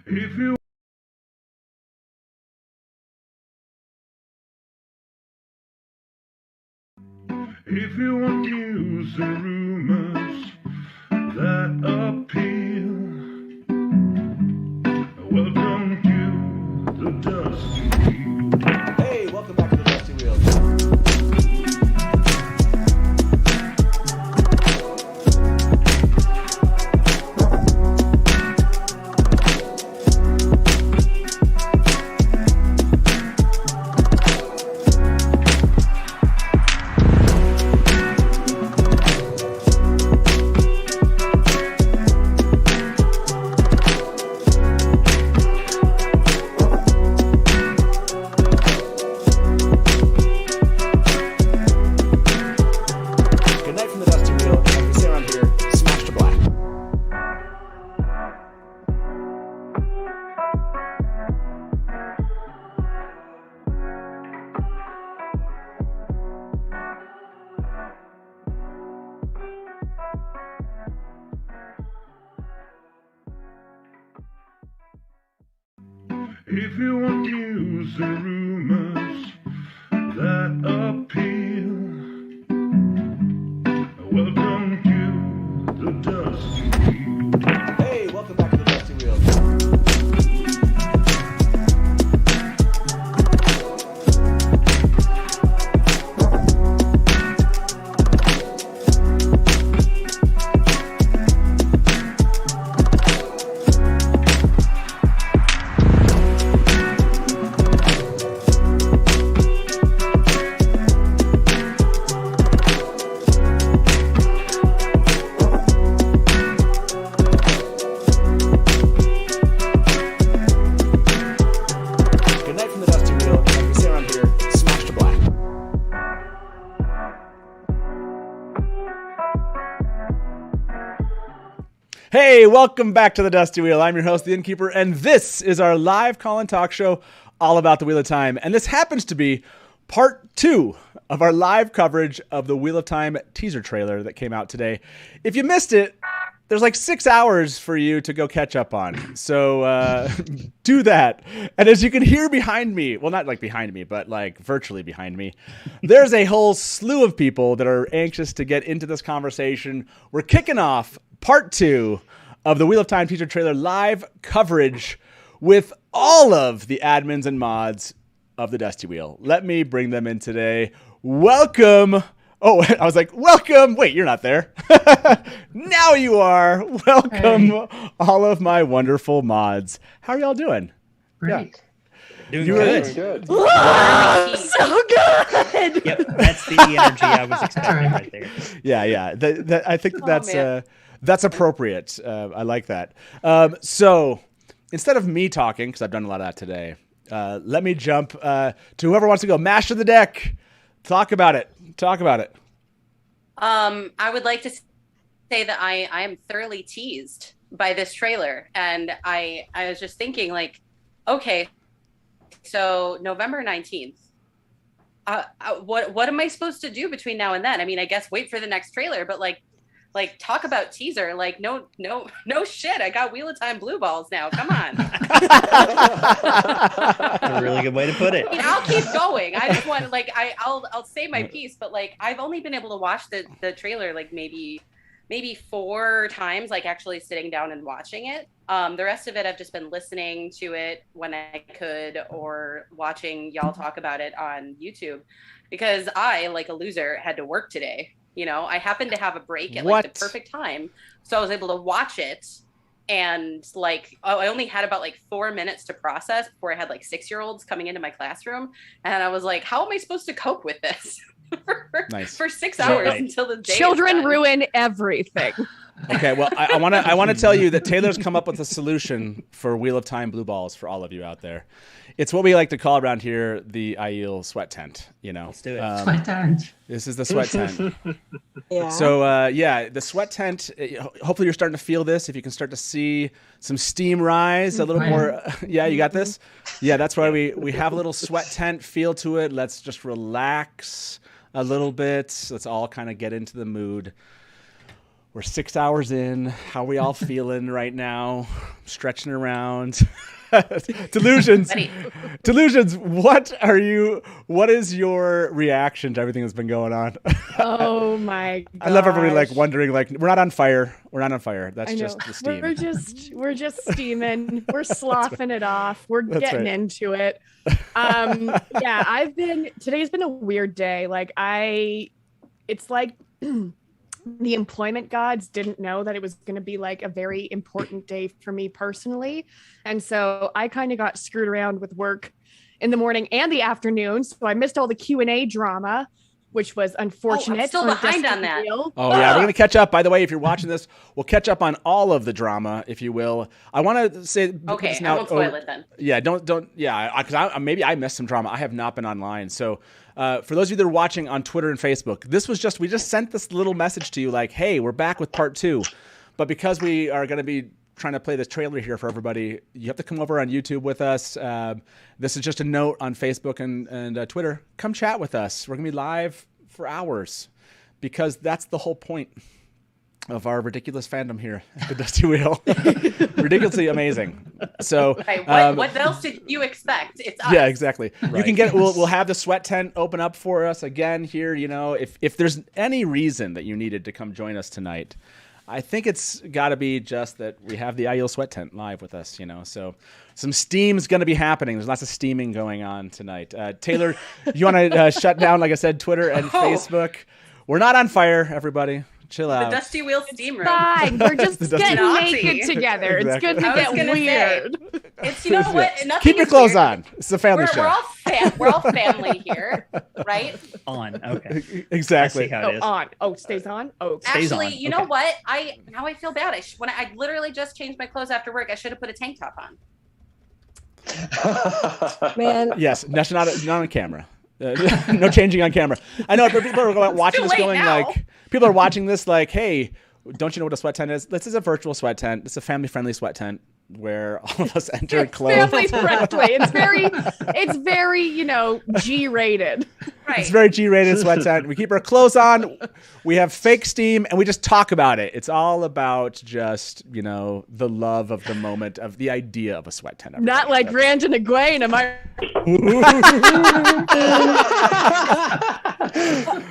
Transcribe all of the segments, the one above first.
If you if you want news and rumors that appeal, welcome to the Dusty Wheel. Hey, welcome back to the Dusty Wheel. Goodnight from the Dusty Wheel. As we say around here, smash to black. If you want news and rumors that appeal, welcome to the Dusty Wheel. Hey, welcome back to the Dusty Wheel. Goodnight from the Dusty Wheel. As we say around here, smash to black. Hey, welcome back to the Dusty Wheel. I'm your host, the Innkeeper, and this is our live call-in talk show all about the Wheel of Time. And this happens to be part 2 of our live coverage of the Wheel of Time teaser trailer that came out today. If you missed it, there's like 6 hours for you to go catch up on. So do that. And as you can hear behind me, well, not like behind me, but like virtually behind me, there's a whole slew of people that are anxious to get into this conversation. We're kicking off part 2 of the Wheel of Time teaser trailer live coverage with all of the admins and mods of the Dusty Wheel. Let me bring them in today. Welcome. Oh, I was like, welcome. Wait, you're not there. Now you are. Welcome, all of my wonderful mods. How are y'all doing? Great. Doing You good. Good. So good. Yep, that's the energy I was expecting right there. Yeah. I think man. that's appropriate. I like that. So instead of me talking, because I've done a lot of that today, let me jump to whoever wants to go. Mash to the deck. Talk about it. I would like to say that I am thoroughly teased by this trailer, and I was just thinking, like, okay, so November 19th. What am I supposed to do between now and then? I mean, I guess wait for the next trailer, but like talk about teaser. Like, no shit. I got Wheel of Time blue balls now. Come on. A really good way to put it. I mean, I'll keep going. I just want, like, I'll say my piece, but like, I've only been able to watch the trailer like maybe 4 times, like actually sitting down and watching it. The rest of it, I've just been listening to it when I could, or watching y'all talk about it on YouTube, because I, like a loser, had to work today. You know, I happened to have a break at like the perfect time, so I was able to watch it. And like, I only had about like 4 minutes to process before I had like 6-year-olds coming into my classroom, and I was like, how am I supposed to cope with this for 6 hours until the day Children ruin everything. Okay, well, I want to tell you that Taylor's come up with a solution for Wheel of Time blue balls for all of you out there. It's what we like to call around here the Aiel sweat tent. You know, Let's do it. Sweat tent. This is the sweat tent. Yeah. So the sweat tent. Hopefully, you're starting to feel this. If you can start to see some steam rise, a little more. Yeah, you got this. Yeah, that's why we have a little sweat tent feel to it. Let's just relax a little bit. Let's all kind of get into the mood. We're 6 hours in. How we all feeling right now? Stretching around. Delusions. Delusions. What is your reaction to everything that's been going on? Oh my god. I love everybody like wondering, like, we're not on fire. We're not on fire. That's just the steam. We're just steaming. We're sloughing it off. We're getting into it. Yeah, today's been a weird day. Like it's like the employment gods didn't know that it was going to be like a very important day for me personally. And so I kind of got screwed around with work in the morning and the afternoon. So I missed all the Q&A drama, which was unfortunate. I'm still behind on that. Oh yeah, we're going to catch up. By the way, if you're watching this, we'll catch up on all of the drama, if you will. I want to say, okay, I won't spoil it then. Yeah, don't. Yeah, because maybe I missed some drama. I have not been online, so. For those of you that are watching on Twitter and Facebook, we just sent this little message to you like, hey, we're back with part 2. But because we are going to be trying to play this trailer here for everybody, you have to come over on YouTube with us. This is just a note on Facebook and Twitter. Come chat with us. We're going to be live for hours because that's the whole point of our ridiculous fandom here at the Dusty Wheel. Ridiculously amazing. So what else did you expect? It's us. Yeah, exactly. Right. You can get we'll have the sweat tent open up for us again here, you know, if there's any reason that you needed to come join us tonight. I think it's got to be just that we have the Ideal Sweat Tent live with us, you know. So some steam's going to be happening. There's lots of steaming going on tonight. Taylor, you want to shut down, like I said, Twitter and Facebook? We're not on fire, everybody. Chill out. The Dusty Wheel steam room. Fine. We're just getting Naughty. naked together. Exactly. It's good to get weird. It's, you know what? Nothing Keep your is clothes weird. on. It's a family show. We're all family here, right? On. Okay. Exactly. I see how it is. On. Oh, stays on? Oh, Stays Actually, on. you know what? Now I feel bad. When I literally just changed my clothes after work, I should have put a tank top on. Man, Yes, that's not on camera. No changing on camera. I know people are watching this late going now. like, people are watching this like, hey, don't you know what a sweat tent is? This is a virtual sweat tent. It's a family-friendly sweat tent where all of us enter clothes. family friendly. It's very, you know, G-rated. Right. It's very G-rated sweat tent. We keep our clothes on. We have fake steam, and we just talk about it. It's all about just, you know, the love of the moment, of the idea of a sweat tent. Not like Rand and Egwene, am I?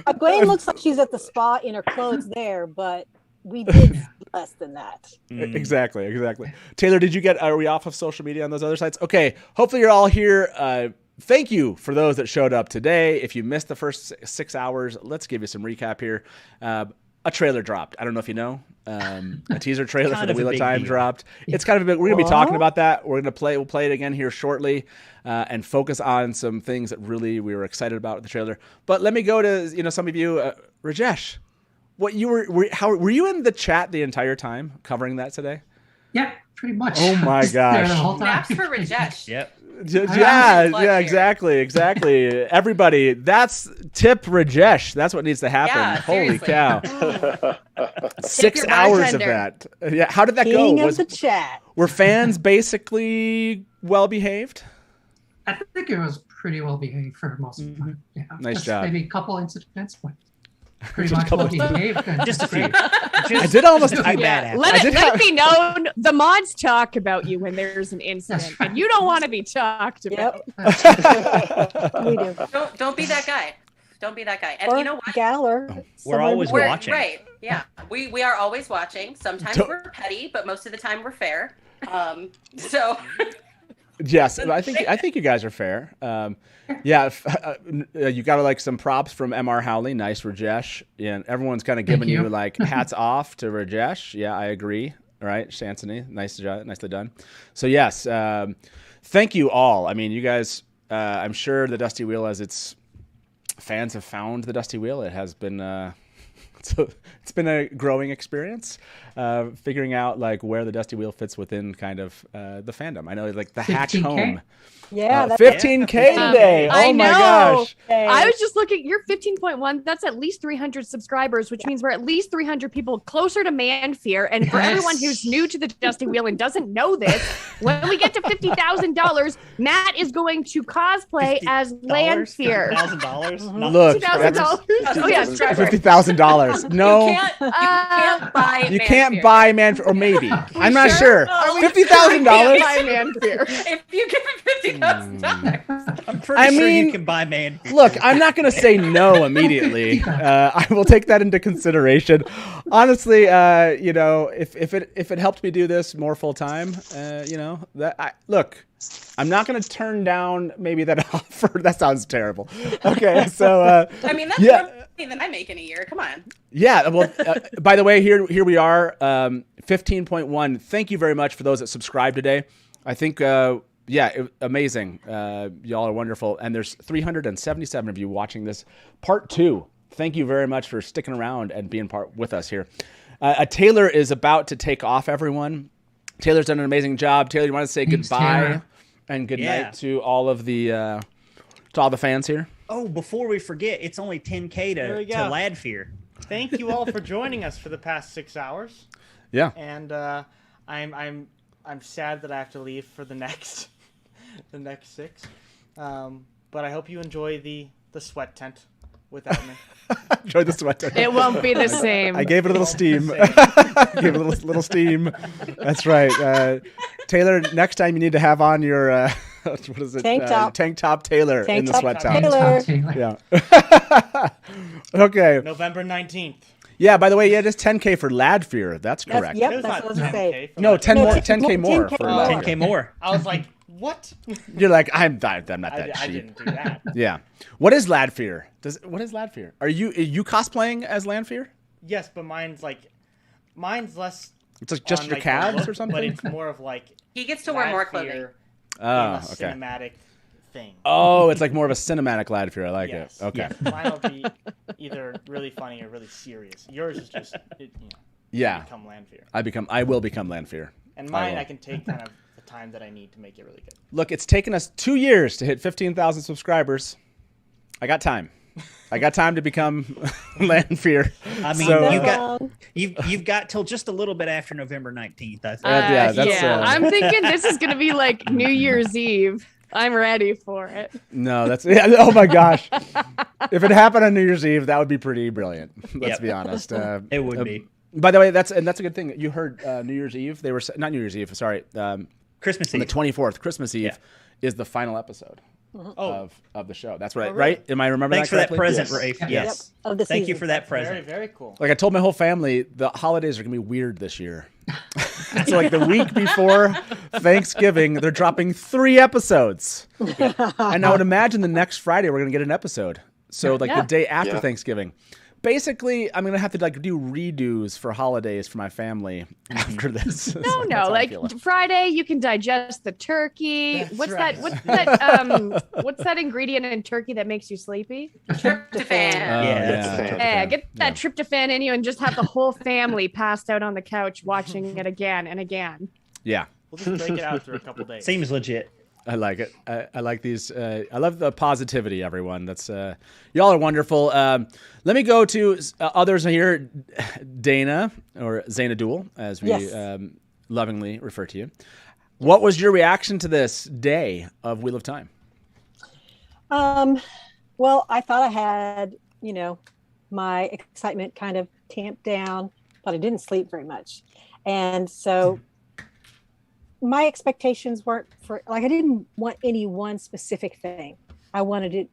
Egwene looks like she's at the spa in her clothes there, but we did less than that. Exactly. Taylor, are we off of social media on those other sites? Okay, hopefully you're all here. Thank you for those that showed up today. If you missed the first 6 hours, let's give you some recap here. A trailer dropped. I don't know if you know. A teaser trailer for the Wheel of Time dropped. It's kind of a big. We're gonna be talking about that. We'll play it again here shortly, and focus on some things that really we were excited about with the trailer. But let me go to some of you, Rajesh. What you were you in the chat the entire time covering that today? Yeah, pretty much. Oh my There gosh. the whole time. Snaps for Rajesh. Yep. Yeah, exactly. Everybody, that's tip Rajesh. That's what needs to happen. Yeah, Holy seriously. cow. Tip 6 your hours of bartender. that. Yeah, how did that King go? of the chat. Were fans basically well behaved? I think it was pretty well behaved for most of the time. Yeah, Nice just job. Maybe a couple incidents, but pretty Just a much couple well behaved. and Just a few. great. I did almost. Just I, a badass. Let I it did have- be known the mods talk about you when there's an incident, and you don't want to be talked about. Yep, we do. Don't be that guy. Don't be that guy. And Or you know what? Galler. We're always We're watching. right. Yeah, we are always watching. Sometimes Don't- we're petty, but most of the time we're fair. So Yes, I think you guys are fair. Yeah, you got like some props from MR Howley. Nice, Rajesh. And everyone's kind of giving you like hats off to Rajesh. Yeah, I agree. All right, Shansony, nicely done. So yes, thank you all. I mean, you guys. I'm sure the Dusty Wheel, as its fans have found the Dusty Wheel, it has been. It's been a growing experience, figuring out like where the Dusty Wheel fits within kind of the fandom. I know like the hatch 15K? home. Yeah, that's 15K today. I Oh my know. gosh. I was just looking, you're 15.1. That's at least 300 subscribers, which means we're at least 300 people closer to Manfear. And for Yes. everyone who's new to the Dusty Wheel and doesn't know this, when we get to $50,000, Matt is going to cosplay as Lanfear. $1,000. Look, $2,000. Oh, yeah, $50,000. $50. No. You can't buy. You can't buy man, or maybe. I'm not sure. No. $50,000. Buy man fear. If you give it $50,000. I'm pretty sure you can buy man. Look, I'm not going to say no immediately. I will take that into consideration. Honestly, if it helped me do this more full time, look, I'm not going to turn down maybe that offer. That sounds terrible. Okay, so I mean, that's more money than I make in a year. Come on. Yeah. Well, by the way, here we are, 15.1. Thank you very much for those that subscribed today. I think, amazing. Y'all are wonderful. And there's 377 of you watching this part 2. Thank you very much for sticking around and being part with us here. Taylor is about to take off, everyone. Taylor's done an amazing job. Taylor, you want to say goodbye and good night to all of the fans here? Oh, before we forget, it's only 10K to Ladfear. Thank you all for joining us for the past 6 hours. Yeah. And I'm sad that I have to leave for the next 6. But I hope you enjoy the sweat tent without me. Enjoy the sweat tent. It won't be the same. I gave it a little steam. Gave it a little steam. That's right. Taylor, next time you need to have on your what is it? Tank top Taylor in the sweat tent. Yeah. Okay. November 19th. Yeah, by the way, just 10K for Ladfear. That's correct. Yep, that's what I was going to say. No, 10K more for Ladfear. 10K more. I was like, what? You're like, I'm not that cheap. I didn't do that. Yeah. What is Ladfear? What is Ladfear? Are you cosplaying as Ladfear? Yes, but mine's less. It's like just your calves or something? But it's more of like He gets to wear more clothing. Oh, okay. Cinematic thing. Oh, it's like more of a cinematic Ladfear. I like it. Okay. Yes. Mine will be either really funny or really serious. Yours is just become Landfear. I will become Landfear. And mine I can take kind of the time that I need to make it really good. Look, it's taken us 2 years to hit 15,000 subscribers. I got time. I got time to become Landfear. I mean, you've got till just a little bit after November 19th. I think. I'm thinking this is gonna be like New Year's Eve. I'm ready for it. No, oh my gosh. If it happened on New Year's Eve, that would be pretty brilliant. Let's be honest. It would be. By the way, that's a good thing. You heard New Year's Eve. They were not New Year's Eve. Sorry, Christmas Eve. On the 24th, Christmas Eve is the final episode of the show. That's right. Right? Am I remembering Thanks that correctly? Thanks for that present, Rafe. Yes. Yep. Thank you for that present. Very, very cool. Like I told my whole family, the holidays are gonna be weird this year. So like the week before Thanksgiving, they're dropping 3 episodes. And I would imagine the next Friday we're gonna get an episode. So like the day after Thanksgiving. Basically, I'm gonna have to like do redos for holidays for my family after this. No, like Friday you can digest the turkey. What's that ingredient in turkey that makes you sleepy? Tryptophan. Get that tryptophan in you and just have the whole family passed out on the couch watching it again and again. Yeah. We'll just break it out through a couple days. Seems legit. I like it. I like these. I love the positivity, everyone. That's y'all are wonderful. Let me go to others here. Dana, or Zainadul, as we lovingly refer to you. What was your reaction to this day of Wheel of Time? Well, I thought I had, my excitement kind of tamped down, but I didn't sleep very much. And so my expectations weren't I didn't want any one specific thing. I wanted it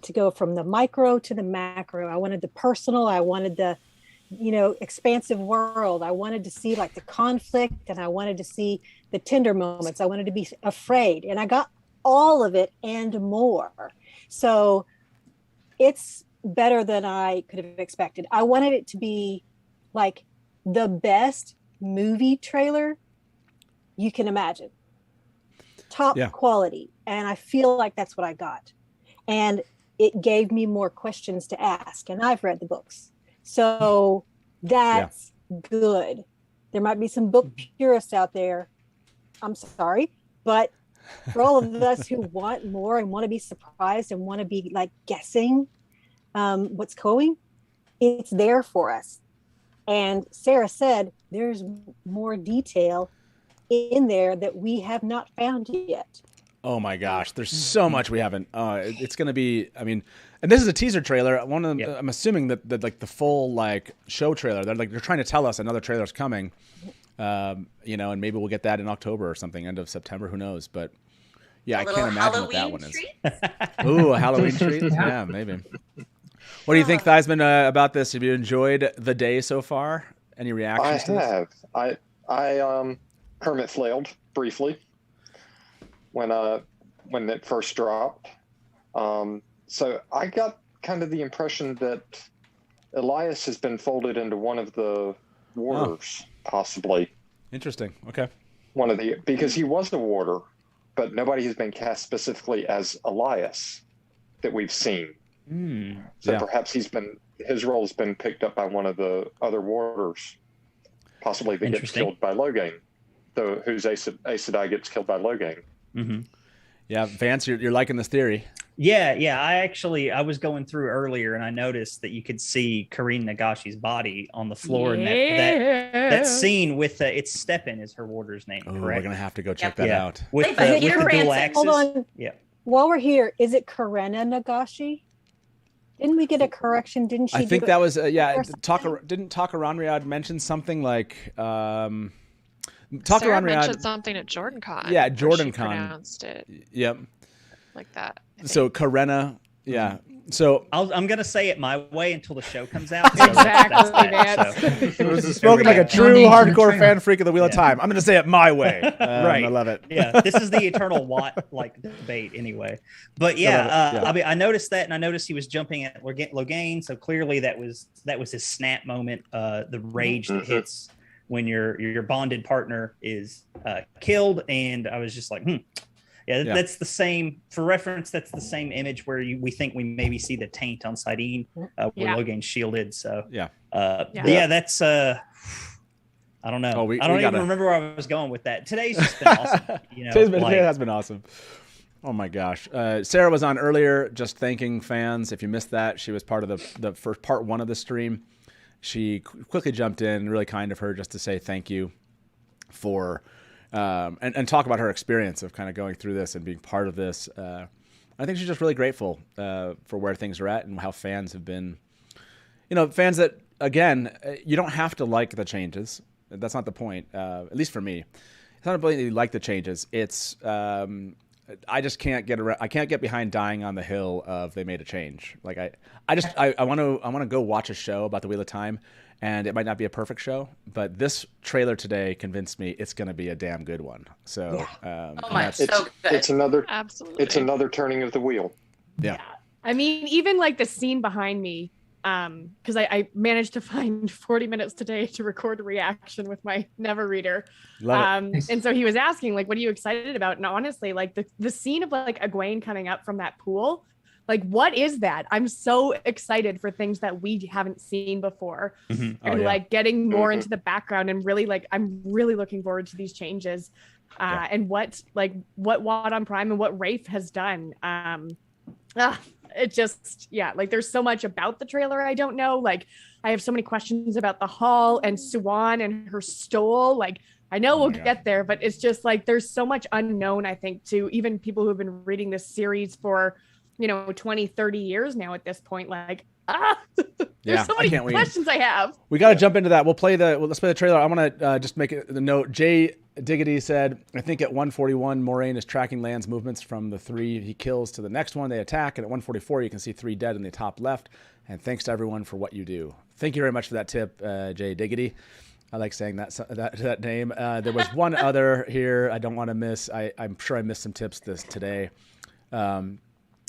to go from the micro to the macro. I wanted the personal. I wanted the, expansive world. I wanted to see like the conflict, and I wanted to see the tender moments. I wanted to be afraid, and I got all of it and more. So it's better than I could have expected. I wanted it to be like the best movie trailer you can imagine. Top quality. And I feel like that's what I got. And it gave me more questions to ask. And I've read the books. So that's good. There might be some book purists out there. I'm sorry. But for all of us who want more and want to be surprised and want to be like guessing what's going, it's there for us. And Sarah said there's more detail in there that we have not found yet. Oh my gosh, there's so much we haven't. It's gonna be. I mean, and this is a teaser trailer. One of them, I'm assuming that like the full like show trailer. They're trying to tell us another trailer's coming. And maybe we'll get that in October or something, end of September. Who knows? But yeah, I can't imagine what that one is. Ooh, a Halloween treat. Yeah, maybe. What do you think, Theismann, about this? Have you enjoyed the day so far? Any reactions? I have. I hermit flailed briefly when it first dropped. So I got kind of the impression that Elias has been folded into one of the warders, possibly. Interesting. Okay. Because he was the warder, but nobody has been cast specifically as Elias that we've seen. So perhaps his role has been picked up by one of the other warders, possibly that gets killed by Logain, whose Aes Sedai gets killed by Logain. Mm-hmm. Yeah, Vance, you're liking this theory. Yeah. I was going through earlier and I noticed that you could see Karine Nagashi's body on the floor. And that scene with it's Steppen is her warder's name. Oh, correct? we're gonna have to go check that out. With the dual axes. Hold on. Yeah. While we're here, is it Karena Nagashi? Didn't we get a correction? Didn't she? I think that was didn't Takaranriad mention something like Sarah Takaranriad mentioned something at JordanCon. Yeah, JordanCon pronounced it. Yep. Like that. So Karena, yeah. So I'm gonna say it my way until the show comes out. So exactly. It was spoken like a true hardcore fan freak of the Wheel of Time. I'm gonna say it my way. Right. I love it. Yeah. This is the eternal debate anyway. But I mean, I noticed that, and I noticed he was jumping at Logain. So clearly that was his snap moment. The rage that hits when your bonded partner is killed, and I was just like, Yeah, that's the same. For reference, that's the same image where we think we maybe see the taint on Sidene, where Logan's shielded. So that's I don't know. I don't even remember where I was going with that. Today's just been awesome. Today has been awesome. Oh my gosh. Sarah was on earlier just thanking fans. If you missed that, she was part of the first part one of the stream. She quickly jumped in, really kind of her, just to say thank you for and talk about her experience of kind of going through this and being part of this. I think she's just really grateful for where things are at and how fans have been, fans that, again, you don't have to like the changes. That's not the point, at least for me. It's not about you like the changes. It's I just can't get around. I can't get behind dying on the hill of they made a change. Like I want to go watch a show about the Wheel of Time, and it might not be a perfect show, but this trailer today convinced me it's going to be a damn good one. So it's another absolutely. It's another turning of the wheel. Yeah. I mean, even like the scene behind me, because I managed to find 40 minutes today to record a reaction with my Never reader. And so he was asking, like, what are you excited about? And honestly, like the scene of like Egwene coming up from that pool, like, what is that? I'm so excited for things that we haven't seen before, and like getting more into the background, and really like I'm really looking forward to these changes, and what Wadon Prime and what Rafe has done. It just, like there's so much about the trailer I don't know. Like I have so many questions about the hall and Suwan and her stole. Like I know we'll get there, but it's just like there's so much unknown, I think, to even people who have been reading this series for 20, 30 years now at this point. Like there's so many questions I have. We got to jump into that. Let's play the trailer. I want to just make the note. Jay Diggity said, I think at 141, Moiraine is tracking Lan's movements from the 3 he kills to the next one they attack. And at 144, you can see 3 dead in the top left. And thanks to everyone for what you do. Thank you very much for that tip, Jay Diggity. I like saying that name. There was one other here I don't want to miss. I'm sure I missed some tips today.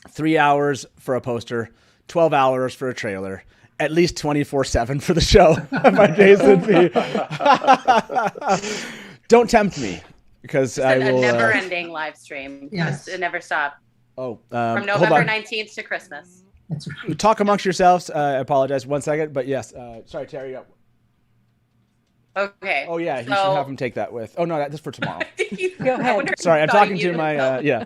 3 hours for a poster, 12 hours for a trailer, at least 24/7 for the show by Jason P. Don't tempt me, because I will. A never-ending live stream. Yes. It never stopped. From November 19th to Christmas. That's right. Talk amongst yourselves. I apologize. 1 second, but yes. Sorry, Terry. Okay. Oh yeah, he should so- have him take that with. Oh no, that's for tomorrow. Go ahead. Sorry, I'm talking to my. Yeah.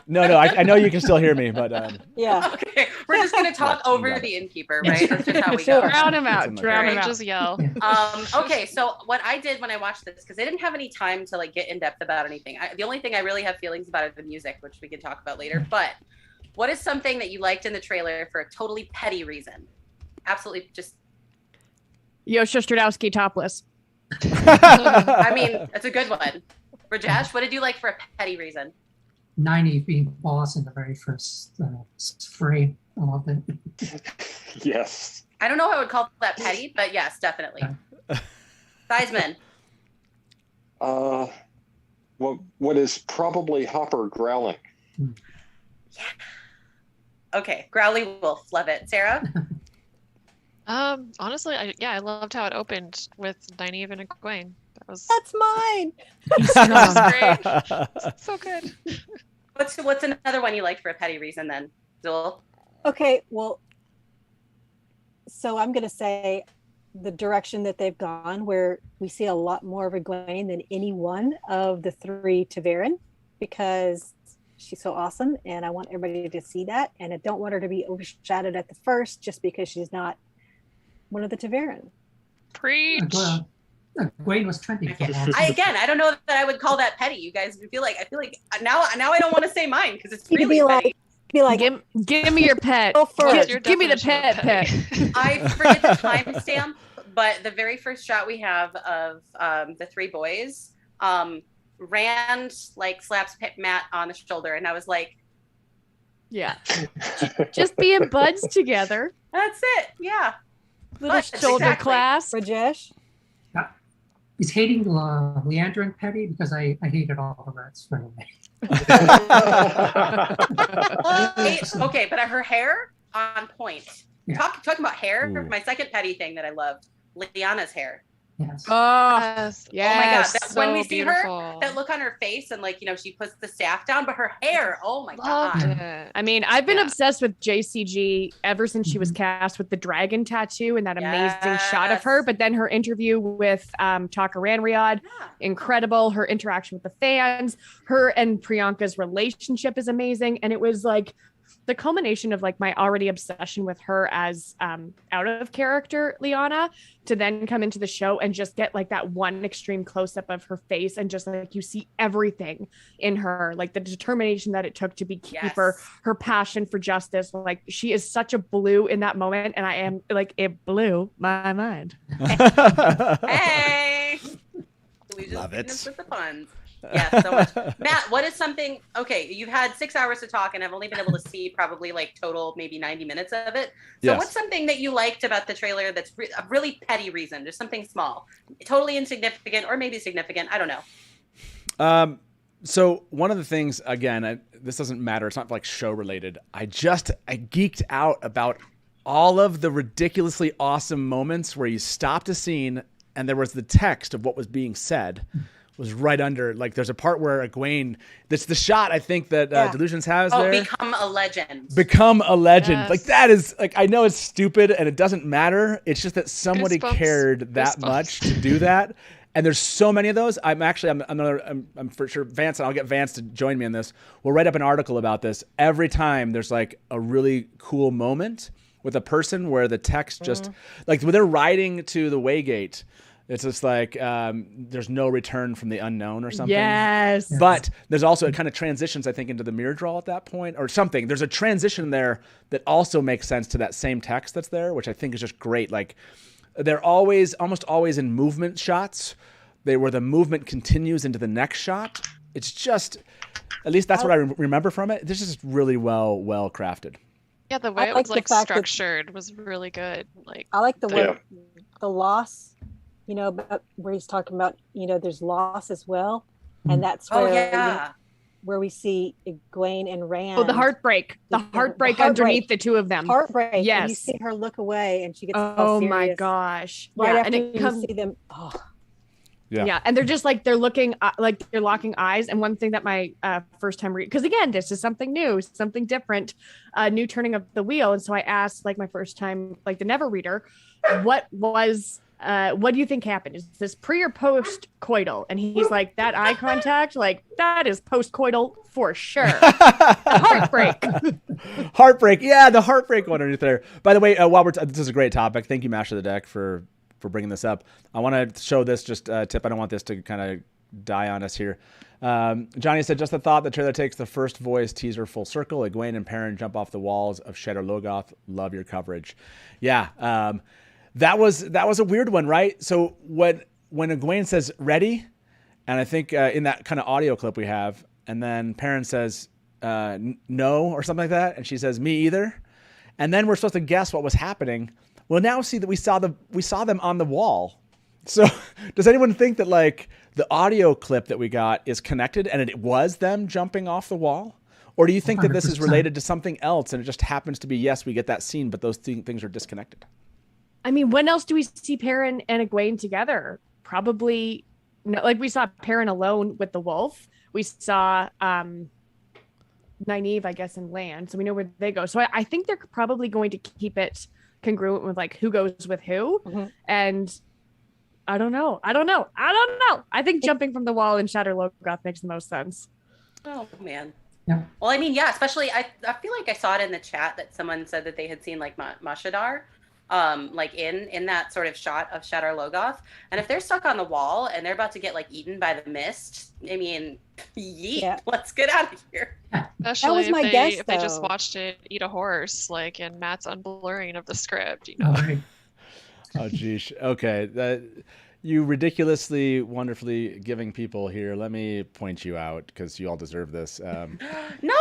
No, I know you can still hear me, but Yeah. Okay, we're just gonna talk Yeah, over got it. the innkeeper, right? That's just how we Sure. go. Drown him out. It's Drown him Right, out. just yell. Okay, so what I did when I watched this, because I didn't have any time to like get in depth about anything. The only thing I really have feelings about is the music, which we can talk about later. But what is something that you liked in the trailer for a totally petty reason? Absolutely, just. Yosha Stradowski topless. I mean, that's a good one. Rajesh, what did you like for a petty reason? Nynaeve being boss in the very first frame. I loved it. Yes. I don't know how I would call that petty, but yes, definitely. Theismann. What is probably Hopper growling? Okay, Growly Wolf, love it. Sarah. Honestly, I loved how it opened with Nynaeve and Egwene. That's mine. That was great. So good. What's another one you liked for a petty reason then, Zul? Okay, well, so I'm going to say the direction that they've gone, where we see a lot more of Egwene than any one of the three Ta'veren, because she's so awesome, and I want everybody to see that, and I don't want her to be overshadowed at the first just because she's not one of the Ta'veren. Preach. Egwene was trending for that. I don't know that I would call that petty. You guys I feel like now I don't want to say mine because it's You could really petty. be like, Give me your pet. Go first. Give me the definition of pet. petty? I forget the timestamp, but the very first shot we have of the three boys, Rand like slaps Matt on the shoulder, and I was like, Yeah. Just being buds together. "That's it, yeah." Little Buds, shoulder exactly. clasp. Rajesh. He's hating Leandra and Petty because I hated all the rest right away. Okay, but her hair on point. Yeah. Talking about hair, Ooh. my second petty thing that I loved, Lyanna's hair. Yes. Oh, Yes. Oh my god, yes. that, when we So see her, beautiful. that look on her face and like, she puts the staff down, but her hair, oh my Loved god. it. I mean, I've been Yeah. obsessed with JCG ever since she was cast with the dragon tattoo and that amazing shot of her. Yes. But then her interview with Taka Ranriad, Yeah. incredible. Her interaction with the fans, her and Priyanka's relationship is amazing. And it was like the culmination of like my already obsession with her as out of character Lyanna to then come into the show and just get like that one extreme close up of her face and just like you see everything in her, like the determination that it took to be keeper, Yes. her passion for justice. Like she is such a blue in that moment, and I am like it blew my mind. Hey. We just Love hitting it. us with the puns. Yeah, so much. Matt, what is something? Okay, you've had 6 hours to talk, and I've only been able to see probably like total maybe 90 minutes of it. So, Yes. what's something that you liked about the trailer that's a really petty reason, just something small, totally insignificant, or maybe significant? I don't know. So one of the things, again, this doesn't matter. It's not like show related. I geeked out about all of the ridiculously awesome moments where you stopped a scene and there was the text of what was being said was right under. Like there's a part where Egwene, that's the shot I think that Delusions has Oh, there. become a legend. Become a legend. Yes. Like that is like, I know it's stupid and it doesn't matter. It's just that somebody Goosebumps. cared that Goosebumps. much to do that. And there's so many of those. I'm for sure Vance, and I'll get Vance to join me in this. We'll write up an article about this. Every time there's like a really cool moment with a person where the text just like when they're riding to the Waygate, it's just like there's no return from the unknown or something. Yes. But there's also it kind of transitions, I think, into the mirror draw at that point or something. There's a transition there that also makes sense to that same text that's there, which I think is just great. Like they're almost always in movement shots. Where the movement continues into the next shot. It's just, at least that's what I remember from it. This is really well crafted. Yeah, the way I it like was the like fact that- structured was really good. Like I like the way Yeah. the loss, but where he's talking about, there's loss as well. And that's Oh where, yeah. where we see Egwene and Rand. Oh, the heartbreak. The The heartbreak heartbreak. underneath the two of them. Heartbreak. And you Yes. see her look away and she gets all Oh my serious. gosh. Right Yeah, after and it you comes see them. Oh, Yeah. and they're just like they're looking like they're locking eyes. And one thing that my first time read, because again, this is something new, something different, new turning of the wheel. And so I asked like my first time, like the never reader, what was what do you think happened? Is this pre or post coital? And he's like, that eye contact, like that is post coital for sure. Heartbreak. Heartbreak. Yeah, the heartbreak one underneath there. By the way, while this is a great topic. Thank you, Master of the Deck, for bringing this up. I want to show this tip. I don't want this to kind of die on us here. Johnny said, just the thought the trailer takes the first voice teaser full circle. Egwene and Perrin jump off the walls of Shadar Logoth. Love your coverage. Yeah. That was a weird one, right? So when Egwene says ready, and I think in that kind of audio clip we have, and then Perrin says no or something like that, and she says me either, and then we're supposed to guess what was happening. Well, now see that we saw them on the wall. So does anyone think that like the audio clip that we got is connected and it was them jumping off the wall? Or do you think that this is 100%. related to something else and it just happens to be, yes, we get that scene, but those things are disconnected? I mean, when else do we see Perrin and Egwene together? Probably, like we saw Perrin alone with the wolf. We saw Nynaeve, I guess, and Lan. So we know where they go. So I think they're probably going to keep it congruent with like who goes with who. Mm-hmm. And I don't know. I think jumping from the wall in Shadar Logoth makes the most sense. Oh man. Yeah. Well, I mean, yeah, especially I feel like I saw it in the chat that someone said that they had seen like Mashadar, like in that sort of shot of Shadar Logoth. And if they're stuck on the wall and they're about to get like eaten by the mist, I mean, yeet, let's get out of here. Especially was my guess, if they just though. watched it eat a horse, like in Matt's unblurring of the script, you Oh, know. right. Oh, geez. Okay. You ridiculously, wonderfully giving people here. Let me point you out because you all deserve this. No.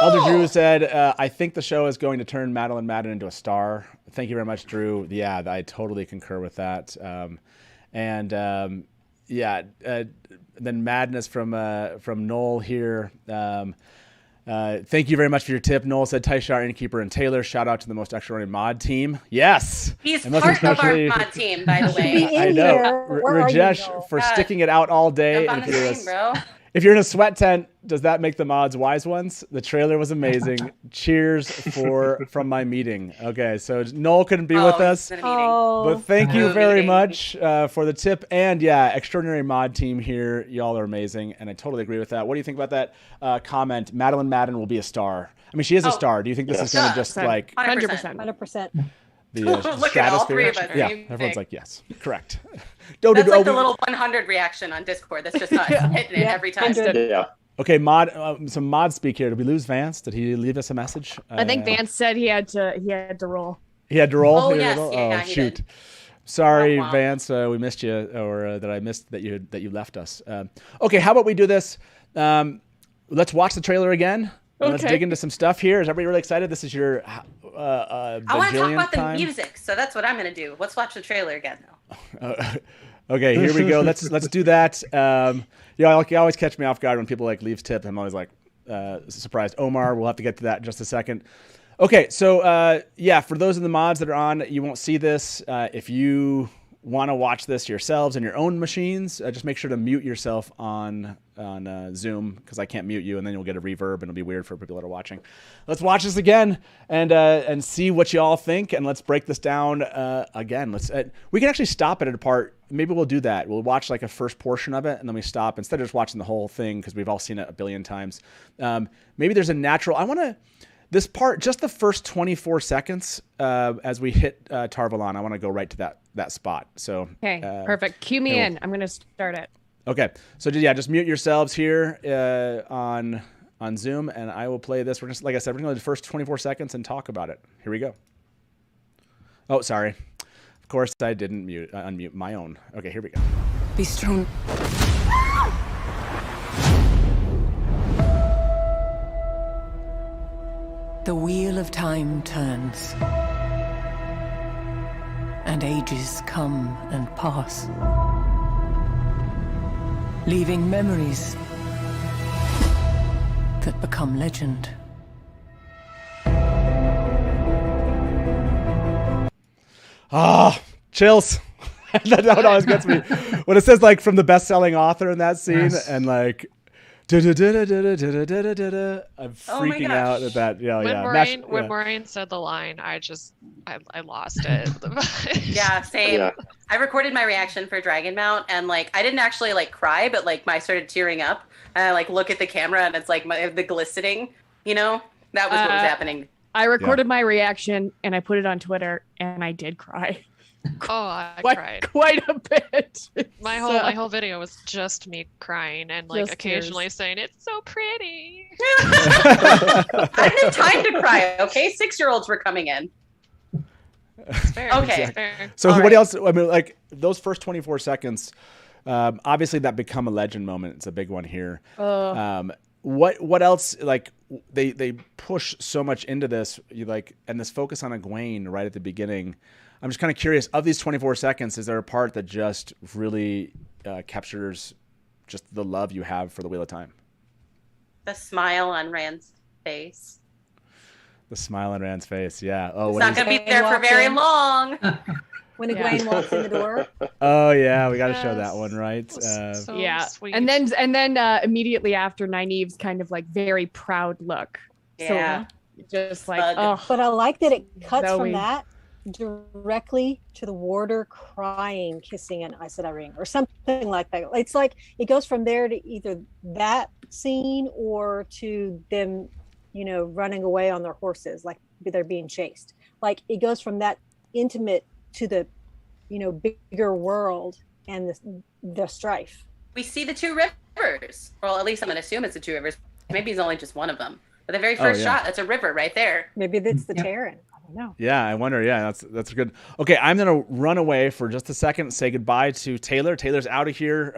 Elder Drew said, I think the show is going to turn Madeline Madden into a star. Thank you very much, Drew. Yeah, I totally concur with that. Then madness from Noel here. Thank you very much for your tip. Noel said Taishar, Innkeeper, and Taylor. Shout out to the most extraordinary mod team. Yes. He's And most part of our especially- mod team, by the Be way. in I know. here. Where are you, Rajesh Noel? for sticking it out all day. Jump on the screen, bro. If you're in a sweat tent, does that make the mods wise ones? The trailer was amazing. Cheers from my meeting. Okay, so Noel couldn't be with us. he's in a meeting. But thank you Oh, very meeting. much for the tip. And yeah, extraordinary mod team here. Y'all are amazing. And I totally agree with that. What do you think about that comment? Madeline Madden will be a star. I mean, she is a Oh, star. Do you think this is going to just like 100%. 100%. the Look at all stratosphere? three of us. Yeah, Same everyone's thing. like, yes, correct. That's like the little 100 reaction on Discord. That's just us hitting it every time. 100. Yeah. Okay, some mod speak here. Did we lose Vance? Did he leave us a message? I think Vance said he had to roll. He had to roll. Oh, He had to yes. roll? Yeah, Oh, he shoot. did. Sorry, Wow. Vance. We missed you, or that I missed that you left us. Okay, how about we do this? Let's watch the trailer again. And let's Okay. dig into some stuff here. Is everybody really excited? This is your I want to talk bajillionth about the time. music, so that's what I'm going to do. Let's watch the trailer again, though. Okay, here we go. Let's do that. You always catch me off guard when people like leaves tip. I'm always like surprised. Omar, we'll have to get to that in just a second. Okay, so for those of the mods that are on, you won't see this. If you want to watch this yourselves on your own machines, just make sure to mute yourself on Zoom because I can't mute you, and then you'll get a reverb, and it'll be weird for people that are watching. Let's watch this again and see what you all think, and let's break this down again. We can actually stop it at a part. Maybe we'll do that. We'll watch like a first portion of it, and then we stop instead of just watching the whole thing because we've all seen it a billion times. Maybe there's a natural. This part, just the first 24 seconds as we hit Tarvalon, I want to go right to that spot. So Okay, perfect. Cue me cool. in. I'm going to start it. Okay, so just mute yourselves here on Zoom, and I will play this. We're just, like I said, we're going to do the first 24 seconds and talk about it. Here we go. Oh, sorry. Of course, I didn't unmute my own. Okay, here we go. Be strong. The wheel of time turns, and ages come and pass, leaving memories that become legend. Chills. That always gets me when it says like from the best-selling author in that scene, Yes. and like freaking out at that. Yeah, When yeah. When Moiraine said the line, I lost it. Yeah, same. Yeah. I recorded my reaction for Dragon Mount, and like I didn't actually like cry, but like I started tearing up, and I like look at the camera, and it's like the glistening. You know, that was what was happening. I recorded my reaction, and I put it on Twitter, and I did cry. Oh, I cried quite a bit. My whole video was just me crying and like just occasionally saying it's so pretty. I didn't have time to cry. Okay, 6-year-olds were coming in. Fair. Okay. Exactly. Fair. So what else? I mean, like those first 24 seconds. Obviously, that become a legend moment. It's a big one here. What else? Like they push so much into this. And this focus on Egwene right at the beginning. I'm just kind of curious, of these 24 seconds, is there a part that just really captures just the love you have for the Wheel of Time? The smile on Rand's face. The smile on Rand's face, yeah. Oh, it's not going to be there for very long. When Egwene walks in the door. Oh, yeah, we got to show that one, right? So yeah, sweet. and then immediately after Nynaeve's kind of like very proud look. Yeah. So just like, But I like that it cuts from that directly to the warder crying, kissing an Aes Sedai ring or something like that. It's like it goes from there to either that scene or to them, running away on their horses, like they're being chased. Like it goes from that intimate to the, bigger world and the strife. We see the two rivers. Well, at least I'm going to assume it's the two rivers. Maybe it's only just one of them. But the very first shot, that's a river right there. Maybe that's the Terran. No. Yeah, I wonder. Yeah, that's good. Okay, I'm gonna run away for just a second. Say goodbye to Taylor. Taylor's out of here.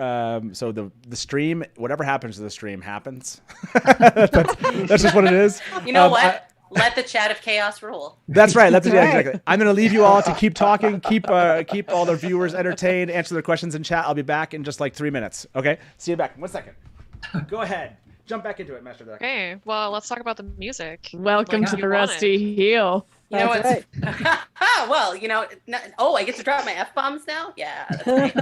So the stream, whatever happens to the stream, happens. that's just what it is. You know what? Let the chat of chaos rule. That's right. That's exactly. I'm gonna leave you all to keep talking, keep all the viewers entertained, answer their questions in chat. I'll be back in just like 3 minutes. Okay, see you back in 1 second. Go ahead. Jump back into it, Master Deck. Okay, well, let's talk about the music. Welcome to the Rusty Heel. You know what's right. Well, I get to drop my F-bombs now? Yeah, that's great.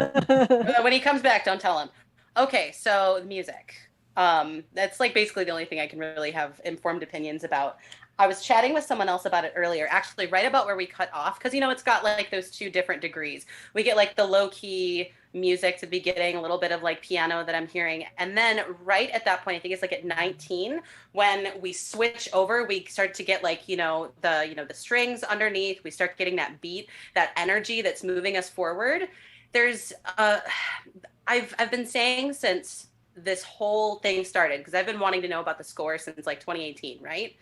When he comes back, don't tell him. Okay, so music. That's like basically the only thing I can really have informed opinions about. I was chatting with someone else about it earlier, actually right about where we cut off, because it's got like those two different degrees. We get like the low-key music to the beginning, a little bit of like piano that I'm hearing, and then right at that point, I think it's like at 19, when we switch over, we start to get like the strings underneath. We start getting that beat, that energy that's moving us forward. There's I've been saying since this whole thing started, because I've been wanting to know about the score since like 2018, right?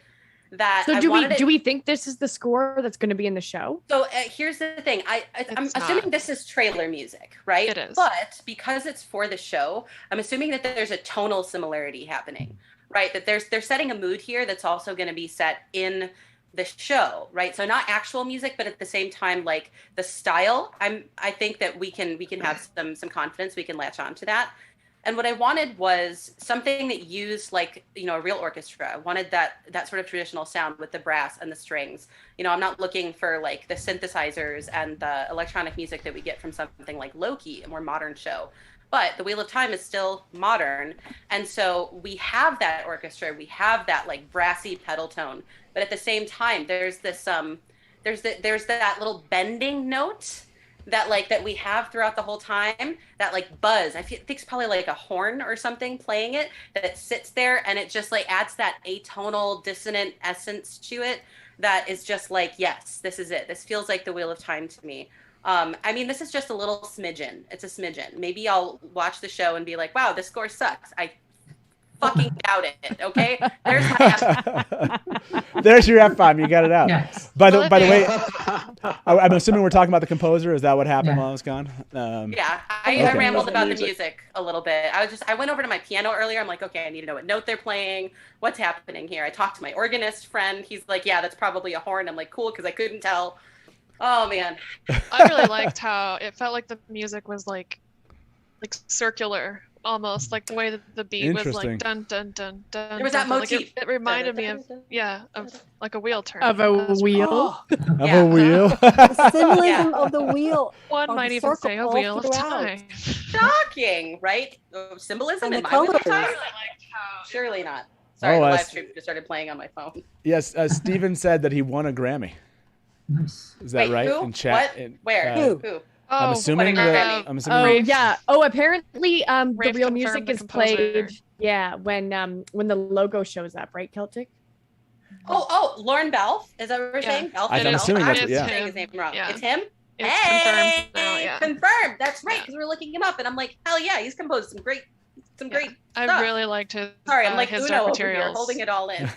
So do we think this is the score that's going to be in the show? So here's the thing. I'm assuming this is trailer music, right? It is. But because it's for the show, I'm assuming that there's a tonal similarity happening, right? That they're setting a mood here that's also going to be set in the show, right? So not actual music, but at the same time, like the style. I think that we can have some confidence. We can latch on to that. And what I wanted was something that used like, a real orchestra. I wanted that sort of traditional sound with the brass and the strings. I'm not looking for like the synthesizers and the electronic music that we get from something like Loki, a more modern show. But the Wheel of Time is still modern. And so we have that orchestra, we have that like brassy pedal tone. But at the same time, there's this there's that little bending note that we have throughout the whole time, that like buzz. I think it's probably like a horn or something playing it, that sits there, and it just like adds that atonal dissonant essence to it that is just like, yes, this is it. This feels like the Wheel of Time to me. This is just a little smidgen. It's a smidgen. Maybe I'll watch the show and be like, wow, this score sucks. I fucking doubt it. Okay, there's my F-bomb. There's your F-bomb. You got it out. Yes. By the way, I'm assuming we're talking about the composer. Is that what happened while I was gone? I rambled about the music a little bit. I went over to my piano earlier. I'm like, okay, I need to know what note they're playing. What's happening here? I talked to my organist friend. He's like, yeah, that's probably a horn. I'm like, cool, because I couldn't tell. Oh man. I really liked how it felt like the music was like circular, almost like the way that the beat was Interesting. like dun dun dun dun. There was that dun, dun. Like, motif. it reminded me of like a wheel turn. Of a wheel. Of a wheel. The symbolism of the wheel. One or might the even circle say a all wheel of throughout. time. Shocking, right? Symbolism And in the my wheel of colors. time? Surely not. Sorry, Oh, the I live s- stream just started playing on my phone. Yes, Steven said that he won a Grammy. Nice. Is that Wait, right? who? In chat. What? Where? Who? Who? I'm Oh, assuming what a that. Grammy. I'm assuming. Oh yeah. Oh, apparently, the Rafe real confirmed music the is composer. played. Yeah, when the logo shows up, right, Celtic? Oh, Lauren Balfe. Is that what we're Yeah. saying? Balfe? I'm Balfe? assuming that's I'm it, yeah. saying his name wrong. Yeah. It's him? It's Hey! confirmed now, yeah. Confirmed. That's right, because we're looking him up, and I'm like, hell yeah, he's composed some great stuff. I really liked his. Sorry, I'm like his Uno dark over here, materials. holding it all in.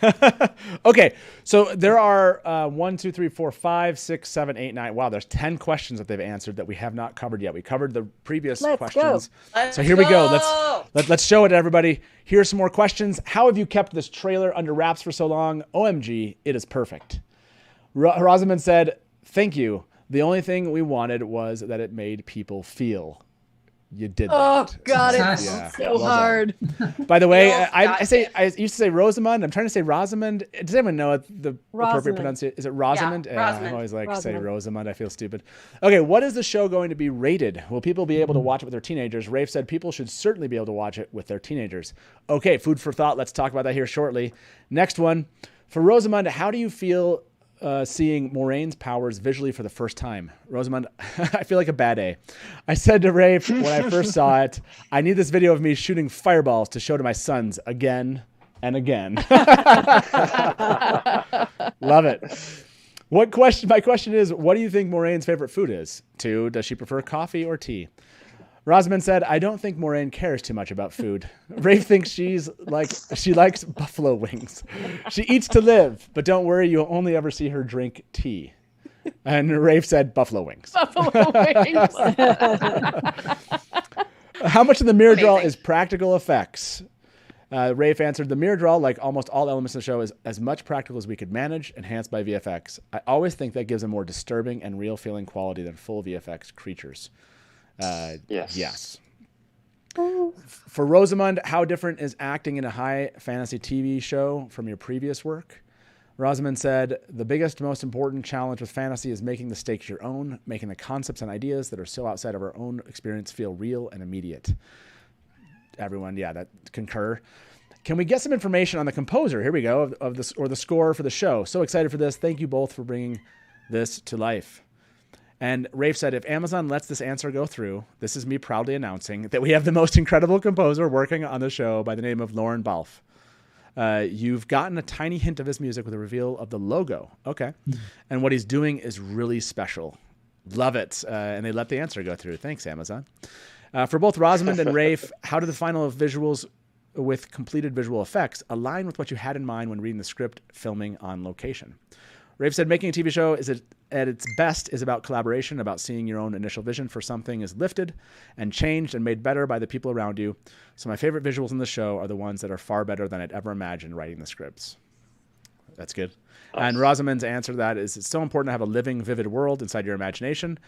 Okay, so there are 1, 2, 3, 4, 5, 6, 7, 8, 9. Wow, there's 10 questions that they've answered that we have not covered yet. We covered the previous Let's questions. go. So here we go. Let's show it to everybody. Here's some more questions. How have you kept this trailer under wraps for so long? OMG, it is perfect. Rosamund said, "Thank you. The only thing we wanted was that it made people feel." You did that. Oh God, Yes. it's Yeah. so Well done. hard. By the way, You'll I got say it. I used to say Rosamund. I'm trying to say Rosamund. Does anyone know the appropriate Rosamund. pronunciation? Is it Rosamund? Yeah, Rosamund. I'm always like say Rosamund. Rosamund. I feel stupid. Okay, what is the show going to be rated? Will people be able to watch it with their teenagers? Rafe said people should certainly be able to watch it with their teenagers. Okay, food for thought. Let's talk about that here shortly. Next one. For Rosamund, how do you feel seeing Moraine's powers visually for the first time? Rosamund, I feel like a bad A. I said to Rafe when I first saw it, I need this video of me shooting fireballs to show to my sons again and again. Love it. My question is, what do you think Moraine's favorite food is? 2, does she prefer coffee or tea? Rosamund said, I don't think Moiraine cares too much about food. Rafe thinks she likes buffalo wings. She eats to live, but don't worry, you'll only ever see her drink tea. And Rafe said buffalo wings. Buffalo wings. How much of the mirror draw Amazing. is practical effects? Rafe answered, the mirror draw, like almost all elements of the show, is as much practical as we could manage, enhanced by VFX. I always think that gives a more disturbing and real feeling quality than full VFX creatures. Yes. For Rosamund, how different is acting in a high fantasy TV show from your previous work? Rosamund said, the biggest, most important challenge with fantasy is making the stakes your own, making the concepts and ideas that are so outside of our own experience feel real and immediate. Everyone, that concur. Can we get some information on the composer? Here we go, of this, or the score for the show. So excited for this. Thank you both for bringing this to life. And Rafe said, if Amazon lets this answer go through, this is me proudly announcing that we have the most incredible composer working on the show by the name of Lauren Balfe. You've gotten a tiny hint of his music with a reveal of the logo. Okay. And what he's doing is really special. Love it. And they let the answer go through. Thanks, Amazon. For both Rosamund and Rafe, how do the final visuals with completed visual effects align with what you had in mind when reading the script, filming on location? Rafe said, making a TV show at its best is about collaboration, about seeing your own initial vision for something is lifted and changed and made better by the people around you. So my favorite visuals in the show are the ones that are far better than I'd ever imagined writing the scripts. That's good. And Rosamund's answer to that is, it's so important to have a living, vivid world inside your imagination.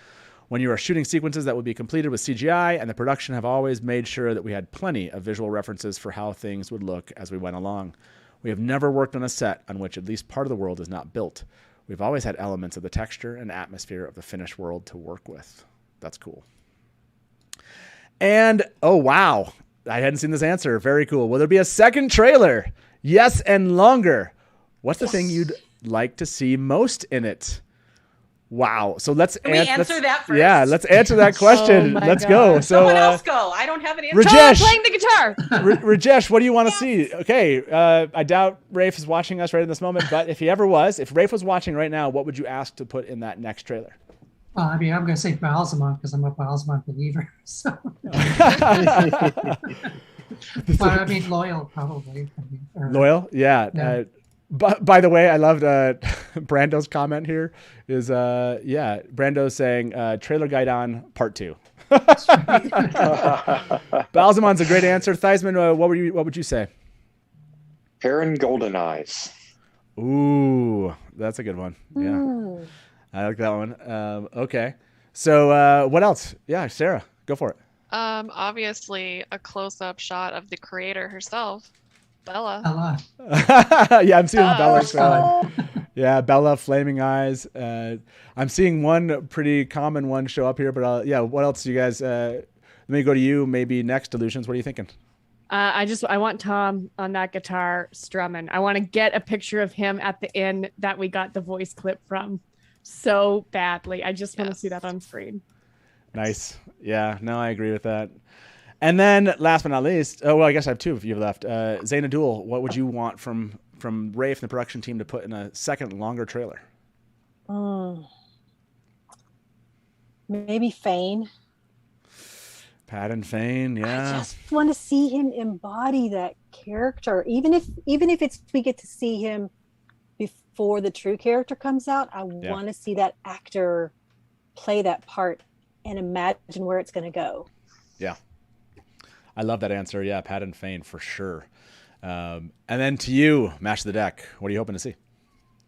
When you are shooting sequences that would be completed with CGI, and the production have always made sure that we had plenty of visual references for how things would look as we went along. We have never worked on a set on which at least part of the world is not built. We've always had elements of the texture and atmosphere of the finished world to work with. That's cool. And, oh, wow. I hadn't seen this answer. Very cool. Will there be a second trailer? Yes, and longer. What's the thing you'd like to see most in it? Wow. So let's Can we answer that first? Yeah, let's answer that question. Oh my Let's God. go. So Someone else go. I don't have an answer. Rajesh. Playing the guitar. Rajesh, what do you want to see? Okay, I doubt Rafe is watching us right in this moment, but if he ever was, if Rafe was watching right now, what would you ask to put in that next trailer? Well, I mean, I'm going to say Balsamon because I'm a Balsamon believer. So, but I mean, loyal probably. I mean, or- Loyal? Yeah. Yeah. But by the way, I loved Brando's comment here is, Brando's saying trailer guide on part 2. Balzamon's a great answer. Theismann, what would you say? Heron Golden Eyes. Ooh, that's a good one. Yeah. I like that one. Okay. So what else? Yeah, Sarah, go for it. Obviously a close-up shot of the creator herself, Bella. Yeah, I'm seeing Bella show up. Yeah, Bella, flaming eyes. I'm seeing one pretty common one show up here, but yeah, what else do you guys? Let me go to you. Maybe next, Delusions. What are you thinking? I want Tom on that guitar strumming. I want to get a picture of him at the inn that we got the voice clip from so badly. I just want to see that on screen. Nice. Yeah, no, I agree with that. And then last but not least, oh, well, I guess I have two if you've left. Zayn Adul, what would you want from Rafe and the production team to put in a second longer trailer? Maybe Fane. Pat and Fane, yeah. I just want to see him embody that character. Even if we get to see him before the true character comes out, I want to see that actor play that part and imagine where it's going to go. Yeah. I love that answer. Yeah, Pat and Fane for sure. And then to you, Mash the Deck. What are you hoping to see?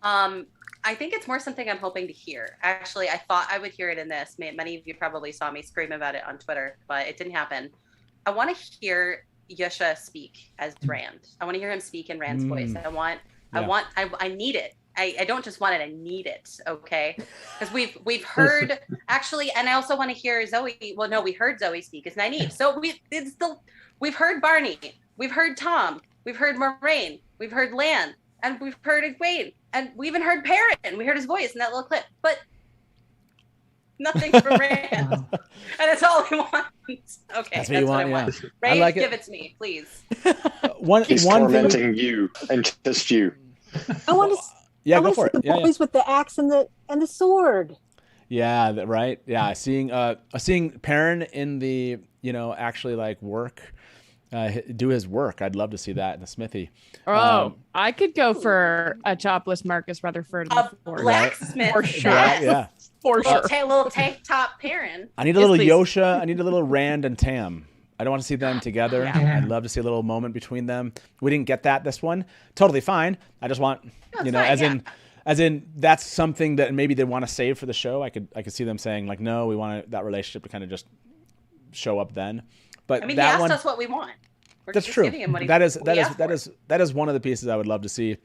I think it's more something I'm hoping to hear. Actually, I thought I would hear it in this. Many of you probably saw me scream about it on Twitter, but it didn't happen. I want to hear Yasha speak as Rand. I want to hear him speak in Rand's voice. I need it. I don't just want it, I need it. Okay. Because we've heard actually, and I also want to hear Zoe. Well, no, we heard Zoe speak as Nynaeve. So we've heard Barney, we've heard Tom, we've heard Moiraine, we've heard Lan, and we've heard Egwene, and we even heard Perrin. We heard his voice in that little clip, but nothing from Rand. And that's all we want. Okay, that's what I want. Rand, like give it to me, please. He's tormenting you and just you. I want to. Yeah, go for it. The boys with the axe and the sword. Yeah, right. Yeah, seeing Perrin in the actually like work, do his work. I'd love to see that in the smithy. I could go for a topless Marcus Rutherford. A blacksmith for sure. Yeah, for sure. Little tank top Perrin. I need a little Yosha. I need a little Rand and Tam. I don't want to see them together. Yeah. I'd love to see a little moment between them. We didn't get that this one. Totally fine. I just want, as in that's something that maybe they want to save for the show. I could see them saying like, no, we want that relationship to kind of just show up then. But I mean, he asked us what we want. That's true. That is one of the pieces I would love to see.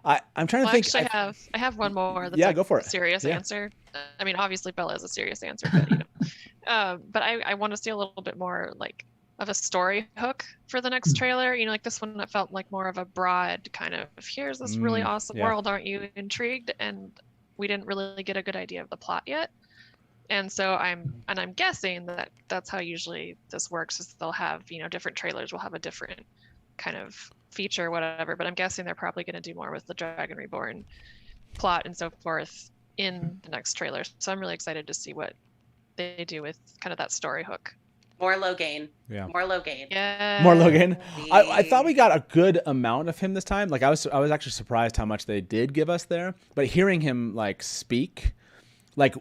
I'm trying to think. Actually, I have one more. That's go for it. Serious answer. I mean, obviously Bella is a serious answer, but but I want to see a little bit more like of a story hook for the next trailer. Like this one that felt like more of a broad kind of here's this really awesome world, aren't you intrigued? And we didn't really get a good idea of the plot yet. And so I'm guessing that that's how usually this works is they'll have, different trailers will have a different kind of feature, whatever, but I'm guessing they're probably going to do more with the Dragon Reborn plot and so forth in the next trailer. So I'm really excited to see what they do with kind of that story hook. More Logain. Yeah. More Logain. Yeah. More Logan. I thought we got a good amount of him this time. Like I was actually surprised how much they did give us there. But hearing him like speak, like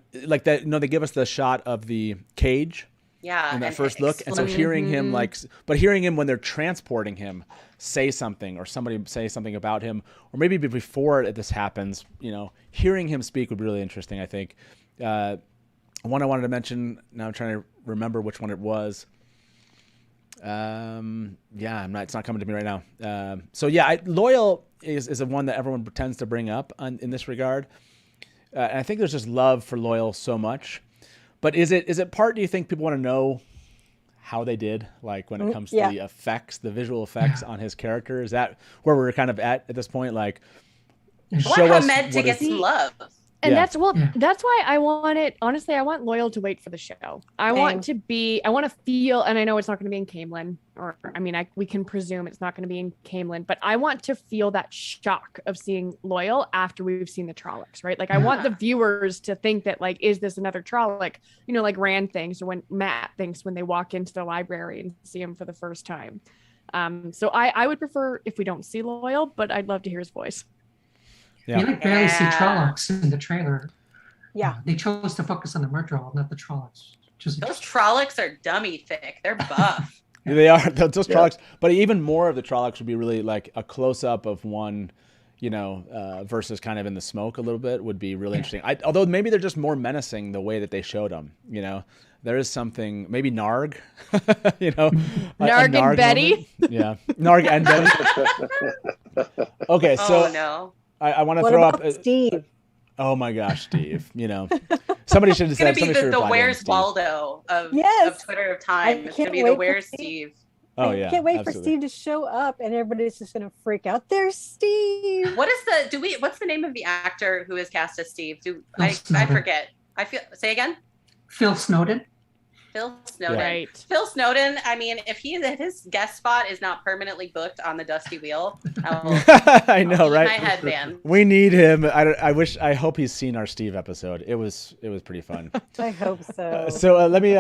that, they give us the shot of the cage. Yeah. In that first look, and so hearing him hearing him when they're transporting him say something or somebody say something about him, or maybe before this happens, hearing him speak would be really interesting. I think. One I wanted to mention. Now I'm trying to remember which one it was. It's not coming to me right now. Loyal is the one that everyone tends to bring up in this regard. And I think there's just love for Loyal so much. But is it part, do you think people want to know how they did, like when it comes to the effects, the visual effects on his character? Is that where we're kind of at this point? Like, show us meant to get some love. And that's why I want it. Honestly, I want Loyal to wait for the show. I want to feel, and I know it's not going to be in Camelin, or we can presume it's not going to be in Camelin, but I want to feel that shock of seeing Loyal after we've seen the Trollocs, right? Like I want the viewers to think that like, is this another Trolloc? Like Rand thinks, or when Matt thinks when they walk into the library and see him for the first time. So I would prefer if we don't see Loyal, but I'd love to hear his voice. Yeah. You barely see Trollocs in the trailer. Yeah. They chose to focus on the Murdrol, not the Trollocs. Those Trollocs are dummy thick. They're buff. They are. Those Trollocs. But even more of the Trollocs would be really like a close-up of one, versus kind of in the smoke a little bit would be really interesting. Although maybe they're just more menacing the way that they showed them, there is something, maybe Narg, you know, Narg and Betty. Moment. Yeah, Narg and Betty. Okay, so no. I want to What throw about up. Steve? Oh my gosh, Steve! You know, somebody should have It's gonna said. be the Where's Steve. Waldo of Twitter of time. It's gonna be the Where's Steve. Oh I yeah, can't wait absolutely. for Steve to show up, and everybody's just gonna freak out. There's Steve. What is what's the name of the actor who is cast as Steve? I forget. Say again? Phil Snowden. Phil Snowden. Right. Phil Snowden, I mean, if his guest spot is not permanently booked on the Dusty Wheel, I know, right? My headband. We need him. I hope he's seen our Steve episode. It was pretty fun. I hope so. So let me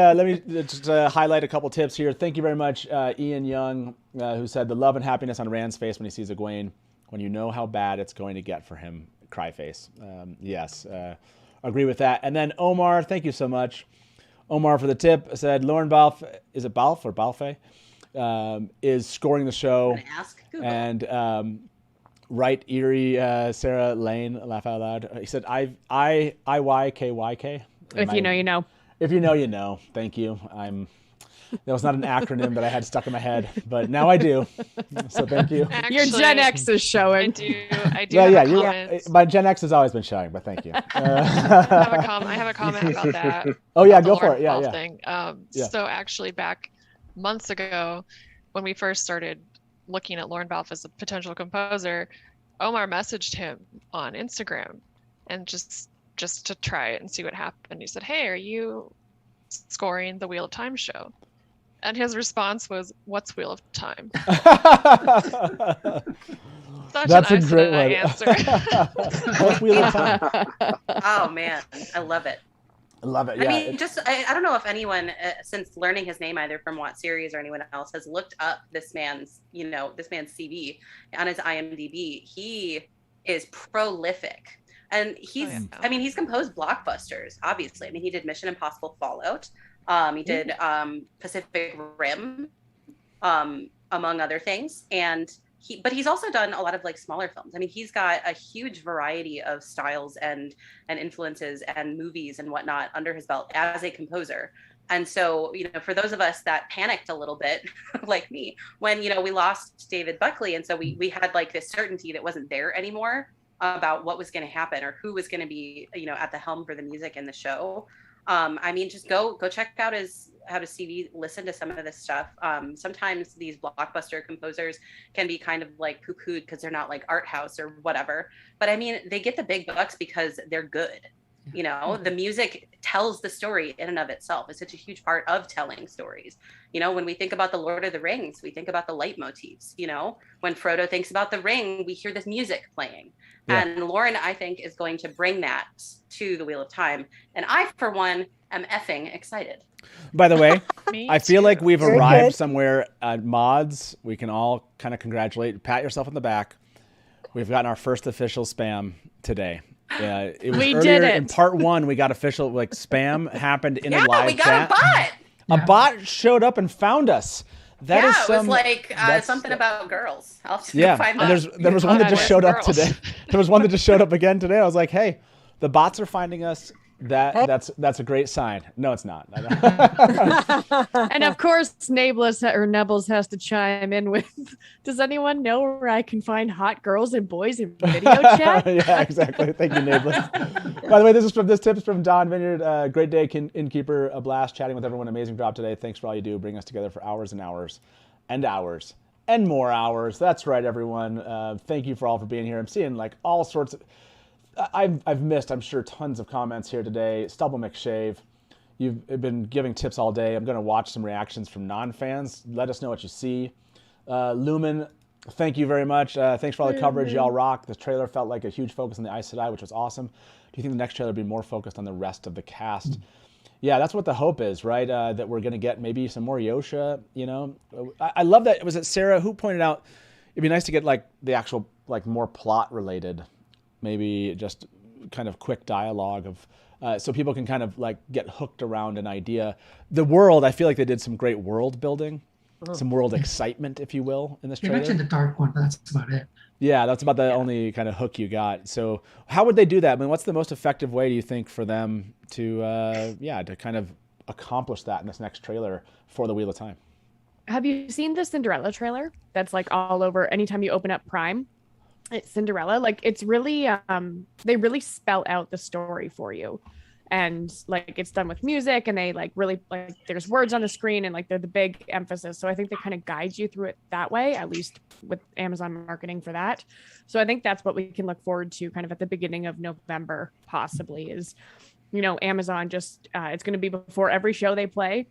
just highlight a couple tips here. Thank you very much, Ian Young, who said the love and happiness on Rand's face when he sees Egwene, when you know how bad it's going to get for him. Cry face. Yes, agree with that. And then Omar, thank you so much. Omar for the tip said Lauren Balfe, is it Balfe or Balfe, is scoring the show. And right, eerie Sarah Lane, laugh out loud. He said IYKYK. If you know, you know. If you know, you know. Thank you. That was not an acronym that I had stuck in my head, but now I do. So thank you. Actually, your Gen X is showing. I do have a comment. My Gen X has always been showing, but thank you. I have a comment about that. Oh yeah, go for it. Yeah. Thing. So actually, back months ago, when we first started looking at Lauren Balfe as a potential composer, Omar messaged him on Instagram, and just to try it and see what happened. He said, "Hey, are you scoring the Wheel of Time show?" And his response was, "What's Wheel of Time?" That's a great one. Answer. What's Wheel of Time? Oh man, I love it. I love it. Yeah. I mean, I don't know if anyone, since learning his name either from What Series or anyone else, has looked up this man's CV on his IMDb. He is prolific. And he's composed blockbusters, obviously. I mean, he did Mission Impossible Fallout. He did Pacific Rim, among other things. But he's also done a lot of like smaller films. I mean, he's got a huge variety of styles and influences and movies and whatnot under his belt as a composer. And so, for those of us that panicked a little bit, like me, when, we lost David Buckley. And so we had like this certainty that wasn't there anymore about what was going to happen or who was going to be, at the helm for the music in the show. I mean, just go check out his CV, listen to some of this stuff. Sometimes these blockbuster composers can be kind of like poo-pooed because they're not like art house or whatever. But I mean, they get the big bucks because they're good. The music tells the story in and of itself. It's such a huge part of telling stories. When we think about the Lord of the Rings, we think about the leitmotifs. When Frodo thinks about the ring, we hear this music playing. Yeah. And Lauren, I think, is going to bring that to the Wheel of Time. And I, for one, am effing excited. By the way, I feel like we've arrived somewhere at mods. We can all kind of congratulate, pat yourself on the back. We've gotten our first official spam today. Yeah, it was we earlier did it. In part 1. We got official spam happened in a live we got chat. a bot. A bot showed up and found us. That is it was like something about girls. I'll just go find and there was one that just showed up today. There was one that just showed up again today. I was like, hey, the bots are finding us. That's a great sign. No, it's not. And of course, Nebbles has to chime in with, does anyone know where I can find hot girls and boys in video chat? Yeah, exactly. Thank you, Nebbles. By the way, this tip is from Don Vineyard. Great day, Innkeeper. A blast chatting with everyone. Amazing job today. Thanks for all you do. Bring us together for hours and hours and hours and more hours. That's right, everyone. Thank you for being here. I'm seeing like all sorts of... I've missed, I'm sure, tons of comments here today. Stubble McShave, you've been giving tips all day. I'm going to watch some reactions from non-fans. Let us know what you see. Lumen, thank you very much. Thanks for all the coverage. Y'all rock. The trailer felt like a huge focus on the Aes Sedai, which was awesome. Do you think the next trailer will be more focused on the rest of the cast? Yeah, that's what the hope is, right? That we're going to get maybe some more Yosha, I love that. Was it Sarah who pointed out it'd be nice to get like the actual like more plot related, maybe just kind of quick dialogue of so people can kind of like get hooked around an idea. The world, I feel like they did some great world building, some world excitement, if you will, in this trailer. You mentioned the dark one, but that's about it. Yeah, that's about the only kind of hook you got. So how would they do that? I mean, what's the most effective way, do you think, for them to kind of accomplish that in this next trailer for the Wheel of Time. Have you seen the Cinderella trailer? That's like all over. Anytime you open up Prime, it's Cinderella. Like it's really, they really spell out the story for you, and like it's done with music, and they like really like there's words on the screen, and like they're the big emphasis. So I think they kind of guide you through it that way, at least with Amazon marketing for that. So I think that's what we can look forward to, kind of at the beginning of November, possibly. Is Amazon just it's going to be before every show they play.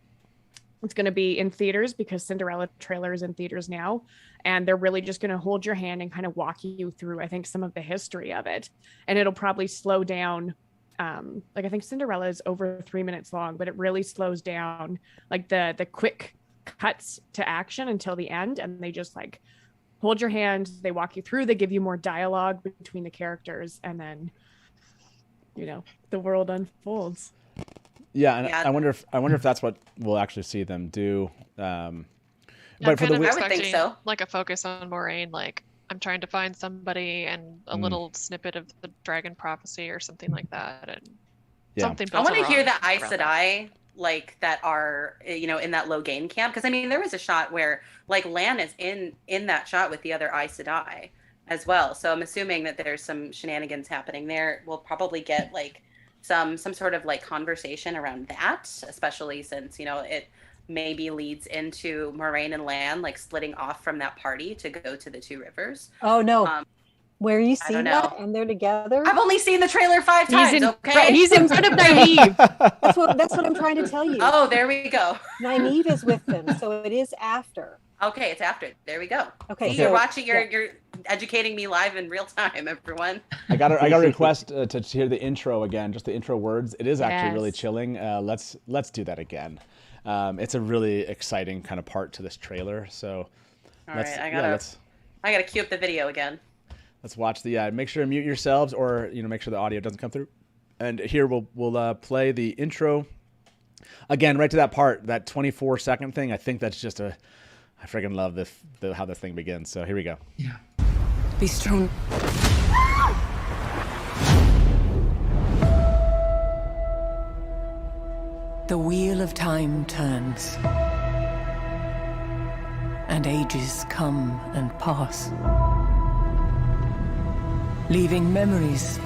It's going to be in theaters because Cinderella trailer is in theaters now. And they're really just going to hold your hand and kind of walk you through, I think, some of the history of it. And it'll probably slow down. Like I think Cinderella is over 3 minutes long, but it really slows down like the quick cuts to action until the end. And they just like hold your hand. They walk you through. They give you more dialogue between the characters. And then, the world unfolds. Yeah, and I wonder if that's what we'll actually see them do. But for the I would think so. Like a focus on Moiraine, like I'm trying to find somebody and a little snippet of the dragon prophecy or something like that, and something. I want to hear the Aes Sedai like that are in that Logain camp, because I mean there was a shot where like Lan is in that shot with the other Aes Sedai as well. So I'm assuming that there's some shenanigans happening there. We'll probably get like some sort of like conversation around that, especially since it maybe leads into Moiraine and Lan like splitting off from that party to go to the Two Rivers. Oh no. Where you see that and they're together? I've only seen the trailer 5 times. He's in front of Nynaeve. That's what I'm trying to tell you. Oh, there we go. Nynaeve is with them, so it is after. Okay, it's after. There we go. Okay, you're watching. You're educating me live in real time, everyone. I got a request to hear the intro again, just the intro words. It is actually really chilling. Let's do that again. It's a really exciting kind of part to this trailer. So, all right, I gotta cue up the video again. Let's watch the. Make sure to mute yourselves, or make sure the audio doesn't come through. And here we'll play the intro again, right to that part, that 24-second thing. I think that's just I freaking love how this thing begins. So here we go. Yeah. Be strong. The wheel of time turns, and ages come and pass, leaving memories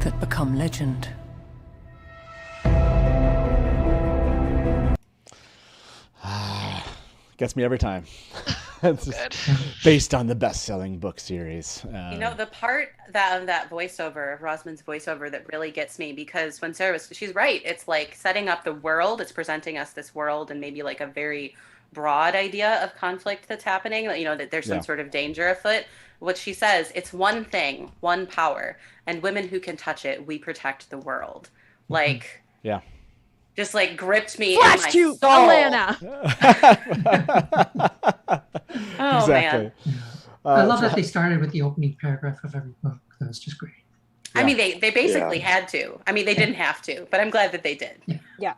that become legend. Gets me every time. It's based on the best-selling book series. The part that voiceover, Rosman's voiceover, that really gets me, because when Sarah she's right. It's like setting up the world. It's presenting us this world and maybe like a very broad idea of conflict that's happening. That there's some sort of danger afoot. What she says, it's one thing, one power, and women who can touch it, we protect the world. Like, yeah. Just like gripped me Flash in my to soul. Alana. Oh man! I love that they started with the opening paragraph of every book. That was just great. I mean, they basically had to. I mean, they didn't have to, but I'm glad that they did. Yeah.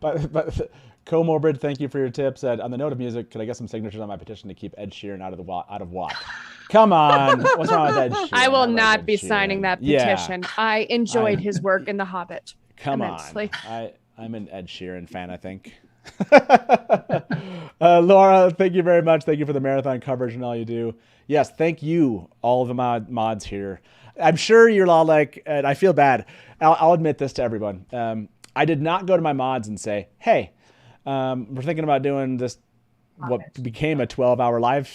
But Comorbid, thank you for your tips. On the note of music, could I get some signatures on my petition to keep Ed Sheeran out of WAP? Come on, what's wrong with Ed Sheeran? I will not be signing that petition. I enjoyed his work in The Hobbit. Come immensely. on, I'm an Ed Sheeran fan, I think. Laura, thank you very much. Thank you for the marathon coverage and all you do. Yes, thank you, all of the mods here. I'm sure you're all like, and I feel bad. I'll admit this to everyone. I did not go to my mods and say, hey, we're thinking about doing this, what became a 12-hour live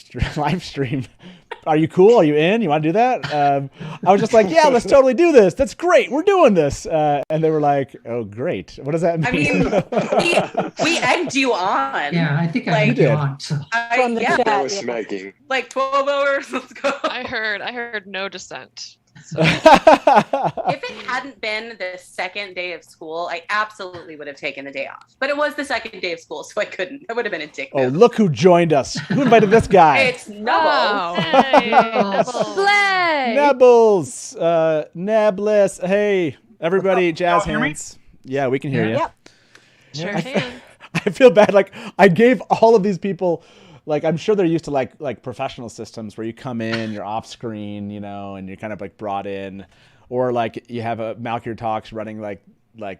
stream. Are you cool? Are you in? You want to do that? I was just like, yeah, let's totally do this. That's great. We're doing this. And they were like, oh, great. What does that mean? I mean, we egged you on. Yeah, I think I egged you on. So. From the chat, I was making. Like 12 hours. Let's go. I heard no dissent. So. If it hadn't been the second day of school, I absolutely would have taken the day off. But it was the second day of school, so I couldn't. That would have been a dick move. Oh, look who joined us. Who invited this guy? It's Nubbles. Hey, Nebbles. Nebless. Hey, everybody, jazz hands. Yeah, we can hear you. Yep. Sure can. I feel bad. Like, I gave all of these people, like, I'm sure they're used to like professional systems where you come in, you're off screen, and you're kind of like brought in. or like you have a Malkyr Talks running like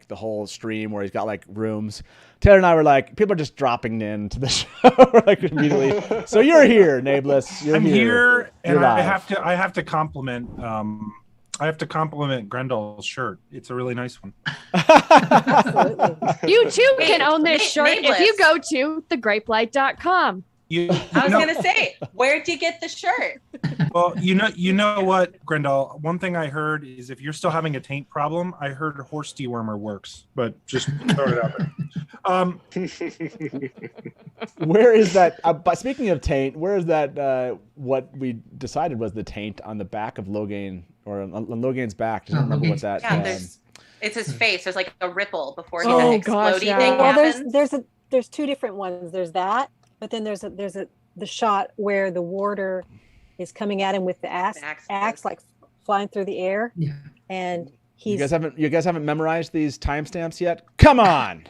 the whole stream where he's got like rooms. Taylor and I were like, people are just dropping into the show like immediately. So you're here, Nameless. I'm here, and I live. have to compliment Grendel's shirt. It's a really nice one. You too can own this shirt if you go to thegrapelight.com. I was gonna say, where'd you get the shirt? Well, you know what, Grendel? One thing I heard is if you're still having a taint problem, I heard horse dewormer works, but just throw it out there. Where is that? But speaking of taint, where is that? What we decided was the taint on the back of Logain, or on Logain's back. I don't remember what that. Yeah, it's his face. There's like a ripple before he that explodey thing well, happens. there's two different ones. There's that, but then there's the shot where the warder is coming at him with the axe like flying through the air. Yeah. And he's you guys haven't memorized these timestamps yet? Come on.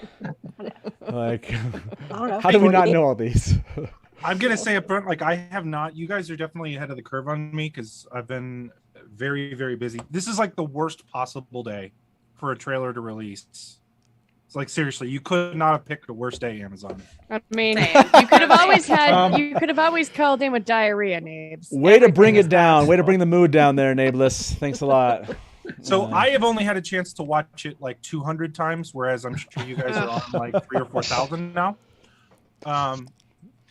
Like, I don't know. how do we not know all these? I'm gonna say up front, like I have not. You guys are definitely ahead of the curve on me because I've been very, very busy. This is like the worst possible day for a trailer to release. It's like seriously, you could not have picked a worse day, Amazon. I mean, you could have always had. You could have always called in with diarrhea, Nabes. Way to bring it down. Way to bring the mood down there, Nameless. Thanks a lot. So I have only had a chance to watch it like 200 times, whereas I'm sure you guys are on like 3,000 or 4,000 now.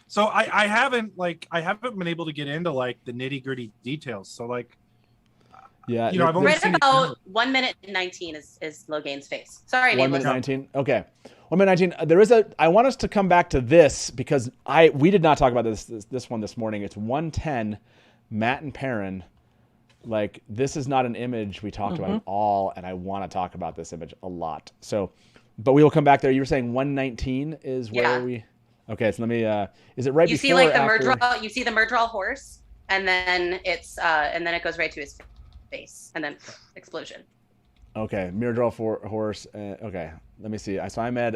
So I haven't been able to get into like the nitty gritty details. So like, yeah, you know, I've only Right seen about 1 minute and 19 is Logain's face. Sorry, 1 Nameless. minute 19. Okay. 1 minute 19. There is I want us to come back to this because we did not talk about this one this morning. It's 110, Matt and Perrin. Like, this is not an image we talked about at all, and I want to talk about this image a lot. So, but we will come back there. You were saying 119 is where we. Okay, so let me. Is it right? You before see like or the after? Murdral. You see the Murdral horse, and then it goes right to his face, and then explosion. Okay, Mirror horse. Okay, let me see. So I'm at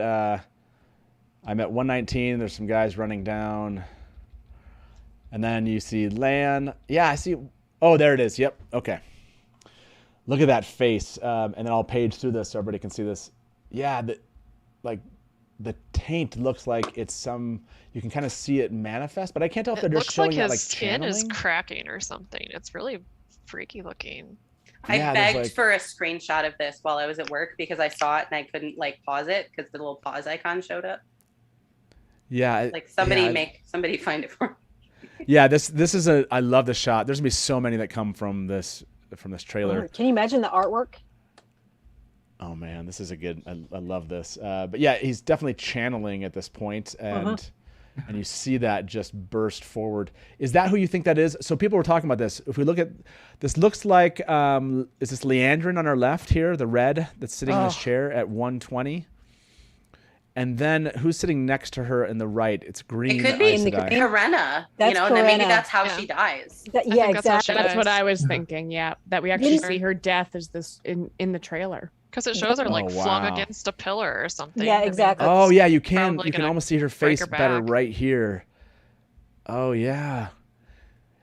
119. There's some guys running down, and then you see Lan. Yeah, I see. Oh, there it is. Yep. Okay. Look at that face, and then I'll page through this so everybody can see this. Yeah, the taint looks like it's some. You can kind of see it manifest, but I can't tell if they're just showing like that his skin is channeling. cracking or something. It's really freaky looking. I Yeah, begged for a screenshot of this while I was at work because I saw it and I couldn't like pause it because the little pause icon showed up. Yeah. Like somebody find it for me. Yeah, this is I love the shot. There's gonna be so many that come from this trailer. Can you imagine the artwork? Oh man, this is a good. I love this. But yeah, he's definitely channeling at this point, and you see that just burst forward. Is that who you think that is? So people were talking about this. If we look at this, looks like is this Leandrin on our left here, the red that's sitting in this chair at 120. And then who's sitting next to her in the right? It's green. It could be Karena, and then maybe that's how she dies. Exactly. That's what I was thinking. Yeah, that we actually see her death as this in the trailer. Because it shows her like flung against a pillar or something. Yeah, exactly. Oh yeah, you can gonna almost see her face her better back. right here. Oh yeah.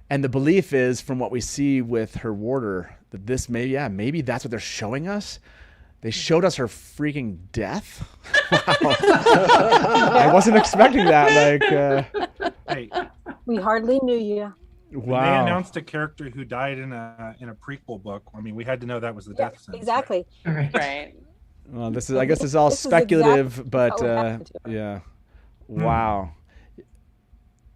And the belief is from what we see with her warder that this maybe that's what they're showing us. They showed us her freaking death. Wow. I wasn't expecting that. Hey, We hardly knew you. when they announced a character who died in a prequel book. I mean, we had to know that was the death sentence. Exactly. Right. Well, I guess it's all This is speculative, exactly but what happened to her. yeah. Wow.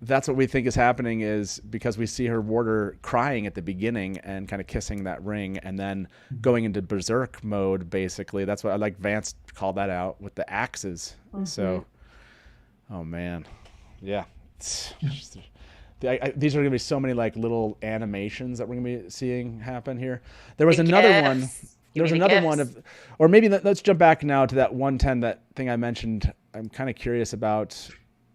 That's what we think is happening is because we see her warder crying at the beginning and kind of kissing that ring and then going into berserk mode, basically. That's what I like. Vance called that out with the axes. So, oh man. Yeah. These are going to be so many like little animations that we're going to be seeing happen here. There was another one. There was another one of, or maybe let's jump back now to that 110, that thing I mentioned. I'm kind of curious about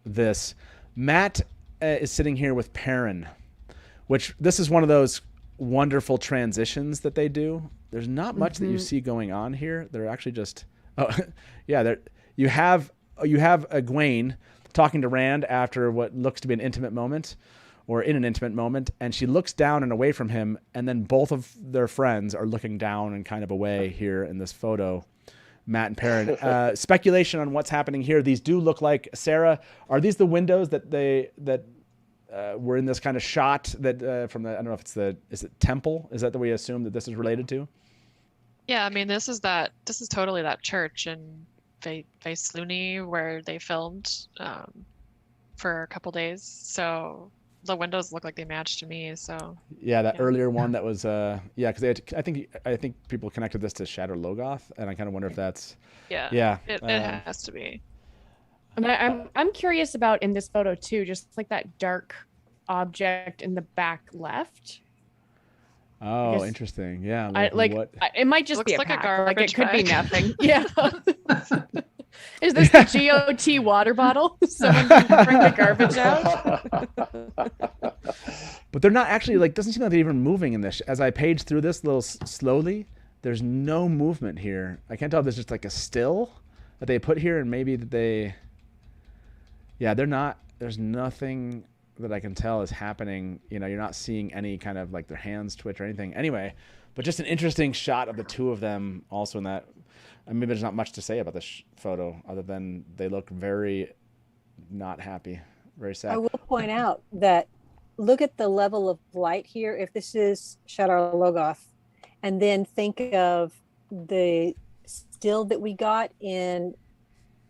this. Matt is sitting here with Perrin, which this is one of those wonderful transitions that they do. There's not much that you see going on here. They're actually just, you have Egwene talking to Rand after what looks to be an intimate moment, or in an intimate moment, and she looks down and away from him, and then both of their friends are looking down and kind of away here in this photo. Matt and Perrin. Speculation on what's happening here. These do look like, Sarah, are these the windows that were in this kind of shot that from the, I don't know if it's is it temple? Is that the way you assume that this is related to? Yeah, I mean, this is totally that church in Vasluni where they filmed for a couple days. So the windows look like they match to me. So yeah, that earlier one that was because I think people connected this to Shadar Logoth, and I kind of wonder if that's it has to be. And I'm curious about in this photo too, just like that dark object in the back left. Oh, interesting. Yeah. It might just looks be a like pack. a garbage It could be bag. nothing. Yeah. Is this the GOT water bottle? Someone can bring the garbage out. But they're not actually doesn't seem like they're even moving in this. As I page through this a little slowly, there's no movement here. I can't tell if there's just like a still that they put here, and maybe that they. Yeah, they're not. There's nothing that I can tell is happening. You know, you're not seeing any kind of like their hands twitch or anything. Anyway, but just an interesting shot of the two of them also in that. I mean, there's not much to say about this photo other than they look very not happy, very sad. I will point out that look at the level of light here. If this is Shadar Logoth, and then think of the still that we got in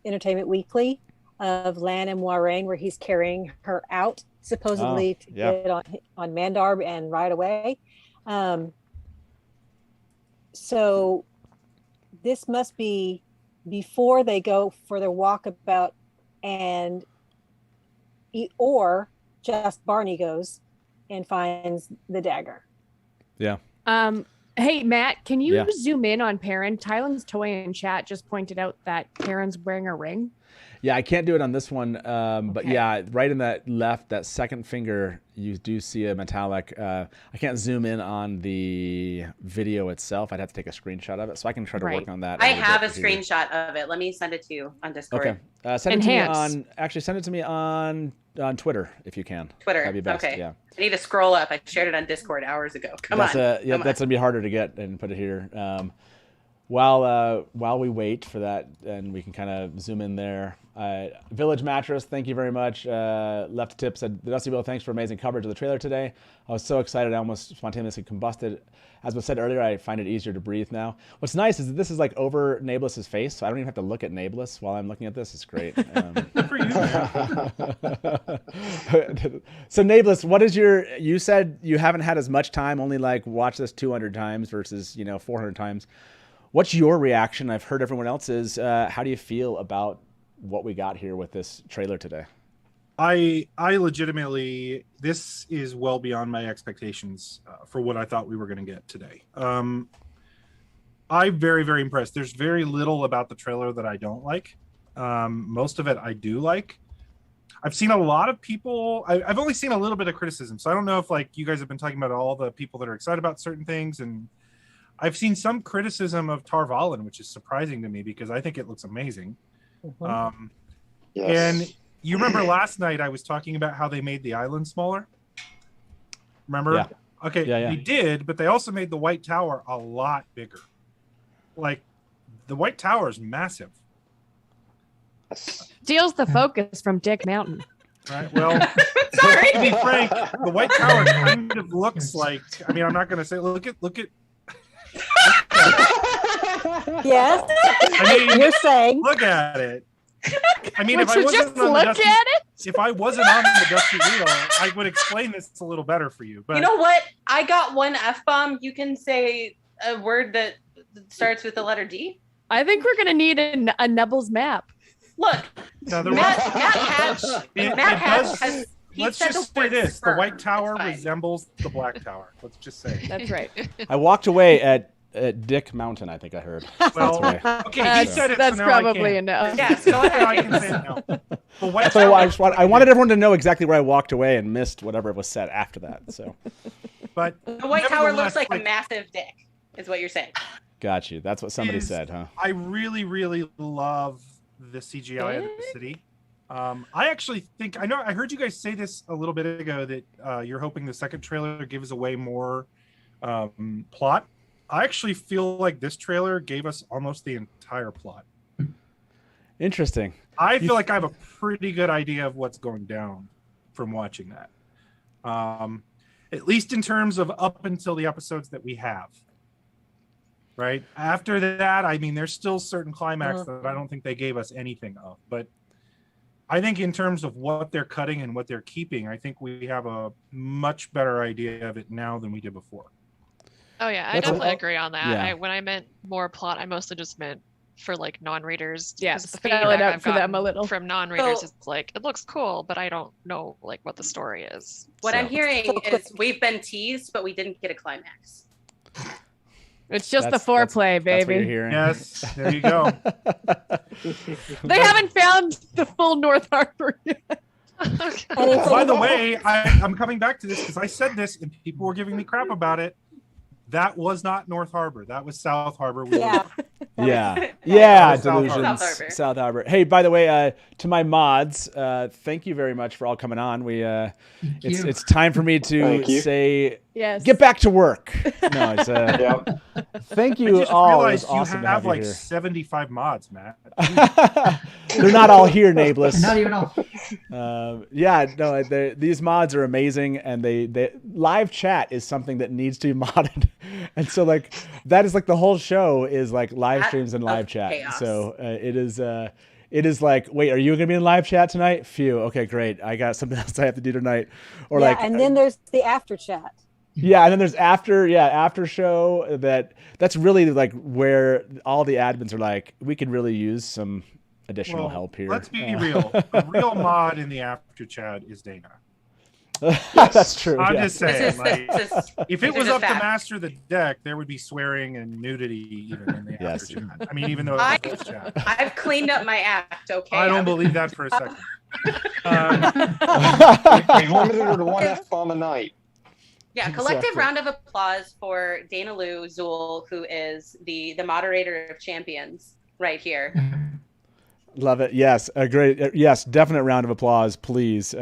Entertainment Weekly of Lan and Moiraine, where he's carrying her out supposedly to get on Mandar and ride away. So this must be before they go for their walkabout, or just Barney goes and finds the dagger. Yeah. Hey Matt, can you zoom in on Perrin? Tylen's toy in chat just pointed out that Perrin's wearing a ring. Yeah, I can't do it on this one, but yeah, right in that second finger, you do see a metallic. I can't zoom in on the video itself. I'd have to take a screenshot of it, so I can try to work on that. I have a screenshot of it. Let me send it to you on Discord. Okay, send it to me on Twitter if you can. Twitter. That'd be best. Okay. Yeah. I need to scroll up. I shared it on Discord hours ago. That's gonna be harder to get and put it here. While we wait for that, and we can kind of zoom in there. Village Mattress, thank you very much. Left a tip, said, the Dusty Wheel, thanks for amazing coverage of the trailer today. I was so excited I almost spontaneously combusted. As was said earlier, I find it easier to breathe now. What's nice is that this is like over Nablus' face, so I don't even have to look at Nablus while I'm looking at this. It's great. Good for you. So Nablus, what is you said you haven't had as much time, only watch this 200 times versus 400 times. What's your reaction? I've heard everyone else's. How do you feel about what we got here with this trailer today? I legitimately, this is well beyond my expectations for what I thought we were going to get today. I'm very, very impressed. There's very little about the trailer that I don't like. Most of it I do like. I've seen a lot of people. I've only seen a little bit of criticism, so I don't know if you guys have been talking about all the people that are excited about certain things, and I've seen some criticism of Tar Valon, which is surprising to me because I think it looks amazing. Mm-hmm. And you remember last night I was talking about how they made the island smaller? Remember? Yeah. Okay, yeah. They did, but they also made the White Tower a lot bigger. The White Tower is massive. Steals the focus from Dick Mountain. Right. Well, sorry. To be frank, the White Tower kind of looks like. I mean, I'm not going to say. Look at. Yes. I mean, you're saying. Look at it. I mean, if I Would you wasn't just on the look Dusty, at it? if I wasn't on the Dusty Wheel, I would explain this a little better for you. But you know what? I got one F-bomb. You can say a word that starts with the letter D. I think we're gonna need a Nubbles map. Look, Matt Hatch. Matt Hatch has. Let's just say this: the White Tower resembles the Black Tower. Let's just say. That's right. I walked away at Dick Mountain, I think I heard. Well, that's right. okay, he said it. That's so now probably I enough. Yes, go ahead. I can say it now. The White So Tower, I wanted everyone to know exactly where I walked away and missed whatever was said after that. So, but the White Tower looks like a massive dick, is what you're saying. got you. That's what somebody said, huh? I really, really love the CGI of the city. I actually think I heard you guys say this a little bit ago that you're hoping the second trailer gives away more plot. I actually feel like this trailer gave us almost the entire plot. Interesting. I feel like I have a pretty good idea of what's going down from watching that. At least in terms of up until the episodes that we have. Right? After that, I mean, there's still certain climax that I don't think they gave us anything of. But I think in terms of what they're cutting and what they're keeping, I think we have a much better idea of it now than we did before. Oh yeah, I definitely agree on that. When I meant more plot, I mostly just meant for like non-readers. Yeah, the spell it out for them a little. From non-readers, it's like it looks cool, but I don't know like what the story is. What I'm hearing is we've been teased, but we didn't get a climax. It's just the foreplay, baby. That's what you're hearing. Yes, there you go. They haven't found the full North Harbor yet. By the way, I'm coming back to this because I said this and people were giving me crap about it. That was not North Harbor. That was South Harbor. Yeah, delusions. South Harbor. Hey, by the way, to my mods, thank you very much for all coming on. It's time for me to say get back to work. No, it's thank you I just all. realized It was awesome you have to like here. 75 mods, Matt. They're not all here, Nameless. Not even all. These mods are amazing, and they live chat is something that needs to be modded, and so like that is like the whole show is like live streams and live chat. Chaos. So it is like, wait, are you gonna be in live chat tonight? Phew, okay, great. I got something else I have to do tonight, or and then there's the after chat. Yeah, and then there's after show that's really like where all the admins are like, we could really use some additional help here. Let's be real. A real mod in the after chat is Dana. That's true. I'm yeah. just saying, if it was up to master the deck, there would be swearing and nudity even in the after chat. I mean, even though it's voice chat. I've cleaned up my act, okay? I don't believe that for a second. We limited her to one F-bomb a night. Yeah, collective round of applause for Dana Lou Zool, who is the moderator of champions right here. Love it. Yes, a great. Yes, definite round of applause, please.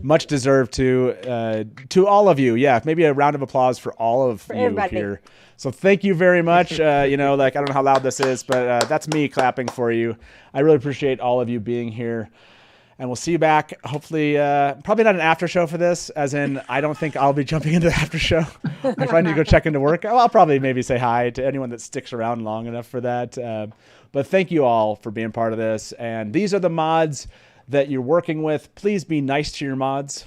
Much deserved to all of you. Yeah, maybe a round of applause for all of you everybody here. So thank you very much. I don't know how loud this is, but that's me clapping for you. I really appreciate all of you being here. And we'll see you back. Hopefully, probably not an after show for this, as in I don't think I'll be jumping into the after show. If I need to go check into work, I'll probably maybe say hi to anyone that sticks around long enough for that. But thank you all for being part of this. And these are the mods that you're working with. Please be nice to your mods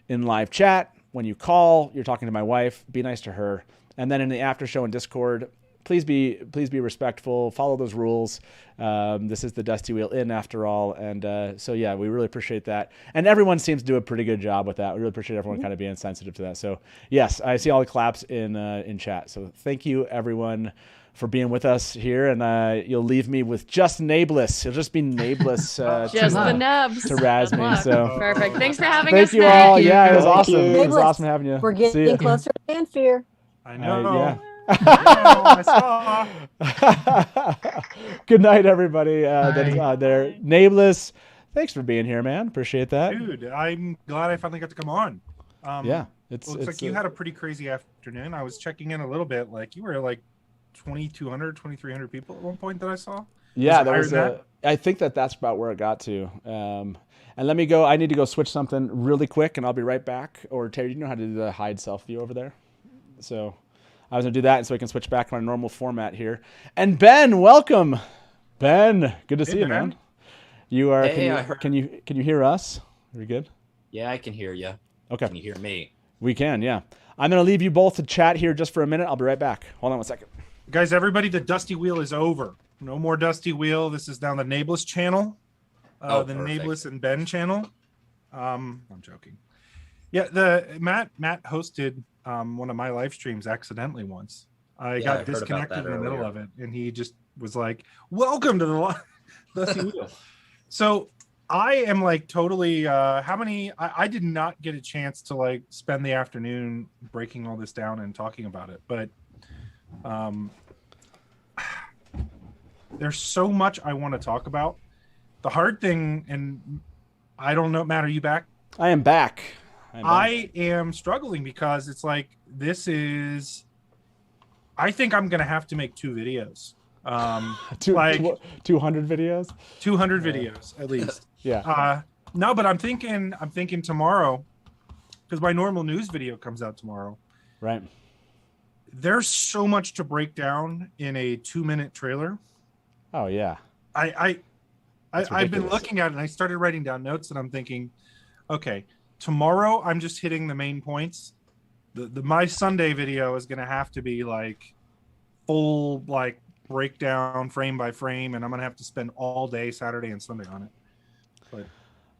in live chat. When you call, you're talking to my wife. Be nice to her. And then in the after show in Discord, please be respectful. Follow those rules. This is the Dusty Wheel Inn after all, and we really appreciate that. And everyone seems to do a pretty good job with that. We really appreciate everyone kind of being sensitive to that. So yes, I see all the claps in chat. So thank you everyone for being with us here, and you'll leave me with just Nameless. It'll just be Nameless. Just the nubs to Razmi. So perfect. Thanks for having us. Thank you all. Yeah, it was awesome. It was awesome having you. We're getting closer to Fanfear. I know. Yeah. I saw. Good night, everybody. That's there. Nameless. Thanks for being here, man. Appreciate that. Dude, I'm glad I finally got to come on. It's looks like you had a pretty crazy afternoon. I was checking in a little bit. Like you were like 2,200, 2,300 people at one point that I saw. Yeah, I think that's about where it got to. And let me go. I need to go switch something really quick, and I'll be right back. Or Terry, you know how to do the hide self view over there? So I was gonna do that, and so we can switch back to our normal format here. And Ben, welcome. Ben, good to see you, man. You are. Can you hear us? Are we good? Yeah, I can hear you. Okay. Can you hear me? We can. Yeah. I'm gonna leave you both to chat here just for a minute. I'll be right back. Hold on one second. Guys, everybody, the Dusty Wheel is over. No more Dusty Wheel. This is now the Nameless channel, the Nameless and Ben channel. I'm joking. Yeah, Matt hosted one of my live streams accidentally once. I got disconnected in the middle of it, and he just was like, "Welcome to the Dusty Wheel." So I am like totally. I did not get a chance to like spend the afternoon breaking all this down and talking about it, but there's so much I want to talk about. The hard thing, and I don't know, Matt, are you back? I am back. I am struggling because it's like I think I'm gonna have to make 2 videos. 200 videos. 200 videos at least. Yeah. No, but I'm thinking tomorrow, because my normal news video comes out tomorrow. Right. There's so much to break down in a 2-minute trailer. Oh yeah. I've been looking at it and I started writing down notes and I'm thinking, okay, tomorrow I'm just hitting the main points. My Sunday video is going to have to be like full like breakdown frame by frame, and I'm going to have to spend all day Saturday and Sunday on it. But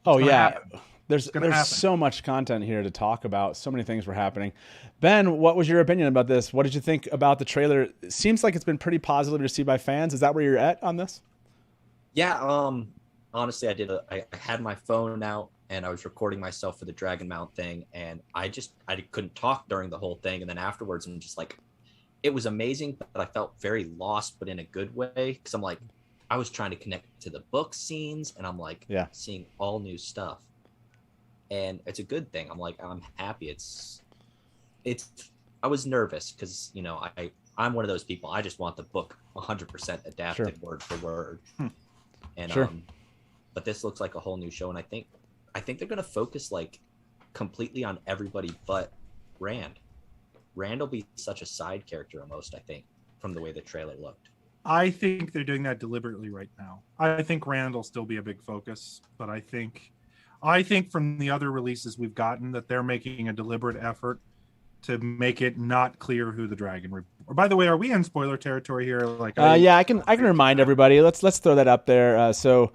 oh yeah, happen. There's so much content here to talk about. So many things were happening. Ben, what was your opinion about this? What did you think about the trailer? It seems like it's been pretty positively received by fans. Is that where you're at on this? Yeah, honestly, I had my phone out and I was recording myself for the Dragon Mount thing, and I couldn't talk during the whole thing, and then afterwards I'm just like, it was amazing, but I felt very lost, but in a good way, because I'm like, I was trying to connect to the book scenes, and I'm like, seeing all new stuff, and it's a good thing. I'm like, I'm happy. I was nervous because I'm one of those people. I just want the book 100% adapted word for word. And but this looks like a whole new show, and I think they're going to focus like completely on everybody but Rand. Rand will be such a side character almost, I think, from the way the trailer looked. I think they're doing that deliberately right now. I think Rand will still be a big focus, but I think from the other releases we've gotten that they're making a deliberate effort to make it not clear who the dragon. Or by the way, are we in spoiler territory here? Like, yeah, I can remind everybody. Let's throw that up there. So,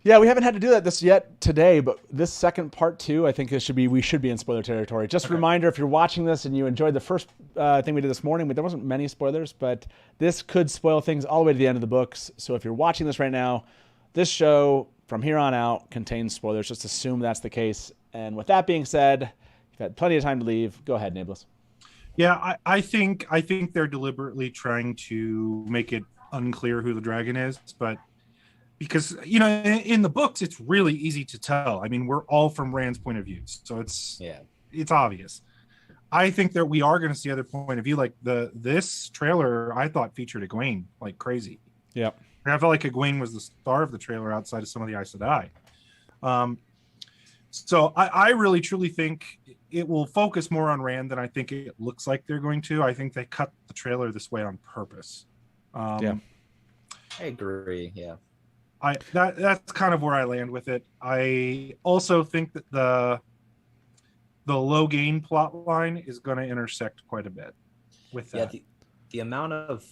yeah, we haven't had to do that yet today, but this second part 2, I think we should be in spoiler territory. Just a reminder, if you're watching this and you enjoyed the first thing we did this morning, but there wasn't many spoilers, but this could spoil things all the way to the end of the books. So if you're watching this right now, this show from here on out contains spoilers. Just assume that's the case. And with that being said, you've had plenty of time to leave. Go ahead, Nameless. Yeah, I think they're deliberately trying to make it unclear who the dragon is, but because in the books it's really easy to tell. I mean, we're all from Rand's point of view, so it's obvious. I think that we are going to see other point of view. Like this trailer, I thought featured Egwene like crazy. Yeah, I felt like Egwene was the star of the trailer outside of some of the Aes Sedai. So I really truly think it will focus more on Rand than I think it looks like they're going to. I think they cut the trailer this way on purpose. I agree. Yeah. That's kind of where I land with it. I also think that the Logain plot line is going to intersect quite a bit with that. Yeah, the amount of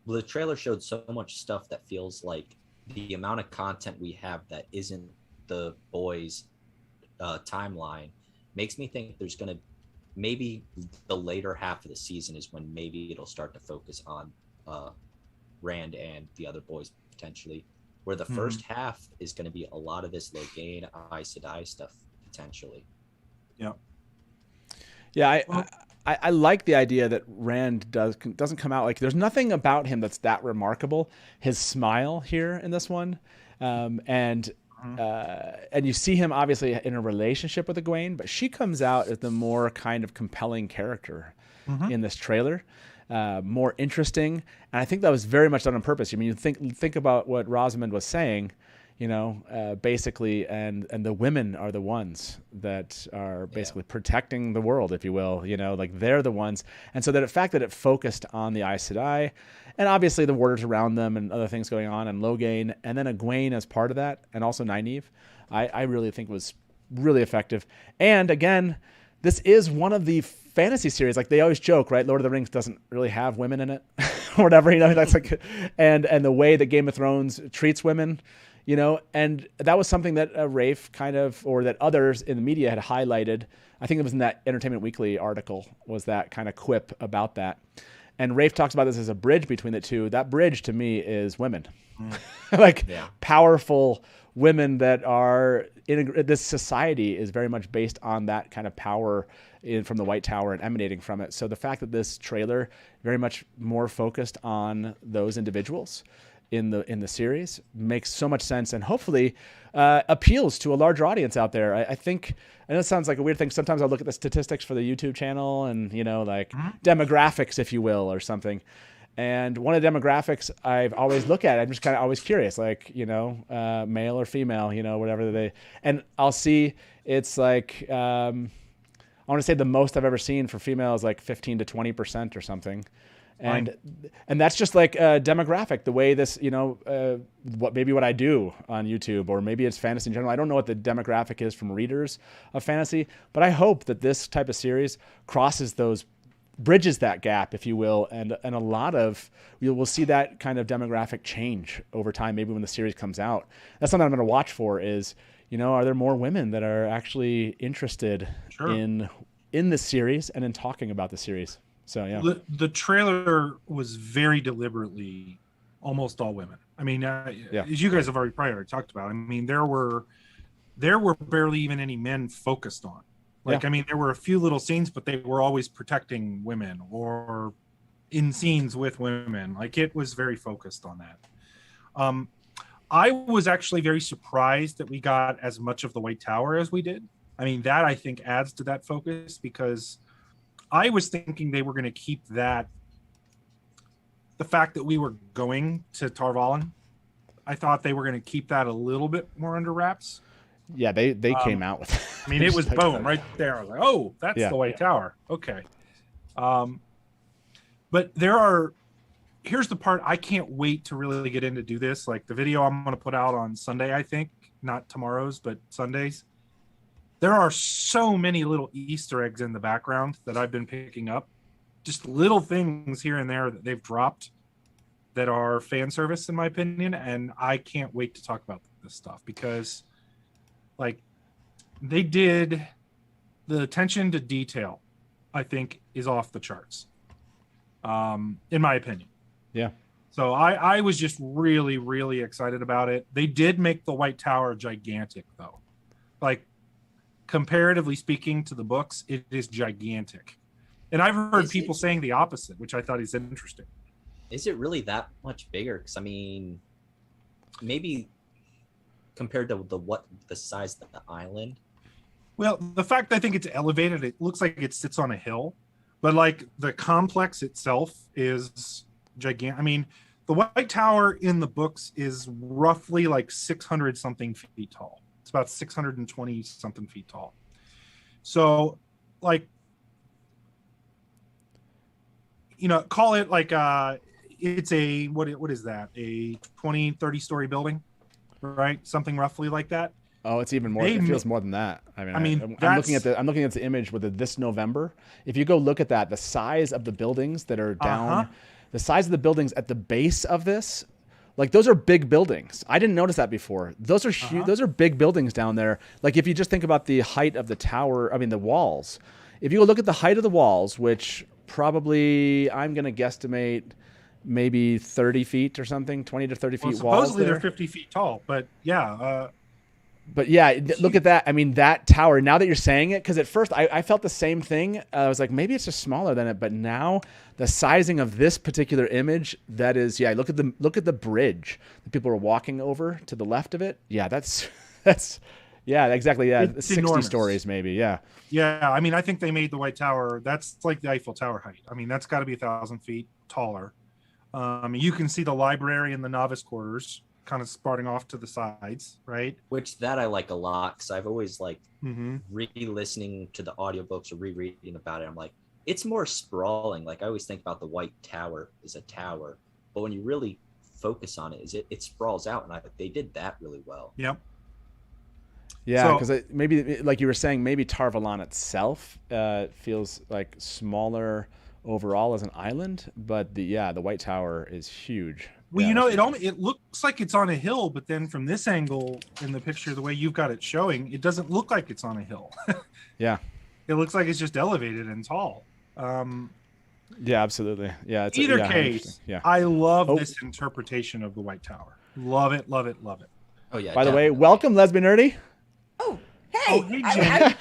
the trailer showed so much stuff that feels like the amount of content we have that isn't the boys' timeline makes me think there's going to maybe the later half of the season is when maybe it'll start to focus on Rand and the other boys potentially. Where the first half is going to be a lot of this Logain, Aes Sedai stuff potentially. Yeah. Yeah, I like the idea that Rand doesn't come out like there's nothing about him that's that remarkable. His smile here in this one, and you see him obviously in a relationship with Egwene, but she comes out as the more kind of compelling character in this trailer. More interesting, and I think that was very much done on purpose. I mean, you think about what Rosamund was saying, basically, and the women are the ones that are basically protecting the world, if you will. Like they're the ones, and so the fact that it focused on the Aes Sedai, and obviously the warders around them and other things going on, and Logain, and then Egwene as part of that, and also Nynaeve, I really think was really effective. And again, this is one of the fantasy series, like they always joke, right? Lord of the Rings doesn't really have women in it or whatever, that's like, and the way that Game of Thrones treats women, and that was something that Rafe kind of, or that others in the media had highlighted. I think it was in that Entertainment Weekly article, was that kind of quip about that. And Rafe talks about this as a bridge between the two. That bridge to me is women, powerful women that are in this society is very much based on that kind of power from the White Tower and emanating from it. So the fact that this trailer very much more focused on those individuals in the series makes so much sense, and hopefully appeals to a larger audience out there. I think, I know it sounds like a weird thing. Sometimes I'll look at the statistics for the YouTube channel and, you know, like demographics, if you will, or something. And one of the demographics I've always looked at, I'm just kind of always curious, like, you know, male or female, you know, whatever they, and I'll see it's like, I want to say the most I've ever seen for female is like 15 to 20% or something. And that's just like a demographic, the way this, you know, what I do on YouTube, or maybe it's fantasy in general. I don't know what the demographic is from readers of fantasy, but I hope that this type of series bridges that gap, if you will, and a lot of we'll see that kind of demographic change over time. Maybe when the series comes out, that's something I'm going to watch for. Is, you know, are there more women that are actually interested in this series and in talking about the series? So yeah, the trailer was very deliberately almost all women. I mean, as you guys have already talked about, I mean, there were barely even any men focused on. Like, I mean, there were a few little scenes, but they were always protecting women or in scenes with women. Like, it was very focused on that. I was actually very surprised that we got as much of the White Tower as we did. I mean, that I think adds to that focus, because I was thinking they were going to keep that, the fact that we were going to Tar Valon, I thought they were going to keep that a little bit more under wraps. Yeah, they came out with it. I mean, it was boom right there. I was like, oh, that's the White Tower. Okay. But here's the part I can't wait to really get in to do this. Like, the video I'm going to put out on Sunday, I think, not tomorrow's, but Sundays. There are so many little Easter eggs in the background that I've been picking up. Just little things here and there that they've dropped that are fan service, in my opinion. And I can't wait to talk about this stuff, because, like, they did the attention to detail, I think, is off the charts, in my opinion. Yeah. So I was just really, really excited about it. They did make the White Tower gigantic, though. Like, comparatively speaking to the books, it is gigantic. And I've heard people saying the opposite, which I thought is interesting. Is it really that much bigger? Because, I mean, maybe compared to the size of the island. Well, the fact I think it's elevated, it looks like it sits on a hill, but like the complex itself is gigantic. I mean, the White Tower in the books is roughly like 600 something feet tall. It's about 620 something feet tall. So, like, you know, call it like it's a what is that? A 20, 30 story building, right? Something roughly like that. Oh, it's even more. It feels more than that. I'm looking at the image with this November. If you go look at that, the size of the buildings that are down, the size of the buildings at the base of this, like, those are big buildings. I didn't notice that before. Those are huge. Those are big buildings down there. Like, if you just think about the height of the tower, I mean, the walls. If you go look at the height of the walls, which probably I'm going to guesstimate maybe 30 feet or something, 20 to 30 feet walls. Supposedly they're 50 feet tall, but yeah. But yeah, look at that. I mean, that tower, now that you're saying it, because at first I felt the same thing. I was like, maybe it's just smaller than it. But now the sizing of this particular image, that is, yeah, look at the bridge that people are walking over to the left of it. Yeah, that's yeah, exactly. Yeah, it's 60 enormous. Stories maybe. Yeah. Yeah, I mean, I think they made the White Tower, that's like the Eiffel Tower height. I mean, that's got to be 1,000 feet taller. You can see the library and the novice quarters kind of sprouting off to the sides, right? Which that I like a lot, because I've always liked re-listening to the audiobooks or rereading about it. I'm like, it's more sprawling. Like, I always think about the White Tower as a tower, but when you really focus on it, it sprawls out, and they did that really well. Yep. Yeah, because maybe, like you were saying, maybe Tar Valon itself feels like smaller overall as an island, but the White Tower is huge. Well, you know, it looks like it's on a hill, but then from this angle in the picture, the way you've got it showing, it doesn't look like it's on a hill. Yeah. It looks like it's just elevated and tall. Yeah, absolutely. Yeah. Either case, I love this interpretation of the White Tower. Love it, love it, love it. Oh, yeah. By the way, welcome, Lesbian Nerdy. Oh, Hey, hey, I'm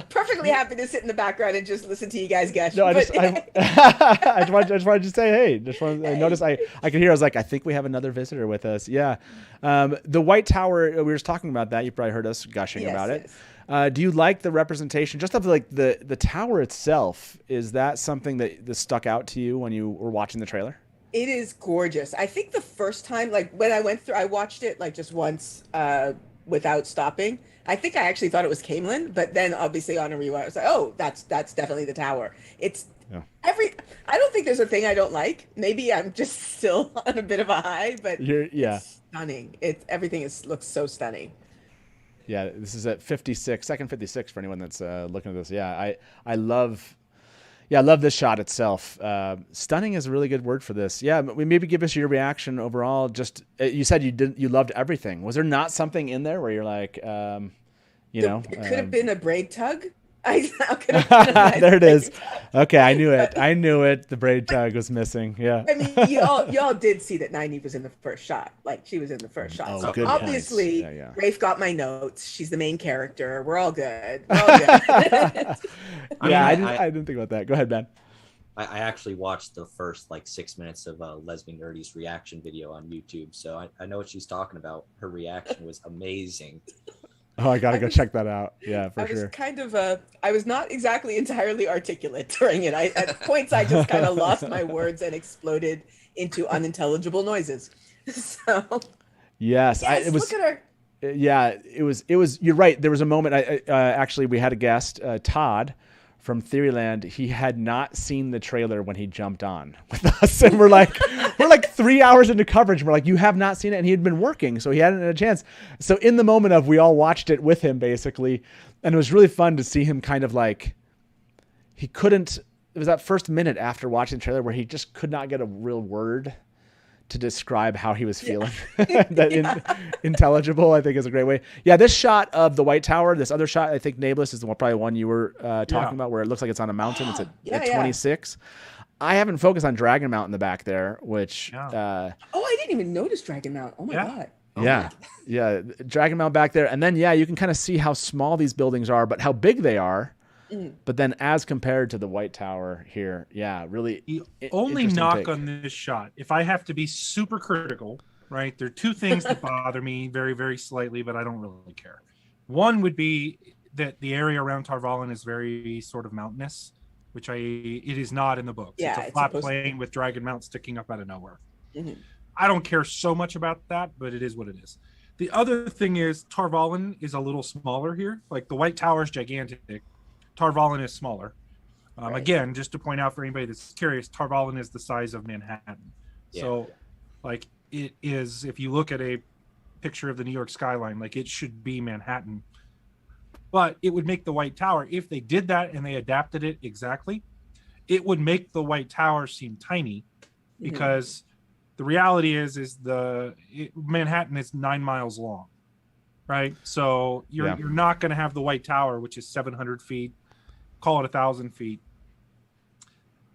perfectly happy to sit in the background and just listen to you guys gush. No, I but- just wanted to say, hey, I noticed I could hear, I was like, I think we have another visitor with us. Yeah. The White Tower, we were just talking about that. You probably heard us gushing about it. Do you like the representation just of like the tower itself? Is that something that stuck out to you when you were watching the trailer? It is gorgeous. I think the first time, like when I went through, I watched it like just once without stopping. I think I actually thought it was Camelin, but then obviously on a rewatch, I was like, oh, that's definitely the tower. It's I don't think there's a thing I don't like. Maybe I'm just still on a bit of a high, but it's stunning. Everything looks so stunning. Yeah, this is at 56, second 56 for anyone that's looking at this. Yeah, I love this shot itself. Stunning is a really good word for this. Yeah, maybe give us your reaction overall. Just you said you loved everything. Was there not something in there where you're like, it could have been a braid tug. There it is. Okay, I knew it. The braid tug was missing. Yeah. I mean, y'all did see that Nynaeve was in the first shot. Like she was in the first shot. Oh, so good obviously, Rafe got my notes. She's the main character. We're all good. I didn't think about that. Go ahead, Ben. I actually watched the first 6 minutes of Lesbian Nerdy's reaction video on YouTube, so I know what she's talking about. Her reaction was amazing. Oh, I gotta go check that out. Yeah, for sure. I was kind of I was not exactly entirely articulate during it. At points I just kind of lost my words and exploded into unintelligible noises. So yes, it was. Look at her. Yeah, it was. You're right. There was a moment. Actually, we had a guest, Todd from Theoryland. He had not seen the trailer when he jumped on with us, and we're like 3 hours into coverage. We're like, you have not seen it, and he had been working, so he hadn't had a chance. So in the moment of, we all watched it with him basically, and it was really fun to see him kind of like, he couldn't. It was that first minute after watching the trailer where he just could not get a real word to describe how he was feeling. Intelligible, I think, is a great way. Yeah, this shot of the White Tower, this other shot, I think Nameless is probably one you were talking about, where it looks like it's on a mountain. It's at 26. I haven't focused on Dragon Mount in the back there, which... I didn't even notice Dragon Mount. Oh my God. Yeah, Dragon Mount back there. And then, you can kind of see how small these buildings are, but how big they are. But then as compared to the White Tower here, really. The only knock on this shot, if I have to be super critical, right? There are two things that bother me very, very slightly, but I don't really care. One would be that the area around Tar Valon is very sort of mountainous, which it is not in the books. Yeah, it's a flat plain with Dragon Mount sticking up out of nowhere. I don't care so much about that, but it is what it is. The other thing is Tar Valon is a little smaller here. Like the White Tower is gigantic. Tar Valon is smaller. Again, just to point out for anybody that's curious, Tar Valon is the size of Manhattan. Yeah. So, it is, if you look at a picture of the New York skyline, it should be Manhattan. But it would make the White Tower, if they did that and they adapted it exactly, it would make the White Tower seem tiny, because the reality is Manhattan is 9 miles long, right? So you're not going to have the White Tower, which is 700 feet. Call it 1,000 feet.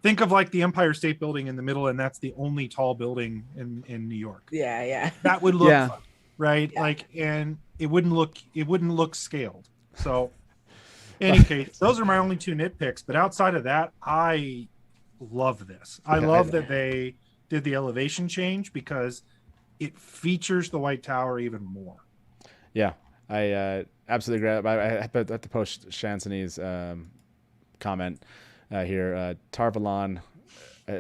Think of the Empire State Building in the middle, and that's the only tall building in New York. Yeah. That would look fun, right? And it wouldn't look scaled. So, in any case, those are my only two nitpicks. But outside of that, I love this. I love that they did the elevation change, because it features the White Tower even more. Yeah, I absolutely agree. I have to post Shansany's comment here. Tar Valon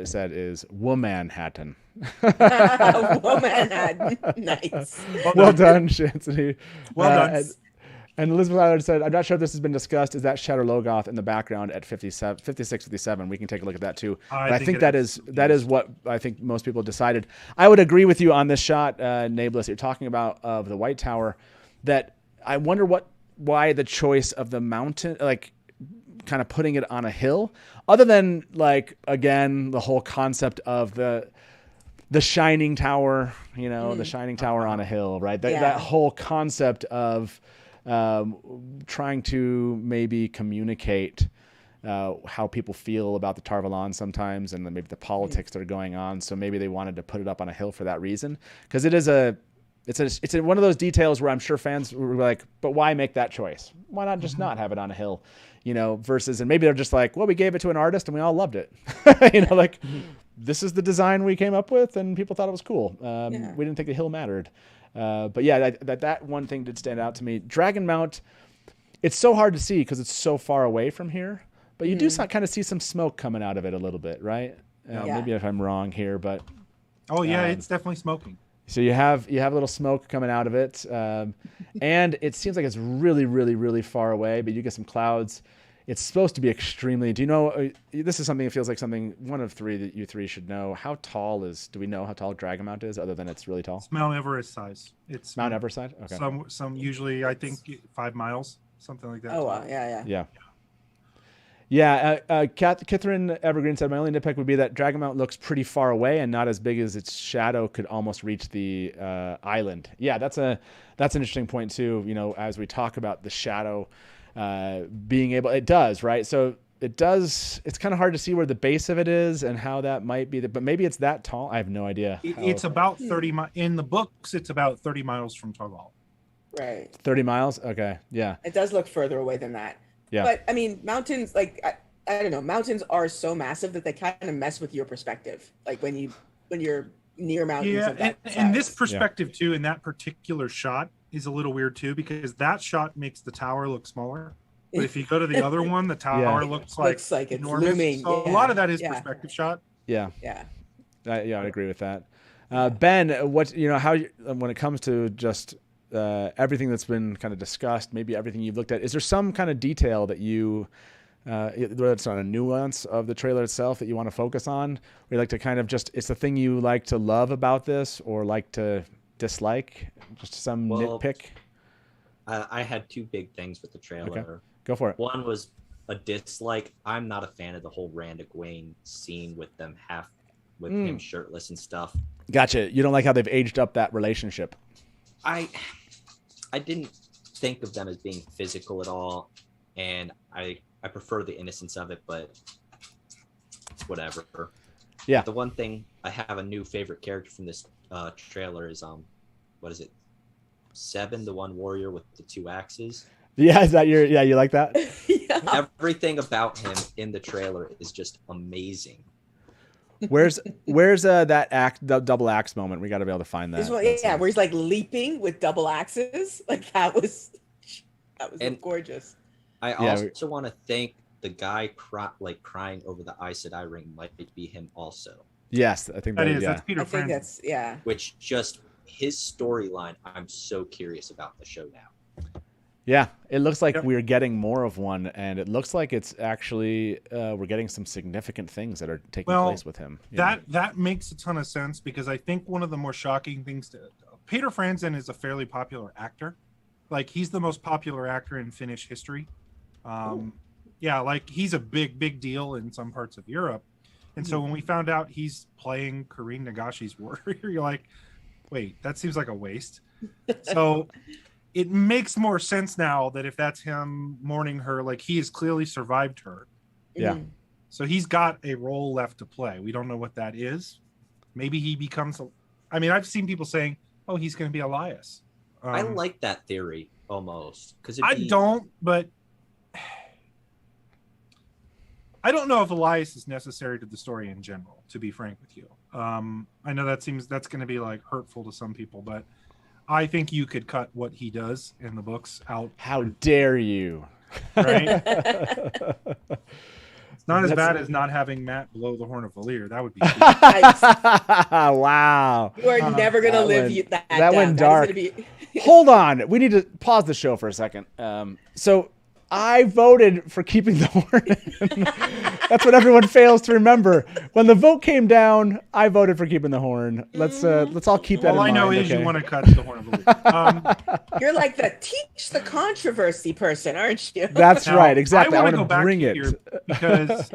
said is Womanhattan. Womanhattan. Nice. Well done, Shansany. Well done. And Elizabeth Allard said, I'm not sure if this has been discussed. Is that Shadar Logoth in the background at 56, 57? We can take a look at that too. But I think that is what I think most people decided. I would agree with you on this shot, Nameless, you're talking about of the White Tower, that I wonder why the choice of the mountain, kind of putting it on a hill, other than again, the whole concept of the shining tower, the shining tower on a hill, right? That whole concept of trying to maybe communicate how people feel about the Tar Valon sometimes, and maybe the politics that are going on. So maybe they wanted to put it up on a hill for that reason, because it is It's one of those details where I'm sure fans were like, but why make that choice? Why not just not have it on a hill? Versus, and maybe they're just like, well, we gave it to an artist and we all loved it. This is the design we came up with and people thought it was cool. We didn't think the hill mattered. But yeah, that one thing did stand out to me. Dragon Mount, it's so hard to see because it's so far away from here, but you do kind of see some smoke coming out of it a little bit, right? Maybe if I'm wrong here, but. Oh yeah, it's definitely smoking. So you have a little smoke coming out of it, and it seems like it's really, really, really far away. But you get some clouds. It's supposed to be extremely. Do you know? This is something that feels like something one of three that you three should know. How tall is? Do we know how tall Dragon Mount is, other than it's really tall? It's Mount Everest size. It's Mount Everest size. Okay. Some usually I think 5 miles, something like that. Oh wow, yeah. Yeah, Catherine Evergreen said, my only nitpick would be that Dragon Mount looks pretty far away and not as big as its shadow could almost reach the island. Yeah, that's an interesting point too, as we talk about the shadow being able, it does, right? So it's kind of hard to see where the base of it is and how that might be, but maybe it's that tall. I have no idea. It's about 30 miles. In the books, it's about 30 miles from Toggle. Right. 30 miles? Okay, yeah. It does look further away than that. Yeah. But I mean, mountains, like I don't know, mountains are so massive that they kind of mess with your perspective. Like when you're near mountains. Yeah, and this perspective too, in that particular shot, is a little weird too, because that shot makes the tower look smaller. But if you go to the other one, the tower looks like it's enormous. looming. So a lot of that is perspective shot. Yeah. Yeah. I agree with that. Ben, what how when it comes to just everything that's been kind of discussed, maybe everything you've looked at, is there some kind of detail that you, whether it's on a nuance of the trailer itself that you want to focus on, or you like to kind of just, it's the thing you like to love about this or like to dislike, just some nitpick? I had two big things with the trailer. Okay. Go for it. One was a dislike. I'm not a fan of the whole Rand Egwene scene with them with him shirtless and stuff. Gotcha. You don't like how they've aged up that relationship. I didn't think of them as being physical at all, and I prefer the innocence of it, but it's whatever. Yeah. The one thing, I have a new favorite character from this trailer is what is it? Seven, the one warrior with the 2 axes. Yeah, is that you like that? Yeah. Everything about him in the trailer is just amazing. Where's that double axe moment? We got to be able to find that. Where he's like leaping with double axes. Like that was gorgeous. I also want to thank the guy crying over the Aes Sedai ring might be him also. Yes, I think that is. That's Peter Franzen. That's Which just his storyline, I'm so curious about the show now. Yeah, it looks like we're getting more of one, and it looks like it's actually we're getting some significant things that are taking place with him. That makes a ton of sense, because I think one of the more shocking things Peter Franzen is a fairly popular actor. Like, he's the most popular actor in Finnish history. Like he's a big deal in some parts of Europe. And so when we found out he's playing Karine Nagashi's warrior, you're like, wait, that seems like a waste. So it makes more sense now that if that's him mourning her, like he has clearly survived her. Yeah. So he's got a role left to play. We don't know what that is. Maybe he becomes I've seen people saying, oh, he's going to be Elias. I like that theory almost. Don't, but I don't know if Elias is necessary to the story in general, to be frank with you. I know that's going to be like hurtful to some people, but I think you could cut what he does in the books out. How dare you? Right? It's not as bad as not having Matt blow the horn of Valir. That would be wow. You are never going to live that That down. went dark. Hold on. We need to pause the show for a second. So I voted for keeping the horn in. That's what everyone fails to remember. When the vote came down, I voted for keeping the horn. Let's all keep that in mind. All I know is you want to cut the horn of Valir. You're like the teach the controversy person, aren't you? That's right. Exactly. I want go to back bring to it here because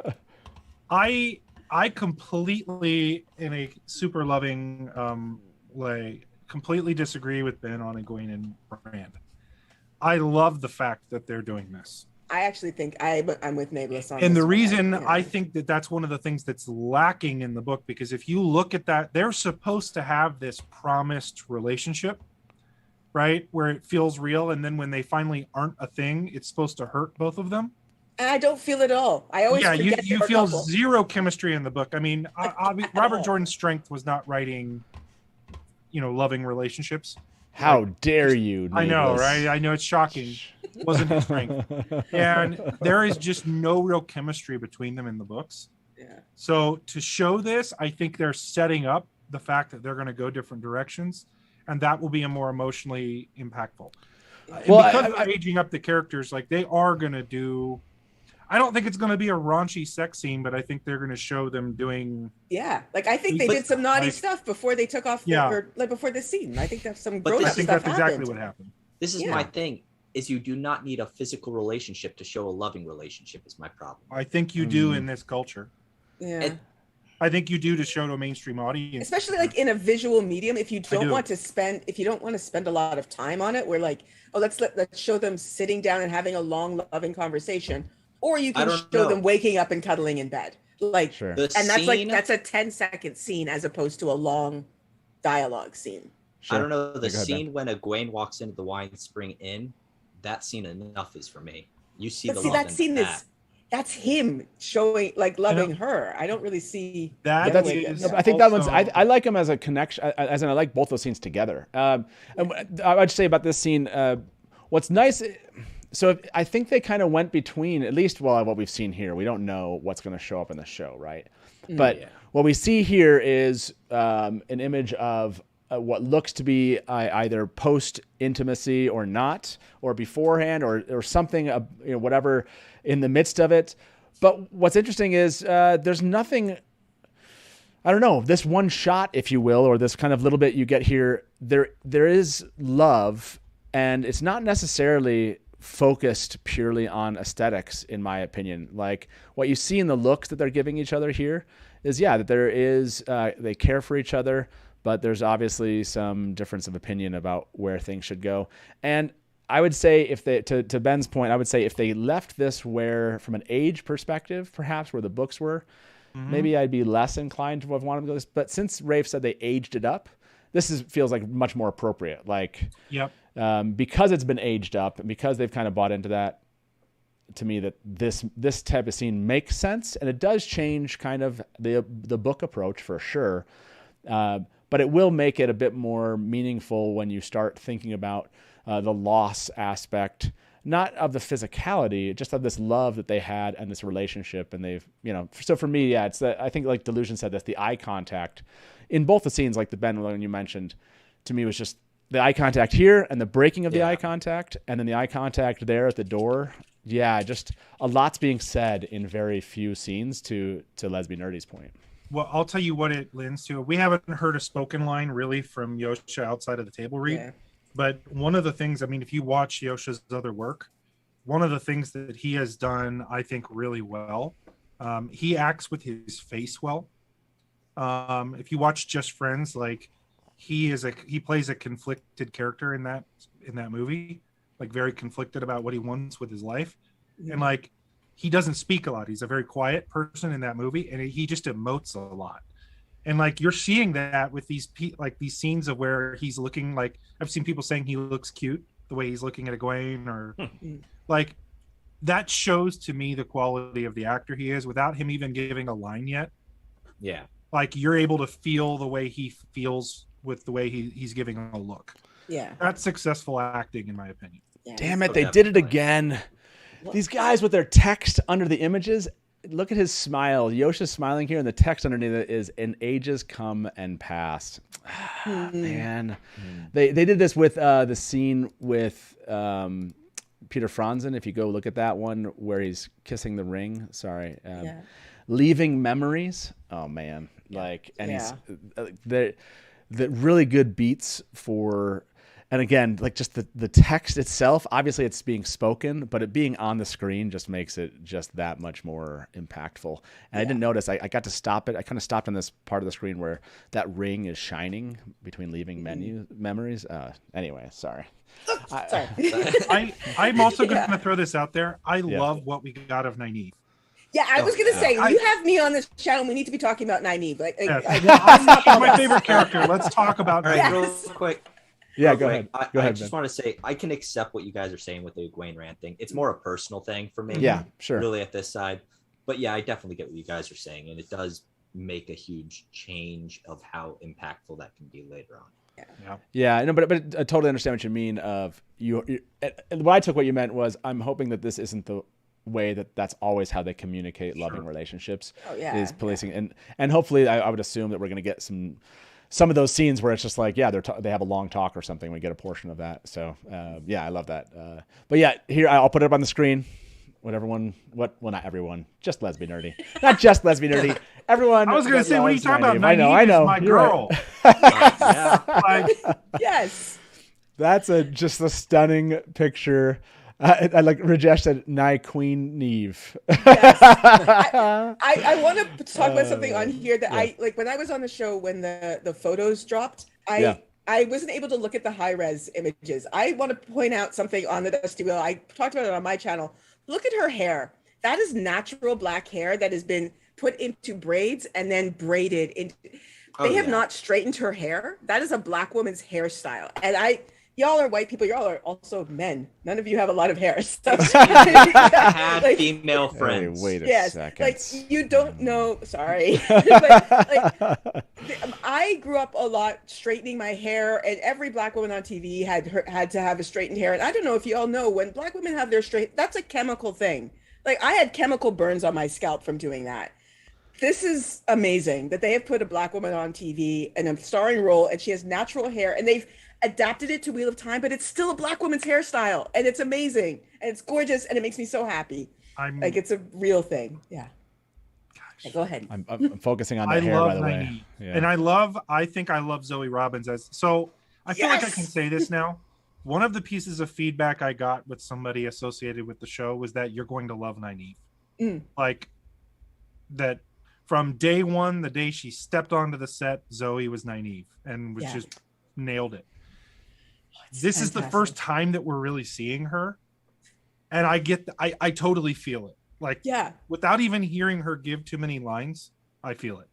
I completely, in a super loving way, completely disagree with Ben on Egwene and Rand. I love the fact that they're doing this. I actually think I'm with Nameless on And this the reason one. I think that that's one of the things that's lacking in the book, because if you look at that, they're supposed to have this promised relationship right? Where it feels real, and then when they finally aren't a thing, it's supposed to hurt both of them. And I don't feel it at all. I always forget you they're a feel couple. zero chemistry in the book. I mean, Robert Jordan's strength was not writing, loving relationships. How dare you? I know, right? I know it's shocking. It wasn't his strength. And there is just no real chemistry between them in the books. Yeah. So to show this, I think they're setting up the fact that they're going to go different directions, and that will be a more emotionally impactful. Well, because they're aging up the characters, like they are going to do. I don't think it's going to be a raunchy sex scene, but I think they're going to show them doing. Yeah, like I think they did some naughty stuff before they took off. Or like before this scene. I think that's some gross stuff. I think that's exactly what happened. This is my thing. Is you do not need a physical relationship to show a loving relationship. Is my problem. I think you do in this culture. Yeah. I think you do to show to a mainstream audience, especially like in a visual medium. If you don't want to spend a lot of time on it, we're like, oh, let's show them sitting down and having a long, loving conversation, or you can show them waking up and cuddling in bed, like, and that's a 10-second scene as opposed to a long dialogue scene. I don't know the scene when Egwene walks into the Wine Spring Inn. That scene enough is for me. You see that scene is. That's him showing like loving her. I don't really see that. I think that one's. I like him as a connection. As in, I like both those scenes together. And I would say about this scene, what's nice. So I think they kind of went between, at least what we've seen here. We don't know what's going to show up in the show, right? But what we see here is an image of what looks to be either post intimacy or not, or beforehand, or something, whatever in the midst of it. But what's interesting is there's nothing. I don't know, this one shot, if you will, or this kind of little bit you get here. There is love, and it's not necessarily focused purely on aesthetics, in my opinion. Like what you see in the looks that they're giving each other here is, that there is they care for each other. But there's obviously some difference of opinion about where things should go. And I would say if they, to Ben's point, I would say if they left this from an age perspective, perhaps where the books were, maybe I'd be less inclined to have wanted to go this. But since Rafe said they aged it up, this feels like much more appropriate. Like, because it's been aged up and because they've kind of bought into that, to me, that this type of scene makes sense, and it does change kind of the book approach for sure. But it will make it a bit more meaningful when you start thinking about the loss aspect, not of the physicality, just of this love that they had and this relationship. And they've, so for me, it's I think like Delusion said this, the eye contact in both the scenes, like the Ben one you mentioned, to me was just the eye contact here and the breaking of the eye contact, and then the eye contact there at the door. Yeah, just a lot's being said in very few scenes, to Lesbian Nerdy's point. Well, I'll tell you what it lends to. We haven't heard a spoken line really from Yosha outside of the table read. But one of the things, I mean, if you watch Yosha's other work, one of the things that he has done, I think, really well, he acts with his face well. If you watch Just Friends, like he plays a conflicted character in that movie, like very conflicted about what he wants with his life. And like, he doesn't speak a lot. He's a very quiet person in that movie, and he just emotes a lot. And like, you're seeing that with these scenes of where he's looking like, I've seen people saying he looks cute the way he's looking at Egwene, or like, that shows to me the quality of the actor he is without him even giving a line yet. Yeah. Like, you're able to feel the way he feels with the way he's giving a look. Yeah. That's successful acting, in my opinion. Yeah. Damn it, they did it again. These guys with their text under the images. Look at his smile. Yosha's smiling here, and the text underneath it is "In ages come and pass." Man, they did this with the scene with Peter Franzen. If you go look at that one where he's kissing the ring. Sorry, leaving memories. Oh man, he's the really good beats for. And again, like just the text itself, obviously it's being spoken, but it being on the screen just makes it just that much more impactful. And I didn't notice, I got to stop it. I kind of stopped on this part of the screen where that ring is shining between leaving memories. Anyway, sorry. I'm also going to throw this out there. I love what we got of Nynaeve. Yeah, I was going to say, you have me on this channel. We need to be talking about Nynaeve. I'm not my favorite character. Let's talk about Nynaeve. Real quick. Yeah, Real go quick, ahead. I just want to say I can accept what you guys are saying with the Egwene rant thing. It's more a personal thing for me. Yeah, sure. Really at this side. But yeah, I definitely get what you guys are saying. And it does make a huge change of how impactful that can be later on. Yeah, no, but I totally understand what you mean. Of what I took what you meant was I'm hoping that this isn't the way that's always how they communicate loving relationships. Oh, yeah, is policing and hopefully I would assume that we're going to get some of those scenes where it's just like they have a long talk or something. We get a portion of that. So I love that. But yeah, here I'll put it up on the screen. Not everyone, just lesbian nerdy, not just lesbian nerdy. Everyone. I was going to say, what are you talking about? I know. My girl. Right. Yes. That's just a stunning picture. I like Rajesh said, Nynaeve. Yes. I want to talk about something on here that I like when I was on the show when the photos dropped. I wasn't able to look at the high res images. I want to point out something on the Dusty Wheel. I talked about it on my channel. Look at her hair. That is natural black hair that has been put into braids and then braided into. They have not straightened her hair. That is a black woman's hairstyle. And y'all are white people. Y'all are also men. None of you have a lot of hair. So, I had female friends. Hey, wait a second. Like you don't know. Sorry, but I grew up a lot straightening my hair, and every black woman on TV had to have a straightened hair. And I don't know if you all know when black women have their straight. That's a chemical thing. Like I had chemical burns on my scalp from doing that. This is amazing that they have put a black woman on TV in a starring role, and she has natural hair, and they've adapted it to Wheel of Time, but it's still a black woman's hairstyle, and it's amazing, and it's gorgeous, and it makes me so happy. Like it's a real thing. Yeah. Okay, go ahead. I'm focusing on that hair, by the way. Yeah. And I think I love Zoe Robbins so I feel like I can say this now. One of the pieces of feedback I got with somebody associated with the show was that you're going to love Nynaeve. Like that from day one, the day she stepped onto the set, Zoe was Nynaeve and was just nailed it. This is the first time that we're really seeing her. And I totally feel it. Like, without even hearing her give too many lines, I feel it.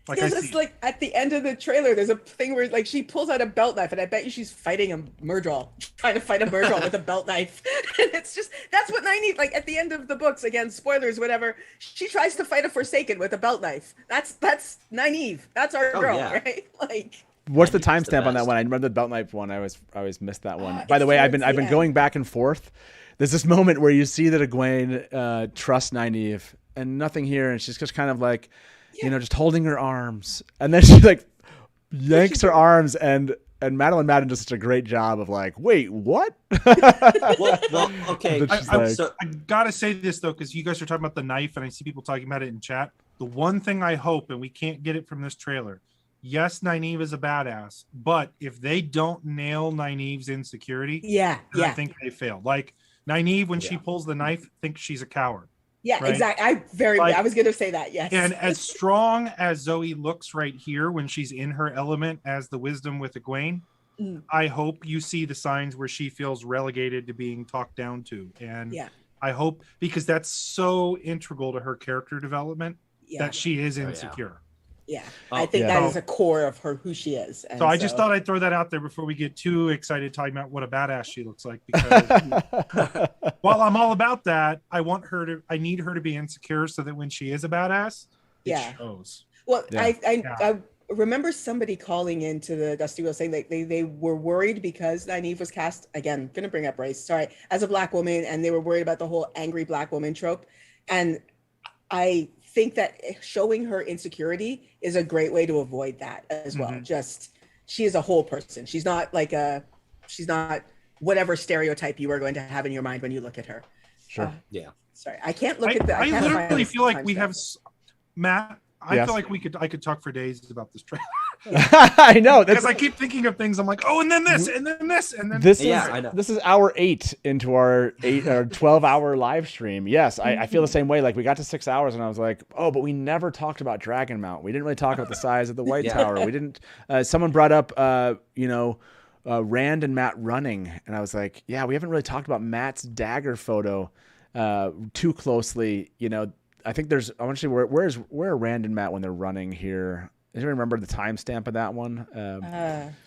Like, it's like at the end of the trailer, there's a thing where like she pulls out a belt knife, and I bet you she's fighting a Murdral, trying to fight a Murdral with a belt knife. And it's just, that's what Nynaeve, like at the end of the books, again, spoilers, whatever, she tries to fight a Forsaken with a belt knife. That's Nynaeve. That's our girl, right? Like, what's the timestamp on that one? I remember the belt knife one. I always missed that one. By the way, I've been going back and forth. There's this moment where you see that Egwene trusts Nynaeve and nothing here, and she's just kind of like, just holding her arms, and then she like yanks her arms, and Madeline Madden does such a great job of like, wait, what? well, okay. I gotta say this though, because you guys are talking about the knife, and I see people talking about it in chat. The one thing I hope, and we can't get it from this trailer. Yes, Nynaeve is a badass, but if they don't nail Nynaeve's insecurity, I think they fail. Like Nynaeve, when she pulls the knife, thinks she's a coward. Yeah, right? exactly. I was going to say that. Yes. And as strong as Zoe looks right here when she's in her element as the wisdom with Egwene, I hope you see the signs where she feels relegated to being talked down to. And I hope, because that's so integral to her character development, that she is insecure. Yeah, I think that is a core of her, who she is. And so I just thought I'd throw that out there before we get too excited talking about what a badass she looks like. Because while I'm all about that, I need her to be insecure so that when she is a badass, it shows. Well, I remember somebody calling into the Dusty Wheel saying that they were worried because Nynaeve was cast, again, going to bring up race, sorry, as a black woman, and they were worried about the whole angry black woman trope. And I think that showing her insecurity is a great way to avoid that as well. Just, she is a whole person. She's not whatever stereotype you are going to have in your mind when you look at her. Sure. Sorry, I can't look at that. I literally feel like we have Matt. I feel like I could talk for days about this trailer. I know, because I keep thinking of things. I'm like, oh, and then this, and then this, and then this. This is hour 8 into our 12-hour live stream. Yes, I feel the same way. Like we got to 6 hours, and I was like, oh, but we never talked about Dragon Mount. We didn't really talk about the size of the White Tower. We didn't. Someone brought up, Rand and Matt running, and I was like, yeah, we haven't really talked about Matt's dagger photo too closely. I think there's. I want to see where are Rand and Matt when they're running here. Does anyone remember the timestamp of that one?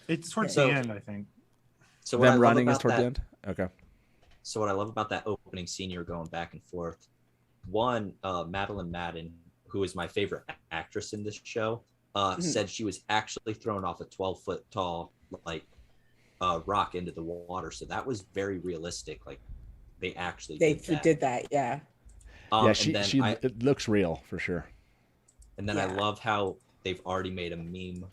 It's towards the end, I think. So what I them love running is about toward that, the end. Okay. So what I love about that opening scene, you're going back and forth. One, Madeline Madden, who is my favorite actress in this show, said she was actually thrown off a 12-foot tall rock into the water. So that was very realistic. Like they actually did that. Yeah. It looks real for sure. And then I love how they've already made a meme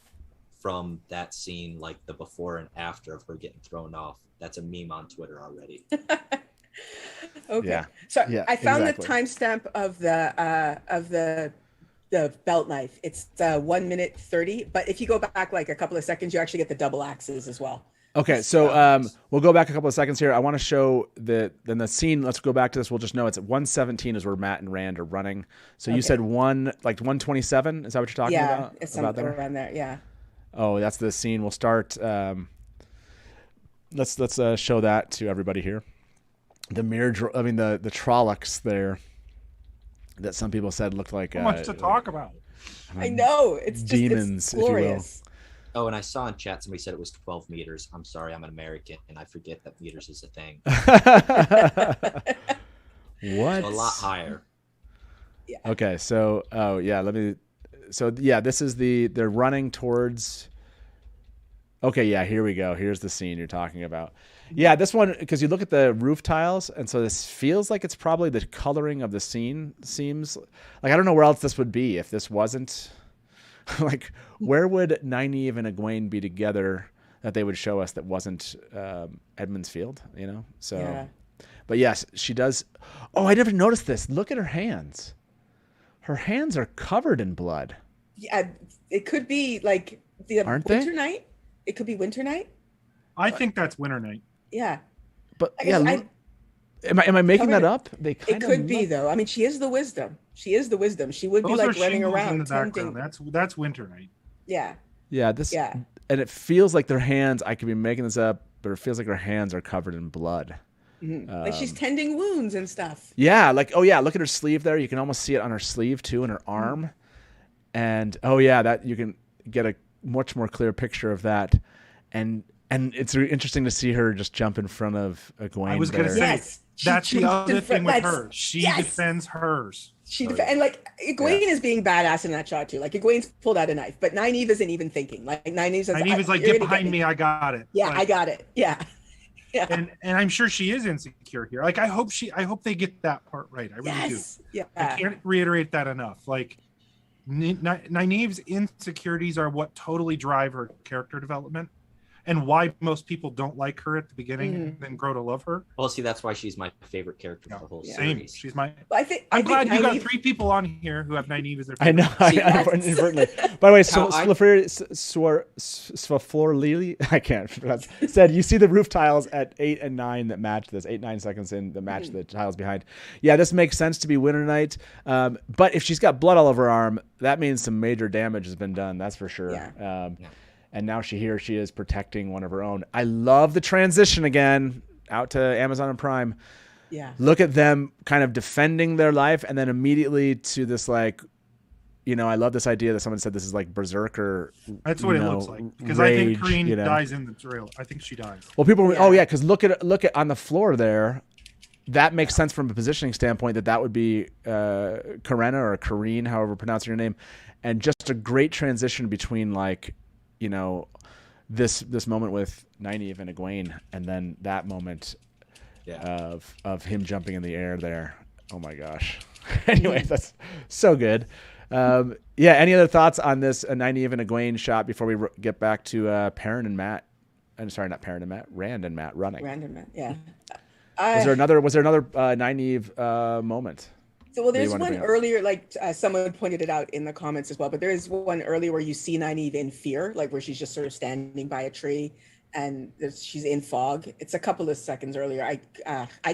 from that scene, like the before and after of her getting thrown off. That's a meme on Twitter already. Okay. Yeah. So Yeah, I found exactly. the timestamp of the belt knife. It's 1 minute 30. But if you go back like a couple of seconds, you actually get the double axes as well. Okay, so we'll go back a couple of seconds here. I want to show the scene. Let's go back to this. We'll just know it's at 1:17 is where Matt and Rand are running. So you said 1:27. Is that what you're talking about? Yeah, it's something around there. Yeah. Oh, that's the scene. We'll start. Let's show that to everybody here. The mirror. I mean the Trollocs there. That some people said looked like. So much to talk about. I know it's just demons, it's glorious. Oh, and I saw in chat somebody said it was 12 meters. I'm sorry, I'm an American, and I forget that meters is a thing. What? So a lot higher. Yeah. Okay, so this is they're running towards. Okay, yeah, here we go. Here's the scene you're talking about. Yeah, this one, because you look at the roof tiles, and so this feels like it's probably the coloring of the scene seems like I don't know where else this would be if this wasn't. Like, where would Nynaeve and Egwene be together that they would show us that wasn't Edmund's Field, you know? So, yeah. But yes, she does. Oh, I never noticed this. Look at her hands. Her hands are covered in blood. Yeah, it could be like the Aren't winter they? night. It could be winter night. I think that's winter night. Yeah. But I guess am I making that up? They it could be though. I mean, she is the wisdom. She is the wisdom. She would be Those like are running shingles around in the tempting. background. That's winter night. Yeah. Yeah, and it feels like their hands. I could be making this up, but it feels like her hands are covered in blood. Like she's tending wounds and stuff. Yeah, like look at her sleeve there. You can almost see it on her sleeve too, and her arm. And that you can get a much more clear picture of that. And it's really interesting to see her just jump in front of Egwene. I was going to say that's the other thing with her. She defends hers. And like Egwene is being badass in that shot too. Like Egwene's pulled out a knife, but Nynaeve isn't even thinking. Like Nynaeve says, Nynaeve is like, get behind me. I got it. Yeah, like, I got it. Yeah. Yeah. And I'm sure she is insecure here. Like I hope they get that part right. I really do. Yeah. I can't reiterate that enough. Like Nynaeve's insecurities are what totally drive her character development. And why most people don't like her at the beginning and then grow to love her. Well, see, that's why she's my favorite character of the whole series. She's my. Well, I'm glad you got 3 people on here who have Nynaeve as their I favorite. know. Inadvertently. By the way, Swaforlili, I can't pronounce. Said you see the roof tiles at 8 and 9 that match this 8-9 seconds in that match the tiles behind. Yeah, this makes sense to be winter night. But if she's got blood all over her arm, that means some major damage has been done. That's for sure. Yeah. And now she is protecting one of her own. I love the transition again out to Amazon and Prime. Yeah. Look at them kind of defending their life and then immediately to this I love this idea that someone said this is like berserker. That's what it looks like. Because I think Kareen dies in the trail. I think she dies. Well, people because look at on the floor there. That makes sense from a positioning standpoint that would be Karena or Kareen, however pronouncing your name. And just a great transition between this moment with Nynaeve and Egwene, and then that moment of him jumping in the air there. Oh my gosh. Anyway, that's so good. Any other thoughts on this Nynaeve and Egwene shot before we get back to Perrin and Matt? I'm sorry, not Perrin and Matt. Rand and Matt running. Rand and Matt, yeah. Was there another Nynaeve moment? So, there's one earlier, like someone pointed it out in the comments as well, but there is one earlier where you see Nynaeve in fear, like where she's just sort of standing by a tree and she's in fog. It's a couple of seconds earlier. I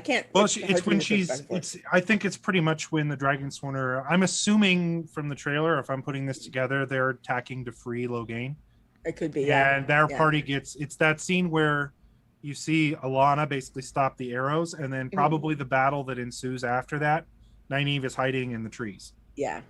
can't. Well, it's when I think it's pretty much when the Dragon Sworn I'm assuming from the trailer, if I'm putting this together, they're attacking to free Logain. It could be. And their party it's that scene where you see Alana basically stop the arrows, and then probably the battle that ensues after that. Nynaeve is hiding in the trees. Yeah.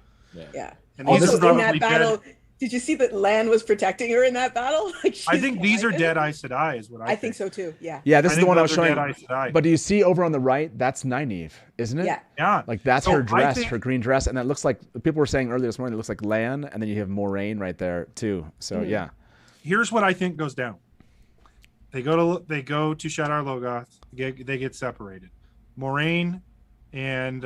And also in that battle, Did you see that Lan was protecting her in that battle? Like, I think these are dead Aes Sedai, is what I think. I think so too. Yeah. Yeah, this is the one I was those are showing. dead Aes Sedai. But do you see over on the right? That's Nynaeve, isn't it? Yeah. Yeah. Like that's So her I dress, think- her green dress, and that looks like people were saying earlier this morning. It looks like Lan, and then you have Moiraine right there too. So yeah. Here's what I think goes down. They go to Shadar Logoth. They get separated. Moiraine and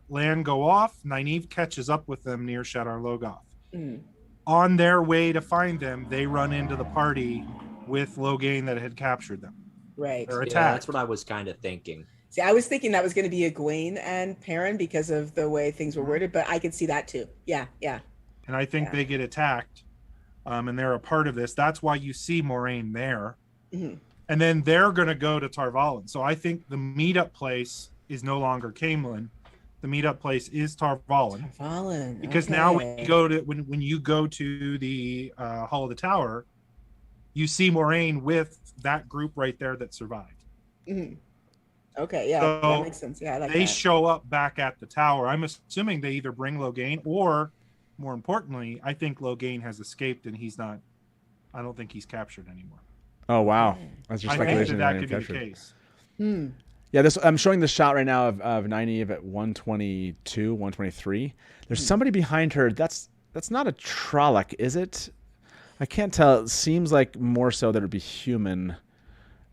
Lan go off. Nynaeve catches up with them near Shadar Logoth. On their way to find them, they run into the party with Logain that had captured them. Right. They're Yeah, attacked. that's what I was kind of thinking. See, I was thinking that was going to be Egwene and Perrin because of the way things were worded, but I could see that too. Yeah, yeah. And I think they get attacked, and they're a part of this. That's why you see Moiraine there. Mhm. And then they're going to go to Tarvalon. So I think the meetup place is no longer Camelin. The meetup place is Tarvalon. Tarvalon. Because now when you go to when you go to the Hall of the Tower, you see Moiraine with that group right there that survived. Mhm. Okay, yeah, So that makes sense. Yeah, I like they that. show up back at the tower. I'm assuming they either bring Logain or, more importantly, I think Logain has escaped and he's not. I don't think he's captured anymore. Oh wow, that's your I think speculation. that Nynaeve could be the captured. case. Yeah, this I'm showing the shot right now of Nynaeve at 122, 123. There's somebody behind her. That's not a Trolloc, is it? I can't tell. It seems like more so that it'd be human.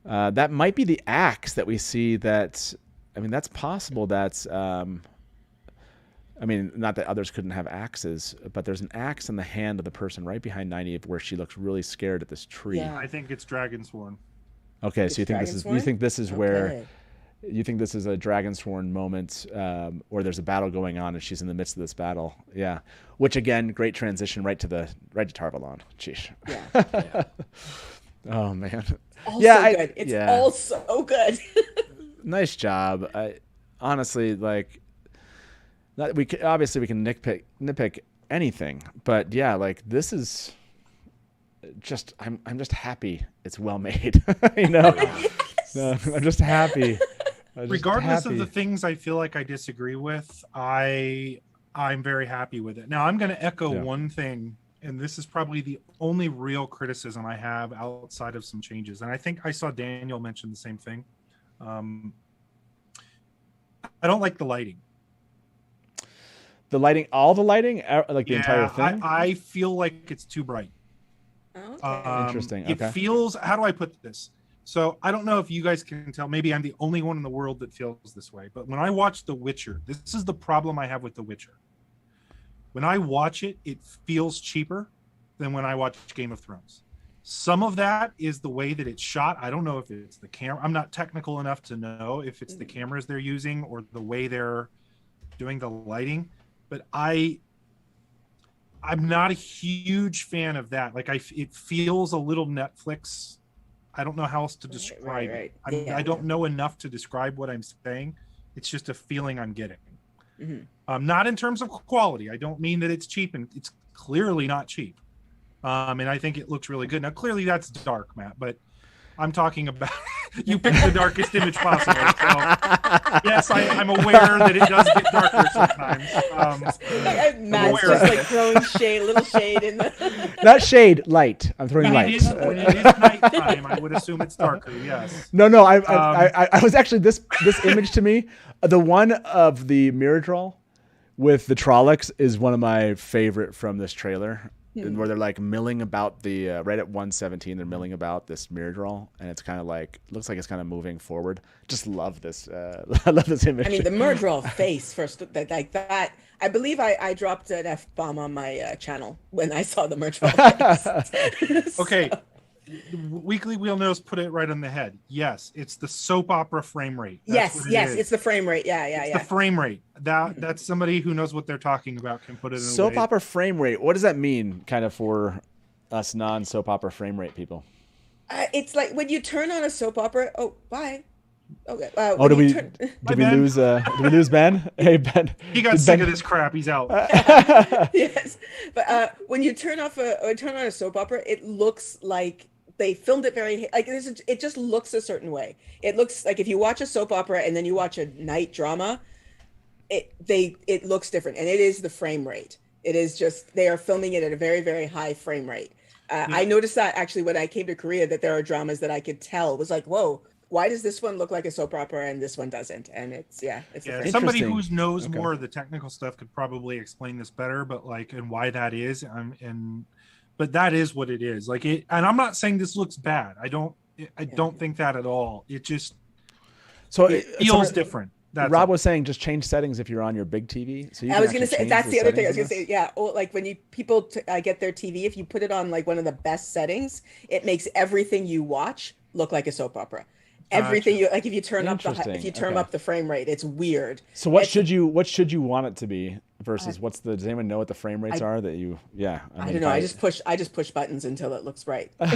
That might be the axe that we see. That I mean, that's possible. That's I mean, not that others couldn't have axes, but there's an axe in the hand of the person right behind Nynaeve where she looks really scared at this tree. Yeah. I think it's Dragonsworn. Okay, It's so you think this is where Okay. you think this is a Dragonsworn moment, or there's a battle going on and she's in the midst of this battle. Yeah, which again, great transition right to Tarvalon. Sheesh. Yeah. Oh man. All yeah, so good. It's all so good. Nice job. Honestly, like, obviously we can nitpick anything, but yeah, like this is just I'm just happy it's well made. You know, No, I'm just happy. Regardless of the things I feel like I disagree with, I'm very happy with it. Now I'm going to echo one thing, and this is probably the only real criticism I have outside of some changes. And I think I saw Daniel mention the same thing. I don't like the lighting. The lighting, all the lighting, like the entire thing. I feel like it's too bright. Interesting. It Okay. feels. How do I put this? So I don't know if you guys can tell. Maybe I'm the only one in the world that feels this way. But when I watch The Witcher, this is the problem I have with The Witcher. When I watch it, it feels cheaper than when I watch Game of Thrones. Some of that is the way that it's shot. I don't know if it's the camera. I'm not technical enough to know if it's the cameras they're using or the way they're doing the lighting. But I'm not a huge fan of that. Like it feels a little Netflix. I don't know how else to describe it. I don't know enough to describe what I'm saying. It's just a feeling I'm getting. Not in terms of quality. I don't mean that it's cheap, and it's clearly not cheap. And I think it looks really good. Now, clearly that's dark, Matt, but I'm talking about you picked the darkest image possible. So, yes, I'm aware that it does get darker sometimes. Matt's just like throwing shade, little shade in the. Not shade, light. I'm throwing light. When it is nighttime, I would assume it's darker. Yes. No. I was actually this image to me, the one of the Mirador with the Trollocs is one of my favorite from this trailer. Where they're like milling about the right at 117, they're milling about this Mirador, and it's kind of like looks like it's kind of moving forward. Just love this. I love this image. I mean, the Mirador face first, like that. I believe I dropped an F-bomb on my channel when I saw the Mirador face. Okay. Weekly Wheel Nose put it right on the head. Yes, it's the soap opera frame rate. Yes, it's the frame rate. Yeah. The frame rate. That's somebody who knows what they're talking about can put it in soap opera frame rate. What does that mean, kind of for us non-soap opera frame rate people? It's like when you turn on a soap opera. Oh, bye. Okay. Did we lose Ben? Hey Ben. He got sick of this crap. He's out. Yes, but when you turn on a soap opera, it looks like they filmed it very like it just looks a certain way. It looks like if you watch a soap opera and then you watch a night drama, it looks different, and it is the frame rate. It is just they are filming it at a very, very high frame rate. I noticed that actually when I came to Korea, that there are dramas that I could tell was like, whoa, why does this one look like a soap opera and this one doesn't? And it's somebody who knows more of the technical stuff could probably explain this better, but like, and why that is, but that is what it is. Like it, and I'm not saying this looks bad. I don't think that at all. It just it feels different. Rob was saying just change settings if you're on your big TV. So I was going to say that's the other thing. I was going to say, yeah. Or like when people get their TV, if you put it on like one of the best settings, it makes everything you watch look like a soap opera. Everything you like, if you turn up the frame rate, it's weird. So what should you want it to be versus does anyone know what the frame rates are that you? Yeah, I don't know. I just push buttons until it looks right. So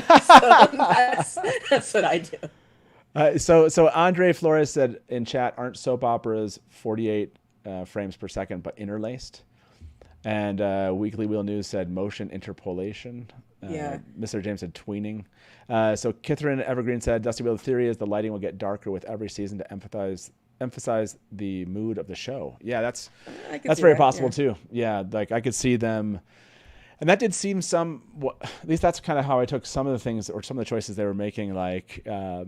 that's what I do. So Andre Flores said in chat, aren't soap operas 48 frames per second but interlaced? And Weekly Wheel News said motion interpolation. Mr. James said tweening. So Kithryn Evergreen said Dusty Wheel, the theory is the lighting will get darker with every season to emphasize the mood of the show. Yeah, that's very possible too. Yeah, like I could see them. And that did seem at least that's kind of how I took some of the things or some of the choices they were making. Like, I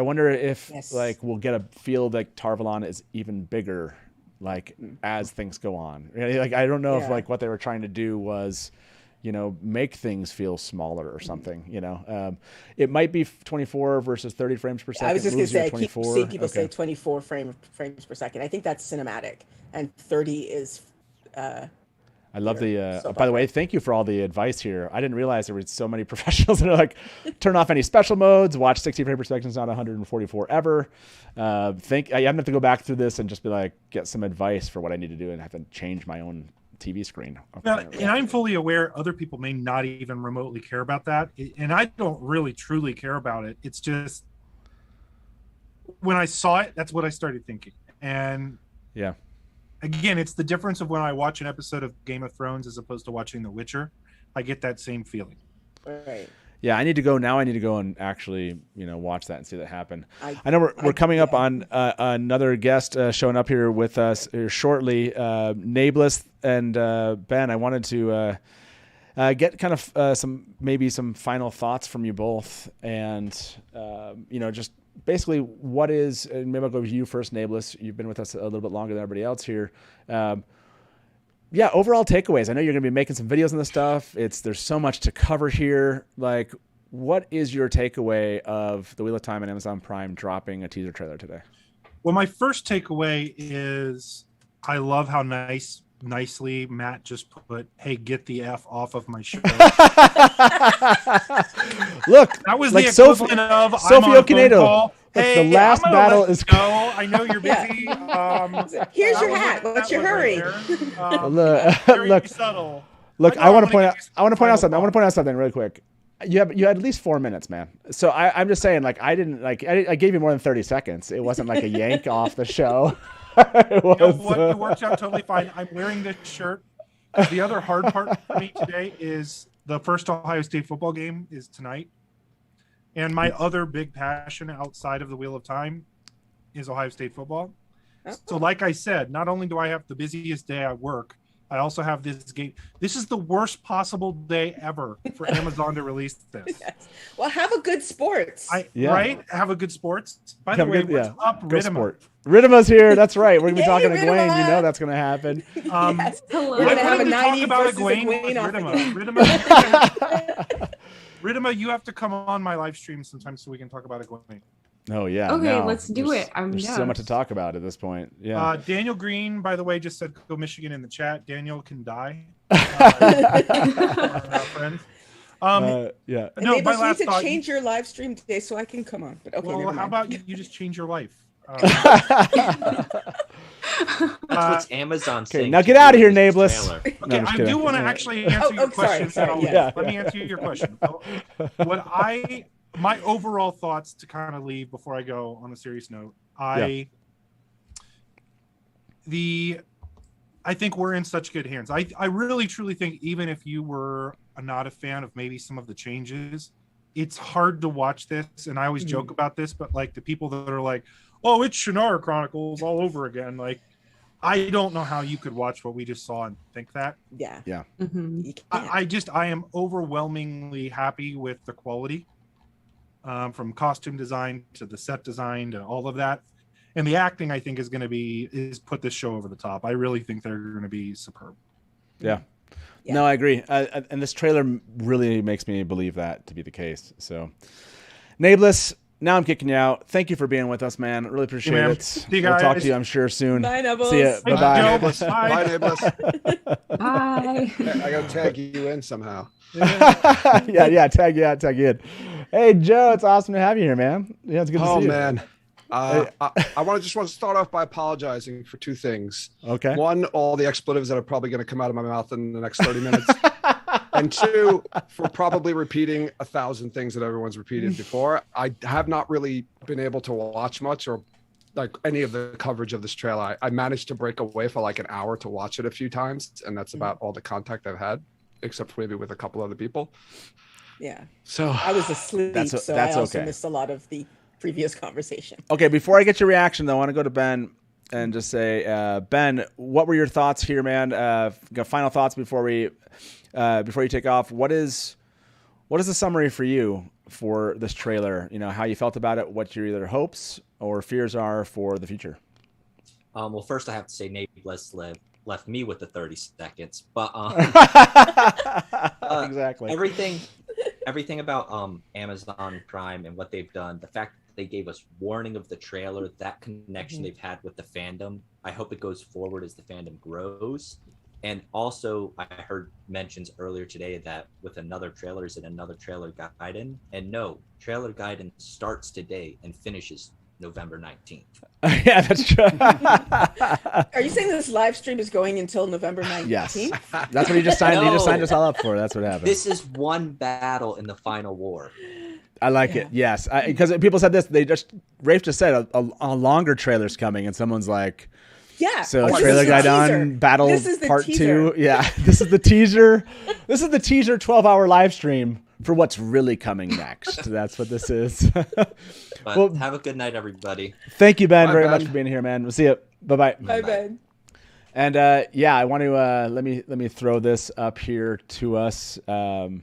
wonder if like we'll get a feel like Tarvalon is even bigger, like as things go on. Like I don't know if like what they were trying to do was, make things feel smaller or something. It might be 24 versus 30 frames per second. I was just going to say, I keep seeing people say 24 frames per second. I think that's cinematic, and 30 is. I love by the way, thank you for all the advice here. I didn't realize there were so many professionals that are like, turn off any special modes, watch 60 frames per second, not 144 ever. I'm going to have to go back through this and just be like, get some advice for what I need to do and have to change my own TV screen. Now, and I'm fully aware other people may not even remotely care about that. And I don't really truly care about it. It's just, when I saw it, that's what I started thinking. And yeah. Again, it's the difference of when I watch an episode of Game of Thrones as opposed to watching The Witcher. I get that same feeling. Right. Yeah, I need to go and actually, watch that and see that happen. I know we're coming up on another guest showing up here with us shortly, Nablus and Ben. I wanted to get kind of some final thoughts from you both, and just basically what is, and maybe I'll go with you first, Nablus. You've been with us a little bit longer than everybody else here. Overall takeaways. I know you're going to be making some videos on this stuff. There's so much to cover here. Like, what is your takeaway of The Wheel of Time and Amazon Prime dropping a teaser trailer today? Well, my first takeaway is I love how nicely Matt just put, "Hey, get the F off of my show." Look, that was like the equivalent of Sophie Okonedo. Hey, the last battle is go. I know you're busy. Here's your hat. What's your hurry? Look, subtle. Look, I want to point out something really quick. You had at least 4 minutes, man. So I'm just saying, like, I gave you more than 30 seconds. It wasn't like a yank off the show. It worked out totally fine. I'm wearing this shirt. The other hard part for me today is the first Ohio State football game is tonight. And my other big passion outside of the Wheel of Time is Ohio State football. So like I said, not only do I have the busiest day at work, I also have this game. This is the worst possible day ever for Amazon to release this. Yes. Well, have a good sports. Right? Have a good sports. By the way, what's up, Ridima? Riddima's here. That's right. We're going to be talking to Egwene. You know that's going to happen. Yes. Hello. We're going to have a Nynaeve versus Egwene. Ridima, you have to come on my live stream sometime so we can talk about Egwene. Oh, yeah. Okay, let's do it. There's so much to talk about at this point. Yeah. Daniel Green, by the way, just said go Michigan in the chat. Daniel can die. Friends. Yeah. And no, my last thought. Change your live stream today so I can come on. But okay. Well, how about you just change your life? That's what's Amazon saying. Okay, now get out of here, Nablus. Okay, I do want to actually answer your question. Let me answer your question. My overall thoughts to kind of leave before I go on a serious note. I think we're in such good hands. I really truly think even if you were not a fan of maybe some of the changes, it's hard to watch this. And I always joke about this, but like the people that are like, "Oh, it's Shannara Chronicles all over again," like I don't know how you could watch what we just saw and think that. Yeah. Yeah. You can't. I am overwhelmingly happy with the quality, from costume design to the set design to all of that. And the acting, I think, is put this show over the top. I really think they're going to be superb. Yeah. No, I agree. And this trailer really makes me believe that to be the case. So, Nameless, now I'm kicking you out. Thank you for being with us, man. Really appreciate it. See you We'll guys. talk to you, I'm sure, soon. Bye, Nubbles. See ya. Bye-bye. Bye, Nameless. Bye. I gotta tag you in somehow. yeah, tag you out, tag you in. Hey, Joe, it's awesome to have you here, man. Yeah, it's good to see you. Oh man. I want to start off by apologizing for two things. Okay. One, all the expletives that are probably going to come out of my mouth in the next 30 minutes. And two, for probably repeating 1,000 things that everyone's repeated before. I have not really been able to watch much or like any of the coverage of this trailer. I managed to break away for like an hour to watch it a few times, and that's about all the contact I've had, except for maybe with a couple other people. Yeah. So I was asleep, That's so I also okay. missed a lot of the previous conversation. Okay, before I get your reaction, though, I want to go to Ben and just say, Ben, what were your thoughts here, man? Final thoughts before you take off. What is the summary for you for this trailer? You know, how you felt about it, what your either hopes or fears are for the future. Well, first I have to say Nynaeve left me with the 30 seconds, but exactly everything about Amazon Prime and what they've done, the fact that they gave us warning of the trailer, that connection they've had with the fandom, I hope it goes forward as the fandom grows. And also I heard mentions earlier today that with another trailer, is it another trailer guide-in? And no, trailer guide-in starts today and finishes November 19th. Yeah, that's true. Are you saying this live stream is going until November 19th? Yes. That's what he just signed. No. He just signed us all up for. That's what happened. This is one battle in the final war. I like it. Yes, because people said this. Rafe just said a longer trailer's coming, and someone's like, yeah. So this trailer is the guide teaser. on battle This is the part teaser. 2. Yeah, this is the teaser. This is the teaser 12-hour live stream for what's really coming next. That's what this is. But Well, have a good night, everybody. Thank you, Ben, Bye, very Ben. much for being here, man. We'll see you. Bye-bye. Bye, Ben. And yeah, I want to let me throw this up here to us. I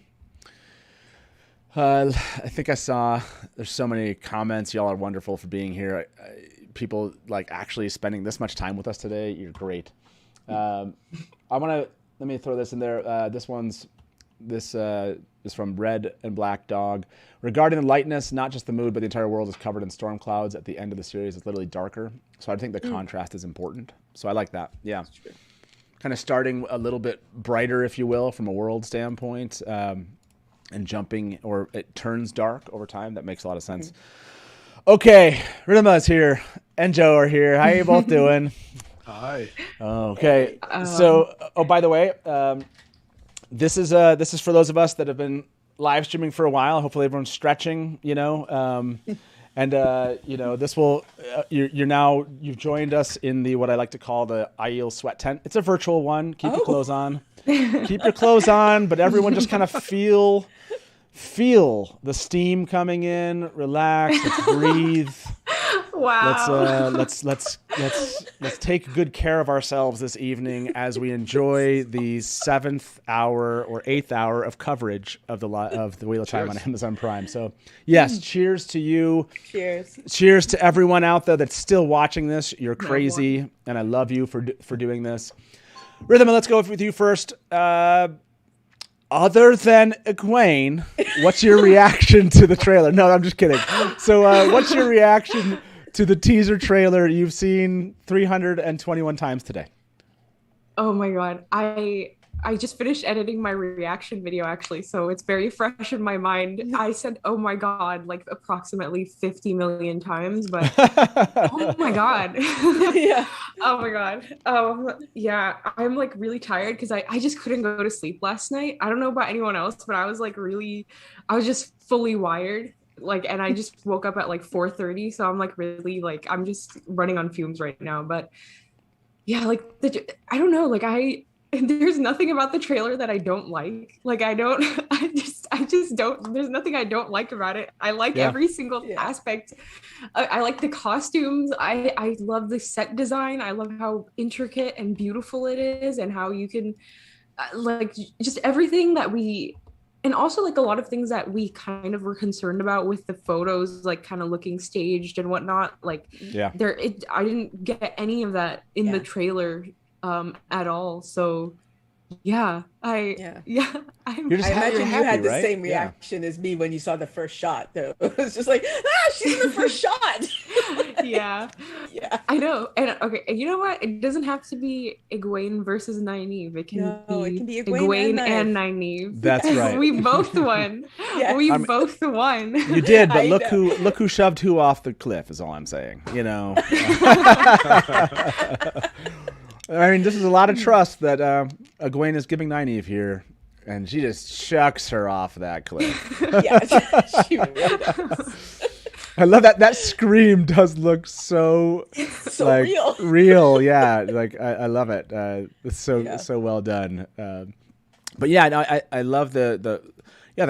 think I saw there's so many comments. Y'all are wonderful for being here. People like actually spending this much time with us today. You're great. Let me throw this in there. This is from Red and Black Dog. Regarding the lightness, not just the mood, but the entire world is covered in storm clouds. At the end of the series, it's literally darker. So I think the contrast is important. So I like that. Yeah. Kind of starting a little bit brighter, if you will, from a world standpoint, and jumping, or it turns dark over time. That makes a lot of sense. Okay. Rhythma's here and Joe are here. How you both doing? Hi. Okay. So, by the way, this is for those of us that have been live streaming for a while. Hopefully everyone's stretching, and this will, you've joined us in the, what I like to call the Aiel sweat tent. It's a virtual one. Keep your clothes on, but everyone just kind of feel the steam coming in, relax, let's breathe. Wow. Let's take good care of ourselves this evening as we enjoy the 7th hour or 8th hour of coverage of the Wheel of Time on Amazon Prime. So yes, cheers to you. Cheers to everyone out there that's still watching this. You're crazy, and I love you for doing this. Rhythm, let's go with you first. Other than Egwene, what's your reaction to the trailer? No, I'm just kidding. So what's your reaction to the teaser trailer you've seen 321 times today? Oh my god. I just finished editing my reaction video actually, so it's very fresh in my mind. I said oh my god like approximately 50 million times, but oh my god. Yeah. Oh my god. Yeah, I'm like really tired because I just couldn't go to sleep last night. I don't know about anyone else, but I was just fully wired. And I just woke up at like 4:30, so I'm like really I'm just running on fumes right now. But yeah, I don't know, there's nothing about the trailer that I don't like. Like I just don't, there's nothing I don't like about it. I like every single aspect. I like the costumes. I love the set design. I love how intricate and beautiful it is, and how you can like just everything that we, and also like a lot of things that we kind of were concerned about with the photos, like kind of looking staged and whatnot. Like I didn't get any of that in the trailer at all. So I imagine you had the same reaction as me when you saw the first shot, though. It was just like, she's in the first shot. yeah I know. And okay, you know what, it doesn't have to be Egwene versus Nynaeve. It can be Egwene and Nynaeve. That's right. We both won. Both won. You did, but look who shoved who off the cliff is all I'm saying, you know. I mean, this is a lot of trust that Egwene is giving Nynaeve here, and she just chucks her off that cliff. She really does. I love that. That scream does look so like real. Yeah, like I love it. It's so well done. But yeah, no, I love the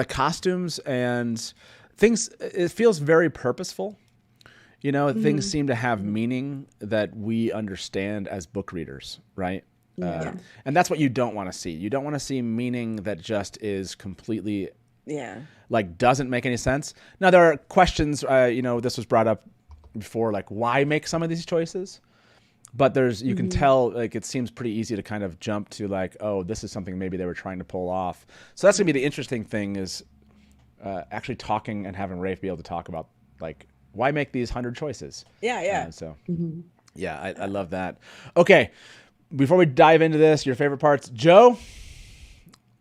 costumes and things. It feels very purposeful. You know, things seem to have meaning that we understand as book readers, right? And that's what you don't want to see. You don't want to see meaning that just is completely, like doesn't make any sense. Now, there are questions, you know, this was brought up before, like why make some of these choices? But you can tell, like it seems pretty easy to kind of jump to like, oh, this is something maybe they were trying to pull off. So that's going to be the interesting thing is actually talking and having Rafe be able to talk about like, why make these 100 choices? I love that. Okay, before we dive into this, your favorite parts, Joe.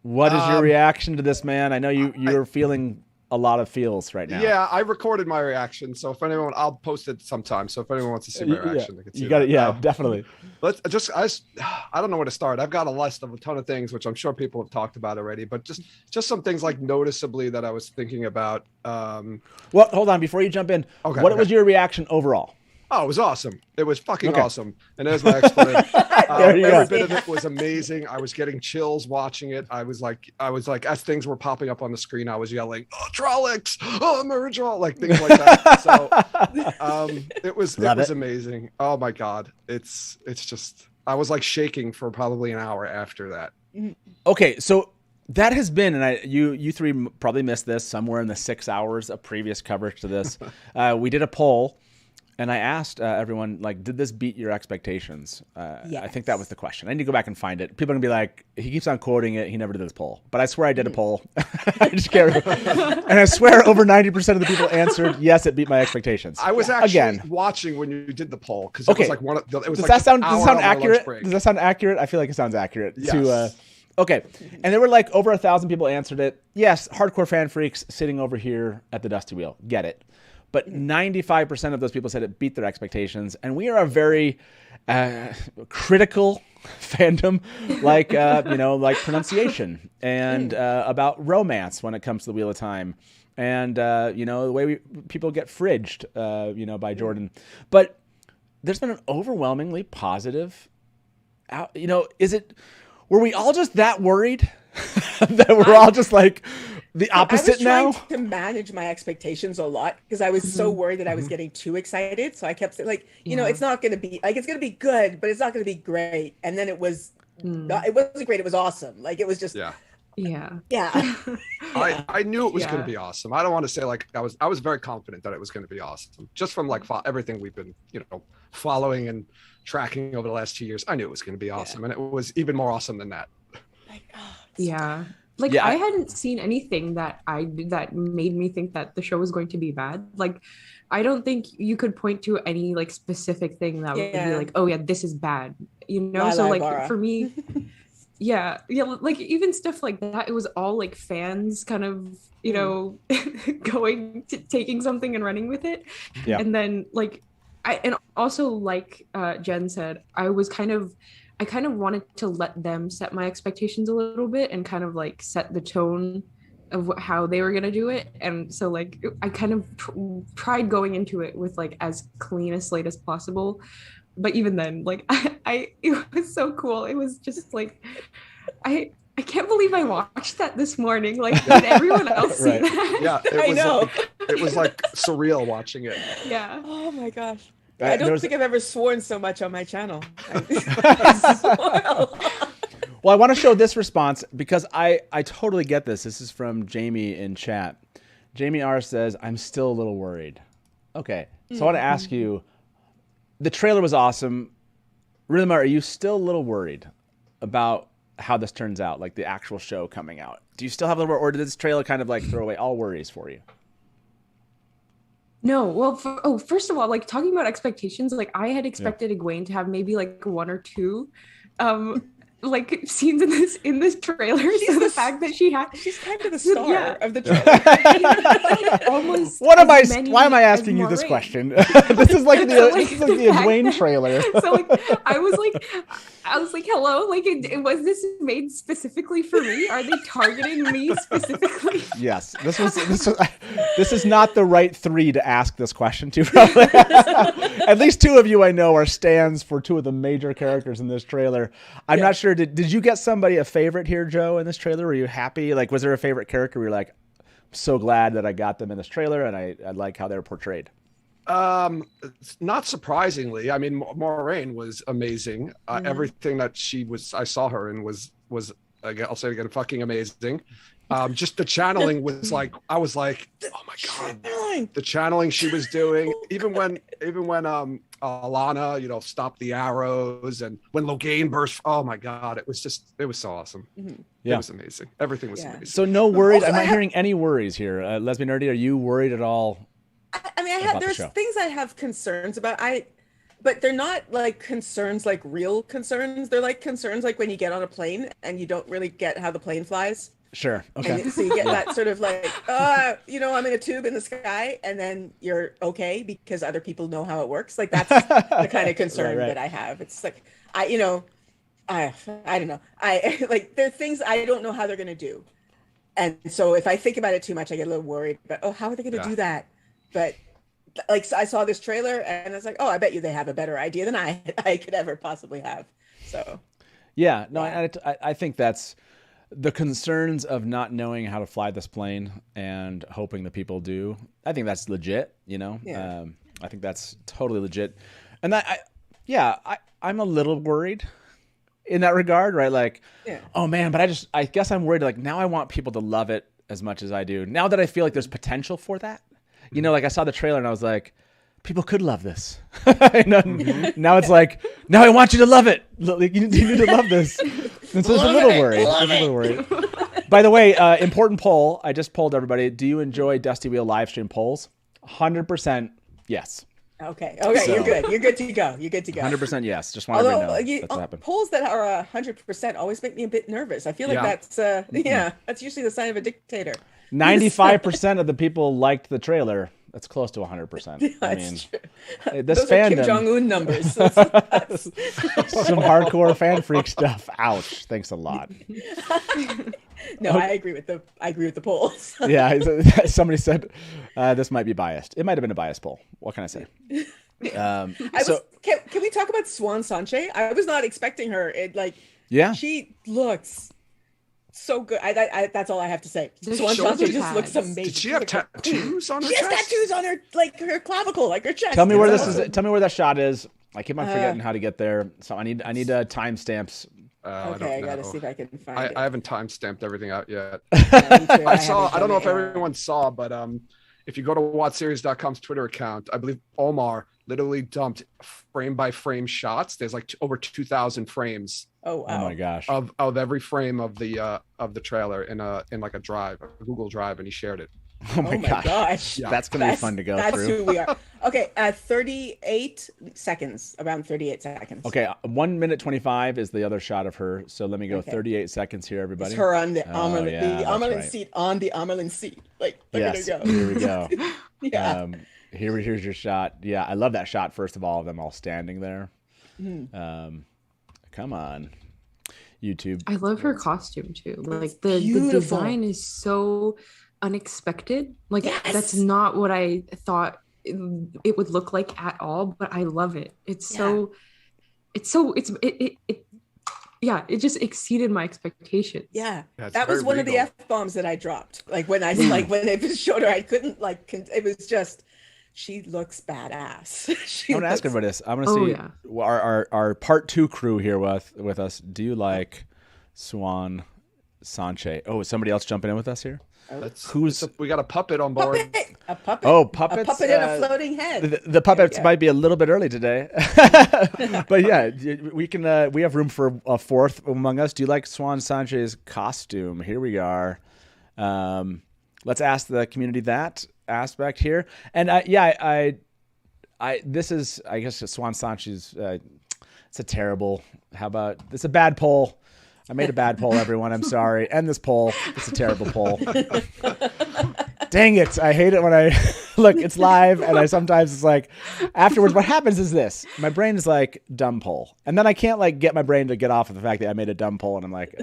What is your reaction to this, man? I know you're feeling a lot of feels right now. Yeah, I recorded my reaction, so if anyone, I'll post it sometime. So if anyone wants to see my reaction, they can see you got it. Yeah, definitely. Let's I don't know where to start. I've got a list of a ton of things, which I'm sure people have talked about already, but just some things like noticeably that I was thinking about. Well, hold on before you jump in. What was your reaction overall? Oh, it was awesome. It was fucking awesome. And there's my explanation. Every bit of it was amazing. I was getting chills watching it. I was like, as things were popping up on the screen, I was yelling, "Oh, Trollocs! Oh, Murdraw!" Like things like that. So it was amazing. Oh my God. It's just, I was like shaking for probably an hour after that. Okay. So that has been, and you three probably missed this somewhere in the 6 hours of previous coverage to this. We did a poll. And I asked everyone, like, did this beat your expectations? I think that was the question. I need to go back and find it. People are going to be like, he keeps on quoting it. He never did this poll. But I swear I did a poll. I just can't. And I swear over 90% of the people answered, yes, it beat my expectations. I was actually watching when you did the poll. Because it was like one of the, it was does like that sound accurate? Does that sound accurate? I feel like it sounds accurate. Yes. Okay. And there were like over 1,000 people answered it. Yes, hardcore fan freaks sitting over here at the Dusty Wheel. Get it. But 95% of those people said it beat their expectations. And we are a very critical fandom, like, like pronunciation and about romance when it comes to the Wheel of Time. And, the way people get fridged, by Jordan. But there's been an overwhelmingly positive, were we all just that worried that we're all just like the opposite now? I was trying to manage my expectations a lot because I was so worried that I was getting too excited. So I kept saying, like, it's not going to be like, it's going to be good, but it's not going to be great. And then it was, it wasn't great. It was awesome. Like it was just, Yeah. I knew it was going to be awesome. I don't want to say like I was very confident that it was going to be awesome. Just from like everything we've been, following and tracking over the last 2 years, I knew it was going to be awesome, and it was even more awesome than that. I hadn't seen anything that made me think that the show was going to be bad. Like, I don't think you could point to any like specific thing that would be like, oh yeah, this is bad. So like for me. Like even stuff like that, it was all like fans kind of taking something and running with it. And then like Jen said, I kind of wanted to let them set my expectations a little bit and kind of like set the tone of how they were going to do it. And so like I kind of tried going into it with like as clean a slate as possible. but even then, like it was so cool. It was just like I can't believe I watched that this morning. Like, did everyone else see that? Yeah, I know. It was like surreal watching it. Yeah. Oh my gosh. I don't think I've ever sworn so much on my channel. Well, I want to show this response because I totally get this. This is from Jamie in chat. Jamie R says, I'm still a little worried. Okay, so I want to ask you, the trailer was awesome. Rhythm, are you still a little worried about how this turns out, like the actual show coming out? Do you still have a little, or did this trailer kind of like throw away all worries for you? No, well, first of all, like talking about expectations, like I had expected Egwene to have maybe like one or two, like scenes in this trailer. So the fact that she's kind of the star of the trailer. Almost. Why am I asking you this question? This is like the Egwene trailer. So like I was like, hello, like was this made specifically for me? Are they targeting me specifically? Yes, this is not the right three to ask this question to. Probably. At least two of you I know are stands for two of the major characters in this trailer. I'm not sure. Did you get somebody a favorite here, Joe, in this trailer? Were you happy? Like, was there a favorite character where you're like, I'm so glad that I got them in this trailer and I like how they're portrayed? Not surprisingly. I mean, Moiraine was amazing. Everything that I saw her in was I'll say it again, fucking amazing. Just the channeling was like, I was like, oh my god, the channeling she was doing. Even when Alana, stopped the arrows, and when Logain burst, oh my god, it was so awesome. It was amazing. Everything was amazing. So no worries. I'm not hearing any worries here. Lesbian Nerdy, are you worried at all? I mean, there's things I have concerns about. But they're not like concerns, like real concerns. They're like concerns like when you get on a plane and you don't really get how the plane flies. Sure. Okay. And so you get that sort of like, I'm in a tube in the sky, and then you're okay because other people know how it works. Like that's the kind of concern that I have. It's like, I don't know. There are things I don't know how they're going to do. And so if I think about it too much, I get a little worried about, how are they going to do that? But like, I saw this trailer and I was like, I bet you they have a better idea than I could ever possibly have. So. Yeah, no, I think that's the concerns of not knowing how to fly this plane and hoping that people do. I think that's legit, I think that's totally legit. And I'm a little worried in that regard, right? Like, oh man, but I guess I'm worried. Like now I want people to love it as much as I do. Now that I feel like there's potential for that, like I saw the trailer and I was like, people could love this. Now it's like, now I want you to love it. You need to love this. And so there's a little worried. By the way, important poll. I just polled everybody. Do you enjoy Dusty Wheel live stream polls? 100% yes. Okay, so, you're good. You're good to go. 100% yes. Just want to know that's happened. Polls that are 100% always make me a bit nervous. I feel like that's that's usually the sign of a dictator. 95% of the people liked the trailer. That's close to 100%. I mean, this those fandom, are Kim Jong-un numbers. Some hardcore fan freak stuff. Ouch. Thanks a lot. No, I agree with the polls. Yeah, somebody said this might be biased. It might have been a biased poll. What can I say? Can we talk about Swan Sanche? I was not expecting her. She looks so good. That's all I have to say. Swan Sanche just looks amazing. Did she have tattoos on her chest? She has tattoos on her, like her clavicle, like her chest. Tell me where this is. Tell me where that shot is. I keep on forgetting how to get there. So I need timestamps. Okay, I gotta see if I can find it. I haven't timestamped everything out yet. I don't know if everyone saw, but if you go to watchseries.com's Twitter account, I believe Omar literally dumped frame by frame shots. There's like over 2,000 frames. Oh wow! Oh my gosh! Of every frame of the trailer in like a drive, a Google Drive, and he shared it. Oh my gosh! Yeah. That's gonna be fun to go through. That's who we are. Okay, 38 seconds, around 38 seconds. Okay, 1 minute 25 is the other shot of her. So let me go 38 seconds here, everybody. It's her on the Amerlin seat, on the Amerlin seat. Like, look at her go. Here we go. Yeah. Here's your shot. Yeah, I love that shot. First of all, of them all standing there. Come on, YouTube. I love her costume too. Like the design is so unexpected. Like that's not what I thought it would look like at all, but I love it. It just exceeded my expectations. Yeah, Yeah, it's that was very one of the regal. F-bombs that I dropped. Like when I like when they showed her, I couldn't like. It was just, she looks badass. I'm gonna ask everybody this. I'm gonna see our part 2 crew here with us. Do you like Swan Sanche? Oh, is somebody else jumping in with us here? We got a puppet on board. A puppet. Oh, puppets. A puppet and a floating head. The puppets might be a little bit early today, but yeah, we can. We have room for a fourth among us. Do you like Swan Sanche's costume? Here we are. Let's ask the community that aspect here. And this is, I guess, Swan Sanche's. It's a terrible. How about it's a bad poll. I made a bad poll, everyone. I'm sorry. End this poll. It's a terrible poll. Dang it. I hate it when I look, it's live and I sometimes it's like afterwards what happens is this. My brain is like dumb poll. And then I can't like get my brain to get off of the fact that I made a dumb poll and I'm like,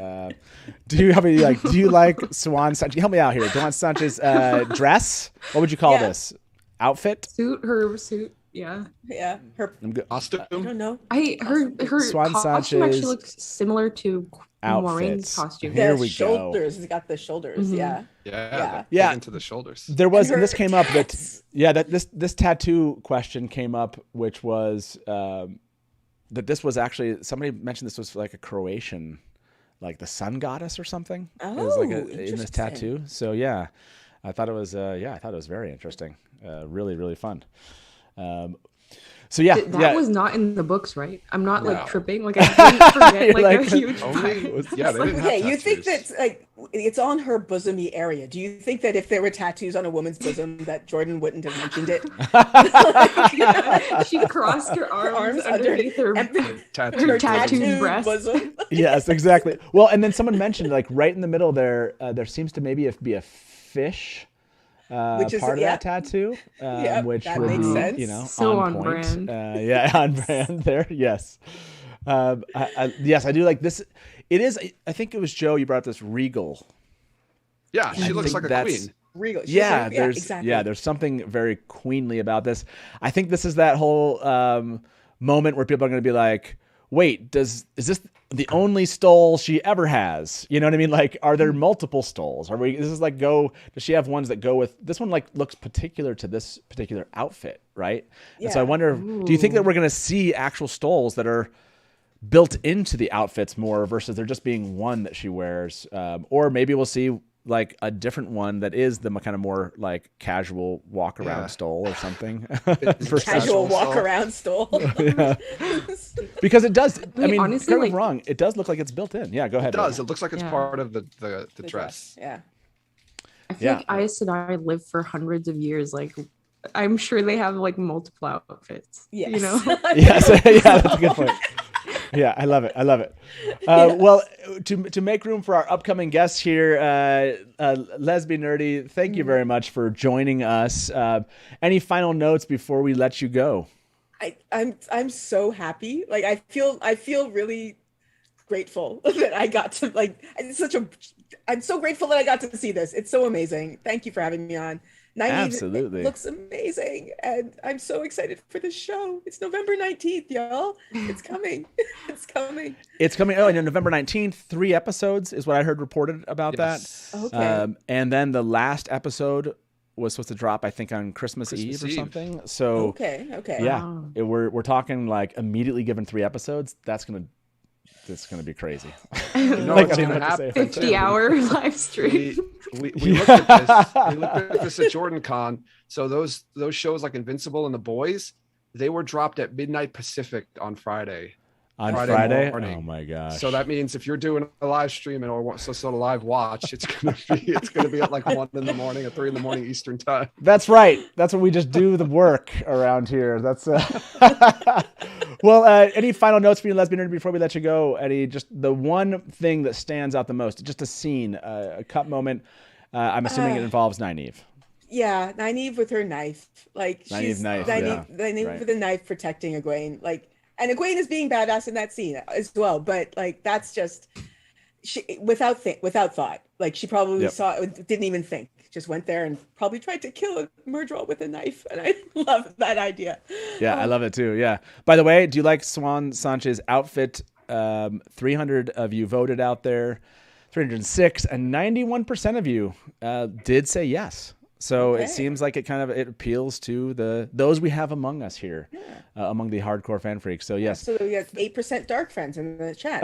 do you like Swan Sanche? Help me out here. Swan Sanche's dress? What would you call this? Outfit? Her suit. Yeah. Her costume. I don't know. Her Swan costume actually Sanche's looks similar to Moiraine's costume. Here we shoulders. go. It's got the shoulders. Mhm. Yeah. Into the shoulders. There was, and this came up that this tattoo question came up, which was that this was actually, somebody mentioned this was like a Croatian, like the sun goddess or something. It was like in this tattoo. So yeah, I thought it was very interesting. Really, really fun. So yeah, that was not in the books, right? I'm not like tripping. Like I didn't forget like a huge part. They didn't have you think that like it's on her bosomy area? Do you think that if there were tattoos on a woman's bosom, that Jordan wouldn't have mentioned it? She crossed her arms underneath her tattooed breast. bosom. Yes, exactly. Well, and then someone mentioned like right in the middle there, there seems to maybe be a fish. Which is part of that tattue, which that would makes be, sense. you know, So on on point. brand. On brand there. Yes. Yes, I do like this. It is, I think it was Joe, you brought up this regal. Yeah, she looks like a queen. Regal. There's something very queenly about this. I think this is that whole moment where people are going to be like, wait, is this the only stole she ever has? You know what I mean? Like, are there multiple stoles? Does she have ones that go with this one? Like, looks particular to this particular outfit, right? Yeah. And so I wonder, do you think that we're going to see actual stoles that are built into the outfits more versus they're just being one that she wears? Or maybe we'll see like a different one that is the kind of more like casual walk around stole or something. Casual walk around stole. Because it does. I mean, honestly, correct me if I'm wrong. It does look like it's built in. Yeah, go ahead. It does. It looks like it's part of the dress. Yeah. I feel like Aes Sedai lived for hundreds of years. Like, I'm sure they have like multiple outfits. Yes. You know? Yes. Yeah, that's a good point. Yeah, I love it. Well, to make room for our upcoming guests here, Lesbian Nerdy, thank you very much for joining us. Any final notes before we let you go? I'm so happy. Like I feel really grateful that I got to I'm so grateful that I got to see this. It's so amazing. Thank you for having me on. Nynaeve, Absolutely. it looks amazing, and I'm so excited for the show. It's November 19th, y'all. It's coming. It's coming. It's coming. Oh, and on November 19th, 3 episodes is what I heard reported about that. Okay. And then the last episode was supposed to drop, I think, on Christmas Eve or something. So okay. Yeah, Wow. we're talking like immediately given 3 episodes. That's gonna be crazy. You know Like, what's I don't know gonna what to say. happen? 50-hour live stream. We looked at this. We looked at this at Jordan Con. So those shows like Invincible and The Boys, they were dropped at midnight Pacific on Friday. On Friday? morning. Oh my gosh. So that means if you're doing a live stream or so live watch, it's gonna be at like 1 a.m. or 3 a.m. Eastern time. That's right. That's what we just do the work around here. That's well. Any final notes for you, Lesbian Nerd, before we let you go? Just the one thing that stands out the most, just a scene, a cut moment. I'm assuming it involves Nynaeve. Yeah, Nynaeve with her knife. Like Nynaeve with a knife protecting Egwene. Like, and Egwene is being badass in that scene as well. But like, that's just, she without thought. Like she probably Yep. saw it, didn't even think. Just went there and probably tried to kill a Murdral with a knife. And I love that idea. Yeah, I love it too. Yeah. By the way, do you like Swan Sanche's outfit? 300 of you voted out there, 306, and 91% of you did say yes. So Okay. it seems like it appeals to those we have among us here, among the hardcore fan freaks. So yes. So we have 8% dark friends in the chat.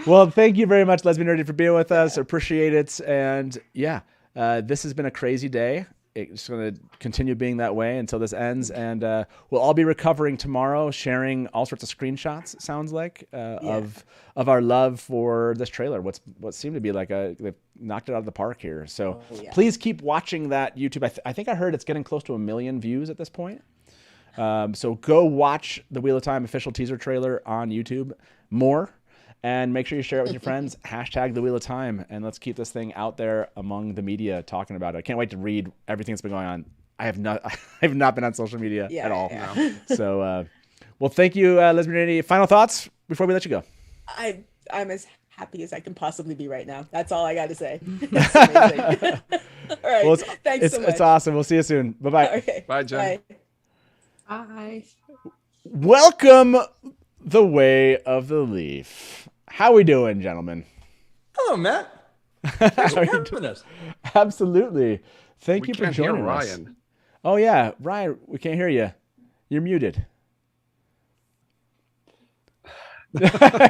Well, thank you very much, Lesbian Nerdy, for being with us. Appreciate it. And yeah, this has been a crazy day. It's going to continue being that way until this ends. And we'll all be recovering tomorrow, sharing all sorts of screenshots, it sounds like, of our love for this trailer. What seemed to be like they've knocked it out of the park here. So please keep watching that YouTube. I think I heard it's getting close to 1 million views at this point. So go watch the Wheel of Time official teaser trailer on YouTube more. And make sure you share it with your friends. Hashtag the Wheel of Time. And let's keep this thing out there among the media talking about it. I can't wait to read everything that's been going on. I have not been on social media at all. Yeah. So, well, thank you, Lesbian Nerdy. Final thoughts before we let you go? I'm as happy as I can possibly be right now. That's all I got to say. It's amazing. All right. Well, Thanks so much. It's awesome. We'll see you soon. Bye-bye. Okay. Bye, Jen. Bye. Welcome the way of the leaf. How we doing, gentlemen? Hello, Matt. Thanks for having us. Absolutely. Thank you for can't hear joining us. Ryan. Oh yeah, Ryan, we can't hear you. You're muted.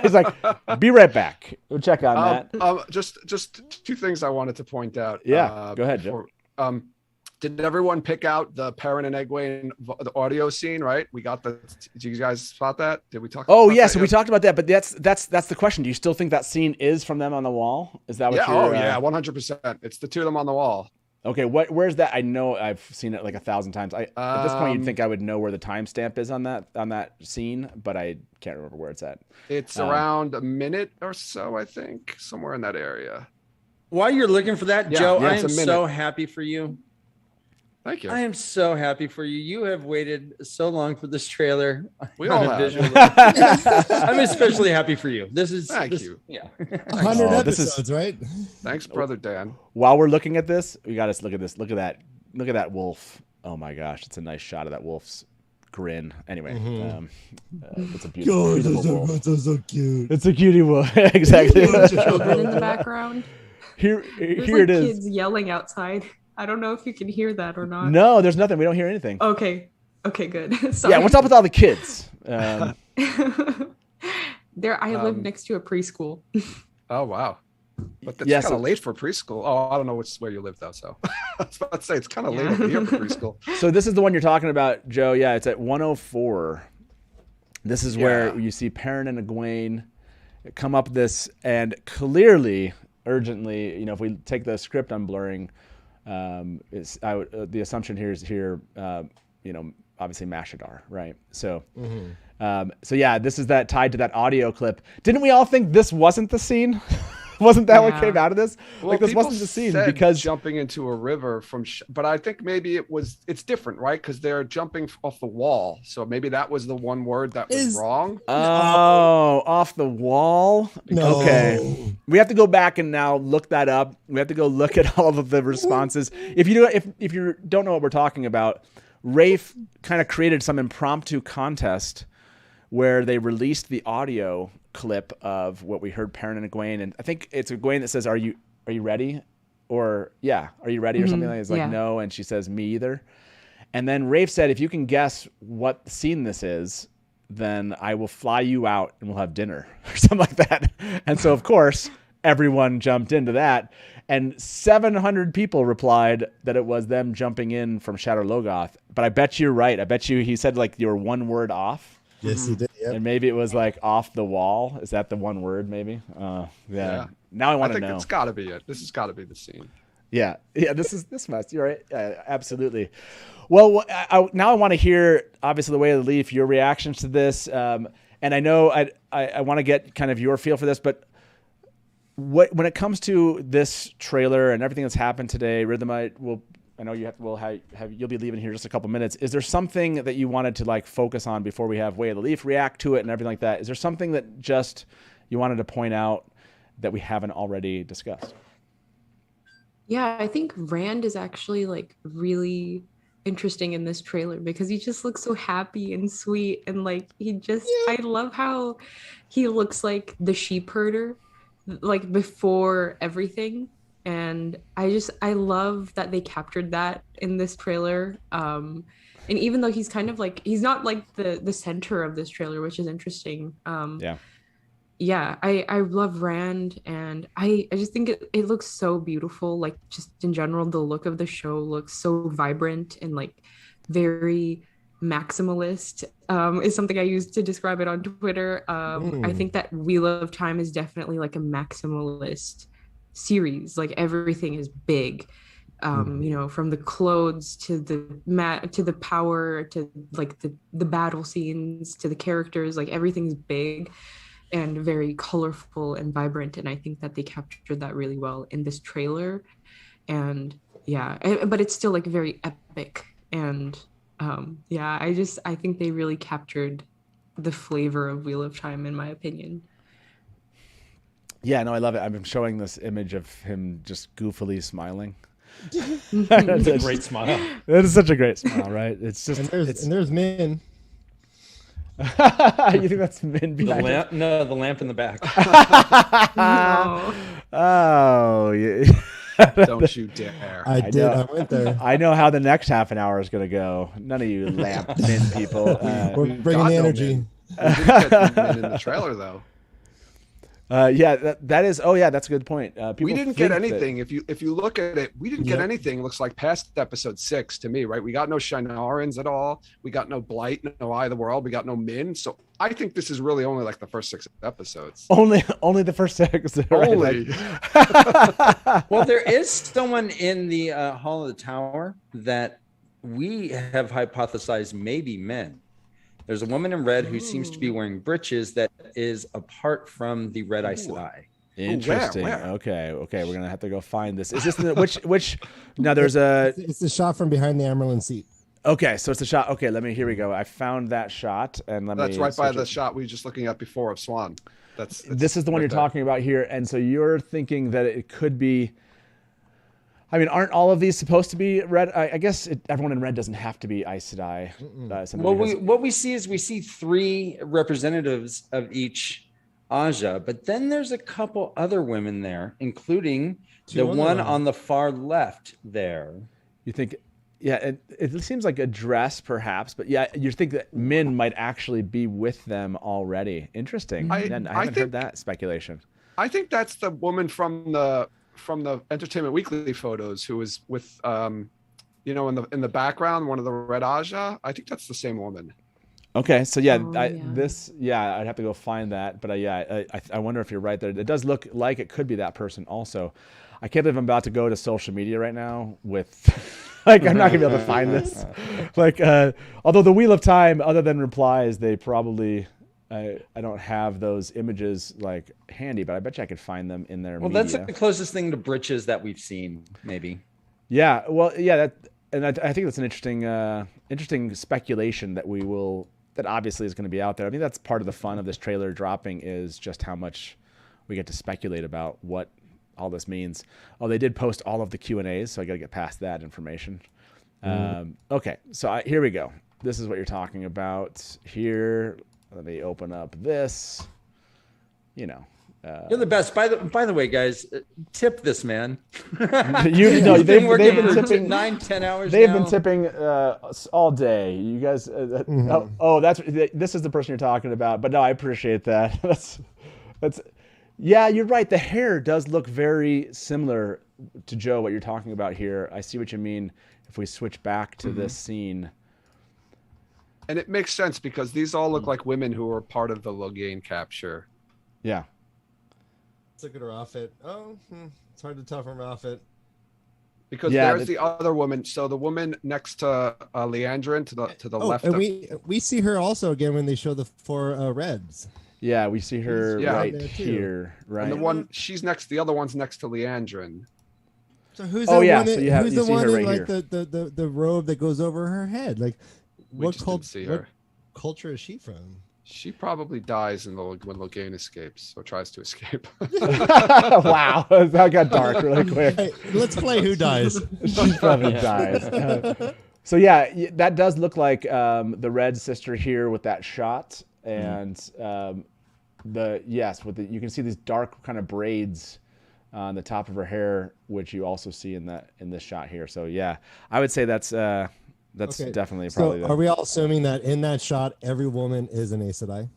He's like, be right back. We'll check on that. Just two things I wanted to point out. Yeah, go ahead, Joe. Did everyone pick out the Perrin and Egwene the audio scene? Right, we got the. Did you guys spot that? Did we talk? Oh about yes, that we yet? talked about that. But that's the question. Do you still think that scene is from them on the wall? Is that what Yeah. you're? Oh yeah, 100%. It's the two of them on the wall. Okay, where's that? I know I've seen it like 1,000 times. At this point, you'd think I would know where the timestamp is on that scene, but I can't remember where it's at. It's around a minute or so, I think, somewhere in that area. While you're looking for that, Yeah, Joe, yeah, I it's am a minute. so happy for you. Thank you. I am so happy for you. You have waited so long for this trailer. We on all a have. visual. I'm especially happy for you. This is Thank you. Yeah. 100 episodes, right? Thanks, brother Dan. While we're looking at this, we got to look at this. Look at that. Look at that wolf. Oh my gosh, it's a nice shot of that wolf's grin. Anyway, it's a beautiful wolf. It's so cute. It's a cutie wolf. Exactly. Children in the background. Here There's it is. Kids yelling outside. I don't know if you can hear that or not. No, there's nothing. We don't hear anything. Okay, good. Sorry. Yeah, what's up with all the kids? I live next to a preschool. Oh wow. But that's Yeah, kind of so- late for preschool. Oh, I don't know where you live though. So I was about to say it's kind of late over here for preschool. So this is the one you're talking about, Joe. Yeah, it's at 104. This is where you see Perrin and Egwene come up this, and clearly, urgently, if we take the script I'm blurring, the assumption here is obviously Shadar, right? So, so yeah, this is that tied to that audio clip. Didn't we all think this wasn't the scene? Wasn't that what came out of this? Well, Like this people wasn't the scene said because jumping into a river but I think maybe it's different, right? Because they're jumping off the wall. So maybe that was the one word that was wrong. Oh, off the wall. No. Okay, we have to go back and now look that up. We have to go look at all of the responses. If you don't know what we're talking about, Rafe kind of created some impromptu contest where they released the audio clip of what we heard Perrin and Egwene, and I think it's Egwene that says, "Are you ready?" Or "Are you ready?" or something like that. It's like no, and she says, "Me either." And then Rafe said, "If you can guess what scene this is, then I will fly you out and we'll have dinner," or something like that. And so of course everyone jumped into that, and 700 people replied that it was them jumping in from Shadar Logoth. But I bet you're right. I bet you he said like you were one word off. Yes, he did. Yep. And maybe it was like off the wall. Is that the one word? Maybe. Yeah. Now I want to know. It's got to be it. This has got to be the scene. Yeah. This must. You're right. Absolutely. Well, now I want to hear, obviously, the way of the leaf, your reactions to this, and I know I want to get kind of your feel for this, but when it comes to this trailer and everything that's happened today, Rhythmite will. I know you'll be leaving here just a couple minutes. Is there something that you wanted to like focus on before we have Way of the Leaf react to it and everything like that? Is there something that just you wanted to point out that we haven't already discussed? Yeah, I think Rand is actually like really interesting in this trailer because he just looks so happy and sweet and like I love how he looks like the sheep herder like before everything, and I love that they captured that in this trailer. And even though he's kind of like he's not like the center of this trailer, which is interesting. I love Rand, and I just think it looks so beautiful. Like just in general, the look of the show looks so vibrant and like very maximalist, is something I use to describe it on Twitter. I think that Wheel of Time is definitely like a maximalist series. Like everything is big. You know, from the clothes to the power to like the battle scenes to the characters, like everything's big and very colorful and vibrant, and I think that they captured that really well in this trailer. And but it's still like very epic, and I think they really captured the flavor of Wheel of Time, in my opinion. Yeah, no, I love it. I've been showing this image of him just goofily smiling. It's a great smile. It is such a great smile, right? It's just and there's Min. You think that's Min behind the lamp? No, the lamp in the back. No. Oh, yeah. Don't you dare. I did. I went there. I know how the next half an hour is going to go. None of you lamp Min people. We're bringing the energy. We didn't get Min in the trailer, though. That is. Oh, yeah, that's a good point. We didn't get anything. If you look at it, we didn't get anything. It looks like past episode 6 to me, right? We got no Shinarans at all. We got no Blight, no Eye of the World. We got no Min. So I think this is really only like the first 6 episodes. Only the first 6. Only. Well, there is someone in the Hall of the Tower that we have hypothesized may be men. There's a woman in red who seems to be wearing breeches that is apart from the Red Aes Sedai. Interesting. Where? Okay. We're gonna have to go find this. Is this which? Now there's a. It's the shot from behind the Amerlin seat. Okay, so it's the shot. Okay, here we go. I found that shot, and That's right by the shot we were just looking at before of Swan. This is the one you're talking about here, and so you're thinking that it could be. I mean, aren't all of these supposed to be red? I guess everyone in red doesn't have to be Aes Sedai. What we see is 3 representatives of each Aja, but then there's a couple other women there, including the one on the far left there. You think, yeah, it seems like a dress perhaps, but yeah, you think that Min might actually be with them already. Interesting. I haven't heard that speculation. I think that's the woman from the Entertainment Weekly photos who was with in the background, one of the Red Aja. I think that's the same woman. Okay, so I'd have to go find that, but I wonder if you're right there. It does look like it could be that person also. I can't believe I'm about to go to social media right now with I'm not gonna be able to find this. Although the Wheel of Time, other than replies, they probably I don't have those images handy, but I bet you I could find them in their media. That's the closest thing to breeches that we've seen, maybe. Yeah, well, yeah, I think that's an interesting speculation that obviously is going to be out there. I mean, that's part of the fun of this trailer dropping is just how much we get to speculate about what all this means. Oh, they did post all of the Q&As, so I got to get past that information. Okay, so here we go. This is what you're talking about here. Let me open up this. You're the best. By the way, guys, tip this man. They've been tipping 9-10 hours. They've been tipping all day. You guys. This is the person you're talking about. But no, I appreciate that. That's. Yeah, you're right. The hair does look very similar to Joe. What you're talking about here. I see what you mean. If we switch back to this scene. And it makes sense because these all look like women who were part of the Logain capture. Yeah. Let's look at her outfit. It's hard to tell from her outfit. Because there's the other woman. So the woman next to Leandrin to the left. And we see her also again when they show the 4 reds. Yeah, we see her right here. Right. And the other one's next to Leandrin. So who's the one so who's the one in right the robe that goes over her head? What culture is she from? She probably dies when Logain escapes or tries to escape. Wow, that got dark really quick. Hey, let's play who dies. She probably dies. So yeah, that does look like the red sister here with that shot, and you can see these dark kind of braids on the top of her hair, which you also see in this shot here. So yeah, I would say that's Okay, definitely so probably. Are we all assuming that in that shot, every woman is an Aes Sedai?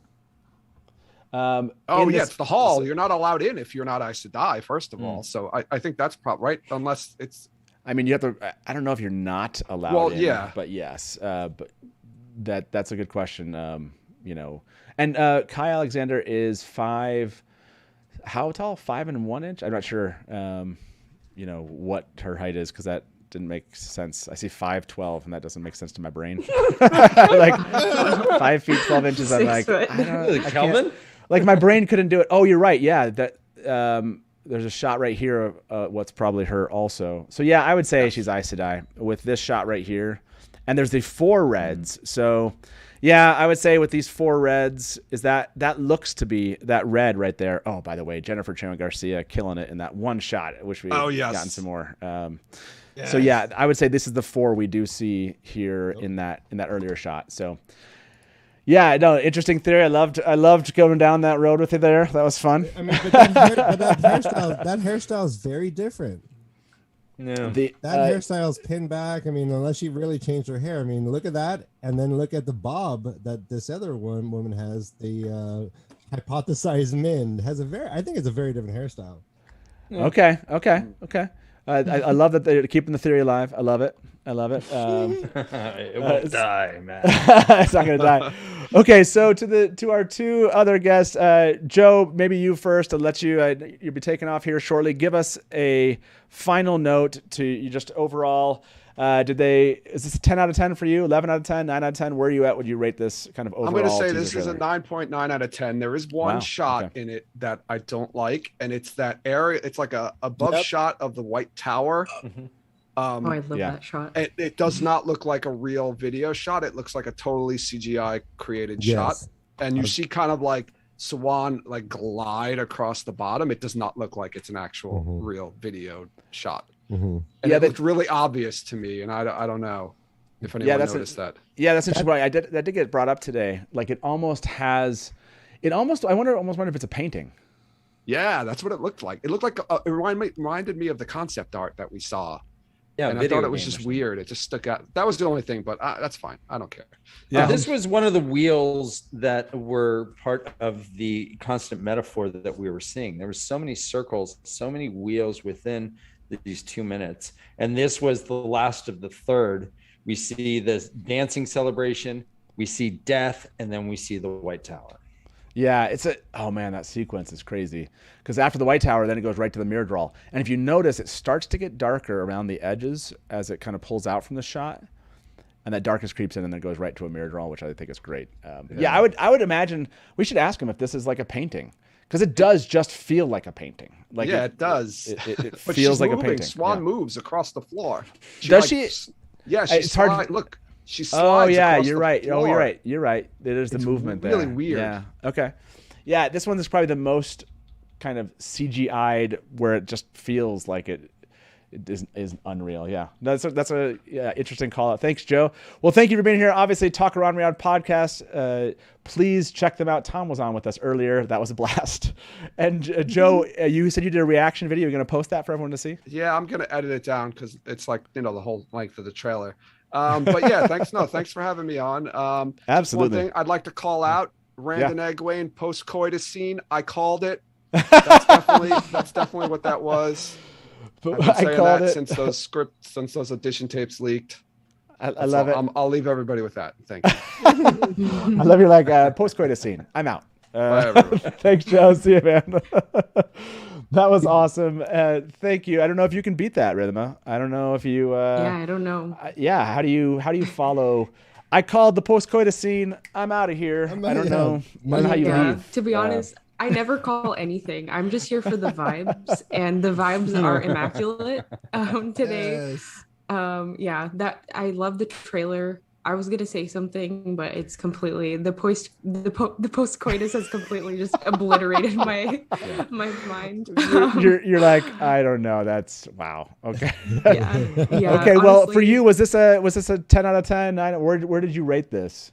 It's the hall. You're not allowed in if you're not Aes Sedai, first of all. So I think that's probably right, unless it's. I mean, you have to. I don't know if you're not allowed. Well, in, yeah, but yes, but that's a good question. And Kai Alexander is 5. How tall? 5 1 inch. I'm not sure. What her height is, because that didn't make sense. I see 5'12", and that doesn't make sense to my brain. Like 5 feet 12 inches. I'm like, I don't. Kelvin? Like my brain couldn't do it. Oh, you're right. Yeah, that. There's a shot right here of what's probably her also. So yeah, I would say she's Aes Sedai with this shot right here, and there's the 4 reds. So yeah, I would say with these 4 reds, is that looks to be that red right there. Oh, by the way, Jennifer Chan Garcia killing it in that one shot. I wish we had gotten some more. So yeah, I would say this is the 4 we do see here in that earlier shot. So yeah, no, interesting theory. I loved going down that road with you there. That was fun. I mean, but that hairstyle is very different. No, that hairstyle is pinned back. I mean, unless she really changed her hair. I mean, look at that, and then look at the bob that this other woman has. The hypothesized Min has I think it's a very different hairstyle. Okay. I love that they're keeping the theory alive. I love it. It won't die, man. It's not gonna die. Okay, so to our 2 other guests, Joe, maybe you first. I'll let you. You'll be taking off here shortly. Give us a final note to you, just overall. Is this a 10 out of 10 for you? 11 out of 10? 9 out of 10? Where are you at? Would you rate this kind of overall? I'm going to say this is a 9.9 out of 10. There is one shot in it that I don't like, and it's that area. It's like a above shot of the White Tower. I love that shot. It does not look like a real video shot. It looks like a totally CGI created shot, and you see kind of like Swan like glide across the bottom. It does not look like it's an actual real video shot. And it looked really obvious to me, and I don't know if anyone noticed that. Yeah, that's interesting. That did get brought up today. Like I wonder if it's a painting. Yeah, that's what it looked like. It looked like it reminded me of the concept art that we saw. Yeah, and I thought it was just weird. It just stuck out. That was the only thing, but that's fine. I don't care. Yeah, this was one of the wheels that were part of the constant metaphor that we were seeing. There were so many circles, so many wheels within these 2 minutes, and this was the last of the third. We see this dancing celebration, we see death, and then we see the White Tower. Yeah, that sequence is crazy, because after the White Tower, then it goes right to the mirror draw, and if you notice, it starts to get darker around the edges as it kind of pulls out from the shot, and that darkness creeps in, and then it goes right to a mirror draw, which I think is great. I would imagine we should ask him if this is like a painting. Because it does just feel like a painting. Like it does. It feels like a painting. Swan moves across the floor. Does she? Yeah, it's hard. Look, she slides. Oh yeah, you're right. Oh, you're right. There's the movement there. Really weird. Yeah. Okay. Yeah, this one is probably the most kind of CGI'd, where it just feels like it is unreal. Yeah, that's a interesting call out. Thanks, Joe. Well, thank you for being here. Obviously, Talk Around Me Out podcast. Please check them out. Tom was on with us earlier. That was a blast. And Joe, you said you did a reaction video. You're going to post that for everyone to see? Yeah, I'm going to edit it down because it's like the whole length of the trailer. But yeah, thanks for having me on. Absolutely. One thing I'd like to call out: Rand and Egwene post-coitus scene. I called it. That's definitely what that was. I've been saying that since those audition tapes leaked. I love it. I'll leave everybody with that. Thank you. I love your post-coitus scene. I'm out. Thanks, Joe. See you, man. That was awesome. Thank you. I don't know if you can beat that, Rhythma. I don't know if you. I don't know. How do you follow? I called the post-coitus scene. I'm out of here. I don't know. I don't know how you leave. To be honest, I never call anything. I'm just here for the vibes, and the vibes are immaculate today. Yes. That I love the trailer. I was gonna say something, but it's completely the post coitus has completely just obliterated my mind. You're like, I don't know. That's wow. Okay. Yeah. Okay. Well, for honestly, you, was this a 10 out of 10? Where did you rate this?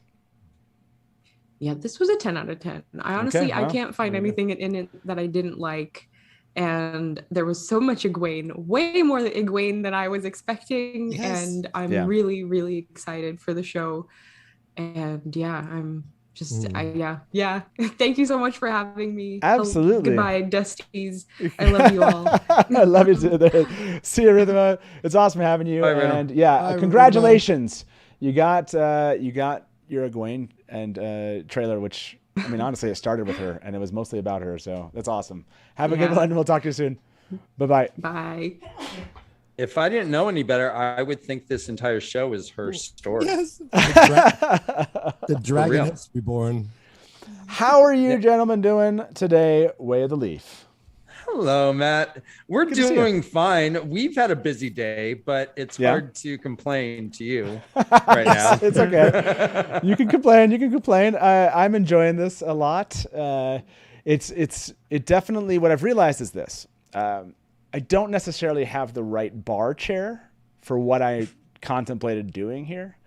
yeah, this was a 10 out of 10. I honestly, wow. I can't find anything in it that I didn't like. And there was so much Egwene, way more Egwene than I was expecting. Yes. And I'm really, really excited for the show. And yeah, I'm just, yeah. Thank you so much for having me. Absolutely. Goodbye, Dusties. I love you all. I love you too. See you, Rhythma. It's awesome having you. Bye, Rhythm. And yeah, Bye, congratulations. You got your Egwene and trailer, which I mean, honestly, it started with her and it was mostly about her. So that's awesome. Have a good one. We'll talk to you soon. Bye-bye. Bye. If I didn't know any better, I would think this entire show is her story. Yes. The dragon real. is reborn. How are you gentlemen doing today, Way of the Leaf? Hello, Matt. We're Good to see you. doing fine. We've had a busy day, but it's hard to complain to you right now. It's okay. You can complain. I'm enjoying this a lot. It definitely, what I've realized is this. I don't necessarily have the right bar chair for what I contemplated doing here.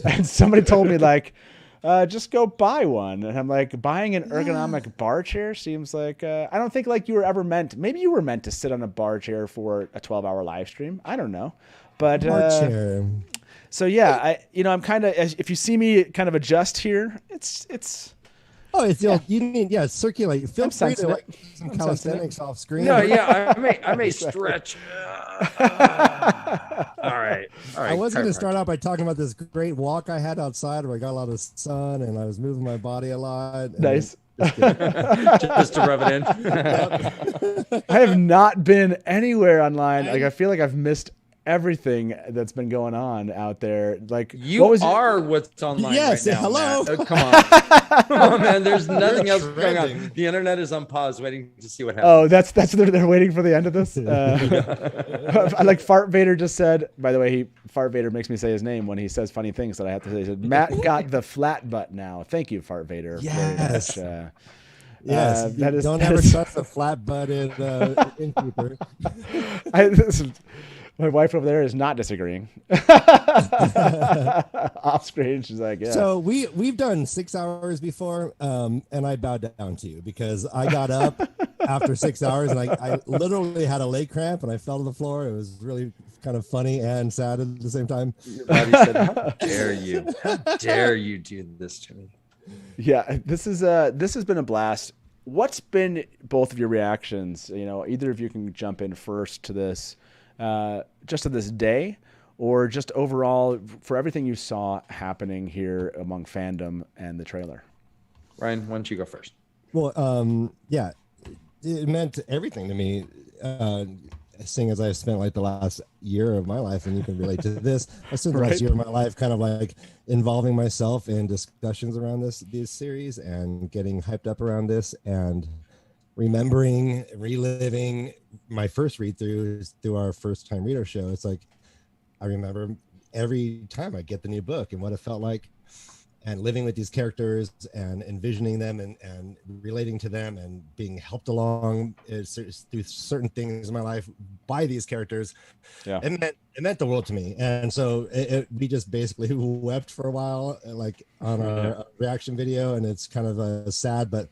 And somebody told me like, just go buy one. And I'm like, buying an ergonomic bar chair seems like, I don't think like you were ever meant, maybe you were meant to sit on a bar chair for a 12-hour live stream. I don't know. But, Bar chair. so yeah, I'm kind of, if you see me kind of adjust here, it's, Oh, it's you need circulate. Feel free to like some I'm calisthenics off screen. No, I may stretch. All right. I was going to start out by talking about this great walk I had outside where I got a lot of sun and I was moving my body a lot. Nice. Just to rub it in. I have not been anywhere online. Like I feel like I've missed everything that's been going on out there. Like what's online yes, right now. hello. Matt. Come on. Come on, man. There's nothing else going on. The internet is on pause waiting to see what happens. Oh, that's they're waiting for the end of this. Like Fart Vader just said, by the way, Fart Vader makes me say his name when he says funny things that I have to say. He said, Matt got the flat butt now. Thank you, Fart Vader. Yes. Yes, don't ever trust a flat-butted innkeeper. My wife over there is not disagreeing. Off screen, she's like, yeah. So we've done 6 hours before, and I bowed down to you because I got up after 6 hours and I literally had a leg cramp and I fell to the floor. It was really kind of funny and sad at the same time. Your body said, "How dare you? How dare you do this to me?" Yeah, this has been a blast. What's been both of your reactions? Either of you can jump in first to this. Just to this day, or just overall for everything you saw happening here among fandom and the trailer? Ryan, why don't you go first? Well, it meant everything to me, seeing as I've spent like the last year of my life, and you can relate to this. I spent the last year of my life kind of like involving myself in discussions around this series and getting hyped up around this and remembering, reliving my first read through our first time reader show. It's like I remember every time I get the new book and what it felt like, and living with these characters and envisioning them and relating to them and being helped along through certain things in my life by these characters. Yeah, it meant the world to me. And so we just basically wept for a while, like on our reaction video, and it's kind of sad, but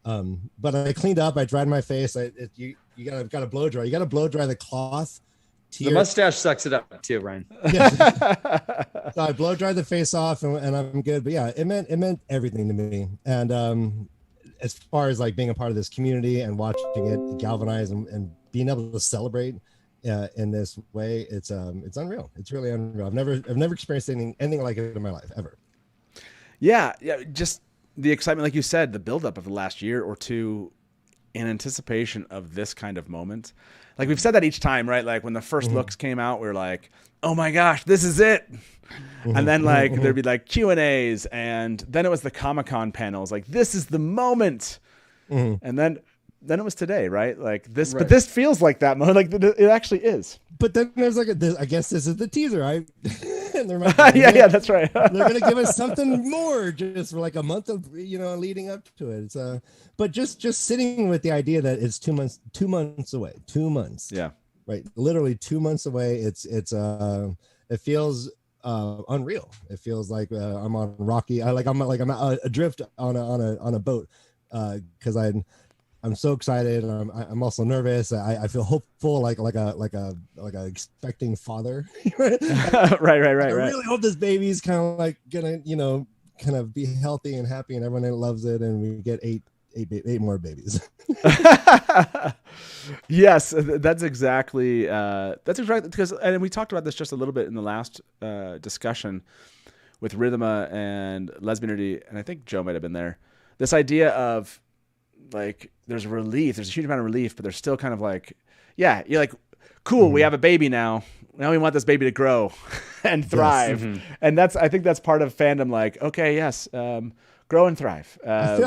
I cleaned up. I dried my face. You gotta blow dry. You gotta blow dry the cloth. The mustache sucks it up too, Ryan. Yeah. So I blow dry the face off, and I'm good. But yeah, it meant everything to me. And as far as like being a part of this community and watching it galvanize and being able to celebrate in this way, it's unreal. It's really unreal. I've never experienced anything like it in my life ever. Yeah. Just the excitement, like you said, the buildup of the last year or two in anticipation of this kind of moment. Like we've said that each time, right? Like when the first looks came out, we were like, oh my gosh, this is it. And then like there'd be like Q&As, and then it was the Comic-Con panels. Like, this is the moment. And then it was today, right? Like this, but this feels like that moment. Like it actually is. But then there's like I guess this is the teaser. Yeah, that's right. They're going to give us something more just for like a month of leading up to it. But just sitting with the idea that it's 2 months away. 2 months. Yeah. Right. Literally 2 months away. It feels unreal. It feels like I'm on rocky. I'm adrift on a boat because I'm so excited. I'm also nervous. I feel hopeful, like a expecting father. Right. I really hope this baby's kind of like gonna kind of be healthy and happy, and everyone loves it, and we get eight more babies. Yes, that's exactly because, and we talked about this just a little bit in the last discussion with Rhythma and Lesbianity, and I think Joe might have been there. This idea of like there's relief, there's a huge amount of relief, but there's still kind of like, yeah, you're like, cool, we have a baby now. Now we want this baby to grow and thrive, and I think that's part of fandom. Like, okay, yes. Grow and thrive. I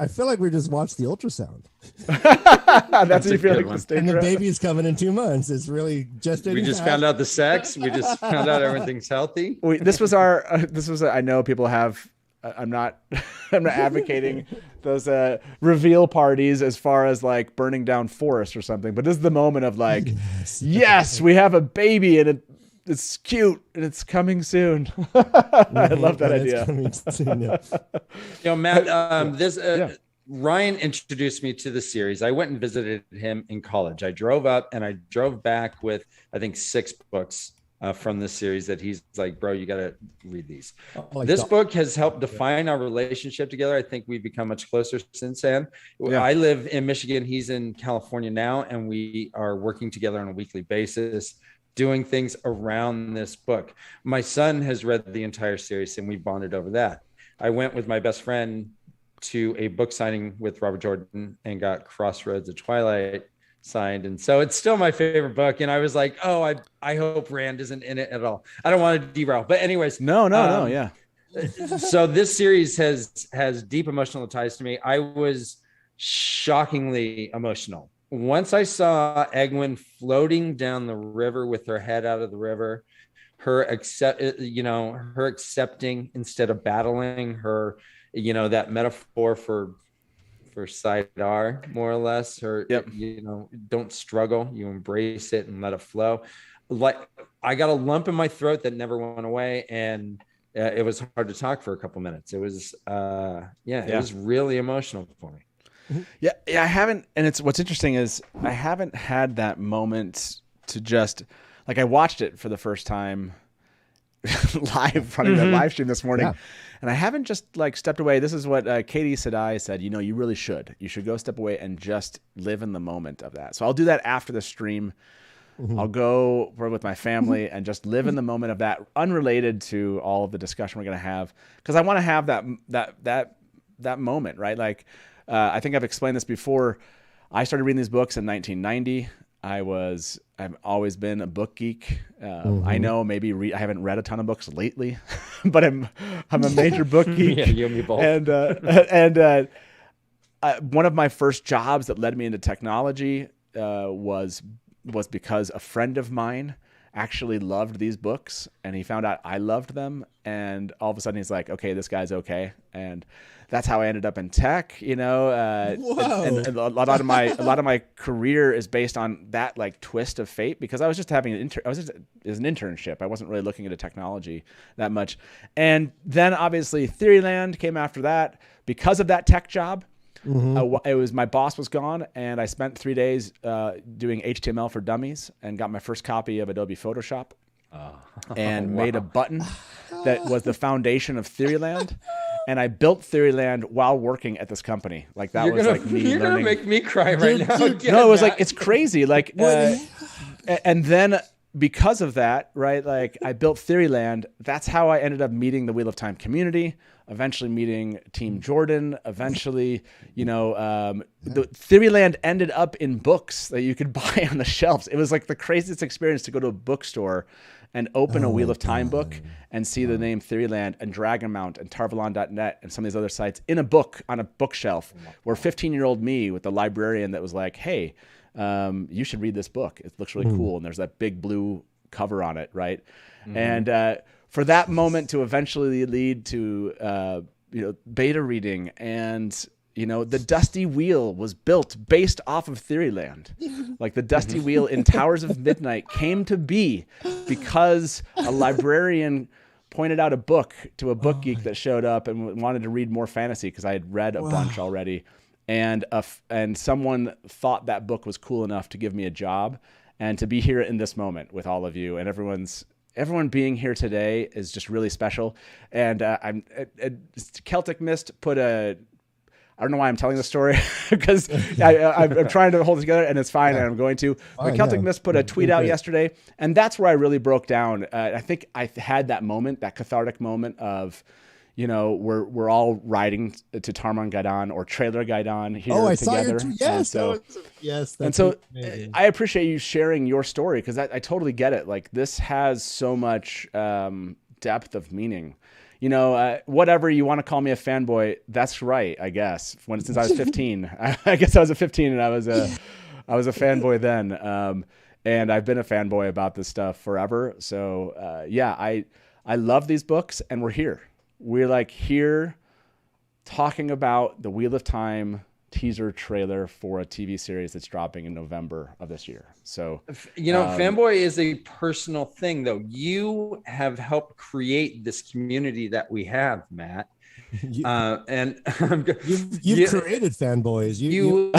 feel like we just watched the ultrasound. That's what you feel like. And the baby's coming in 2 months. It's really just. We just found out the sex. We just found out everything's healthy. This was I know people have. I'm not advocating those reveal parties as far as like burning down forests or something. But this is the moment of like, yes, we have a baby and it's cute and it's coming soon. I love that idea. Matt, Ryan introduced me to the series. I went and visited him in college. I drove up and I drove back with, I think, 6 books from this series that he's like, bro, you got to read these. This book has helped define our relationship together. I think we've become much closer since then. Yeah. I live in Michigan. He's in California now, and we are working together on a weekly basis, doing things around this book. My son has read the entire series and we bonded over that. I went with my best friend to a book signing with Robert Jordan and got Crossroads of Twilight signed. And so it's still my favorite book. And I was like, oh, I hope Rand isn't in it at all. I don't want to derail, but anyways. No. Yeah. So this series has deep emotional ties to me. I was shockingly emotional. Once I saw Egwene floating down the river with her head out of the river, her accepting instead of battling, her, that metaphor for Shadar, more or less, her, don't struggle, you embrace it and let it flow. Like, I got a lump in my throat that never went away, and it was hard to talk for a couple minutes. It was, it was really emotional for me. Yeah, I haven't, and what's interesting is I haven't had that moment to just like I watched it for the first time live running the live stream this morning, and I haven't just like stepped away. This is what Katie Sadai said. You really should. You should go step away and just live in the moment of that. So I'll do that after the stream. I'll go with my family and just live in the moment of that, unrelated to all of the discussion we're going to have, because I want to have that moment, right? Like. I think I've explained this before. I started reading these books in 1990. I've always been a book geek. I know maybe I haven't read a ton of books lately, but I'm a major book geek. Yeah, you and me both. And one of my first jobs that led me into technology was because a friend of mine actually loved these books, and he found out I loved them, and all of a sudden he's like, okay, this guy's okay. And that's how I ended up in tech, and a lot of my career is based on that like twist of fate, because I was just having an internship. I wasn't really looking into technology that much. And then obviously Theoryland came after that because of that tech job. It was my boss was gone, and I spent 3 days doing HTML for dummies and got my first copy of Adobe Photoshop and made a button that was the foundation of Theoryland. And I built Theoryland while working at this company. Like that was like me You're learning. Gonna make me cry right now. No, it was like, it's crazy. Like, and then because of that, right? Like I built Theoryland. That's how I ended up meeting the Wheel of Time community. Eventually meeting Team Jordan. Eventually, the Theoryland ended up in books that you could buy on the shelves. It was like the craziest experience to go to a bookstore and open a Wheel of Time book and see the name Theoryland and Dragonmount and Tarvalon.net and some of these other sites in a book on a bookshelf, where 15-year-old me with the librarian that was like, hey, you should read this book. It looks really cool. And there's that big blue cover on it, right? And for that moment to eventually lead to beta reading, and the Dusty Wheel was built based off of Theoryland. Like the Dusty Wheel in Towers of Midnight came to be because a librarian pointed out a book to a book geek that showed up and wanted to read more fantasy because I had read a bunch already. And someone thought that book was cool enough to give me a job, and to be here in this moment with all of you, and everyone being here today is just really special. And Celtic Mist put I don't know why I'm telling the story because I'm trying to hold it together, and it's fine, and I'm going to. But Celtic Mist put a tweet out yesterday, and that's where I really broke down. I think I had that moment, that cathartic moment of, we're all riding to Tarmon Gaidan or Trailer Gaidan here together. Saw your tweet. Yes, I appreciate you sharing your story, because I totally get it. Like, this has so much depth of meaning. Whatever you want to call me a fanboy, that's right, I guess. Since I was 15, I guess I was a 15, and I was a fanboy then. And I've been a fanboy about this stuff forever. So I love these books, and we're here. We're here talking about the Wheel of Time teaser trailer for a TV series that's dropping in November of this year. So, fanboy is a personal thing, though. You have helped create this community that we have, Matt. And you've created fanboys. You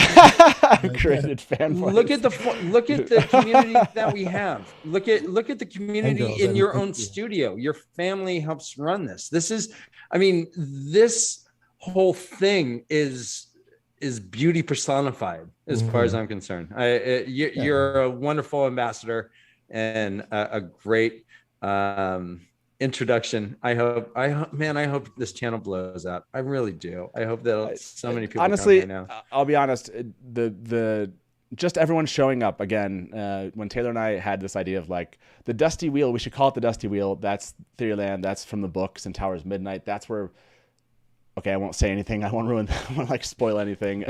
created fanboys. Look at the community that we have. Look at the community in your own studio. Your family helps run this. This whole thing is beauty personified, as far as I'm concerned. You're a wonderful ambassador and a great introduction. I hope this channel blows up. I really do. I hope that so many people honestly come here now. I'll be honest, the just everyone showing up again, when Taylor and I had this idea of the Dusty Wheel, we should call it the Dusty Wheel. That's Theoryland, that's from the books and Towers of Midnight. That's where, okay, I won't say anything. I won't ruin, I won't spoil anything.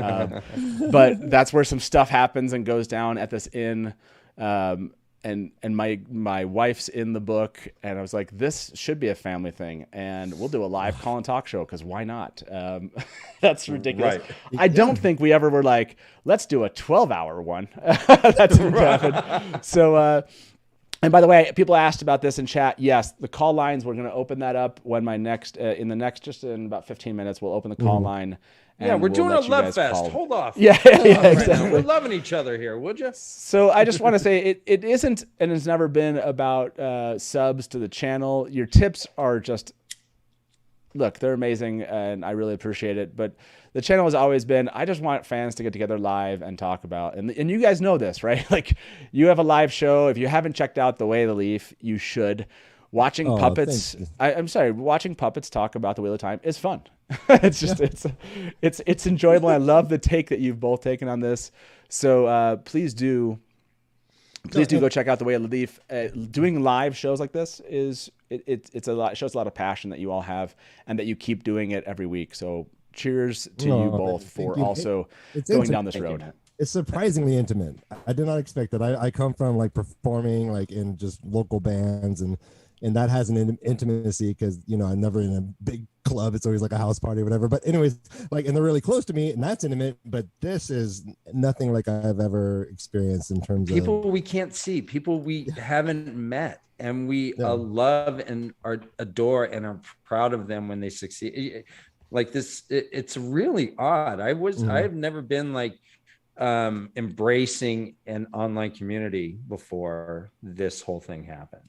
But that's where some stuff happens and goes down at this inn. And my wife's in the book, and I was like, this should be a family thing, and we'll do a live call and talk show, because why not? That's ridiculous. Right. I don't think we ever were like, let's do a 12-hour one. That didn't happen. So, and by the way, people asked about this in chat. Yes, the call lines, we're going to open that up when just in about 15 minutes, we'll open the call line. Yeah, we're doing a love fest. Hold off. Yeah, exactly. We're loving each other here, would you? So I just want to say it isn't, and it's never been about subs to the channel. Your tips are just, look, they're amazing, and I really appreciate it. But the channel has always been, I just want fans to get together live and talk about, and you guys know this, right? You have a live show. If you haven't checked out The Way of the Leaf, you should. Watching puppets, watching puppets talk about the Wheel of Time is fun. It's just it's enjoyable. I love the take that you've both taken on this. So please do go check out The Way of the Leaf. Doing live shows like this shows a lot of passion that you all have, and that you keep doing it every week. So cheers to you both for also going down this road. It's surprisingly intimate. I did not expect that. I come from performing in just local bands, and that has an intimacy because I'm never in a big club. It's always a house party or whatever. But anyways, and they're really close to me, and that's intimate. But this is nothing like I've ever experienced in terms of people we can't see, people we haven't met, and we love and adore and are proud of them when they succeed. It's really odd. I've never been embracing an online community before this whole thing happened.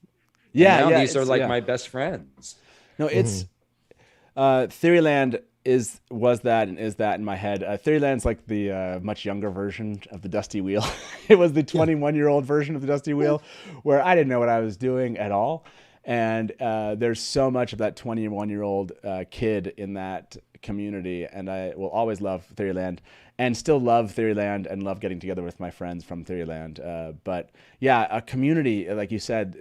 These are my best friends. No, it's Theoryland was that and is that in my head. Theoryland's the much younger version of the Dusty Wheel. It was the 21-year-old version of the Dusty Wheel, where I didn't know what I was doing at all. And there's so much of that 21-year-old kid in that community, and I will always love Theoryland, and still love Theoryland, and love getting together with my friends from Theoryland. But yeah, a community, like you said,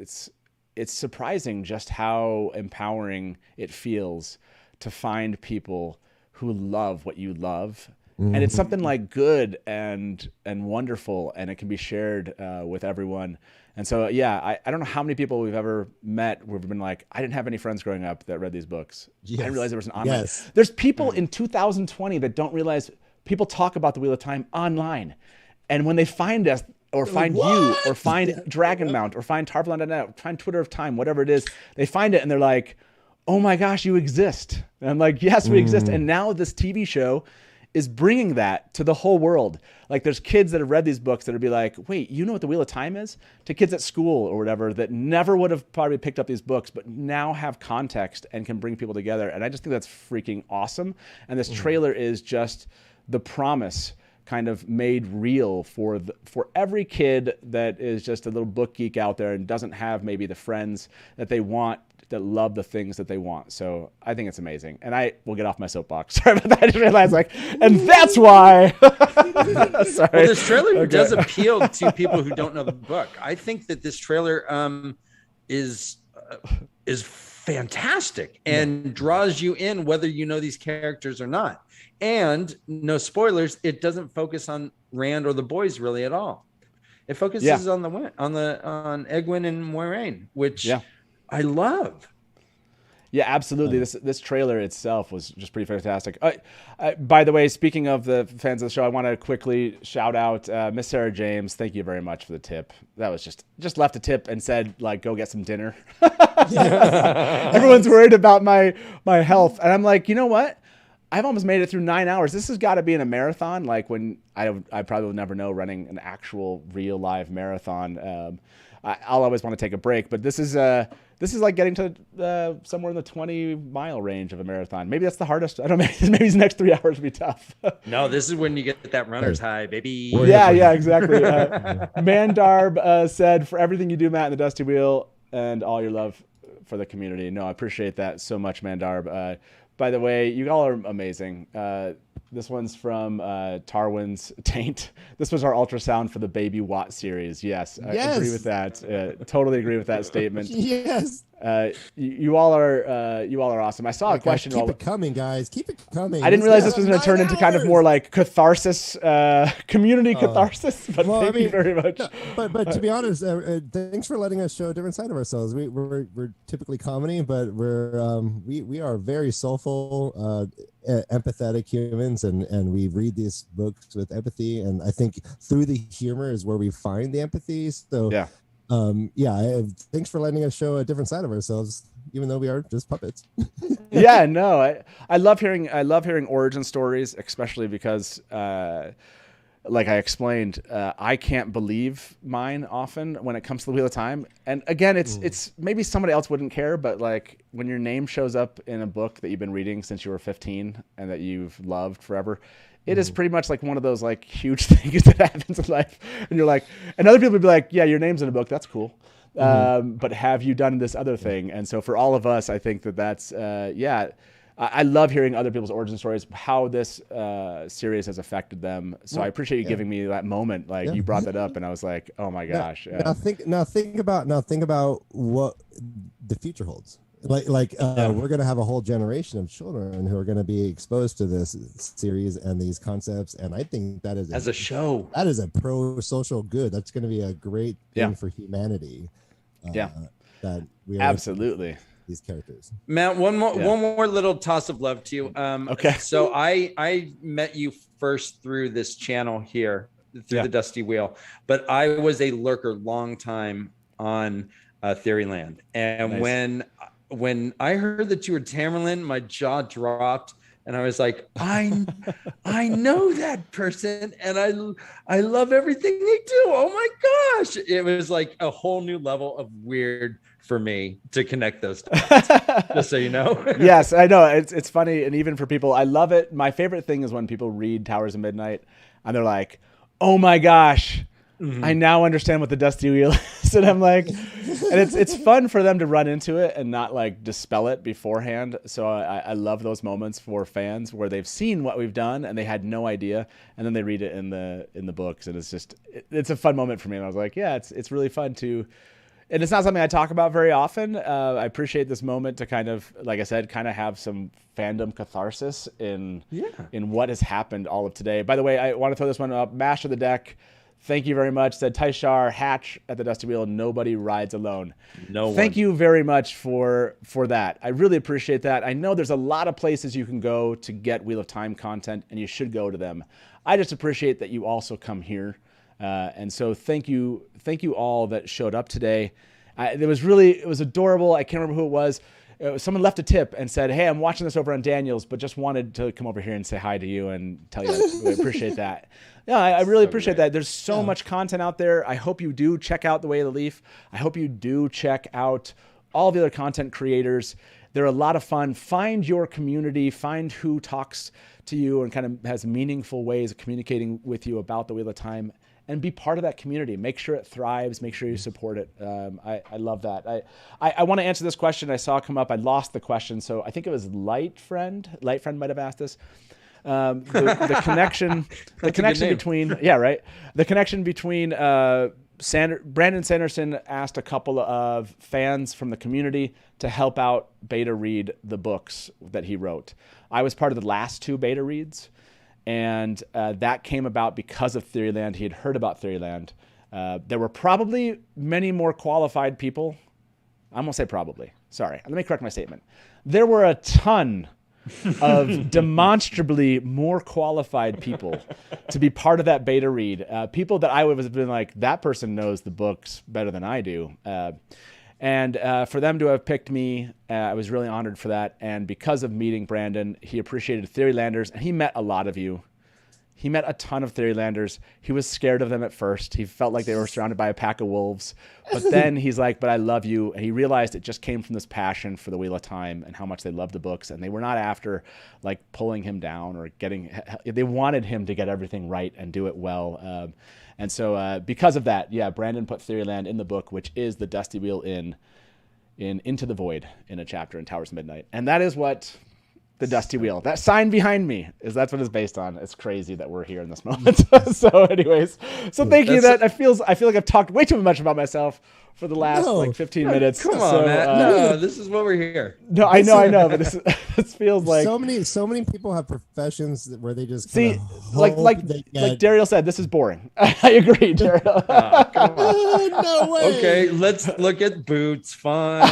it's surprising just how empowering it feels to find people who love what you love and it's something like good and wonderful, and it can be shared with everyone. And so, yeah, I don't know how many people we've ever met who've been like, I didn't have any friends growing up that read these books. I didn't realize there was an online. Yes. There's people in 2020 that don't realize people talk about the Wheel of Time online. And when they find us or find you or find Dragonmount or find Tarvalon.net, find Twitter of Time, whatever it is, they find it and they're like, oh my gosh, you exist. And I'm like, yes, we exist. And now this TV show is bringing that to the whole world. Like there's kids that have read these books that would be like, wait, you know what the Wheel of Time is? To kids at school or whatever that never would have probably picked up these books, but now have context and can bring people together. And I just think that's freaking awesome. And this trailer is just the promise kind of made real for every kid that is just a little book geek out there and doesn't have maybe the friends that they want, that love the things that they want. So I think it's amazing. And I will get off my soapbox. Sorry about that. I just realized and that's why. Sorry. Well, this trailer does appeal to people who don't know the book. I think that this trailer is fantastic and draws you in whether you know these characters or not. And no spoilers, it doesn't focus on Rand or the boys really at all. It focuses on Egwene and Moiraine, which I love. Yeah, absolutely. This trailer itself was just pretty fantastic. By the way, speaking of the fans of the show, I want to quickly shout out Miss Sarah James. Thank you very much for the tip. That was just left a tip and said, like, go get some dinner. Everyone's worried about my health. And I'm like, you know what? I've almost made it through 9 hours. This has got to be in a marathon. Like when I probably will never know running an actual real live marathon. I'll always want to take a break, but this is like getting to somewhere in the 20-mile range of a marathon. Maybe that's the hardest. I don't know. Maybe these next 3 hours will be tough. No, this is when you get that runner's high, baby. Yeah, exactly. Mandarb said, for everything you do, Matt, and the Dusty Wheel, and all your love for the community. No, I appreciate that so much, Mandarb. By the way, you all are amazing. This one's from Tarwin's Taint. This was our ultrasound for the Baby Watt series. Yes, I agree with that. Totally agree with that statement. Yes. You all are awesome. I saw a question. Keep it coming, guys. Keep it coming. I didn't realize this was going to turn into kind of more like catharsis, community catharsis. But thank you very much. But to be honest, thanks for letting us show a different side of ourselves. We're typically comedy, but we are very soulful, empathetic humans, and we read these books with empathy. And I think through the humor is where we find the empathy. So yeah. Thanks for letting us show a different side of ourselves, even though we are just puppets. Yeah, no, I love hearing origin stories, especially because, like I explained, I can't believe mine often when it comes to the Wheel of Time. And again, it's maybe somebody else wouldn't care, but like when your name shows up in a book that you've been reading since you were 15 and that you've loved forever, it is pretty much like one of those like huge things that happens in life. And you're like, and other people would be like, yeah, your name's in a book. That's cool. But have you done this other thing? And so for all of us, I think that's, I love hearing other people's origin stories, how this series has affected them. So I appreciate you giving me that moment. Like you brought that up and I was like, oh my gosh. Now think about what the future holds. We're going to have a whole generation of children who are going to be exposed to this series and these concepts. And I think that is a show. That is a pro-social good. That's going to be a great thing for humanity. That we are absolutely these characters. Matt, one more little toss of love to you. Okay. So I met you first through this channel here, through the Dusty Wheel, but I was a lurker long time on Theoryland. And when I heard that you were Tamerlane, my jaw dropped, and I was like, I know that person, and I love everything they do. Oh my gosh! It was like a whole new level of weird for me to connect those dots. Just so you know. Yes, I know. It's funny, and even for people, I love it. My favorite thing is when people read Towers of Midnight, and they're like, "Oh my gosh." I now understand what the Dusty Wheel is. And I'm like, and it's fun for them to run into it and not like dispel it beforehand. So I love those moments for fans where they've seen what we've done and they had no idea. And then they read it in the books. And it's a fun moment for me. And I was like, yeah, it's really fun to and it's not something I talk about very often. I appreciate this moment to kind of, like I said, kind of have some fandom catharsis in what has happened all of today. By the way, I want to throw this one up. Master the deck. Thank you very much. Said Taishar, Hatch at the Dusty Wheel. Nobody rides alone. Thank you very much for that. I really appreciate that. I know there's a lot of places you can go to get Wheel of Time content, and you should go to them. I just appreciate that you also come here. And so thank you all that showed up today. It was adorable. I can't remember who it was. Someone left a tip and said, "Hey, I'm watching this over on Daniel's, but just wanted to come over here and say hi to you and tell you I appreciate that." Yeah, I really appreciate that. There's so much content out there. I hope you do check out The Way of the Leaf. I hope you do check out all the other content creators. They're a lot of fun. Find your community. Find who talks to you and kind of has meaningful ways of communicating with you about the Wheel of Time, and be part of that community. Make sure it thrives. Make sure you support it. I love that. I want to answer this question I saw come up. I lost the question, so I think it was Light Friend. Light Friend might have asked this. The connection between the connection between Brandon Sanderson asked a couple of fans from the community to help out beta read the books that he wrote. I was part of the last 2 beta reads. And that came about because of Theoryland. He had heard about Theoryland. There were probably many more qualified people. I'm going to say probably. Sorry. Let me correct my statement. There were a ton of demonstrably more qualified people to be part of that beta read. People that I would have been like, that person knows the books better than I do. And for them to have picked me, I was really honored for that. And because of meeting Brandon, he appreciated Theorylanders, and he met a lot of you. He met a ton of Theorylanders. He was scared of them at first. He felt like they were surrounded by a pack of wolves. But then he's like, but I love you. And he realized it just came from this passion for the Wheel of Time and how much they loved the books. And they were not after like pulling him down or they wanted him to get everything right and do it well. And so because of that, Brandon put Theoryland in the book, which is the Dusty Wheel in Into the Void in a chapter in Towers of Midnight. And that is what the Dusty Wheel, that sign behind me, that's what it's based on. It's crazy that we're here in this moment. So anyways, thank you. That I feel like I've talked way too much about myself for the last 15 minutes. Come on, Matt. No, this is what we're here. No, I know, but this feels like so many people have professions where they just see, like Daryl said, this is boring. I agree, Daryl. Come on. No way. Okay, let's look at boots. Fine.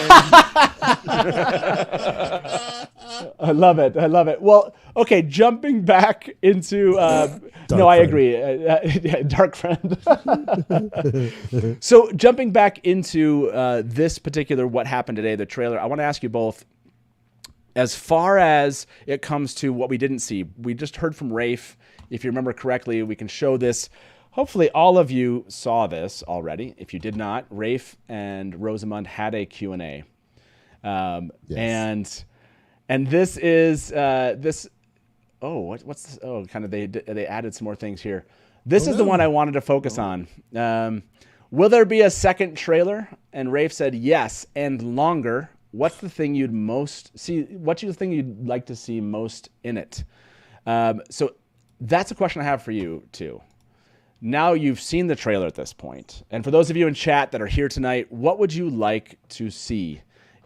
I love it. Well, okay, jumping back into I agree. Dark Friend. So jumping back into this particular what happened today, the trailer, I want to ask you both, as far as it comes to what we didn't see, we just heard from Rafe. If you remember correctly, we can show this. Hopefully all of you saw this already. If you did not, Rafe and Rosamund had a Q&A. Yes. And this is this. Oh, what's this? Oh, kind of they added some more things here. This is the one I wanted to focus on. Will there be a second trailer? And Rafe said yes, and longer. What's the thing you'd most see? What's the thing you'd like to see most in it? So that's a question I have for you too. Now you've seen the trailer at this point, and for those of you in chat that are here tonight, what would you like to see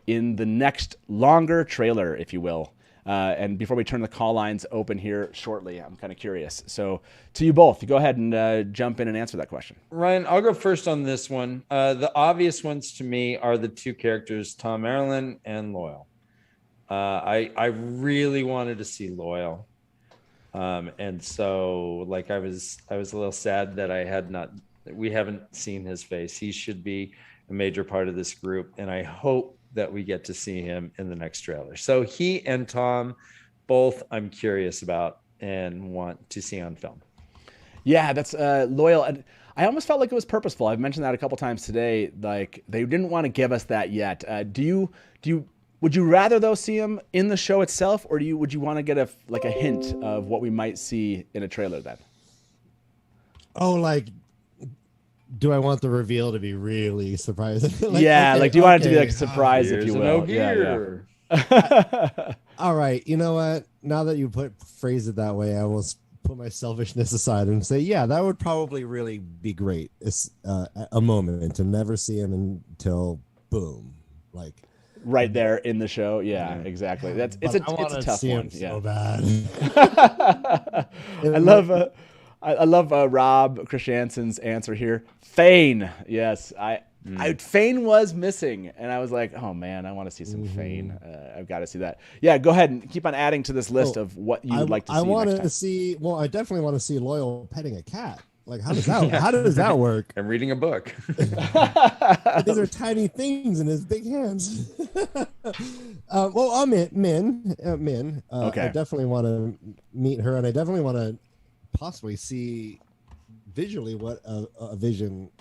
in the next longer trailer, if you will? And before we turn the call lines open here shortly, I'm kind of curious. So to you both, you go ahead and jump in and answer that question. Ryan, I'll go first on this one. The obvious ones to me are the 2 characters, Tom Marilyn and Loyal. I really wanted to see Loyal. And so like I was a little sad that we haven't seen his face. He should be a major part of this group, and I hope that we get to see him in the next trailer. So he and Tom, both I'm curious about and want to see on film. Yeah, that's Loyal. And I almost felt like it was purposeful. I've mentioned that a couple times today. Like they didn't want to give us that yet. Would you rather though see him in the show itself, or would you want to get a hint of what we might see in a trailer then? Oh, like, do I want the reveal to be really surprising? Do you want it to be like a surprise, if you will? All right. You know what? Now that you phrase it that way, I almost put my selfishness aside and say, yeah, that would probably really be great. It's a moment to never see him until boom, like right there in the show. Yeah, exactly. It's a tough one. So bad. I love Rob Christiansen's answer here. Fane, yes, Fane was missing, and I was like, oh man, I want to see some Fane. I've got to see that. Yeah, go ahead and keep on adding to this list of what you would like to see. I want to see. Well, I definitely want to see Loyal petting a cat. Like, how does that? How does that work? I'm reading a book. These are tiny things in his big hands. Well, I'm Min. Okay. I definitely want to meet her, and I definitely want to possibly see visually what a vision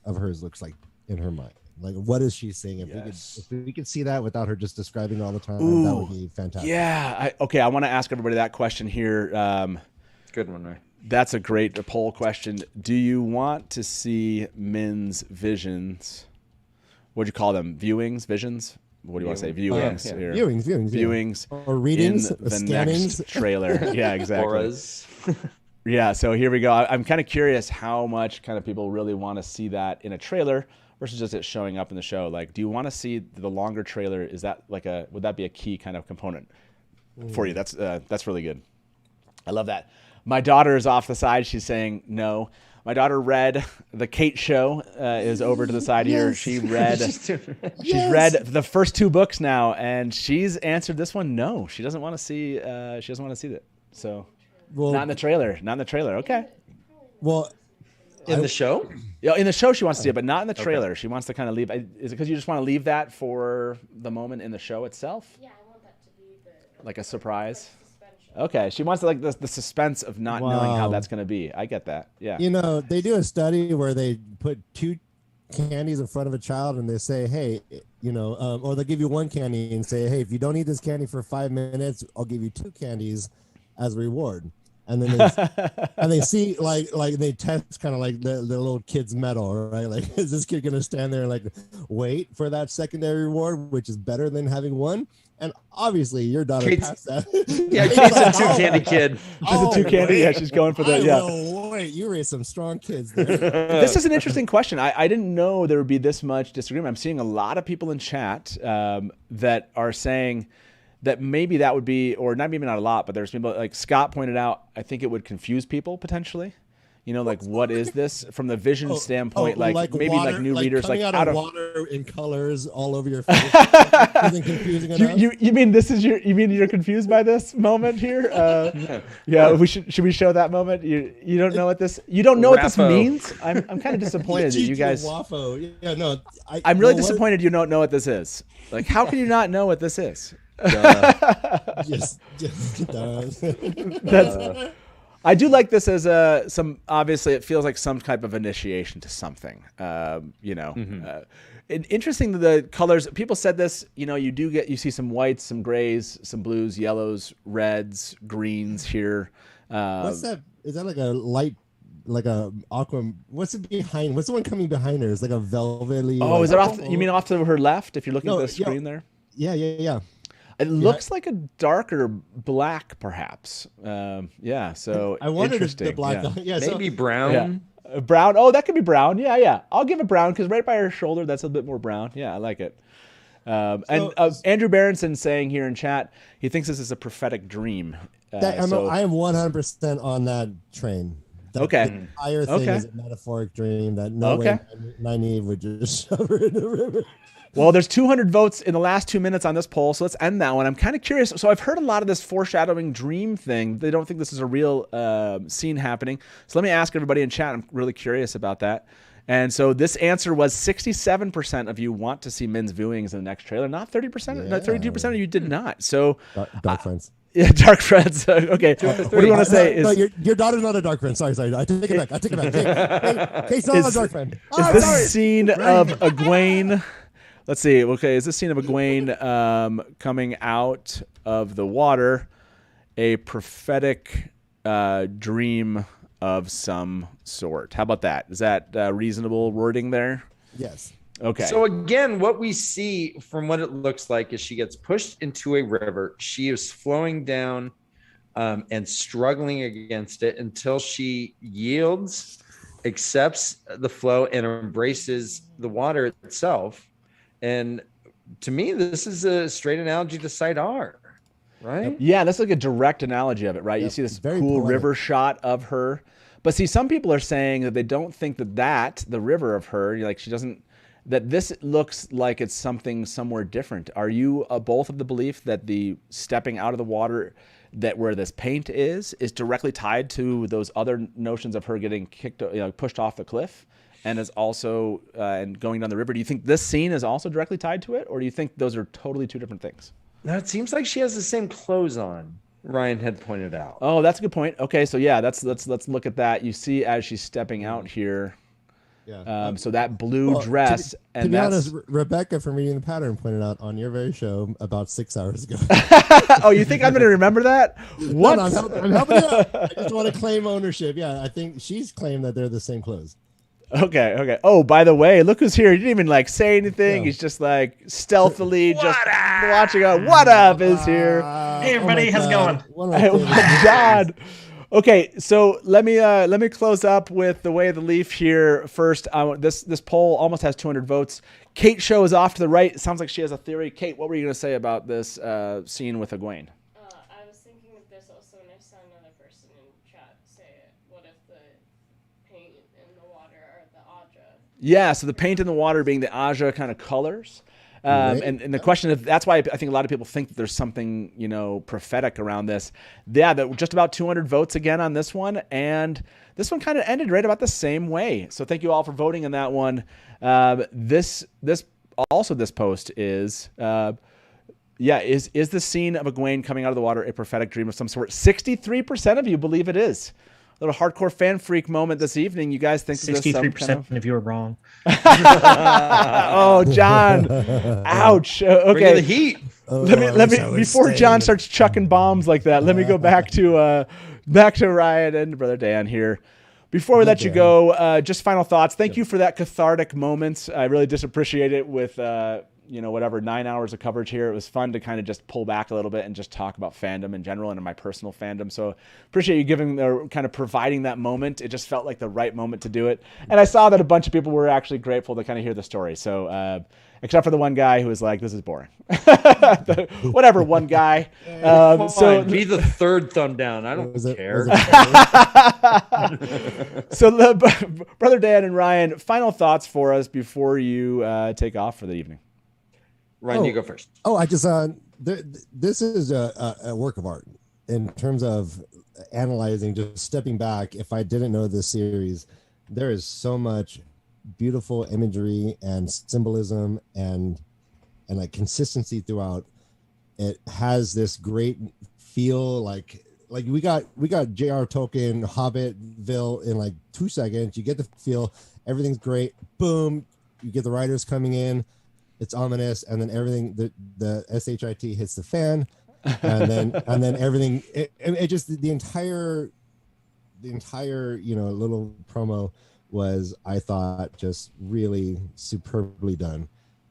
of hers looks like in her mind. Like, what is she seeing? If we could see that without her just describing it all the time, that would be fantastic. Yeah. I want to ask everybody that question here. Good one, right? That's a great poll question. Do you want to see Min's visions? What'd you call them? Viewings? Visions? What do you want to say? Viewings. Here. Viewings. Or readings. In the scannings. next trailer. Yeah, exactly. Auras. Yeah, so here we go. I'm kind of curious how much kind of people really want to see that in a trailer versus just it showing up in the show. Like, do you want to see the longer trailer? Is that would that be a key kind of component for you? That's really good. I love that. My daughter is off the side. She's saying no. My daughter read the Kate show is over to the side here. She read read the first 2 books now, and she's answered this one no. She doesn't want to see. She doesn't want to see that. So. Well, not in the trailer. Not in the trailer. Okay. Well, in the show? Yeah, in the show she wants to see it, but not in the trailer. Okay. She wants to kind of leave. Is it because you just want to leave that for the moment in the show itself? Yeah, I want that to be like a surprise. Okay, she wants to like the suspense of not knowing how that's going to be. I get that. Yeah. You know, they do a study where they put 2 candies in front of a child and they say, hey, you know, or they'll give you 1 candy and say, hey, if you don't eat this candy for 5 minutes, I'll give you 2 candies as a reward. And then they see like they test kind of like the little kid's mettle, right? Like, is this kid gonna stand there and like wait for that secondary reward, which is better than having 1? And obviously your daughter passed that. Yeah, Kate's a 2 candy kid. She's a 2 candy. Yeah, she's going for that. Wait, you raised some strong kids there. This is an interesting question. I didn't know there would be this much disagreement. I'm seeing a lot of people in chat that are saying that maybe that would be, or not a lot, but there's people like Scott pointed out, I think it would confuse people potentially. You know, like, what is this from the vision standpoint? Like maybe water, like new readers, like out of water in colors all over your face. Isn't confusing enough? You mean this is you mean you're confused by this moment here? Yeah, should we show that moment? You don't know what this what this means? I'm kind of disappointed that you guys. Yeah, no, I'm really disappointed you don't know what this is. Like, how can you not know what this is? Just I do like this as obviously it feels like some type of initiation to something. Interesting, the colors. People said this. You know, you see some whites, some grays, some blues, yellows, reds, greens here. What's that? Is that like a light? Like a aqua. What's it behind? What's the one coming behind her? It's like a velvety. Oh, is it off? You mean off to her left? If you're looking at the screen there. Yeah. It looks like a darker black, perhaps. So I wondered if interesting. the black. Yeah, maybe brown. Yeah. Brown. Oh, that could be brown. Yeah. I'll give it brown because right by her shoulder, that's a bit more brown. Yeah, I like it. Andrew Berenson saying here in chat, he thinks this is a prophetic dream. I am 100% on that train. The entire thing is a metaphoric dream that no way Nynaeve would just shove her in the river. Well, there's 200 votes in the last 2 minutes on this poll, so let's end that one. I'm kind of curious. So I've heard a lot of this foreshadowing dream thing. They don't think this is a real scene happening. So let me ask everybody in chat. I'm really curious about that. And so this answer was 67% of you want to see Min's viewings in the next trailer. Not 30%. Not 32% of you did not. So Dark Friends. Yeah, Dark Friends. Okay. What do you want to say? No, your daughter's not a dark friend. Sorry. I take it back. Kate's not a dark friend. Is this scene of Egwene? Let's see. Okay, is this scene of Egwene coming out of the water a prophetic dream of some sort? How about that? Is that reasonable wording there? Yes. Okay. So again, what we see from what it looks like is she gets pushed into a river. She is flowing down and struggling against it until she yields, accepts the flow, and embraces the water itself. And to me, this is a straight analogy to Shadar, right? Yeah, that's like a direct analogy of it, right? You see this very cool poetic. river shot of her. But see, some people are saying that they don't think that the river of her, like she doesn't, that this looks like it's something somewhere different. Are you both of the belief that the stepping out of the water, that where this paint is directly tied to those other notions of her getting kicked, pushed off the cliff, and is also and going down the river? Do you think this scene is also directly tied to it, or do you think those are totally two different things? No, it seems like she has the same clothes on. Ryan had pointed out. Oh, that's a good point. Okay, so yeah, let's look at that. You see as she's stepping out here. Yeah. So that blue dress, to be honest, Rebecca from Reading the Pattern pointed out on your very show about 6 hours ago. Oh, you think I'm going to remember that? What? No, I'm helping you out. I just want to claim ownership. Yeah, I think she's claimed that they're the same clothes. Okay. Oh, by the way, look who's here. He didn't even say anything. He's just stealthily just watching out. What up is here? Hey everybody, how's it going? Oh my God. Okay, so let me close up with the way of the leaf here first. This poll almost has 200 votes. Kate shows off to the right. It sounds like she has a theory. Kate, what were you going to say about this scene with Egwene? I was thinking that there's also, and I saw another person in chat say it, what if the paint in the water are the Aja? Yeah, so the paint in the water being the Aja kind of colors. And the question of that's why I think a lot of people think that there's something prophetic around this. Yeah, that just about 200 votes again on this one, and this one kind of ended right about the same way. So thank you all for voting on that one. This post is is the scene of Egwene coming out of the water a prophetic dream of some sort? 63% of you believe it is. Little hardcore fan freak moment this evening. You guys think 63% of you are wrong. Oh, John! Ouch. Okay. Bring the heat. Let me before John starts chucking bombs like that. Let me go back to Ryan and Brother Dan here. Before we let you go, just final thoughts. Thank you for that cathartic moment. I really just appreciate it with 9 hours of coverage here. It was fun to kind of just pull back a little bit and just talk about fandom in general and in my personal fandom. So appreciate you giving or kind of providing that moment. It just felt like the right moment to do it. And I saw that a bunch of people were actually grateful to kind of hear the story. So except for the one guy who was like, this is boring. Whatever, one guy. So be the third thumb down. I don't care. So Brother Dan and Ryan, final thoughts for us before you take off for the evening. Ryan, you go first. Oh, I just this is a work of art in terms of analyzing, just stepping back. If I didn't know this series, there is so much beautiful imagery and symbolism and like consistency throughout. It has this great feel, like we got J.R. Tolkien Hobbitville in like 2 seconds. You get the feel, everything's great. Boom, you get the writers coming in. It's ominous, and then everything the SHIT hits the fan, and then everything. It just the entire little promo was, I thought, just really superbly done,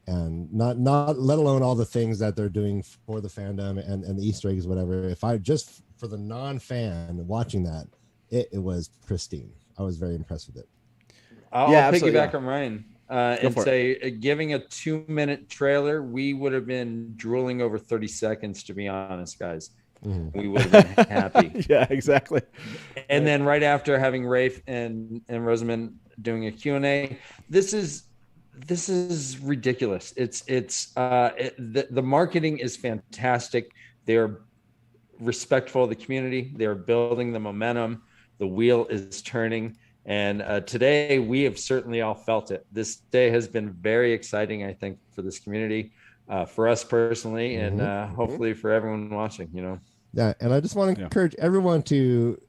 and not let alone all the things that they're doing for the fandom and the Easter eggs, whatever. If I just for the non-fan watching that, it was pristine. I was very impressed with it. I'll piggyback on Ryan. And say, giving a 2-minute trailer, we would have been drooling over 30 seconds, to be honest, guys. Mm-hmm. We would have been happy. Yeah, exactly. And then right after having Rafe and Rosamund doing a Q&A, this is ridiculous. The marketing is fantastic. They're respectful of the community. They're building the momentum. The wheel is turning. And today we have certainly all felt it. This day has been very exciting, I think, for this community, for us personally, and hopefully for everyone watching, Yeah, and I just want to encourage everyone to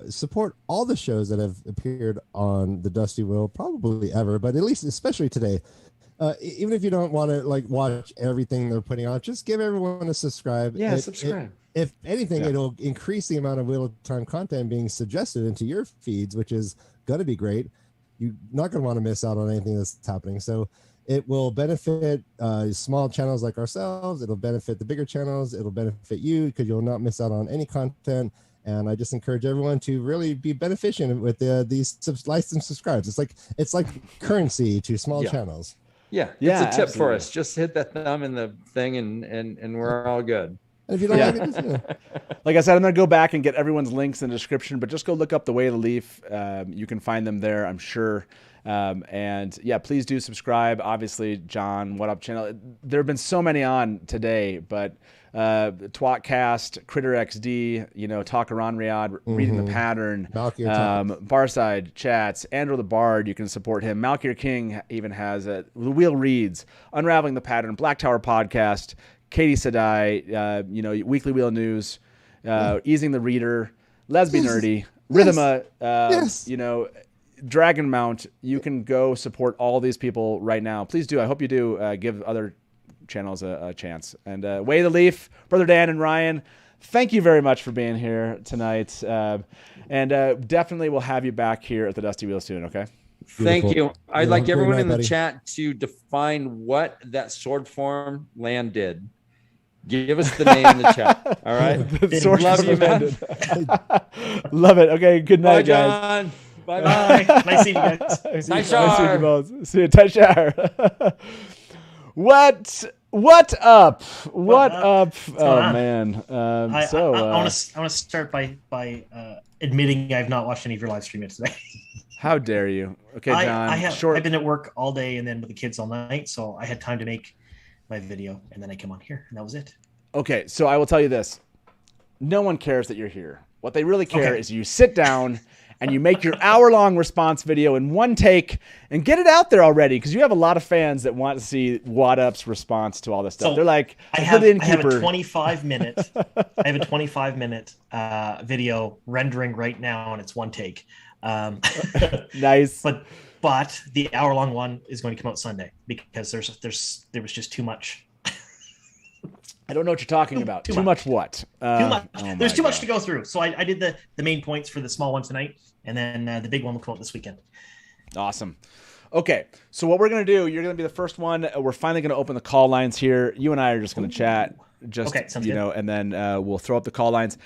support all the shows that have appeared on the Dusty Wheel, probably ever, but at least especially today. Even if you don't want to watch everything they're putting on, just give everyone a subscribe. Yeah, subscribe. If anything, it'll increase the amount of Wheel of Time content being suggested into your feeds, which is going to be great. You're not going to want to miss out on anything that's happening. So it will benefit small channels like ourselves. It'll benefit the bigger channels. It'll benefit you because you'll not miss out on any content. And I just encourage everyone to really be beneficent with these likes and subscribes. It's like currency to small channels. Yeah, it's a tip for us. Just hit that thumb in the thing, and we're all good. And if you don't like it, just, like I said, I'm going to go back and get everyone's links in the description, but just go look up The Way of the Leaf. You can find them there, I'm sure. And yeah, please do subscribe. Obviously, John, What Up channel. There have been so many on today, but Twatcast, Critter XD, Talk Around Riyadh, Reading the Pattern, Barside Chats, Andrew the Bard, you can support him. Malkir King even has The Wheel Reads, Unraveling the Pattern, Black Tower Podcast, Katie Sadai, Weekly Wheel News, Easing the Reader, Lesbian Nerdy, Rhythma, Dragon Mount. You can go support all these people right now. Please do. I hope you do give other channels a chance. And Way the Leaf, Brother Dan and Ryan, thank you very much for being here tonight. And definitely we'll have you back here at the Dusty Wheel soon, okay? Thank you. I'd like everyone in the chat to define what that sword form Lan did. Give us the name in the chat. All right. Love you, man. Love it. Okay. Good night, guys. John. Bye. Nice seeing you guys. Nice seeing you both. See you. Taishar. What up? What up? Oh man. I want to start by admitting I've not watched any of your live stream yet today. How dare you? Okay, John. I've been at work all day and then with the kids all night, so I had time to make my video, and then I came on here, and that was it. Okay, so I will tell you this: no one cares that you're here. What they really care is you sit down and you make your hour-long response video in one take and get it out there already, because you have a lot of fans that want to see What Up's response to all this stuff. So they're like, I have a 25-minute video rendering right now, and it's one take. Nice. But the hour-long one is going to come out Sunday because there was just too much. I don't know what you're talking about. Too much what? Too much. There's too much to go through. So I did the main points for the small one tonight, and then the big one will come out this weekend. Awesome. Okay, so what we're going to do, you're going to be the first one. We're finally going to open the call lines here. You and I are just going to chat. Sounds good. And then we'll throw up the call lines.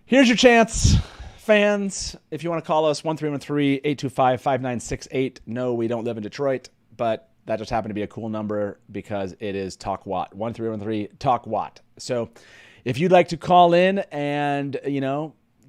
Here's your chance. Fans, if you want to call us, 1313-825-5968. No, we don't live in Detroit, but that just happened to be a cool number because it is Talk Watt. 1313-Talk Watt. So if you'd like to call in and,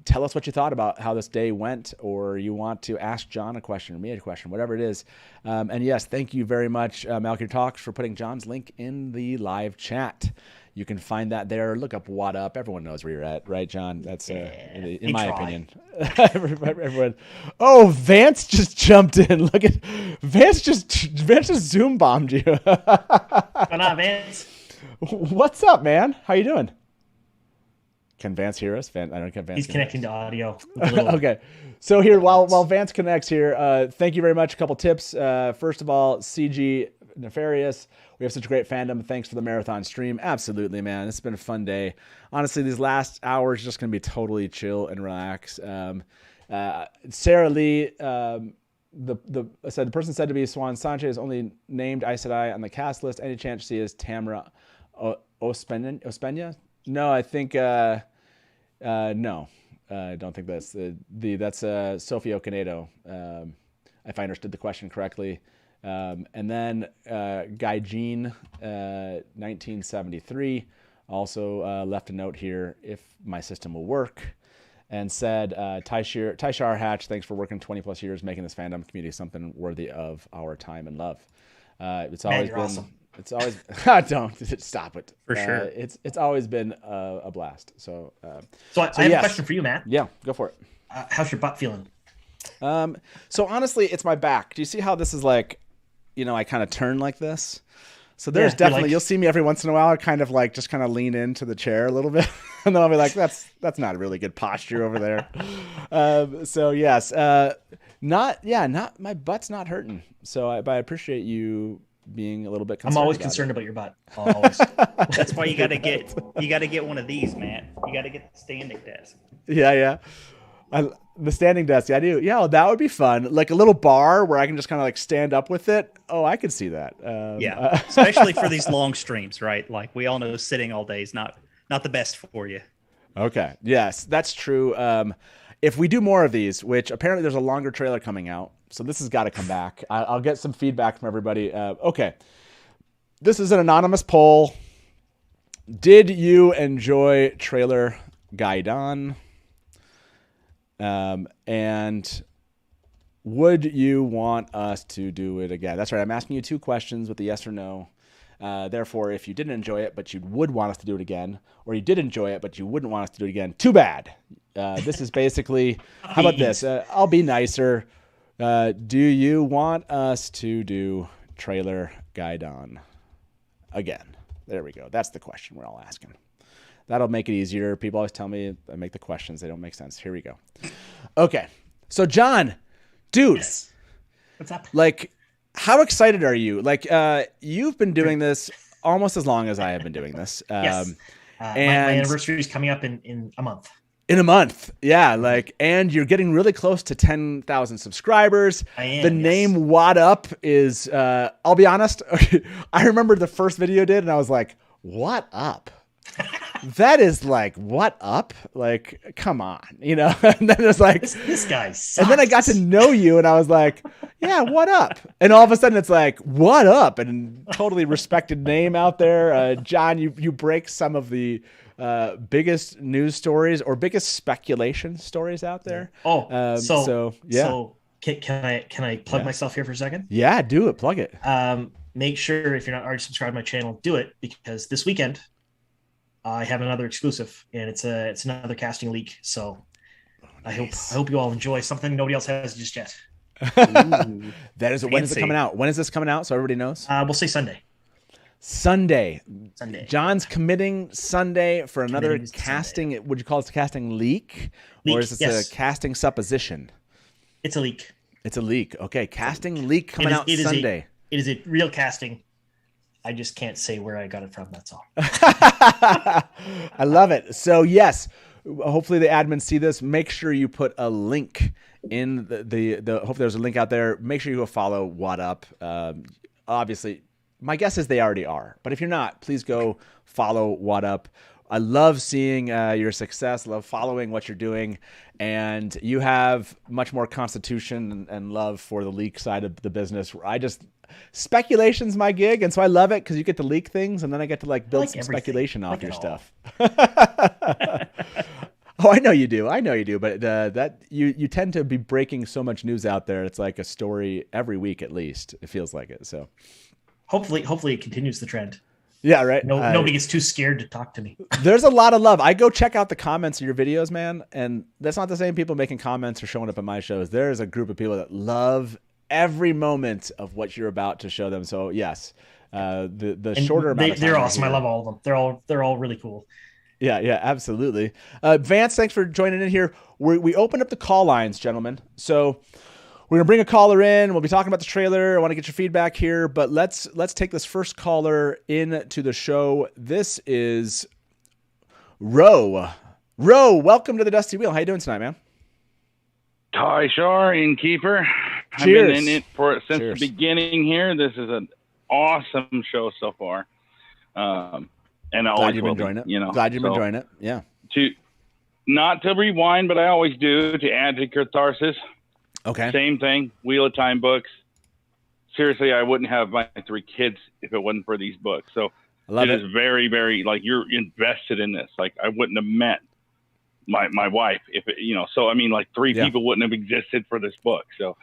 tell us what you thought about how this day went, or you want to ask John a question or me a question, whatever it is. And yes, thank you very much, Malkir Talks, for putting John's link in the live chat. You can find that there. Look up What Up. Everyone knows where you're at, right, John? That's in my opinion. Everyone. Oh, Vance just jumped in. Look at Vance just Zoom bombed you. What's on, Vance? What's up, man? How you doing? Can Vance hear us? I don't know. He's connecting to audio. Okay. So here, while Vance connects here, thank you very much. A couple tips. First of all, CG Nefarious. We have such a great fandom. Thanks for the marathon stream. Absolutely, man. It's been a fun day. Honestly, these last hours are just going to be totally chill and relax. Sarah Lee, the person said to be Swan Sanchez only named Aes Sedai on the cast list. Any chance she is Tamara Ospena? No, I think no. I don't think that's that's Sophie Ocanedo. If I understood the question correctly. And then Guy Jean, 1973, also left a note here, if my system will work, and said, Taishar Hatch, thanks for working 20 plus years, making this fandom community something worthy of our time and love. It's always been awesome. It's always don't stop it for sure. It's always been a blast. So I have a question for you, Matt. Yeah, go for it. How's your butt feeling? So honestly, it's my back. Do you see how this is like, I kind of turn like this? So there's definitely, you'll see me every once in a while, kind of like, just kind of lean into the chair a little bit. And then I'll be like, that's not a really good posture over there. So yes, not my butt's not hurting. So but I appreciate you being a little bit concerned. I'm always concerned about your butt. Always. That's why you got to get one of these, Matt. You got to get the standing desk. Yeah. The standing desk. Yeah, I do. Yeah, well, that would be fun. Like a little bar where I can just kind of like stand up with it. Oh, I could see that. Especially for these long streams, right? Like we all know sitting all day is not the best for you. Okay. Yes, that's true. If we do more of these, which apparently there's a longer trailer coming out, so this has got to come back. I'll get some feedback from everybody. Okay. This is an anonymous poll. Did you enjoy trailer Gaidon? And would you want us to do it again? That's right. I'm asking you 2 questions with a yes or no. Therefore, if you didn't enjoy it, but you would want us to do it again, or you did enjoy it, but you wouldn't want us to do it again, too bad. This is basically, how about this? I'll be nicer. Do you want us to do trailer Gaidon again? There we go. That's the question we're all asking. That'll make it easier. People always tell me I make the questions. They don't make sense. Here we go. Okay. So, John, dude. Yes. What's up? Like, how excited are you? Like, you've been doing this almost as long as I have been doing this. Yes. My anniversary is coming up in a month. In a month. Yeah. Like, and you're getting really close to 10,000 subscribers. I am, the name What Up is, I'll be honest. I remember the first video I did and I was like, what up? That is like, what up? Like, come on, you know? And then it was like, this guy sucks. And then I got to know you and I was like, yeah, what up? And all of a sudden it's like, what up? And totally respected name out there. John, you break some of the biggest news stories or biggest speculation stories out there. Oh, so yeah. So can I plug myself here for a second? Yeah, do it. Plug it. Make sure if you're not already subscribed to my channel, do it, because this weekend I have another exclusive, and it's another casting leak. So I hope you all enjoy something nobody else has just yet. That is when is it coming out? When is this coming out? So everybody knows. We'll say Sunday. Sunday. John's committing Sunday for another casting. Sunday. Would you call it a casting leak? Or is this a casting supposition? It's a leak. It's a leak. Okay, casting leak coming out Sunday. It is a real casting. I just can't say where I got it from. That's all. I love it. So yes, hopefully the admins see this. Make sure you put a link in the hopefully there's a link out there. Make sure you go follow What Up. Obviously, my guess is they already are. But if you're not, please go follow What Up. I love seeing your success. Love following what you're doing. And you have much more constitution and love for the leak side of the business. Speculation's my gig, and so I love it because you get to leak things, and then I get to like build some speculation off your stuff. Oh, I know you do. But that you tend to be breaking so much news out there. It's like a story every week at least. It feels like it. So hopefully it continues the trend. Yeah, right. Nobody gets too scared to talk to me. There's a lot of love. I go check out the comments of your videos, man, and that's not the same people making comments or showing up at my shows. There's a group of people that love every moment of what you're about to show them. So yes, the shorter amount of time. They're awesome. I love all of them. They're all really cool. Yeah, absolutely. Vance, thanks for joining in here. We opened up the call lines, gentlemen. So we're gonna bring a caller in. We'll be talking about the trailer. I want to get your feedback here, but let's take this first caller into the show. This is Ro. Ro, welcome to the Dusty Wheel. How you doing tonight, man? Ty Shar, Innkeeper. Cheers. I've been in it since the beginning here. This is an awesome show so far. And I glad you've been enjoying it. You know, glad you've been enjoying it. Yeah. Not to rewind, but I always do to add to catharsis. Okay. Same thing. Wheel of Time books. Seriously, I wouldn't have my 3 kids if it wasn't for these books. So it is very, very like you're invested in this. Like I wouldn't have met my wife if it, you know. So I mean, like 3 people wouldn't have existed for this book. So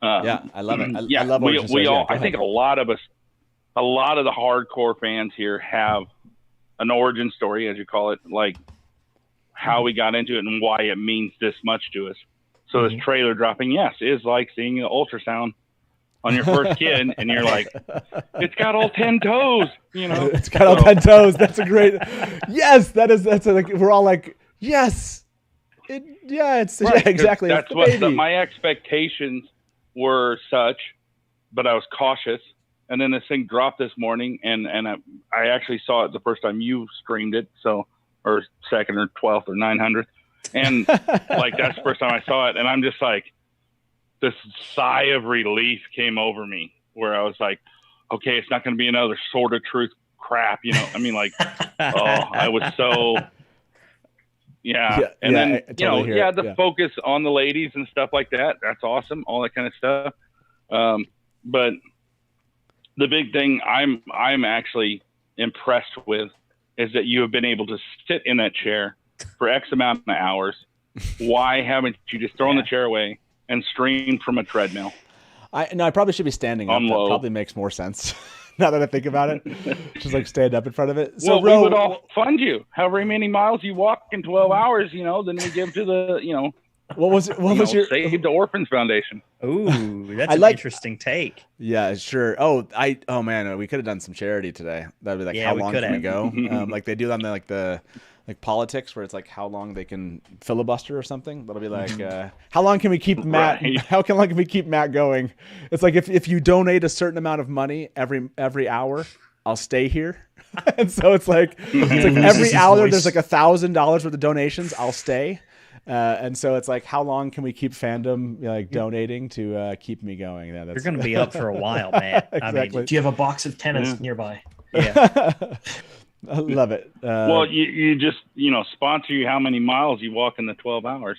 yeah, I love it. I love what we all. I think ahead. a lot of us, a lot of the hardcore fans here have an origin story, as you call it, like how we got into it and why it means this much to us. So this trailer dropping, yes, is like seeing an ultrasound on your first kid, and you're like, it's got all 10 toes, you know. It's got all 10 toes. That's a great. Yes, that's like we're all like, yes, it's right, yeah, exactly. That's what my expectations were such, but I was cautious. And then this thing dropped this morning, and I actually saw it the first time you streamed it, so or second or 12th or 900th. And like, that's the first time I saw it. And I'm just like, this sigh of relief came over me where I was like, okay, it's not going to be another Sword of Truth crap. You know, I mean, like, I was so, And then, the focus on the ladies and stuff like that. That's awesome. All that kind of stuff. But the big thing I'm actually impressed with is that you have been able to sit in that chair for X amount of hours. Why haven't you just thrown the chair away and streamed from a treadmill? I probably should be standing up. That probably makes more sense now that I think about it. Just like stand up in front of it. So we would all fund you. However many miles you walk in 12 hours, you know, then we give to the, you know, what was your Save the Orphans Foundation? Ooh, that's an interesting take. Yeah, sure. Oh man, we could have done some charity today. That'd be like, how long can we go? Like they do on the politics where it's like how long they can filibuster or something. That'll be like, how long can we keep Matt? Right. How long can we keep Matt going? It's like if you donate a certain amount of money every hour, I'll stay here. And so it's like every hour there's like $1,000 worth of donations, I'll stay. And so it's like, how long can we keep Fandom donating to keep me going? Yeah, you're going to be up for a while, man. Exactly. I mean, do you have a box of tennis nearby? Yeah. I love it. Well, you just, sponsor you how many miles you walk in the 12 hours.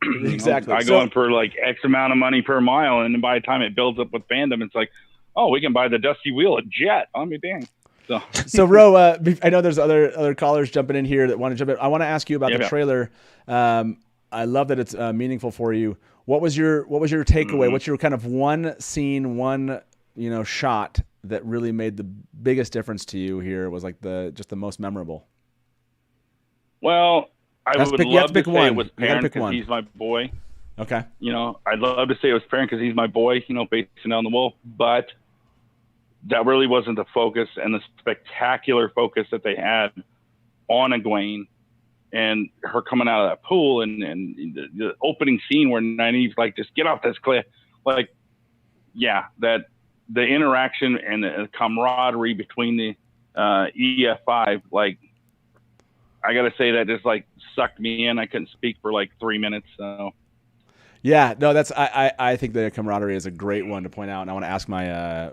Exactly. I go in for like X amount of money per mile. And then by the time it builds up with Fandom, it's like, oh, we can buy the Dusty Wheel at Jet. I mean, dang. So Ro, I know there's other callers jumping in here that want to jump in. I want to ask you about the trailer. I love that it's meaningful for you. What was your takeaway? What's your kind of one scene, one shot that really made the biggest difference to you here? Was like the most memorable? Well, I would love to say it was Perrin because he's my boy. Okay. I'd love to say it was Perrin because he's my boy. Facing down the wolf, but that really wasn't the focus, and the spectacular focus that they had on Egwene and her coming out of that pool and the opening scene where Nynaeve's like, just get off this cliff. Like, that the interaction and the camaraderie between the EF5, like, I got to say that just like sucked me in. I couldn't speak for like 3 minutes. So. Yeah, no, I think the camaraderie is a great one to point out. And I want to ask my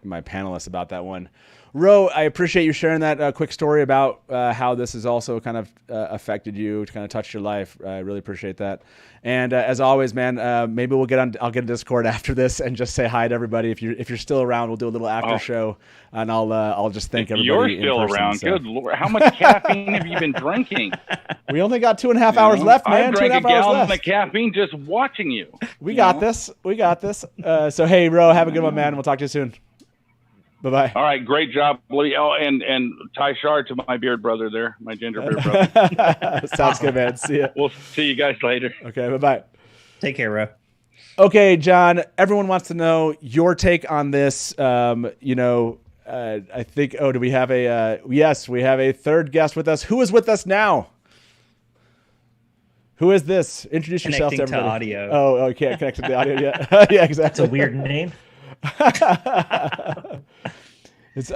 panelists about that one. Ro, I appreciate you sharing that quick story about how this has also kind of affected you, kind of touched your life. I really appreciate that. And as always, man, maybe I'll get in Discord after this and just say hi to everybody. If you're still around, we'll do a little after show, and I'll just thank everybody. You're still in person, around. So. Good Lord, how much caffeine have you been drinking? We only got 2.5 hours left, man. I drank 2.5 a gallon hours left. of caffeine just watching you. We got this. So hey, Ro, have a good one, man. We'll talk to you soon. Bye-bye. All right, great job, Lee. Oh, and Ty Shard to my beard brother there, my ginger beard brother. Sounds good, man. See ya. We'll see you guys later. Okay, bye-bye. Take care, Ro. Okay, John, everyone wants to know your take on this. I think, do we have yes, we have a third guest with us. Who is with us now? Who is this? Introduce yourself to everybody. Audio. Oh, okay, connected to the audio, yeah. Yeah, exactly. That's a weird name.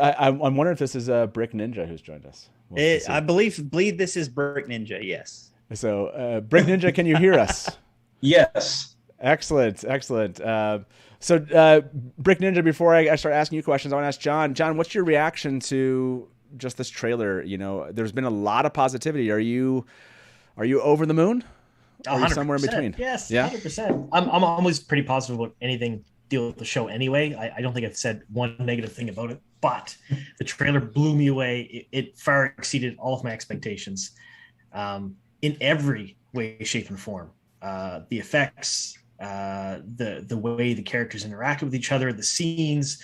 I'm wondering if this is Brick Ninja who's joined us. I believe this is Brick Ninja. Yes. So, Brick Ninja, can you hear us? Yes. Excellent. So, Brick Ninja, before I start asking you questions, I want to ask John. John, what's your reaction to just this trailer? There's been a lot of positivity. Are you over the moon? Or are you somewhere in between? Yes, 100%. I'm always pretty positive about anything deal with the show anyway. I don't think I've said one negative thing about it, but the trailer blew me away. It far exceeded all of my expectations in every way, shape, and form. The effects, the way the characters interacted with each other, the scenes,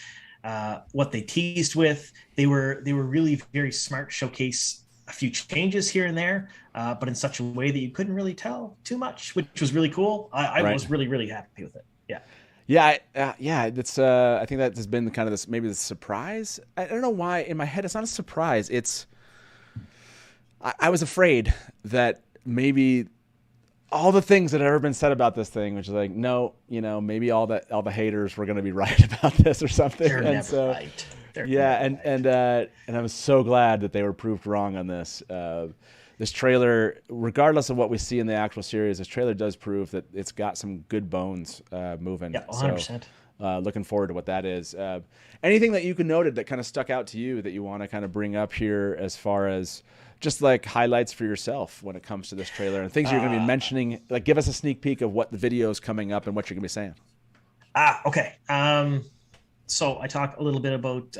what they teased with. They were really very smart. Showcase a few changes here and there, but in such a way that you couldn't really tell too much, which was really cool. I was really, really happy with it. Yeah. Yeah, it's. I think that has been kind of this maybe the surprise. I don't know why in my head it's not a surprise. It's. I was afraid that maybe all the things that have ever been said about this thing, which is like, no, maybe all the haters were going to be right about this or something. They're never right. And I was so glad that they were proved wrong on this. this trailer, regardless of what we see in the actual series, this trailer does prove that it's got some good bones moving. Yeah, 100%. So, looking forward to what that is. Anything that you can noted that kind of stuck out to you that you want to kind of bring up here as far as just like highlights for yourself when it comes to this trailer and things you're going to be mentioning? Like, give us a sneak peek of what the video is coming up and what you're going to be saying. Okay. So I talk a little bit about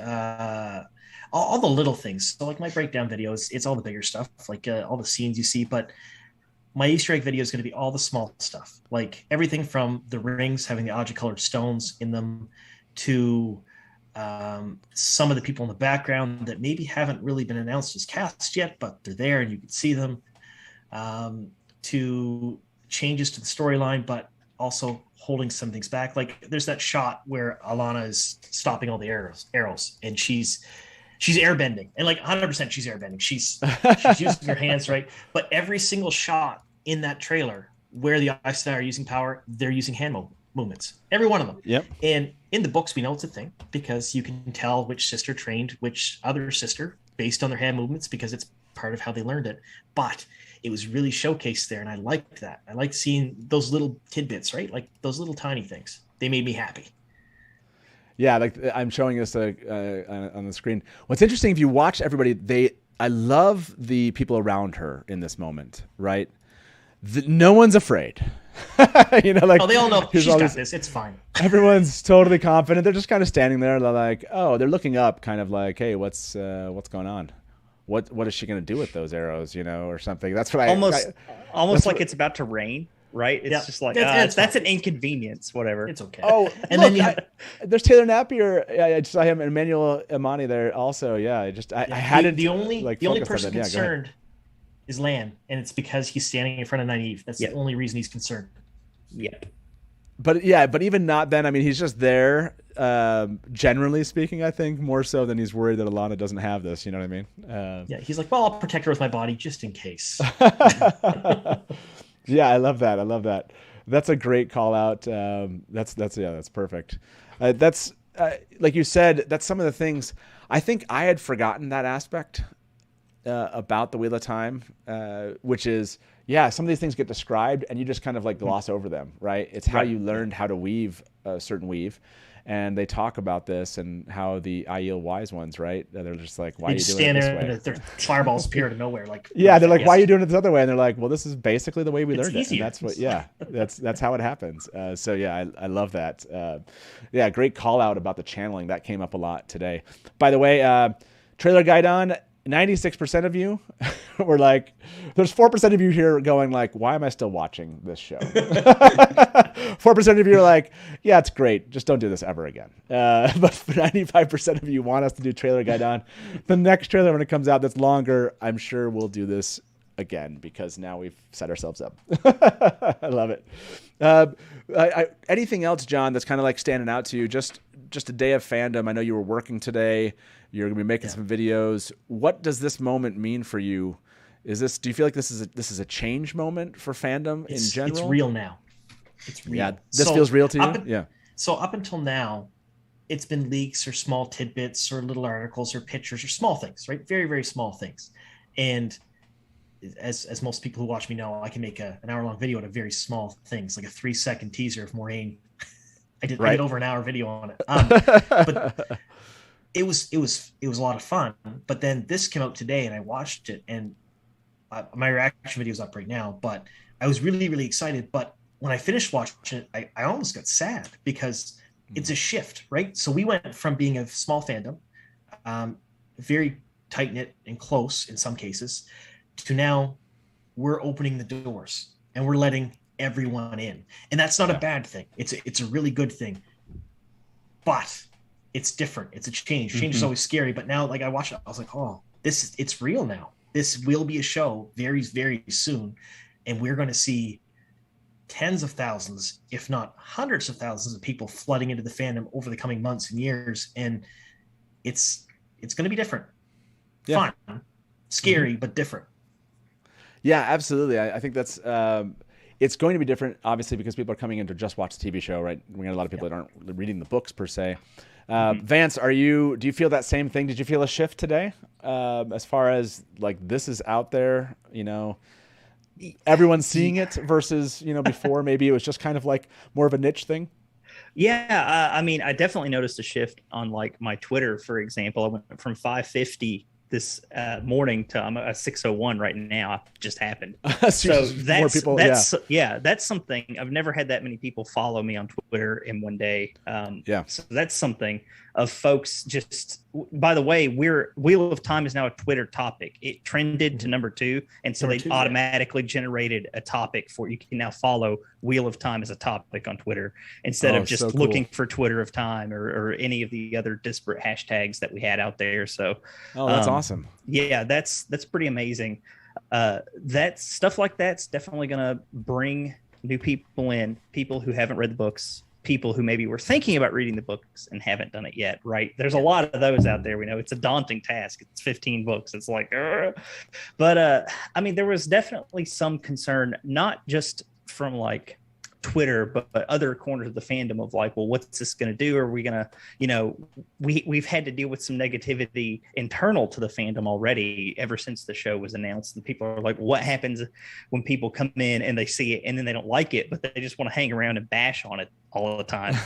all the little things. So like my breakdown videos, it's all the bigger stuff, like all the scenes you see. But my Easter egg video is going to be all the small stuff, like everything from the rings having the oddly-colored stones in them to some of the people in the background that maybe haven't really been announced as cast yet, but they're there and you can see them, to changes to the storyline, but also holding some things back. Like there's that shot where Alana is stopping all the arrows and she's airbending, and like 100% she's airbending. She's using her hands, right? But every single shot in that trailer where the Aes Sedai are using power, they're using hand movements. Every one of them. Yep. And in the books, we know it's a thing because you can tell which sister trained which other sister based on their hand movements because it's part of how they learned it. But it was really showcased there, and I liked that. I liked seeing those little tidbits, right? Like those little tiny things. They made me happy. Yeah, like I'm showing this on the screen. What's interesting, if you watch everybody, I love the people around her in this moment, right? No one's afraid. You know, like they all know she's got this. It's fine. Everyone's totally confident. They're just kind of standing there. They're like, oh, they're looking up, kind of like, hey, what's going on? What is she going to do with those arrows? You know, or something. That's what almost like it's about to rain. Right? It's just like that's an inconvenience. Whatever. It's okay. Oh, and look, then there's Taylor Napier. I just saw him and Emmanuel Imani there also. Yeah, I hadn't. The only person concerned is Lan, and it's because he's standing in front of Nynaeve. That's the only reason he's concerned. Yep. But even not then. I mean, he's just there. Generally speaking, I think more so than he's worried that Alana doesn't have this. You know what I mean? He's like, well, I'll protect her with my body just in case. Yeah, I love that. That's a great call out. That's perfect. That's like you said. That's some of the things. I think I had forgotten that aspect about the Wheel of Time, which is some of these things get described and you just kind of like gloss over them, right? It's how you learned how to weave a certain weave. And they talk about this and how the Aiel wise ones, right? They're just like, why are you doing it this way? And their fireballs appear out of nowhere. Like, they're like, why are you doing it this other way? And they're like, well, this is basically the way we learned it. And that's what, that's how it happens. I love that. Great call out about the channeling. That came up a lot today. By the way, Trailer Guide on, 96% of you were like, there's 4% of you here going like, why am I still watching this show? 4% of you are like, yeah, it's great. Just don't do this ever again. But 95% of you want us to do Trailer Guide on. The next trailer, when it comes out that's longer, I'm sure we'll do this again because now we've set ourselves up. I love it. Anything else, John, that's kind of like standing out to you? Just a day of fandom. I know you were working today. You're going to be making some videos. What does this moment mean for you? Do you feel like this is a change moment for fandom in general? It's real now. It's real. Yeah, this feels real to you? So up until now, it's been leaks or small tidbits or little articles or pictures or small things, right? Very, very small things. And as most people who watch me know, I can make an hour-long video out of very small things, like a 3-second teaser of Moiraine. I did over an hour video on it. But it was a lot of fun. But then this came out today and I watched it, and my reaction video is up right now, but I was really, really excited. But when I finished watching it, I almost got sad because it's a shift, right? So we went from being a small fandom, very tight-knit and close in some cases, to now we're opening the doors and we're letting everyone in. And that's not a bad thing. It's a really good thing. But it's different. It's a change. Change is always scary. But now, like, I watched it, I was like, oh, it's real now. This will be a show very, very soon. And we're going to see tens of thousands, if not hundreds of thousands of people flooding into the fandom over the coming months and years. And it's going to be different. Fun, scary, but different. Yeah, absolutely. I think that's it's going to be different, obviously, because people are coming in to just watch the TV show, right? We got a lot of people that aren't reading the books per se. Vance, do you feel that same thing? Did you feel a shift today as far as like this is out there, everyone's seeing it versus, before maybe it was just kind of like more of a niche thing? Yeah, I mean, I definitely noticed a shift on like my Twitter, for example. I went from 550 this morning to I'm a 601 right now. It just happened. So that's something. I've never had that many people follow me on Twitter in one day. So that's something of folks just, by the way, Wheel of Time is now a Twitter topic. It trended to number 2. And so they automatically generated a topic for, you can now follow Wheel of Time as a topic on Twitter instead of just looking for Twitter of Time or any of the other disparate hashtags that we had out there. So, that's awesome. Yeah, that's pretty amazing. That stuff like that's definitely going to bring new people in, people who haven't read the books, people who maybe were thinking about reading the books and haven't done it yet, right? There's a lot of those out there. We know it's a daunting task. It's 15 books. It's like, but I mean, there was definitely some concern, not just from like Twitter, but other corners of the fandom of like, well, what's this going to do? Are we going to, we've had to deal with some negativity internal to the fandom already ever since the show was announced. And people are like, what happens when people come in and they see it and then they don't like it, but they just want to hang around and bash on it all the time,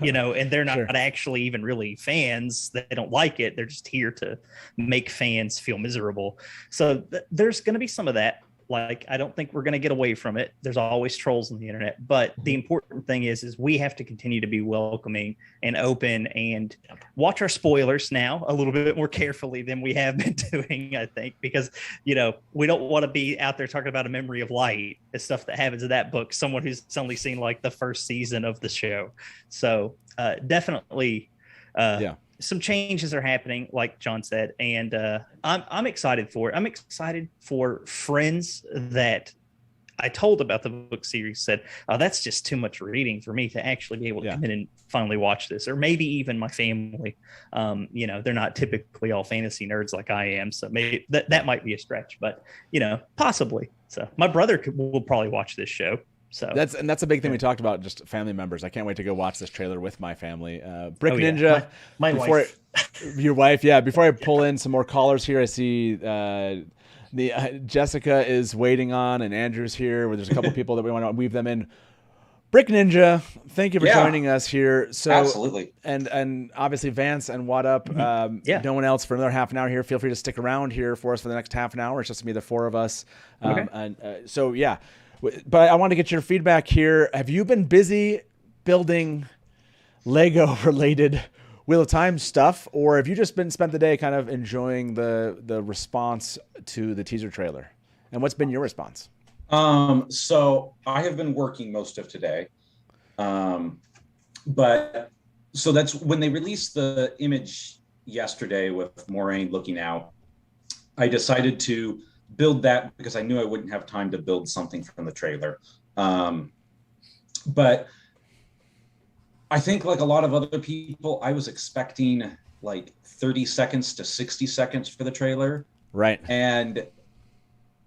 and they're not actually even really fans. They don't like it. They're just here to make fans feel miserable. So there's going to be some of that. Like, I don't think we're going to get away from it. There's always trolls on the internet, but the important thing is we have to continue to be welcoming and open and watch our spoilers now a little bit more carefully than we have been doing, I think, because, we don't want to be out there talking about A Memory of Light, the stuff that happens in that book, someone who's only seen like the first season of the show. So definitely, some changes are happening, like John said, and I'm excited for it. I'm excited for friends that I told about the book series said, oh, that's just too much reading for me to actually be able to come in and finally watch this, or maybe even my family. They're not typically all fantasy nerds like I am, so maybe that might be a stretch, but possibly. So my brother will probably watch this show. So that's a big thing we talked about, just family members. I can't wait to go watch this trailer with my family. Brick Ninja, my wife. Your wife, yeah. Before I pull in some more callers here, I see Jessica is waiting on, and Andrew's here. Where there's a couple people that we want to weave them in. Brick Ninja, thank you for joining us here. So absolutely, and obviously Vance and What Up. No one else for another half an hour here. Feel free to stick around here for us for the next half an hour. It's just gonna be the four of us. But I want to get your feedback here. Have you been busy building Lego-related Wheel of Time stuff, or have you just spent the day kind of enjoying the response to the teaser trailer? And what's been your response? So I have been working most of today, but so that's when they released the image yesterday with Moiraine looking out. I decided to build that because I knew I wouldn't have time to build something from the trailer. But I think like a lot of other people, I was expecting like 30 seconds to 60 seconds for the trailer. Right. And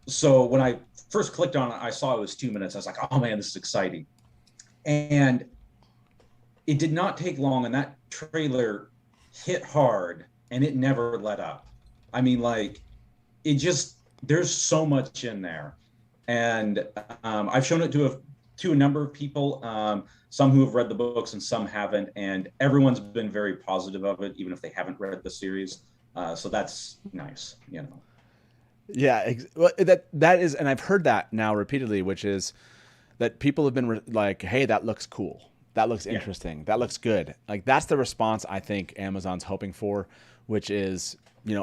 so when I first clicked on it, I saw it was 2 minutes. I was like, oh man, this is exciting. And it did not take long, and that trailer hit hard and it never let up. I mean, like, it just, there's so much in there. And I've shown it to a number of people, some who have read the books and some haven't, and everyone's been very positive of it, even if they haven't read the series. So that's nice, Yeah, well, that is, and I've heard that now repeatedly, which is that people have been like, hey, that looks cool. That looks interesting. That looks good. Like, that's the response I think Amazon's hoping for, which is,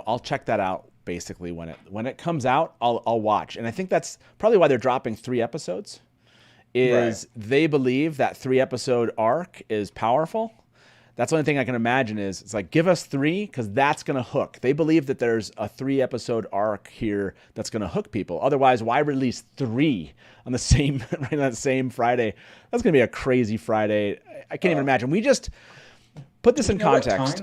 I'll check that out basically when it comes out. I'll watch. And I think that's probably why they're dropping 3 episodes, is they believe that 3-episode arc is powerful. That's the only thing I can imagine is it's like, give us 3 because that's going to hook. They believe that there's a 3-episode arc here that's going to hook people. Otherwise, why release 3 on the same right on that same Friday? That's going to be a crazy Friday. I can't even imagine. We just put this in context.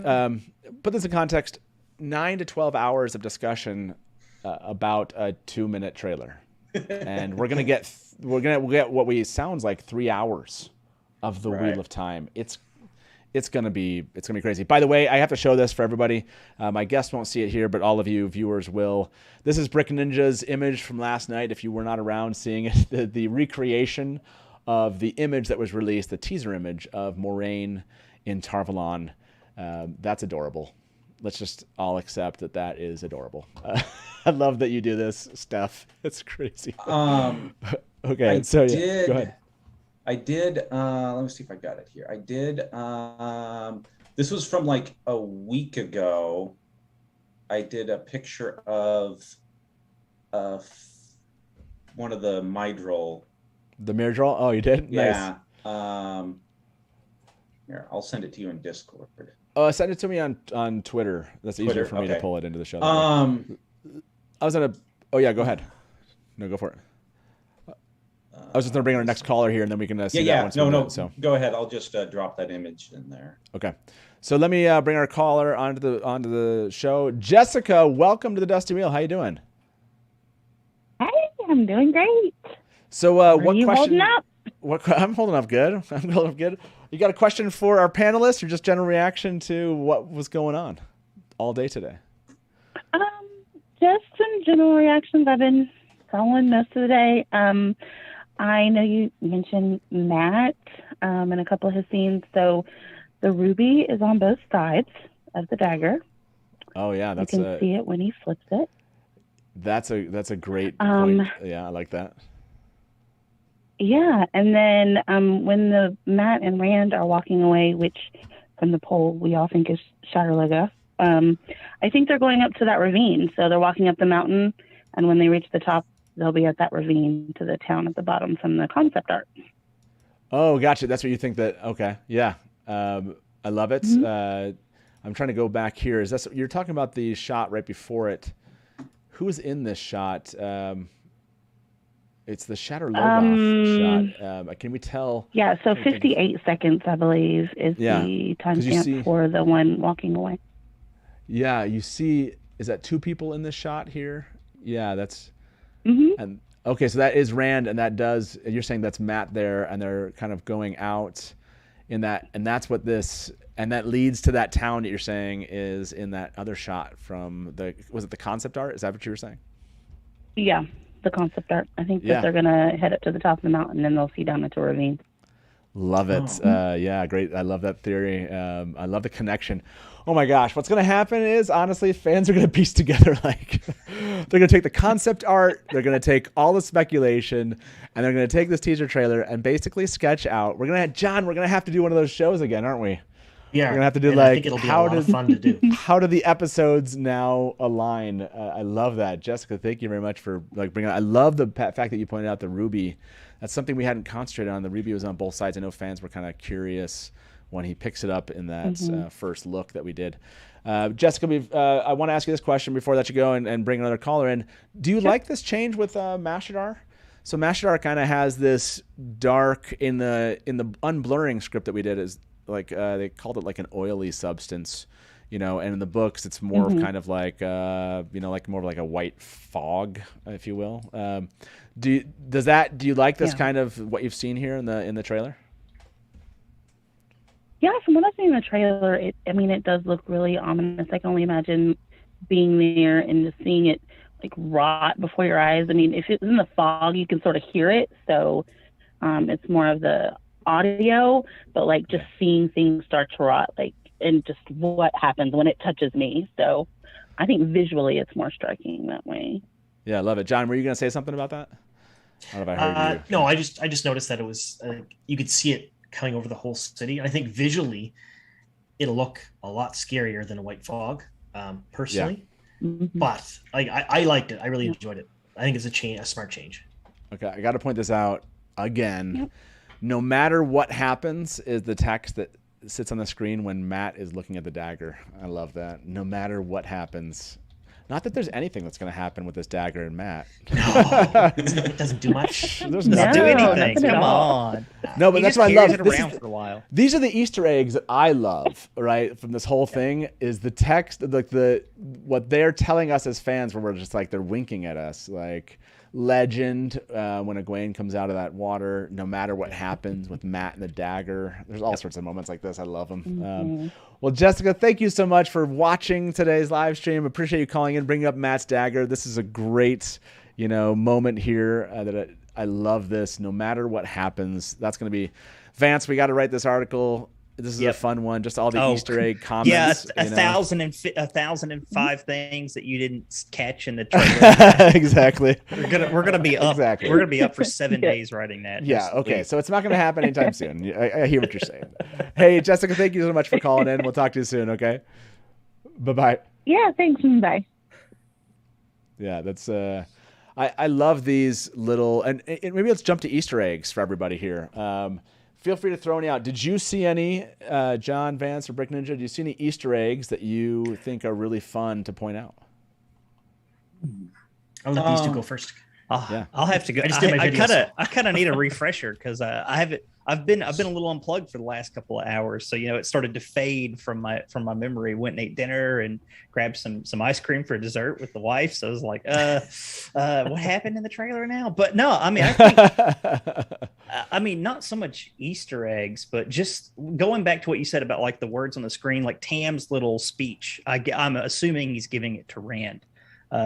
9 to 12 hours of discussion about a 2-minute trailer, and we'll get what we sounds like 3 hours of the Wheel of Time. it's gonna be crazy. By the way, I have to show this for everybody. My guests won't see it here, but all of you viewers will. This is Brick Ninja's image from last night. If you were not around seeing it, the recreation of the image that was released, the teaser image of Moiraine in Tar Valon. That's adorable. Let's just all accept that is adorable. I love that you do this, Steph. It's crazy. Okay, go ahead. I did. Let me see if I got it here. I did. This was from like a week ago. I did a picture of one of the Myrdral. The Myrdral? Oh, you did? Yeah. Nice. Here, I'll send it to you in Discord. Send it to me on Twitter. That's easier for me to pull it into the show. I was on a. Oh yeah, go ahead. No, go for it. I was just gonna bring our next caller here, and then we can see that once. No. So go ahead. I'll just drop that image in there. Okay. So let me bring our caller onto the show. Jessica, welcome to the Dusty Wheel. How you doing? Hey, I'm doing great. So what you question? Holding up? I'm holding up good. I'm holding up good. You got a question for our panelists, or just general reaction to what was going on all day today? Just some general reactions. I've been following most of the day. I know you mentioned Matt in a couple of his scenes. So the ruby is on both sides of the dagger. Oh yeah, you can see it when he flips it. That's a great point. Yeah, I like that. Yeah, and then when the Matt and Rand are walking away, which from the poll we all think is Shadar Logoth, I think they're going up to that ravine. So they're walking up the mountain, and when they reach the top, they'll be at that ravine to the town at the bottom from the concept art. Oh, gotcha. That's what you think that. Okay, yeah, I love it. Mm-hmm. I'm trying to go back here. Is that you're talking about the shot right before it? Who was in this shot? It's the Shadar Logoth shot. Can we tell? Yeah, so 58 seconds, I believe, is the timestamp for the one walking away. Yeah, you see, is that two people in this shot here? Yeah, that's. Mm-hmm. And okay, so that is Rand, and that does. You're saying that's Matt there, and they're kind of going out in that, and that's what this, and that leads to that town that you're saying is in that other shot from the. Was it the concept art? Is that what you were saying? Yeah. The concept art. I think that they're gonna head up to the top of the mountain and they'll see down at the ravine. Love it. Yeah, great. I love that theory. I love the connection. Oh my gosh, what's gonna happen is honestly, fans are gonna piece together like they're gonna take the concept art, they're gonna take all the speculation, and they're gonna take this teaser trailer and basically sketch out. We're gonna have to do one of those shows again, aren't we? Yeah, we're gonna have to do I think it'll be a lot of fun to do. How do the episodes now align? I love that, Jessica. Thank you very much for bringing. I love the fact that you pointed out the ruby. That's something we hadn't concentrated on. The ruby was on both sides. I know fans were kind of curious when he picks it up in that first look that we did. Jessica, I want to ask you this question before I let you go and bring another caller in. Do you like this change with Shadar? So Shadar kind of has this dark in the unblurring script that we did is. Like they called it like an oily substance, and in the books it's more of kind of like like more of like a white fog, if you will. Do you like this kind of what you've seen here in the trailer? Yeah, from what I've seen in the trailer, it does look really ominous. I can only imagine being there and just seeing it like rot before your eyes. I mean, if it's in the fog, you can sort of hear it, so it's more of the audio, but like just seeing things start to rot, like, and just what happens when it touches me. So I think visually it's more striking that way. Yeah, I love it. John, were you going to say something about that? I don't know if I heard you. No, I just noticed that it was you could see it coming over the whole city. I think visually it'll look a lot scarier than a white fog, personally. Yeah. But I liked it. I really enjoyed it. I think it's a smart change. Okay, I got to point this out again. Yep. No matter what happens is the text that sits on the screen when Matt is looking at the dagger. I love that. No matter what happens. Not that there's anything that's going to happen with this dagger and Matt. No, it doesn't do much. It doesn't do anything. Come on. No, but that's what I love. For a while. These are the Easter eggs that I love, right? From this whole thing is the text, like what they're telling us as fans, where we're just like they're winking at us, like legend when Egwene comes out of that water, no matter what happens with Matt and the dagger. There's all sorts of moments like this. I love them. Well, Jessica, thank you so much for watching today's live stream. Appreciate you calling in, bringing up Matt's dagger. This is a great, moment here that I love this. No matter what happens, that's going to be Vance. We got to write this article. This is a fun one. Just all the Easter egg comments. Yeah, 1,005 things that you didn't catch in the trailer. Exactly. We're gonna be up. Exactly. We're gonna be up for 7 days writing that. Yeah. Okay. So it's not gonna happen anytime soon. I hear what you're saying. Hey, Jessica, thank you so much for calling in. We'll talk to you soon. Okay. Bye. Yeah. Thanks. Bye. Yeah. That's. I love these little and maybe let's jump to Easter eggs for everybody here. Feel free to throw any out. Did you see any, John, Vance, or Brick Ninja? Did you see any Easter eggs that you think are really fun to point out? I'll let these two go first. Yeah, I'll have to go. I kind of need a refresher because I've been a little unplugged for the last couple of hours. So it started to fade from my memory. Went and ate dinner and grabbed some ice cream for dessert with the wife. So I was like, what happened in the trailer now? But no, I mean, I think, not so much Easter eggs, but just going back to what you said about like the words on the screen, like Tam's little speech. I'm assuming he's giving it to Rand.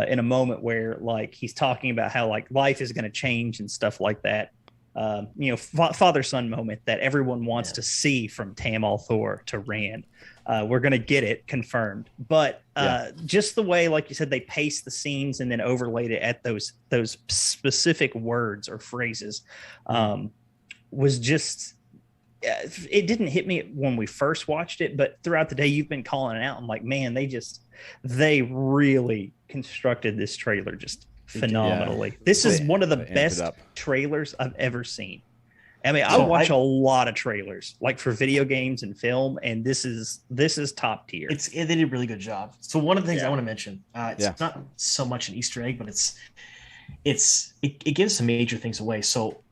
In a moment where like he's talking about how like life is going to change and stuff like that. Father-son moment that everyone wants to see from Tam Althor to Rand. We're going to get it confirmed. But just the way, like you said, they paced the scenes and then overlaid it at those specific words or phrases was just, it didn't hit me when we first watched it, but throughout the day you've been calling it out. I'm like, man, they really constructed this trailer just phenomenally. This is one of the best trailers I've ever seen. I mean, I watch a lot of trailers like for video games and film, and this is top tier. They did a really good job. So one of the things I want to mention, it's not so much an Easter egg, but it gives some major things away. So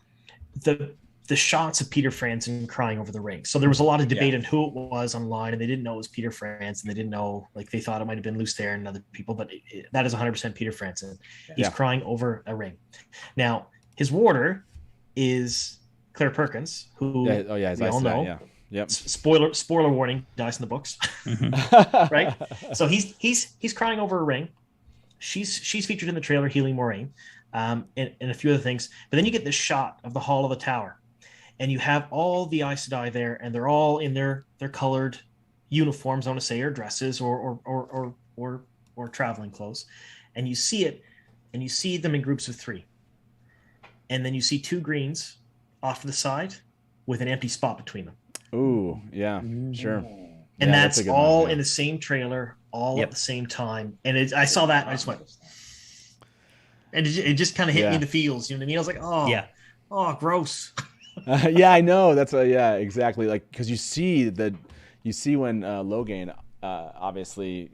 the shots of Peter Franzen crying over the ring. So there was a lot of debate on who it was online, and they didn't know it was Peter Franzen. They didn't know, like they thought it might have been Luce Theron and other people, but that is 100% Peter Franzen. He's crying over a ring. Now, his warder is Claire Perkins, who we all know. Yeah. Yep. Spoiler warning, dies in the books. Right? So he's crying over a ring. She's featured in the trailer healing Moiraine, and a few other things. But then you get this shot of the Hall of the Tower. And you have all the Aes Sedai there, and they're all in their colored uniforms, I want to say, or dresses, or traveling clothes. And you see it, and you see them in groups of 3. And then you see 2 greens off to the side with an empty spot between them. Ooh, yeah, sure. And that's all in the same trailer, all at the same time. And I saw that, and I just went, and it just kind of hit me in the feels. You know what I mean? I was like, oh, gross. Yeah, I know. That's exactly, like, because you see when Logain obviously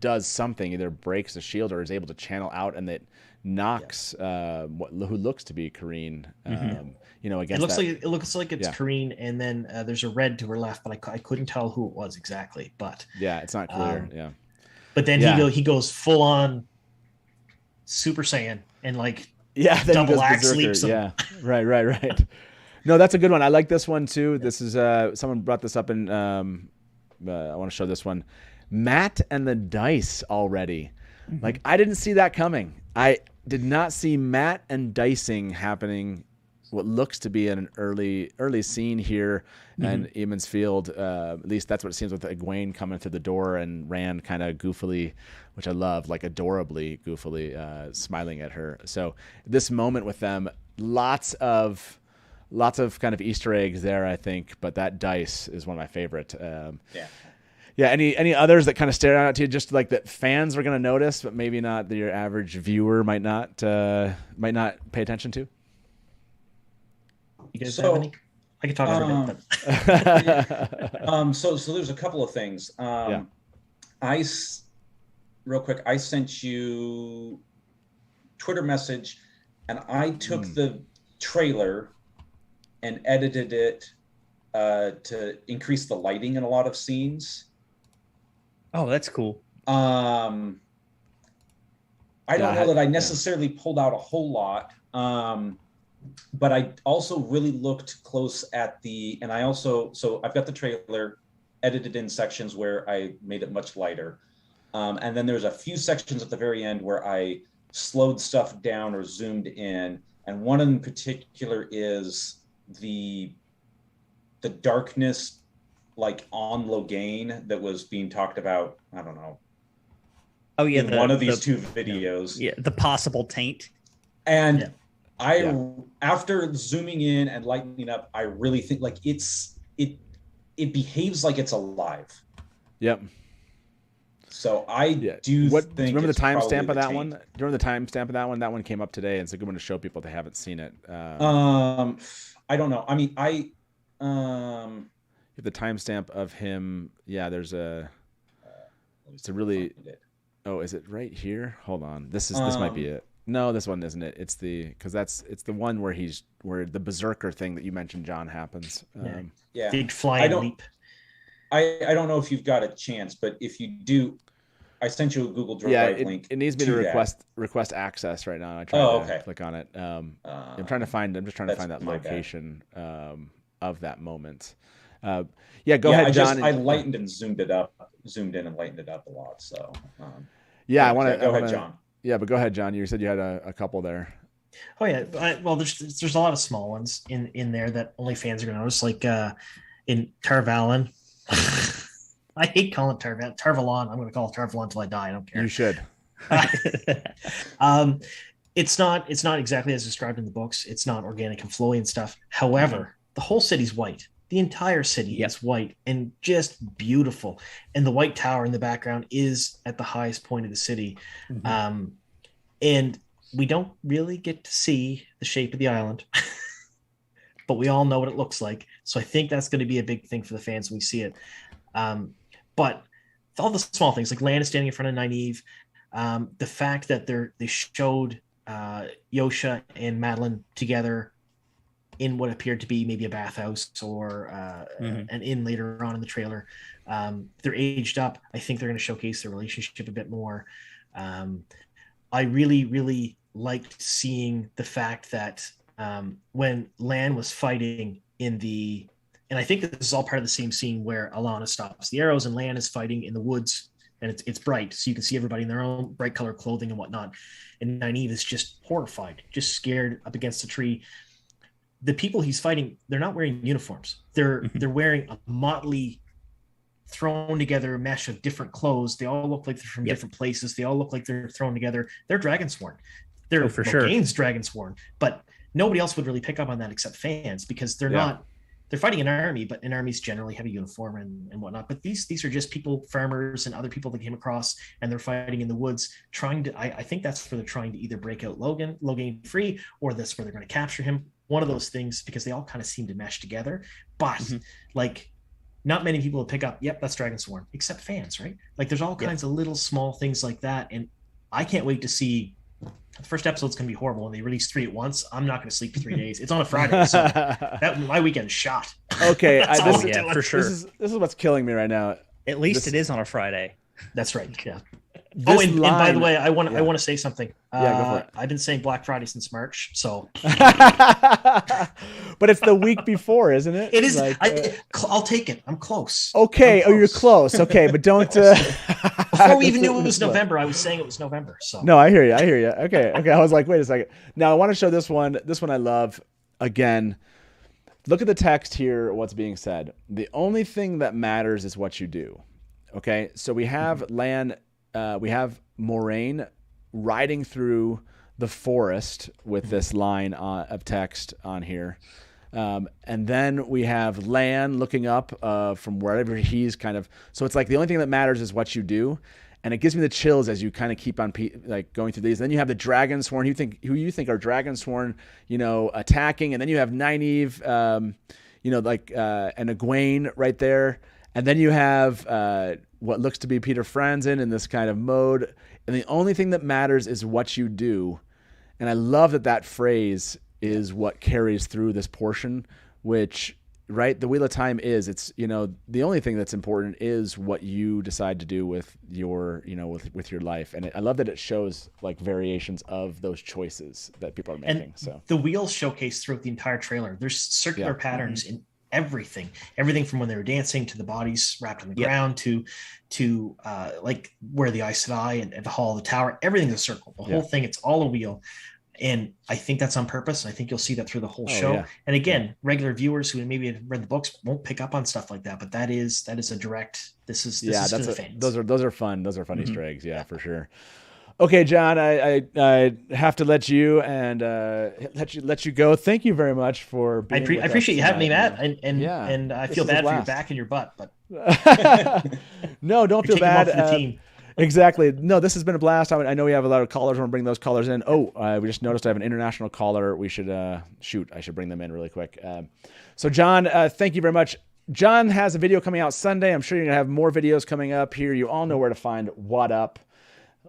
does something, either breaks the shield or is able to channel out, and it knocks who looks to be Kareen. Against it looks like it's Kareen, and then there's a red to her left, but I couldn't tell who it was exactly. But yeah, it's not clear. But then he goes full on Super Saiyan and like then double axe leaps him. Yeah, right. No, that's a good one. I like this one too. This is someone brought this up, and I want to show this one. Matt and the dice already. Like, I didn't see that coming. I did not see Matt and dicing happening. What looks to be an early scene here in Eamon's Field. At least that's what it seems with Egwene coming through the door and Rand kind of goofily, which I love, like adorably goofily smiling at her. So this moment with them, lots of kind of Easter eggs there, I think, but that dice is one of my favorite. Yeah. Any others that kind of stare out to you, just like that fans are going to notice, but maybe not your average viewer might not pay attention to? You guys have any? I can talk about it. So there's a couple of things. Real quick, I sent you Twitter message, and I took the trailer and edited it to increase the lighting in a lot of scenes. Oh, that's cool. I don't know that I necessarily pulled out a whole lot, but I also really looked close at and so I've got the trailer edited in sections where I made it much lighter. And then there's a few sections at the very end where I slowed stuff down or zoomed in. And one in particular is the darkness, like on Logain, that was being talked about. I don't know. Oh yeah, in one of these two videos. Yeah, the possible taint. And after zooming in and lightening up, I really think like it behaves like it's alive. Yep. So I do think. Remember the timestamp of that taint. one? Do you remember the timestamp of that one? That one came up today. It's a good one to show people if they haven't seen it. I don't know. I mean, the timestamp of him. Yeah, there's a. It's a really. Oh, is it right here? Hold on. This might be it. No, this one isn't it. It's it's the one where the berserker thing that you mentioned, John, happens. Yeah. Big flying leap. I don't know if you've got a chance, but if you do, I sent you a Google Drive link. It needs me to request access right now. I try to click on it. I'm just trying to find that location of that moment. Go ahead, John. I lightened and zoomed in and lightened it up a lot. So I want to go ahead, John. Yeah, but go ahead, John. You said you had a couple there. Oh yeah, well, there's a lot of small ones in there that only fans are gonna notice, like in Valon. I hate calling it Valon. I'm gonna call it Valon until I die. I don't care. You should. It's not exactly as described in the books. It's not organic and flowy and stuff. However, the whole city's white. The entire city is white and just beautiful. And the White Tower in the background is at the highest point of the city. Mm-hmm. And we don't really get to see the shape of the island, but we all know what it looks like. So I think that's going to be a big thing for the fans when we see it. But all the small things, like Lan is standing in front of Nynaeve, the fact that they showed Yosha and Madeline together in what appeared to be maybe a bathhouse or an inn later on in the trailer. They're aged up. I think they're going to showcase their relationship a bit more. I really, really liked seeing the fact that when Lan was fighting and I think this is all part of the same scene where Alana stops the arrows and Lan is fighting in the woods, and it's bright, so you can see everybody in their own bright color clothing and whatnot. And Nynaeve is just horrified, just scared up against a tree. The people he's fighting, they're not wearing uniforms. They're wearing a motley, thrown together mesh of different clothes. They all look like they're from different places. They all look like they're thrown together. They're Dragonsworn. They're for sure. Logain's Dragonsworn, but nobody else would really pick up on that except fans, because they're not. They're fighting an army, but an armies generally have a uniform and whatnot. But these are just people, farmers and other people that came across, and they're fighting in the woods, trying to. I think that's where they're trying to either break out Logain free, or that's where they're going to capture him. One of those things, because they all kind of seem to mesh together. But like, not many people will pick up, yep, that's Dragonsworn, except fans, right? Like, there's all kinds of little small things like that. And I can't wait to see. The first episode's going to be horrible. When they release 3 at once, I'm not going to sleep for 3 days. It's on a Friday, so my weekend's shot. Okay, for sure. This is what's killing me right now. At least it is on a Friday. That's right. Yeah. And by the way, I want to say something. Go for it. I've been saying Black Friday since March, so. But it's the week before, isn't it? It is. Like, I'll take it. I'm close. Okay. I'm close. You're close. Okay, but don't. Before we even knew it was November, I was saying it was November. So. No, I hear you. Okay. I was like, wait a second. Now I want to show this one. This one I love. Again, look at the text here. What's being said? The only thing that matters is what you do. Okay. So we have Lan. We have Moiraine riding through the forest with this line of text on here. And then we have Lan looking up from wherever he's kind of. So it's like the only thing that matters is what you do. And it gives me the chills as you kind of keep on going through these. Then you have the Dragonsworn, who you think are Dragonsworn, attacking. And then you have Nynaeve, and Egwene right there. And then you have what looks to be Peter Franzen in this kind of mode. And the only thing that matters is what you do. And I love that phrase is what carries through this portion, which right, the Wheel of Time is, it's, you know, the only thing that's important is what you decide to do with your, you know, with your life. And I love that it shows like variations of those choices that people are making. And so the wheels showcased throughout the entire trailer. There's circular patterns in everything from when they were dancing to the bodies wrapped on the ground to like where the Aes Sedai and the Hall of the Tower, everything's a circle. The whole thing, it's all a wheel. And I think that's on purpose. And I think you'll see that through the whole show. Yeah. And again, regular viewers who maybe have read the books won't pick up on stuff like that. But that is a direct. This is for the fans. Those are fun. Those are fun Easter eggs. Yeah, for sure. Okay, John, I have to let you let you go. Thank you very much for being I appreciate you having me, Matt. And I feel bad for your back and your butt, but no, don't feel bad. For the team. Exactly. No, this has been a blast. I know we have a lot of callers. I want to bring those callers in. We just noticed I have an international caller. We should I should bring them in really quick. So John, thank you very much. John has a video coming out Sunday. I'm sure you're gonna have more videos coming up here. You all know where to find What Up.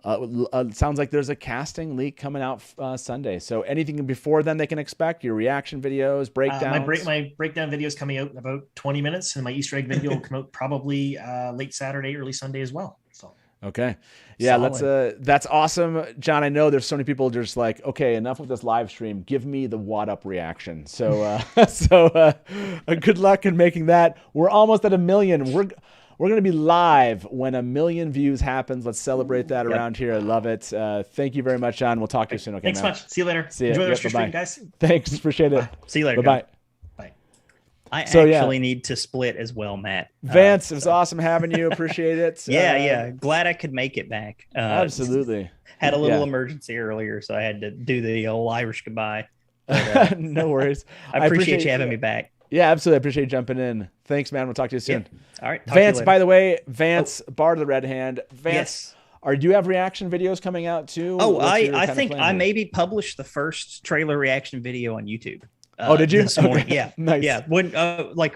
It sounds like there's a casting leak coming out Sunday. So anything before then they can expect? Your reaction videos, breakdowns? My breakdown video is coming out in about 20 minutes, and my Easter egg video will come out probably late Saturday, early Sunday as well. So. Okay. Yeah, that's awesome. John, I know there's so many people just like, okay, enough of this live stream. Give me the What Up reaction. So good luck in making that. We're almost at 1 million. We're going to be live when 1 million views happens. Let's celebrate that around here. I love it. Thank you very much, John. We'll talk to you soon. Okay, thanks much. See you later. See you. Enjoy the rest of your stream, guys. Thanks. Appreciate it. See you later. Bye-bye. Bye. I actually need to split as well, Matt. Vance, it was awesome having you. Appreciate it. Yeah. Glad I could make it back. Absolutely. Had a little emergency earlier, so I had to do the old Irish goodbye. But, no worries. I appreciate you having me back. Yeah, absolutely. I appreciate you jumping in. Thanks, man. We'll talk to you soon. Yeah. All right. Vance, by the way, Bard of the Red Hand. Vance, do you have reaction videos coming out too? I think I maybe published the first trailer reaction video on YouTube. Did you? This morning. Yeah. Nice. Yeah. When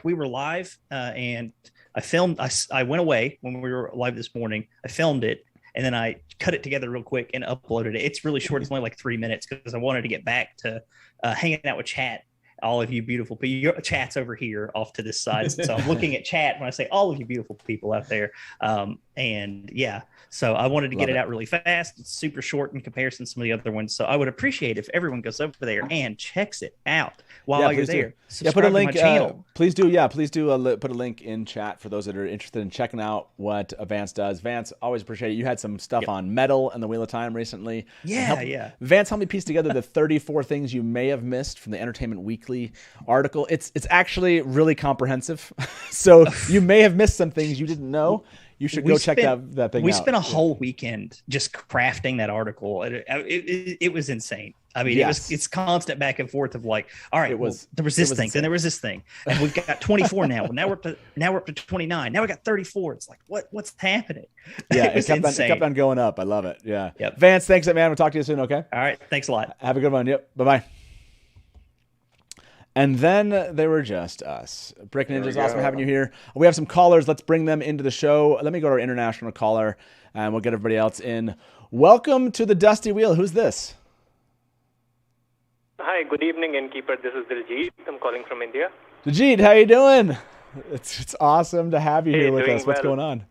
we were live and I filmed, I went away when we were live this morning. I filmed it and then I cut it together real quick and uploaded it. It's really short. It's only like 3 minutes because I wanted to get back to hanging out with chat. All of you beautiful people, your chat's over here off to this side. So I'm looking at chat when I say all of you beautiful people out there. So I wanted to get it out really fast. It's super short in comparison to some of the other ones. So I would appreciate if everyone goes over there and checks it out while you're there. Put a link. Please do. Yeah, please do put a link in chat for those that are interested in checking out what Vance does. Vance, always appreciate it. You had some stuff on metal and the Wheel of Time recently. Yeah. Vance helped me piece together the 34 things you may have missed from the Entertainment Weekly article. It's actually really comprehensive. So you may have missed some things you didn't know. You should go check that thing out. We spent a whole weekend just crafting that article. It was insane. I mean, it's constant back and forth of like, all right, there was this thing, then there was this thing, and we've got 24 now. Well, now we're up to 29. Now we got 34. It's like, what's happening? Yeah, it kept on going up. I love it. Yeah. Yep. Vance, thanks, man. We'll talk to you soon. Okay. All right. Thanks a lot. Have a good one. Yep. Bye-bye. And then they were just us. Brick Ninja's awesome having you here. We have some callers. Let's bring them into the show. Let me go to our international caller, and we'll get everybody else in. Welcome to the Dusty Wheel. Who's this? Hi, good evening, Innkeeper. This is Diljit. I'm calling from India. Diljit, how you doing? It's awesome to have you here with us. What's going on?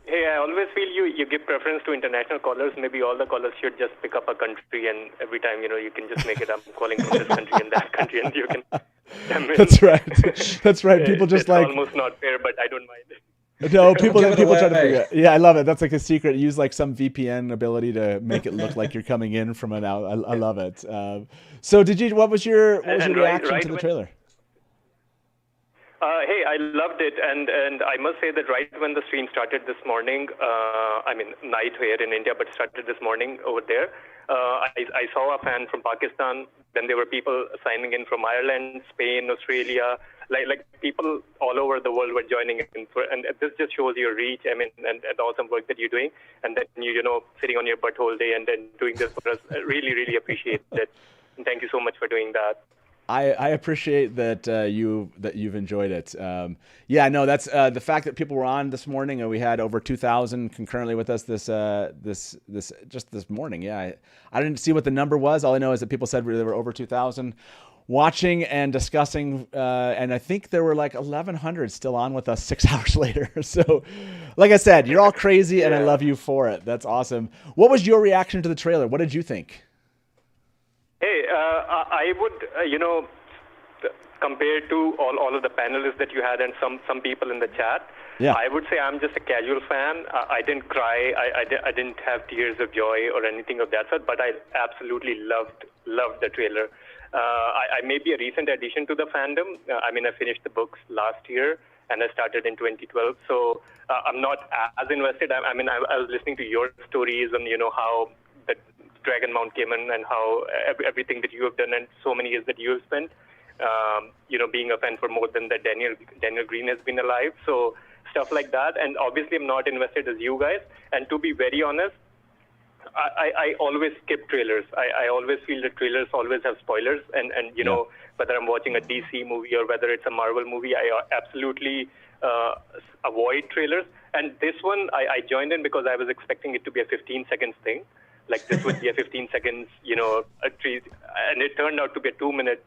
Hey, I always feel you give preference to international callers. Maybe all the callers should just pick up a country, and every time, you can just make it up, calling from this country and that country, and you can... That's right. That's right. People just it's like... almost not fair, but I don't mind. No, people try to figure it. Yeah, I love it. That's like a secret. Use like some VPN ability to make it look like you're coming in from an out. I love it. So what was your reaction to the trailer? Hey, I loved it, and I must say that right when the stream started this morning, night here in India, but started this morning over there, I saw a fan from Pakistan. Then there were people signing in from Ireland, Spain, Australia, like people all over the world were joining in. And this just shows your reach, and the awesome work that you're doing, and that you sitting on your butt whole day and then doing this for us. I really, really appreciate that. And thank you so much for doing that. I appreciate that you've enjoyed it. That's the fact that people were on this morning, and we had over 2,000 concurrently with us this morning. Yeah, I didn't see what the number was. All I know is that people said there were over 2,000. watching and discussing, and I think there were like 1,100 still on with us 6 hours later. So, like I said, you're all crazy, and I love you for it. That's awesome. What was your reaction to the trailer? What did you think? Hey, I would, compared to all of the panelists that you had and some people in the chat, I would say I'm just a casual fan. I didn't cry. I didn't have tears of joy or anything of that sort, but I absolutely loved the trailer. I may be a recent addition to the fandom. I mean, I finished the books last year, and I started in 2012. So I'm not as invested. I was listening to your stories and, how the Dragon Mount came in and how everything that you have done and so many years that you have spent, being a fan for more than that Daniel Green has been alive. So stuff like that. And obviously I'm not invested as you guys. And to be very honest, I always skip trailers. I always feel that trailers always have spoilers. And whether I'm watching a DC movie or whether it's a Marvel movie, I absolutely avoid trailers. And this one, I joined in because I was expecting it to be a 15 seconds thing. Like this would be a 15 seconds, a treat. And it turned out to be a 2-minute,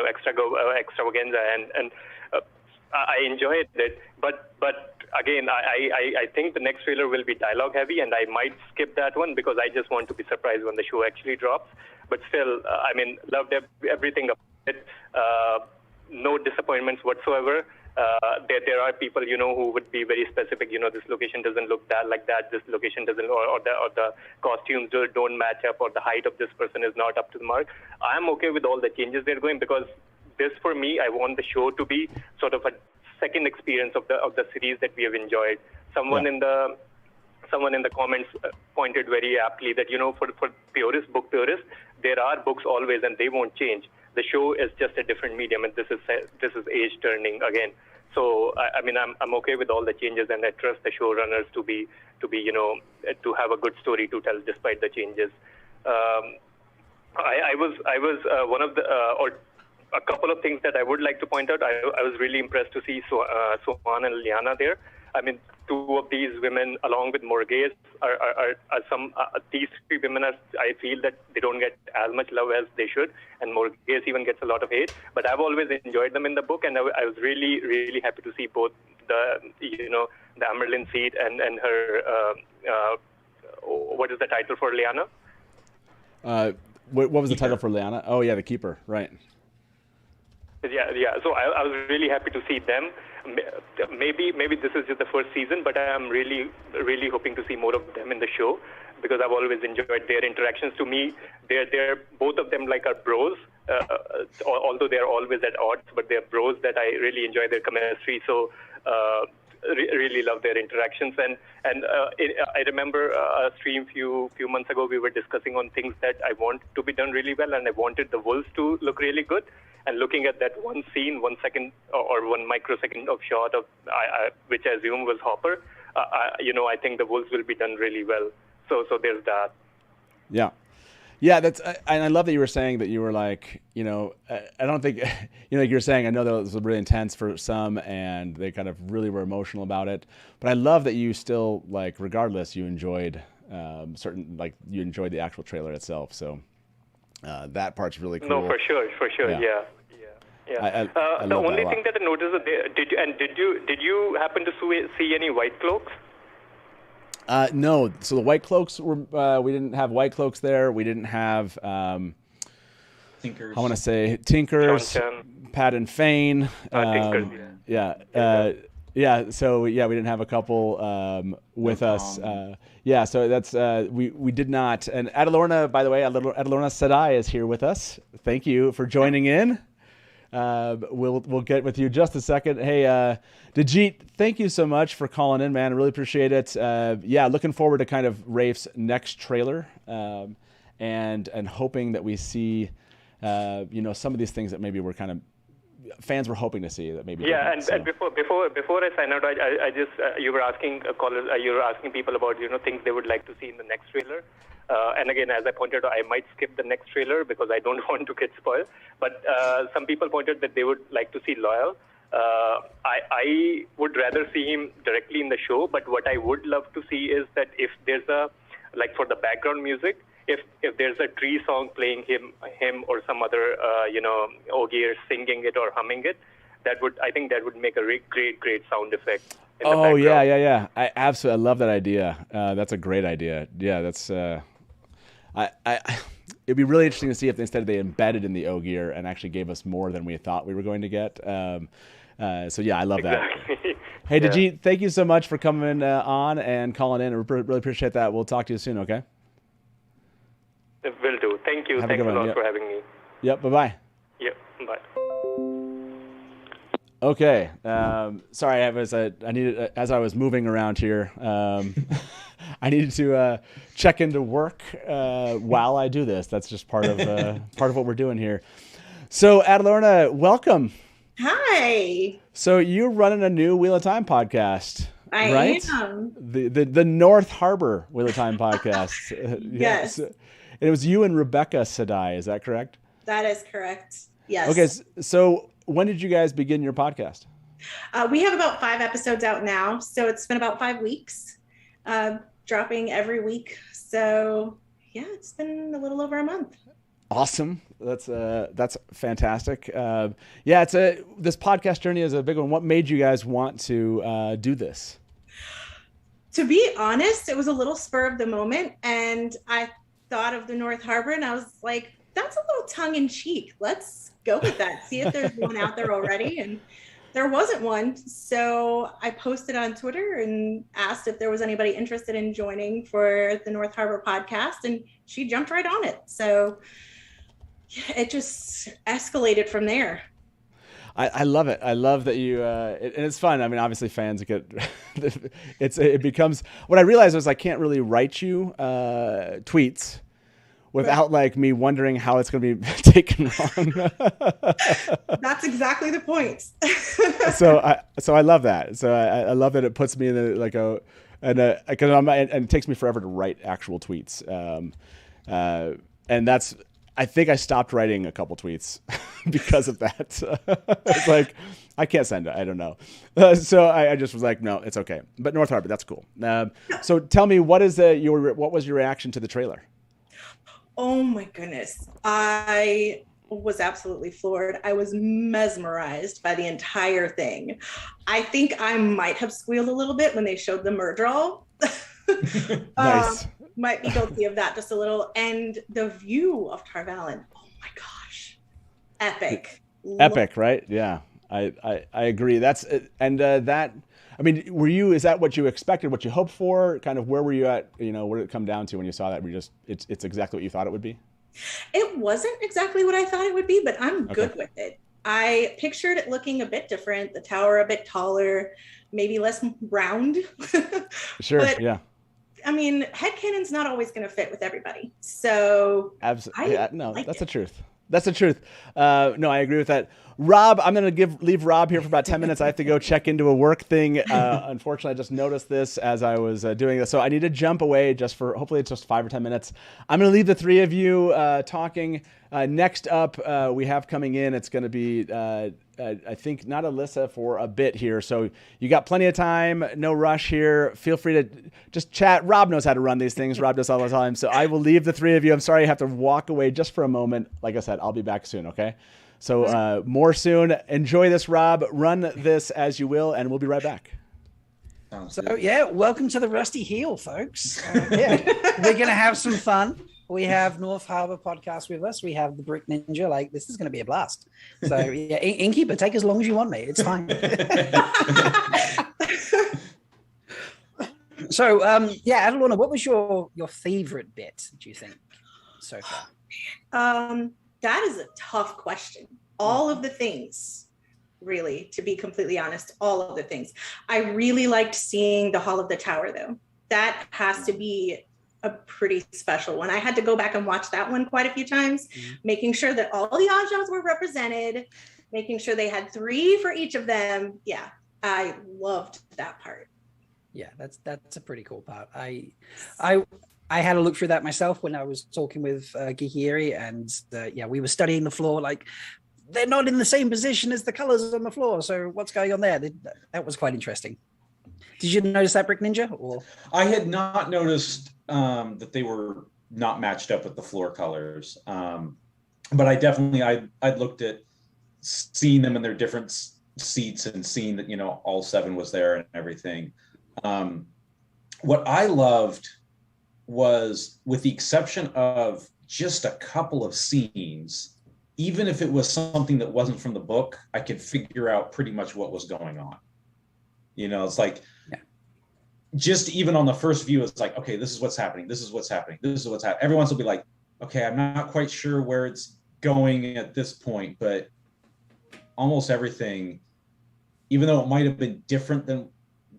extravaganza. And I enjoyed it. But again, I think the next trailer will be dialogue heavy, and I might skip that one because I just want to be surprised when the show actually drops. But still, loved everything about it. No disappointments whatsoever. There are people, who would be very specific. This location doesn't look like that. This location doesn't, or the costumes don't match up, or the height of this person is not up to the mark. I'm okay with all the changes they're going because this, for me, I want the show to be sort of a second experience of the series that we have enjoyed. Someone in the comments pointed very aptly that for book purists, there are books always and they won't change. The show is just a different medium, and this is age turning again. So I'm okay with all the changes, and I trust the showrunners to have a good story to tell despite the changes. I was one of the or a couple of things that I would like to point out. I was really impressed to see Sohan and Lyanna there. Two of these women, along with Morghese, are some. These three women I feel that they don't get as much love as they should, and Morghese even gets a lot of hate. But I've always enjoyed them in the book, and I was really, really happy to see both the Amerlin seat and her. What is the title for Lyanna? What was the title for Lyanna? Oh yeah, the Keeper, right? Yeah. So I was really happy to see them. Maybe this is just the first season, but I am really, really hoping to see more of them in the show because I've always enjoyed their interactions. To me, they're both of them are bros, although they're always at odds, but they're bros that I really enjoy their chemistry. So really love their interactions. And I remember a stream few months ago, we were discussing on things that I want to be done really well, and I wanted the wolves to look really good. And looking at that one scene, 1 second or 1 microsecond of shot of which I assume was Hopper, I think the wolves will be done really well. So there's that. Yeah. That's and I love that you were saying that you were like, I don't think, like you were saying, I know that it was really intense for some and they kind of really were emotional about it, but I love that you still regardless, you enjoyed you enjoyed the actual trailer itself. So that part's really cool. No, for sure. Yeah. The only thing that I noticed is did you happen to see any white cloaks? No. So the white cloaks were we didn't have white cloaks there. We didn't have Tinkers. I want to say Tinkers, Pat and Fane. Tinkers. Yeah. So we didn't have a couple with us. So that's we did not. And Adalorna, by the way, Adalorna Sedai is here with us. Thank you for joining in. We'll get with you just a second. Hey, Dajit, thank you so much for calling in, man. I really appreciate it. Looking forward to kind of Rafe's next trailer, and hoping that we see, some of these things that maybe we're kind of fans were hoping to see that maybe. Yeah, and before I sign out, I just you were asking people about things they would like to see in the next trailer. And again, as I pointed out, I might skip the next trailer because I don't want to get spoiled. But some people pointed that they would like to see Loyal. I would rather see him directly in the show. But what I would love to see is that if there's a like for the background music, if there's a tree song playing him or some other Ogier singing it or humming it, I think that would make a great sound effect. Oh yeah. I absolutely love that idea. That's a great idea. Yeah, that's it'd be really interesting to see if instead they embedded in the Ogier and actually gave us more than we thought we were going to get. So yeah, I love that. Hey, Dajit, thank you so much for coming on and calling in. We really appreciate that. We'll talk to you soon, okay? Will do. Thank you. Thanks a lot for having me. Yep, bye-bye. Yep, bye. Okay. Sorry, I needed as I was moving around here, I needed to check into work while I do this. That's just part of what we're doing here. So, Adalorna, welcome. Hi. So you're running a new Wheel of Time podcast, right? I am. The North Harbor Wheel of Time podcast. Yes. And it was you and Rebecca Sadai. Is that correct? That is correct. Yes. Okay. So when did you guys begin your podcast? We have about 5 episodes out now. So it's been about 5 weeks, dropping every week. So yeah, it's been a little over a month. Awesome. That's fantastic. This podcast journey is a big one. What made you guys want to do this? To be honest, it was a little spur of the moment, and I thought of the North Harbor, and I was like, that's a little tongue in cheek. Let's go with that. See if there's one out there already. And there wasn't one. So I posted on Twitter and asked if there was anybody interested in joining for the North Harbor podcast, and she jumped right on it. So it just escalated from there. I love it. I love that you, and it's fun. I mean, obviously fans get, it becomes, what I realized was I can't really write you tweets without like me wondering how it's going to be taken wrong. That's exactly the point. So I love that. So I love that it puts me in because it takes me forever to write actual tweets. And that's, I think I stopped writing a couple tweets because of that. It's like, I can't send it. I don't know. So I just was like, no, it's okay. But North Harbor, that's cool. So tell me, what was your reaction to the trailer? Oh my goodness. I was absolutely floored. I was mesmerized by the entire thing. I think I might have squealed a little bit when they showed the Murdral. Nice. Might be guilty of that just a little. And the view of Tar Valon, oh my gosh, epic. Epic, right? Yeah, I agree. That's and that. I mean, is that what you expected? What you hoped for? Kind of where were you at? What did it come down to when you saw that? It's exactly what you thought it would be. It wasn't exactly what I thought it would be, but I'm good with it. I pictured it looking a bit different. The tower a bit taller, maybe less round. Sure. But, yeah. I mean, headcanon's not always going to fit with everybody. So absolutely, that's the truth. That's the truth. No, I agree with that. Rob, I'm going to leave Rob here for about 10 minutes. I have to go check into a work thing. Unfortunately, I just noticed this as I was doing this. So I need to jump away hopefully it's just 5 or 10 minutes. I'm going to leave the three of you talking. Next up, we have coming in, it's going to be, I think, not Alyssa for a bit here. So you got plenty of time, no rush here. Feel free to just chat. Rob knows how to run these things. Rob does all the time. So I will leave the three of you. I'm sorry I have to walk away just for a moment. Like I said, I'll be back soon, okay? So more soon. Enjoy this, Rob. Run this as you will, and we'll be right back. So, yeah, welcome to the Rusty Heel, folks. We're going to have some fun. We have North Harbor podcast with us. We have the Brick Ninja. This is going to be a blast. So, yeah, Innkeeper, take as long as you want, mate. It's fine. So, Adalorna, what was your favorite bit, do you think, so far? That is a tough question. All of the things, really, to be completely honest, all of the things. I really liked seeing the Hall of the Tower, though. That has to be a pretty special one. I had to go back and watch that one quite a few times, making sure that all the Ajahs were represented, making sure they had 3 for each of them. Yeah, I loved that part. Yeah, that's a pretty cool part. I had a look through that myself when I was talking with Geekieri, and we were studying the floor. They're not in the same position as the colors on the floor. So what's going on there? That was quite interesting. Did you notice that, Brick Ninja? Or I had not noticed that they were not matched up with the floor colors, but I definitely I looked at seeing them in their different seats and seeing that all 7 was there and everything. What I loved was, with the exception of just a couple of scenes, even if it was something that wasn't from the book, I could figure out pretty much what was going on. It's like, just even on the first view, it's like, okay, this is what's happening. This is what's happening. This is what's happening. Everyone's will be like, okay, I'm not quite sure where it's going at this point, but almost everything, even though it might have been different than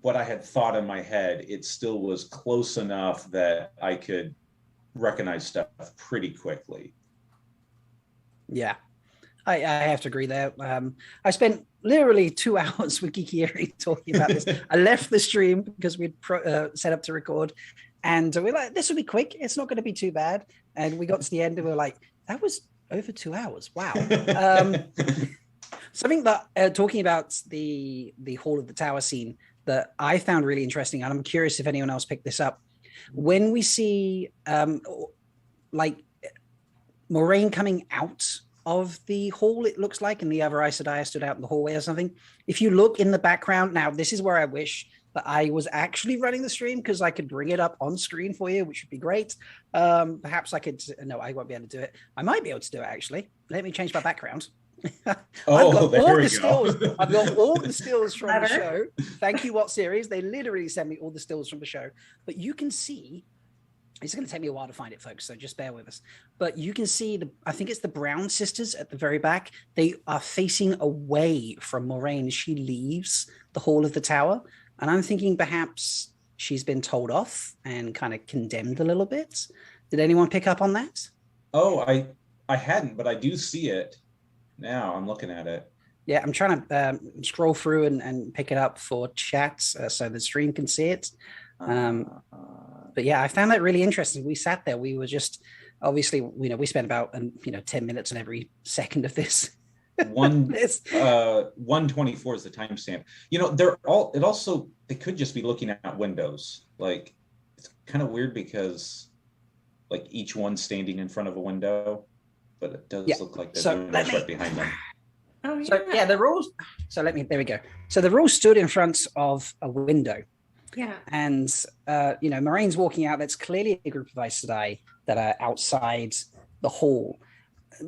what I had thought in my head, it still was close enough that I could recognize stuff pretty quickly. Yeah, I have to agree there. I spent literally 2 hours with Geeky talking about this. I left the stream because we'd set up to record, and we're like, this will be quick. It's not going to be too bad. And we got to the end and we were like, that was over 2 hours. Wow. Something that talking about the Hall of the Tower scene that I found really interesting, and I'm curious if anyone else picked this up. When we see like Moiraine coming out of the hall, it looks like, and the other Aes Sedai stood out in the hallway or something. If you look in the background, now this is where I wish that I was actually running the stream, because I could bring it up on screen for you, which would be great. Perhaps I could, no, I won't be able to do it. I might be able to do it, actually. Let me change my background. Oh, there we go. I've got all the stills from the show. Thank you, What Series. They literally sent me all the stills from the show. But you can see, it's going to take me a while to find it, folks, so just bear with us. But you can see, I think it's the Brown sisters at the very back. They are facing away from Moiraine as she leaves the Hall of the Tower. And I'm thinking perhaps she's been told off and kind of condemned a little bit. Did anyone pick up on that? Oh, I hadn't, but I do see it now. I'm looking at it. Yeah, I'm trying to scroll through and pick it up for chat so the stream can see it. But yeah, I found that really interesting. We sat there. We were just, obviously, we spent about 10 minutes on every second of this. 124 is the timestamp. They could just be looking at windows. Like, it's kind of weird because like each one's standing in front of a window, but it does look like there's windows right behind them. Oh, yeah. So yeah, there we go. So they're all stood in front of a window. Yeah. And Moiraine's walking out. That's clearly a group of Aes Sedai that are outside the hall.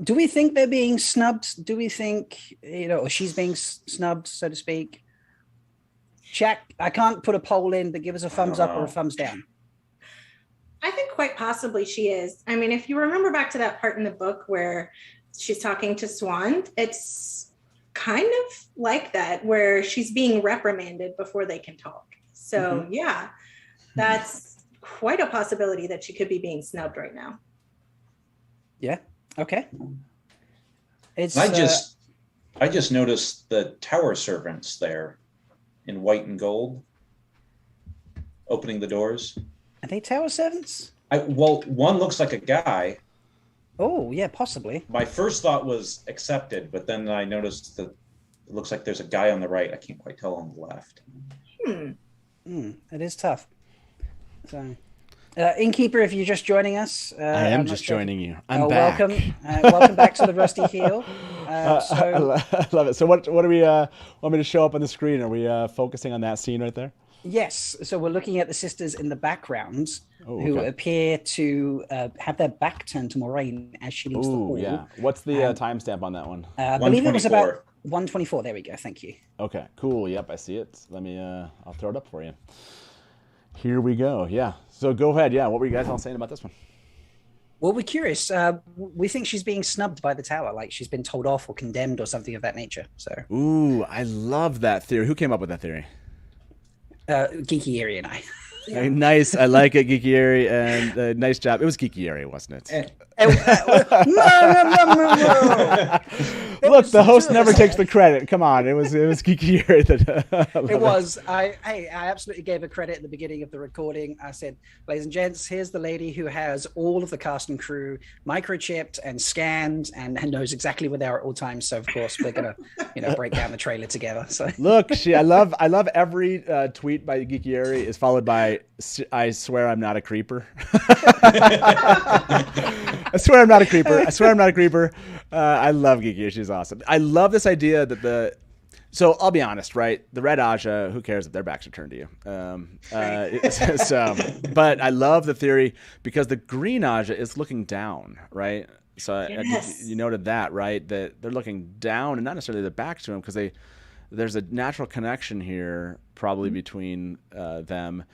Do we think they're being snubbed? Do we think, or she's being snubbed, so to speak? Jack, I can't put a poll in, but give us a thumbs up or a thumbs down. I think quite possibly she is. I mean, if you remember back to that part in the book where she's talking to Swan, it's kind of like that, where she's being reprimanded before they can talk. So yeah, that's quite a possibility that she could be being snubbed right now. Yeah. Okay. I just noticed the tower servants there in white and gold opening the doors. Are they tower servants? One looks like a guy. Oh, yeah, possibly. My first thought was accepted, but then I noticed that it looks like there's a guy on the right. I can't quite tell on the left. It is tough. So, Innkeeper, if you're just joining us, I am just joining you. I'm back. Welcome, welcome back to the Rusty Heel. I love it. So, what do we want me to show up on the screen? Are we focusing on that scene right there? Yes. So we're looking at the sisters in the background who appear to have their back turned to Moiraine as she leaves the hall. Yeah. What's the timestamp on that one? I believe it was about 124. There we go. Thank you. Okay. Cool. Yep, I see it. Let me. I'll throw it up for you. Here we go. Yeah. So go ahead. Yeah. What were you guys all saying about this one? Well, we're curious. We think she's being snubbed by the tower, like she's been told off or condemned or something of that nature. So. Ooh, I love that theory. Who came up with that theory? Geeky and I. Yeah. Nice. I like it, Geeky and nice job. It was Geeky wasn't it? Look, the host never takes the credit. Come on, it was Geeky Yuri that. It was. I absolutely gave her credit at the beginning of the recording. I said, "Ladies and gents, here's the lady who has all of the cast and crew microchipped and scanned and knows exactly where they are at all times." So of course we're gonna, break down the trailer together. So look, I love every tweet by Geeky Yuri is followed by "I swear I'm not a creeper." I swear I'm not a creeper. I swear I'm not a creeper. I love Geeky. She's awesome. I love this idea that so I'll be honest, right? The Red Aja, who cares if their backs are turned to you? But I love the theory because the Green Aja is looking down, right? So Yes. you noted that, right? That they're looking down and not necessarily the backs to him because there's a natural connection here probably between them.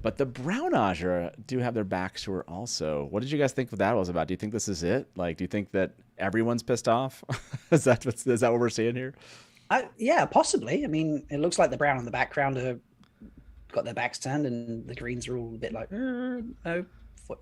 But the Brown Aja do have their backs to her also. What did you guys think that was about? Do you think this is it? Like, do you think that everyone's pissed off? Is that what we're seeing here? Yeah, possibly. I mean, it looks like the Brown in the background have got their backs turned, and the Greens are all a bit like, no,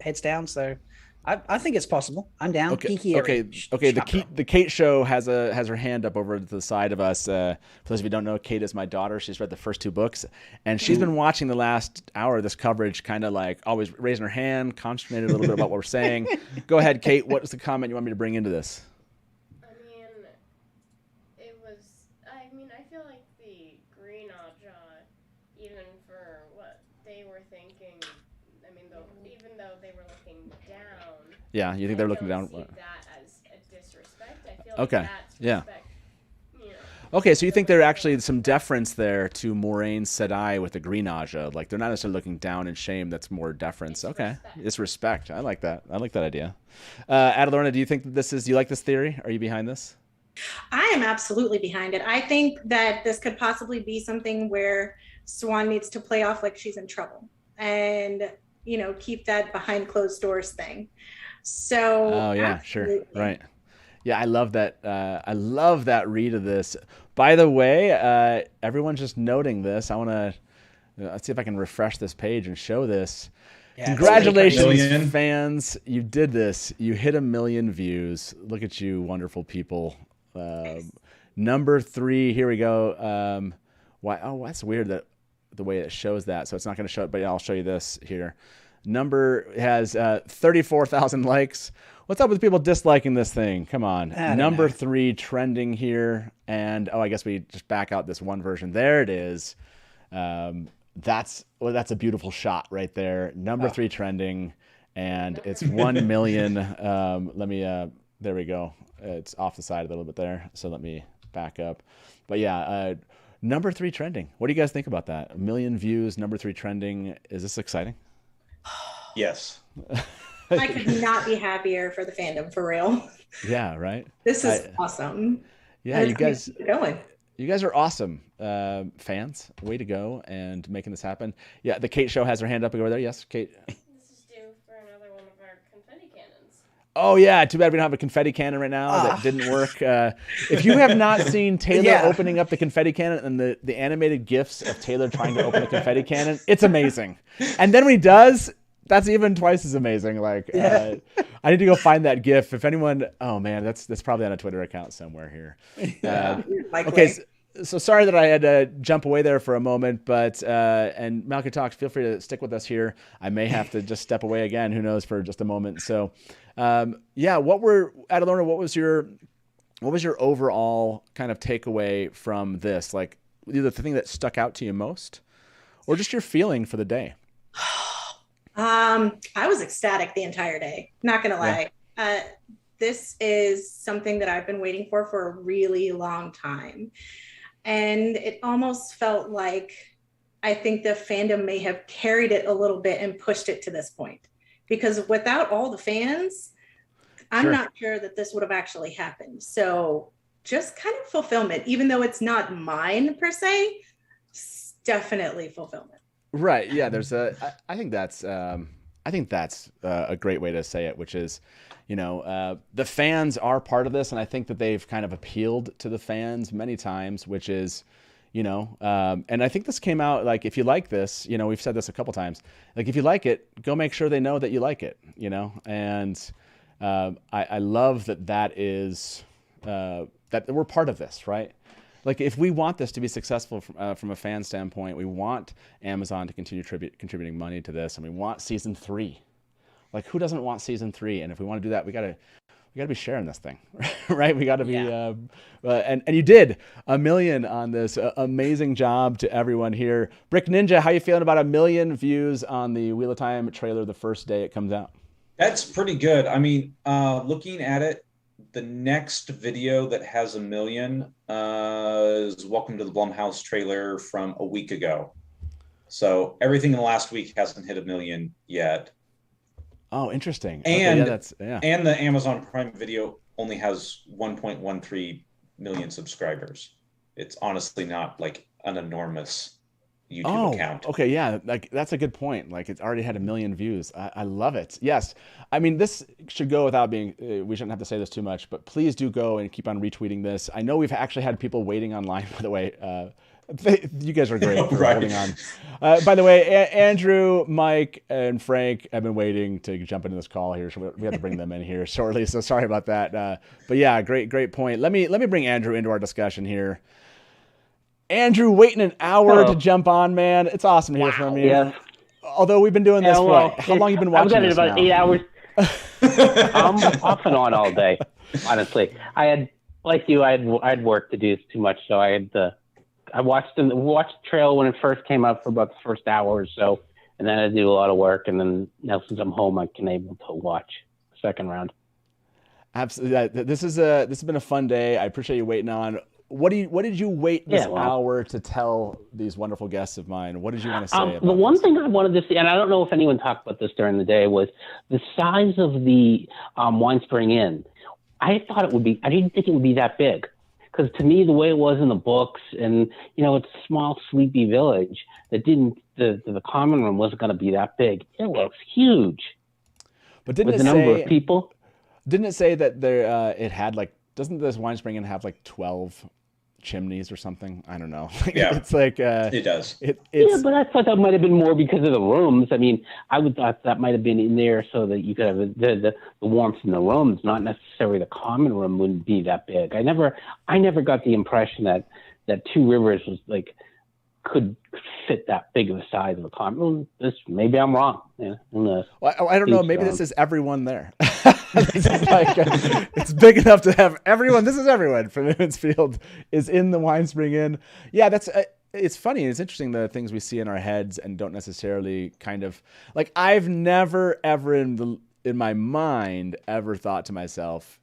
heads down. So I think it's possible. I'm down. Okay. Kiki, The Kate show has her hand up over to the side of us. For those of you who don't know, Kate is my daughter. She's read the first 2 books, and she's been watching the last hour of this coverage, kind of like always raising her hand, consternated a little bit about what we're saying. Go ahead, Kate. What is the comment you want me to bring into this? I feel like the Green Aja, even for what they were thinking, even though they were looking down. Yeah, you think they're looking down? See that as a disrespect. I feel okay. like that's Yeah. respect, Okay, so you think there's actually some deference there to Moiraine Sedai with the Green Aja? Like they're not necessarily looking down in shame. That's more deference. Okay, it's respect. I like that. I like that idea. Adalorna, do you think that do you like this theory? Are you behind this? I am absolutely behind it. I think that this could possibly be something where Swan needs to play off like she's in trouble and, keep that behind closed doors thing. So, oh, yeah, absolutely. Sure. Right. Yeah, I love that. I love that read of this. By the way, everyone's just noting this. I want to let's see if I can refresh this page and show this. Yeah, congratulations, fans. You did this. You hit 1 million views. Look at you, wonderful people. Number 3, here we go. That's weird that the way it shows that. So it's not going to show it, but I'll show you this here. Number has 34,000 likes. What's up with people disliking this thing? Come on. Number 3 trending here. And I guess we just back out this one version. There it is. That's a beautiful shot right there. Number 3 trending. And it's 1 million. There we go. It's off the side a little bit there. So let me back up. But yeah, number 3 trending. What do you guys think about that? 1 million views, number 3 trending. Is this exciting? Yes. I could not be happier for the fandom, for real. Yeah, right. This is awesome. Yeah, you guys going. You guys are awesome fans. Way to go and making this happen. Yeah, the Kate show has her hand up over there. Yes, Kate. This is due for another one of our confetti cannons. Oh yeah, too bad we don't have a confetti cannon right now. That didn't work. If you have not seen Taylor opening up the confetti cannon and the animated GIFs of Taylor trying to open a confetti cannon, it's amazing. And then when he does, that's even twice as amazing. Like, I need to go find that GIF. If anyone, oh man, that's probably on a Twitter account somewhere here. Okay, so sorry that I had to jump away there for a moment, but and Malcolm Talks, feel free to stick with us here. I may have to just step away again. Who knows, for just a moment. So, Adalorna, what was your overall kind of takeaway from this? Like, either the thing that stuck out to you most, or just your feeling for the day. I was ecstatic the entire day. Not gonna lie. Yeah. This is something that I've been waiting for a really long time. And it almost felt like I think the fandom may have carried it a little bit and pushed it to this point. Because without all the fans, I'm not sure that this would have actually happened. So just kind of fulfillment, even though it's not mine per se, definitely fulfillment. Right. Yeah. I think that's a great way to say it, which is, the fans are part of this. And I think that they've kind of appealed to the fans many times, which is, and I think this came out, like, if you like this, we've said this a couple times, like, if you like it, go make sure they know that you like it, and I love that is that we're part of this, right? Like, if we want this to be successful from a fan standpoint, we want Amazon to continue contributing money to this, and we want season 3. Like, who doesn't want season 3? And if we want to do that, we gotta be sharing this thing, right? We gotta be, and you did 1 million on this. Amazing job to everyone here. Brick Ninja, how you feeling about 1 million views on the Wheel of Time trailer the first day it comes out? That's pretty good. I mean, looking at it, the next video that has 1 million is Welcome to the Blumhouse trailer from a week ago. So everything in the last week hasn't hit 1 million yet. Oh, interesting. And okay, and the Amazon Prime Video only has 1.13 million subscribers. It's honestly not like an enormous YouTube account. Okay, yeah, like that's a good point. Like, it's already had 1 million views. I love it. Yes, I mean, this should go without being. We shouldn't have to say this too much, but please do go and keep on retweeting this. I know we've actually had people waiting online. By the way, you guys are great for holding on. By the way, Andrew, Mike, and Frank have been waiting to jump into this call here, so we have to bring them in here shortly. So sorry about that. But yeah, great point. Let me bring Andrew into our discussion here. Andrew, waiting an hour to jump on, man. It's awesome to hear from you. Yes. Although we've been doing this for how long? You've been watching? I've got it about 8 hours. I'm off and on all day. Honestly, I had, like you, I had work to do too much, so I watched the trail when it first came out for about the first hour or so, and then I do a lot of work, and then now since I'm home, I can able to watch the second round. Absolutely. This has been a fun day. I appreciate you waiting on. What did you wait this hour to tell these wonderful guests of mine? What did you want to say about the one thing I wanted to see, and I don't know if anyone talked about this during the day, was the size of the Wine Spring Inn. I didn't think it would be that big. Because to me, the way it was in the books, and it's a small, sleepy village that the common room wasn't going to be that big. It looks huge. But didn't with the number of people? Didn't it say that there it had like? Doesn't this Wine Spring Inn have like 12 chimneys or something? I don't know. Yeah, it's like it does. Yeah, but I thought that might have been more because of the rooms. I mean, I would thought that might have been in there so that you could have the warmth in the rooms, not necessarily the common room wouldn't be that big. I never got the impression that Two Rivers was like could fit that big of a size of a common room. Maybe I'm wrong. Yeah, well, I don't know. Maybe this is everyone there. It's big enough to have everyone. This is everyone from Mansfield is in the Wine Spring Inn. Yeah, that's. It's funny. It's interesting the things we see in our heads and don't necessarily kind of like. I've never ever in my mind ever thought to myself,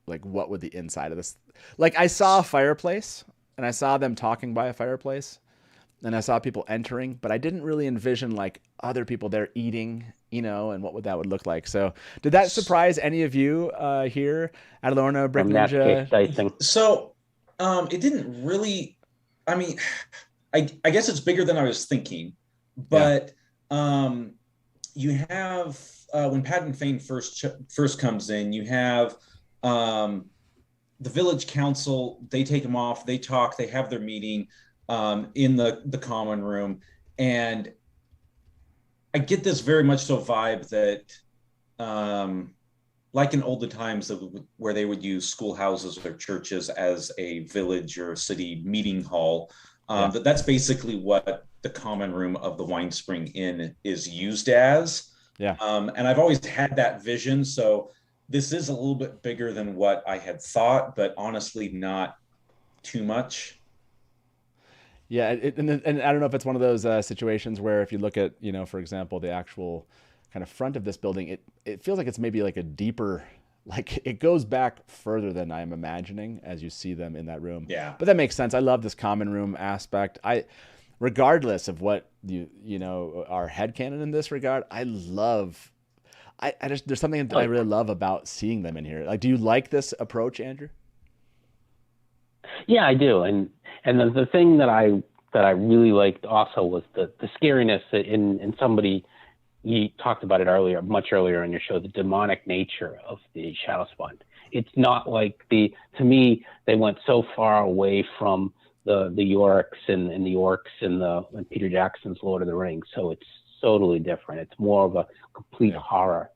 like, what would the inside of this? Like, I saw a fireplace and I saw them talking by a fireplace. And I saw people entering, but I didn't really envision like other people there eating, and what that would look like. So did that surprise any of you here at Alorna, Brick Ninja? So it didn't really, I mean, I guess it's bigger than I was thinking, but you have, when Patton Fane first comes in, you have the village council, they take him off, they talk, they have their meeting in the common room, and I get this very much so vibe that like in olden times where they would use schoolhouses or churches as a village or a city meeting hall, that's basically what the common room of the Wine Spring Inn is used as. And I've always had that vision, so this is a little bit bigger than what I had thought, but honestly not too much. Yeah, and I don't know if it's one of those situations where if you look at, for example, the actual kind of front of this building, it feels like it's maybe like a deeper, like it goes back further than I'm imagining as you see them in that room. Yeah. But that makes sense. I love this common room aspect. Regardless of what our headcanon in this regard, there's something that I really love about seeing them in here. Like, do you like this approach, Andrew? Yeah, I do, and the thing that I really liked also was the scariness in somebody. You talked about it much earlier in your show, the demonic nature of the Shadow Spawn. It's not like to me, they went so far away from the Yorks and the Orcs and Peter Jackson's Lord of the Rings. So it's totally different. It's more of a complete horror.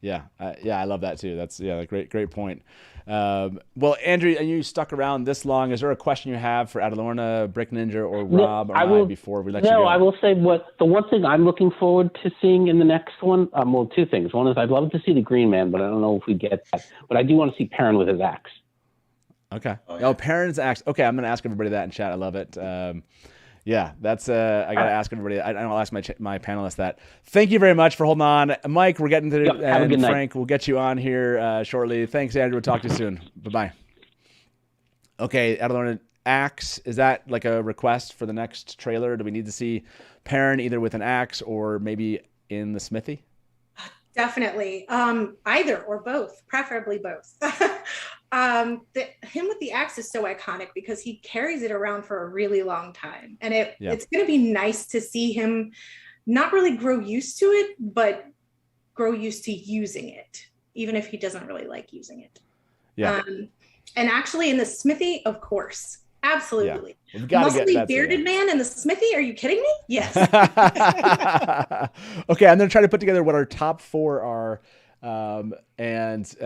Yeah, I love that too. That's great point. Well, Andrew, and you stuck around this long. Is there a question you have for Adalorna, Brick Ninja, or Rob, before we let you go? No, I will say the one thing I'm looking forward to seeing in the next one. Well, two things. One is I'd love to see the Green Man, but I don't know if we get that. But I do want to see Perrin with his axe. Okay. Perrin's axe. Okay, I'm going to ask everybody that in chat. I love it. Yeah, that's I got to ask everybody. I'll ask my panelists that. Thank you very much for holding on. Mike, we're getting to and Frank, we'll get you on here shortly. Thanks, Andrew. We'll talk to you soon. Bye-bye. Okay, Adalorna, axe, is that like a request for the next trailer? Do we need to see Perrin either with an axe or maybe in the smithy? Definitely. Either or both, preferably both. Him with the axe is so iconic because he carries it around for a really long time. And it's going to be nice to see him not really grow used to it, but grow used to using it, even if he doesn't really like using it. Yeah. And actually in the smithy, of course. Absolutely. Yeah. Muscly bearded man in the smithy? Are you kidding me? Yes. Okay, I'm going to try to put together what our top 4 are and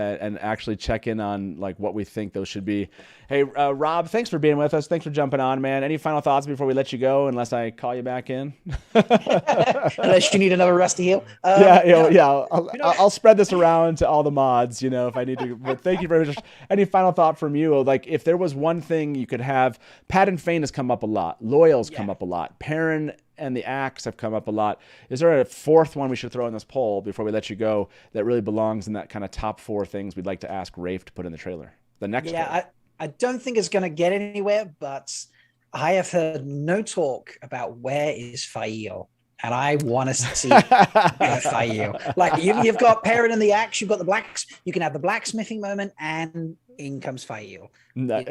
actually check in on like what we think those should be. Hey, Rob, thanks for being with us. Thanks for jumping on, man. Any final thoughts before we let you go, unless I call you back in? Unless you need another rusty heel. I'll spread this around to all the mods, if I need to. But thank you very much. Any final thought from you? Like, if there was one thing you could have, Pat and Fane has come up a lot. Loyal's come up a lot. Perrin and the axe have come up a lot. Is there a fourth one we should throw in this poll before we let you go that really belongs in that kind of top 4 things we'd like to ask Rafe to put in the trailer? The next one. I don't think it's going to get anywhere, but I have heard no talk about where is Fael. And I want to see Fael. Like you've got Perrin and the axe, you've got you can have the blacksmithing moment, and in comes Fael. No.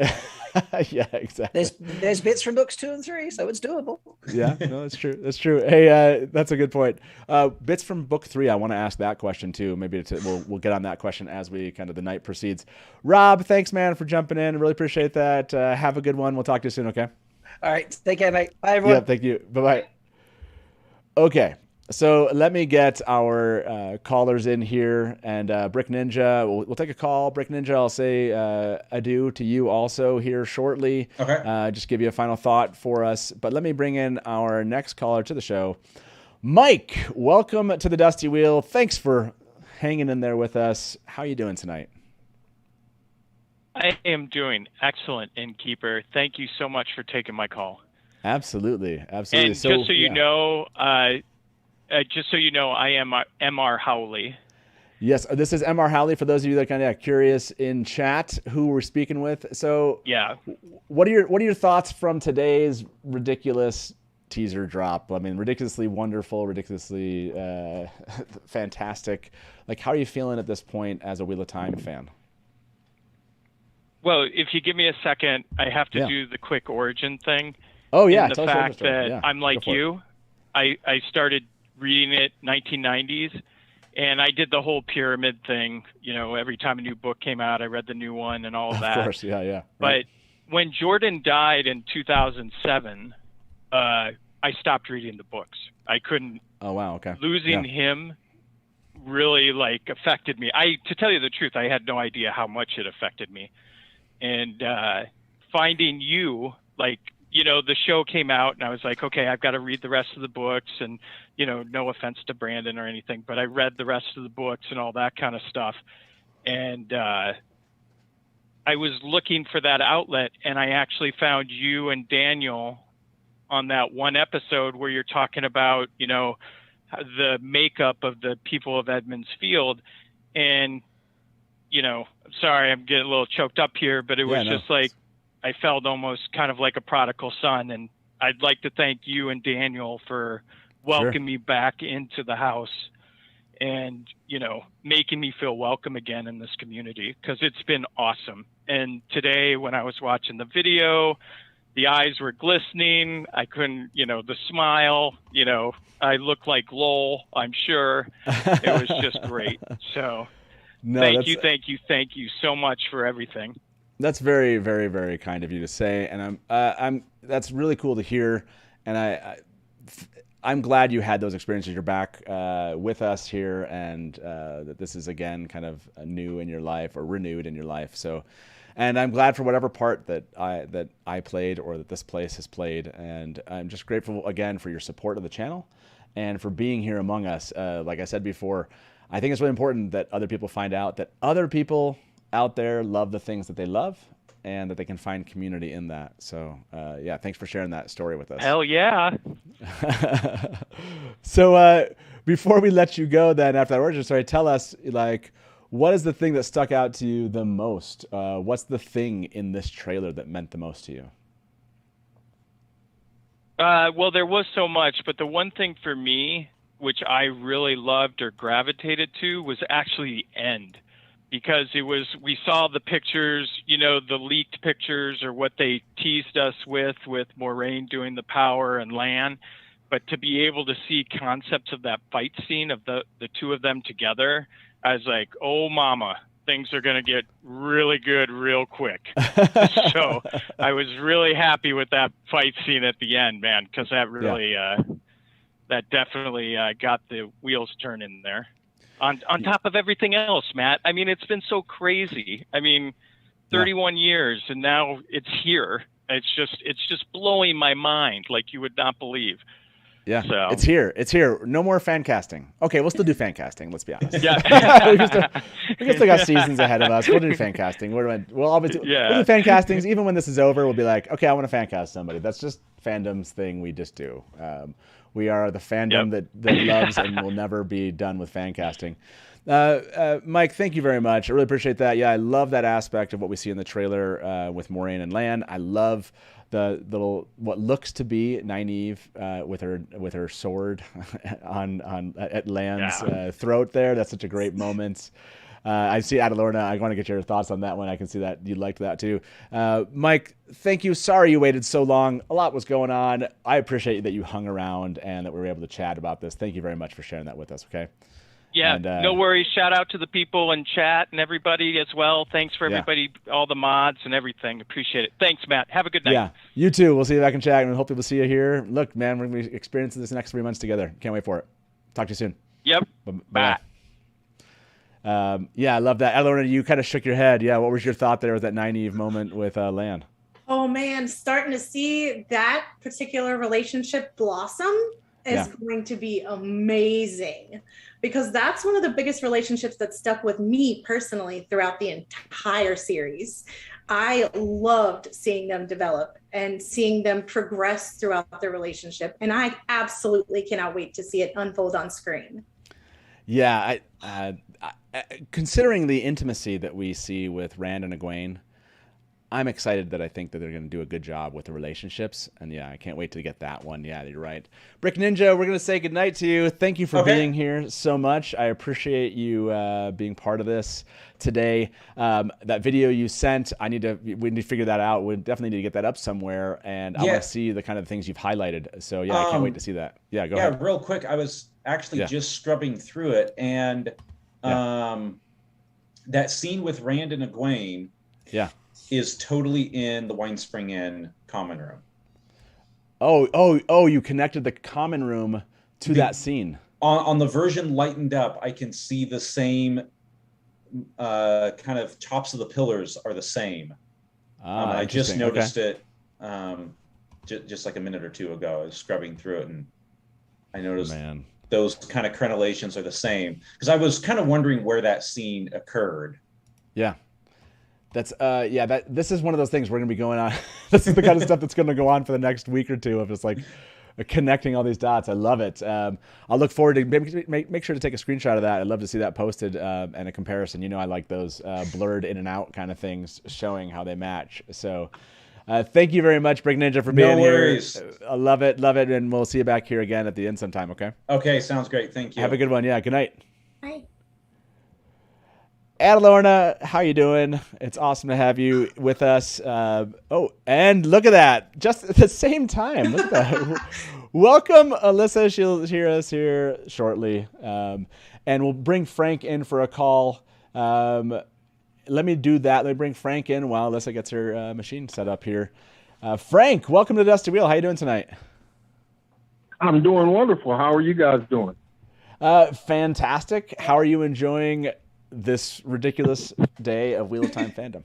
Yeah, exactly. There's bits from books 2 and 3, so it's doable. Yeah, no, that's true. That's true. Hey, that's a good point. Bits from book 3, I want to ask that question too. Maybe we'll get on that question as we kind of the night proceeds. Rob, thanks, man, for jumping in. Really appreciate that. Have a good one. We'll talk to you soon. Okay. All right. Take care, mate. Bye, everyone. Yeah. Thank you. Bye-bye. Okay, so let me get our callers in here, and Brick Ninja, we'll take a call. Brick Ninja, I'll say adieu to you also here shortly. Okay. Just give you a final thought for us, but let me bring in our next caller to the show. Mike, welcome to the Dusty Wheel. Thanks for hanging in there with us. How are you doing tonight? I am doing excellent, Innkeeper. Thank you so much for taking my call. Absolutely. And just so you know, I am MR Howley. Yes, this is MR Howley. For those of you that are kind of curious in chat, who we're speaking with. So, yeah, what are your thoughts from today's ridiculous teaser drop? I mean, ridiculously wonderful, ridiculously fantastic. Like, how are you feeling at this point as a Wheel of Time fan? Well, if you give me a second, I have to do the quick origin thing. Oh, yeah. The fact that I'm like you, I started reading it 1990s, and I did the whole pyramid thing. Every time a new book came out, I read the new one and all of that. Of course, yeah. Right. But when Jordan died in 2007, I stopped reading the books. I couldn't. Oh, wow, okay. Losing him really, affected me. To tell you the truth, I had no idea how much it affected me. And finding you, the show came out and I was like, okay, I've got to read the rest of the books, and, no offense to Brandon or anything, but I read the rest of the books and all that kind of stuff. And I was looking for that outlet, and I actually found you and Daniel on that one episode where you're talking about, the makeup of the people of Edmonds Field. And, sorry, I'm getting a little choked up here, but it was just like, I felt almost kind of like a prodigal son, and I'd like to thank you and Daniel for welcoming me back into the house and, making me feel welcome again in this community, because it's been awesome. And today when I was watching the video, the eyes were glistening. I couldn't, the smile, I looked like Lowell, I'm sure. It was just great. So thank you so much for everything. That's very, very, very kind of you to say, and I'm that's really cool to hear. And I'm glad you had those experiences. You're back with us here, and that this is again kind of new in your life or renewed in your life. So, and I'm glad for whatever part that I played or that this place has played, and I'm just grateful again for your support of the channel and for being here among us. Like I said before, I think it's really important that other people find out that other people out there love the things that they love, and that they can find community in that. So, yeah, thanks for sharing that story with us. Hell yeah. So, before we let you go then, after that origin story, tell us, like, what is the thing that stuck out to you the most? What's the thing in this trailer that meant the most to you? Well, there was so much, but the one thing for me, which I really loved or gravitated to, was actually the end. Because we saw the pictures, you know, the leaked pictures or what they teased us with Moiraine doing the power and Lan, but to be able to see concepts of that fight scene of the two of them together, I was like, oh mama, things are going to get really good real quick. So I was really happy with that fight scene at the end, man, because that really, that definitely got the wheels turning there. On top of everything else, Matt. I mean, it's been so crazy. I mean, 31 years, and now it's here. It's just blowing my mind like you would not believe. Yeah, so. It's here. No more fan casting. Okay, we'll still do fan casting. Let's be honest. Yeah, we still got seasons ahead of us. We'll do fan casting. We'll always do fan castings. Even when this is over, we'll be like, okay, I want to fan cast somebody. That's just Fandom's thing. We just do. We are the fandom that loves and will never be done with fan casting. Mike, thank you very much. I really appreciate that. Yeah, I love that aspect of what we see in the trailer with Moiraine and Lan. I love the little what looks to be Nynaeve with her sword at Lan's throat there. That's such a great moment. I see Adalorna. I want to get your thoughts on that one. I can see that you liked that too. Mike, thank you. Sorry you waited so long. A lot was going on. I appreciate that you hung around and that we were able to chat about this. Thank you very much for sharing that with us. Okay. Yeah, and, no worries. Shout out to the people in chat and everybody as well. Thanks for everybody, all the mods and everything. Appreciate it. Thanks, Matt. Have a good night. Yeah, you too. We'll see you back in chat, and hopefully we'll see you here. Look, man, we're going to be experiencing this next 3 months together. Can't wait for it. Talk to you soon. Yep. Bye. Yeah, I love that. Elena, you kind of shook your head. Yeah, what was your thought there with that Nynaeve moment with Lan? Oh man, starting to see that particular relationship blossom is going to be amazing, because that's one of the biggest relationships that stuck with me personally throughout the entire series. I loved seeing them develop and seeing them progress throughout their relationship, and I absolutely cannot wait to see it unfold on screen. Yeah, considering the intimacy that we see with Rand and Egwene, I'm excited that I think that they're going to do a good job with the relationships. And yeah, I can't wait to get that one. Yeah, you're right. Brick Ninja, we're going to say goodnight to you. Thank you for being here so much. I appreciate you being part of this today. That video you sent, we need to figure that out. We definitely need to get that up somewhere. And I want to see the kind of things you've highlighted. So yeah, I can't wait to see that. Yeah, go ahead. Yeah, real quick. I was actually just scrubbing through it, and that scene with Rand and Egwene is totally in the Wine Spring Inn common room. Oh, you connected the common room to that scene. On the version lightened up, I can see the same kind of tops of the pillars are the same. I just noticed it just like a minute or two ago. I was scrubbing through it, and I noticed those kind of crenellations are the same, because I was kind of wondering where that scene occurred. Yeah. That's this is one of those things we're gonna be going on. This is the kind of stuff that's gonna go on for the next week or two of just like connecting all these dots. I love it. I'll look forward to make sure to take a screenshot of that. I'd love to see that posted and a comparison. You know, I like those blurred in and out kind of things showing how they match. So thank you very much, Brick Ninja, for being here. I love it, and we'll see you back here again at the end sometime. Okay, sounds great. Thank you. Have a good one. Yeah, good night. Bye. Adalorna, how you doing? It's awesome to have you with us. And look at that, just at the same time. Look at that. Welcome, Alyssa. She'll hear us here shortly, and we'll bring Frank in for a call. Let me do that. Let me bring Frank in while Alyssa gets her machine set up here. Frank, welcome to Dusty Wheel. How you doing tonight? I'm doing wonderful. How are you guys doing? Fantastic. How are you enjoying this ridiculous day of Wheel of Time fandom?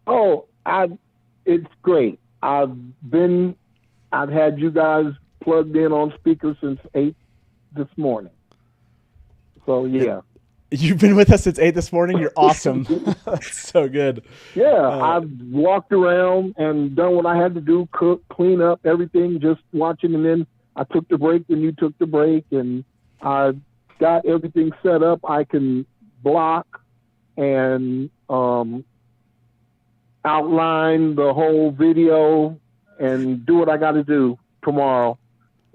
Oh, it's great. I've had you guys plugged in on speaker since 8 this morning. So yeah. You've been with us since 8 this morning. You're awesome. That's so good. Yeah, I've walked around and done what I had to do, cook, clean up, everything, just watching. And then I took the break when you took the break, and I got everything set up. I can block and outline the whole video and do what I got to do tomorrow.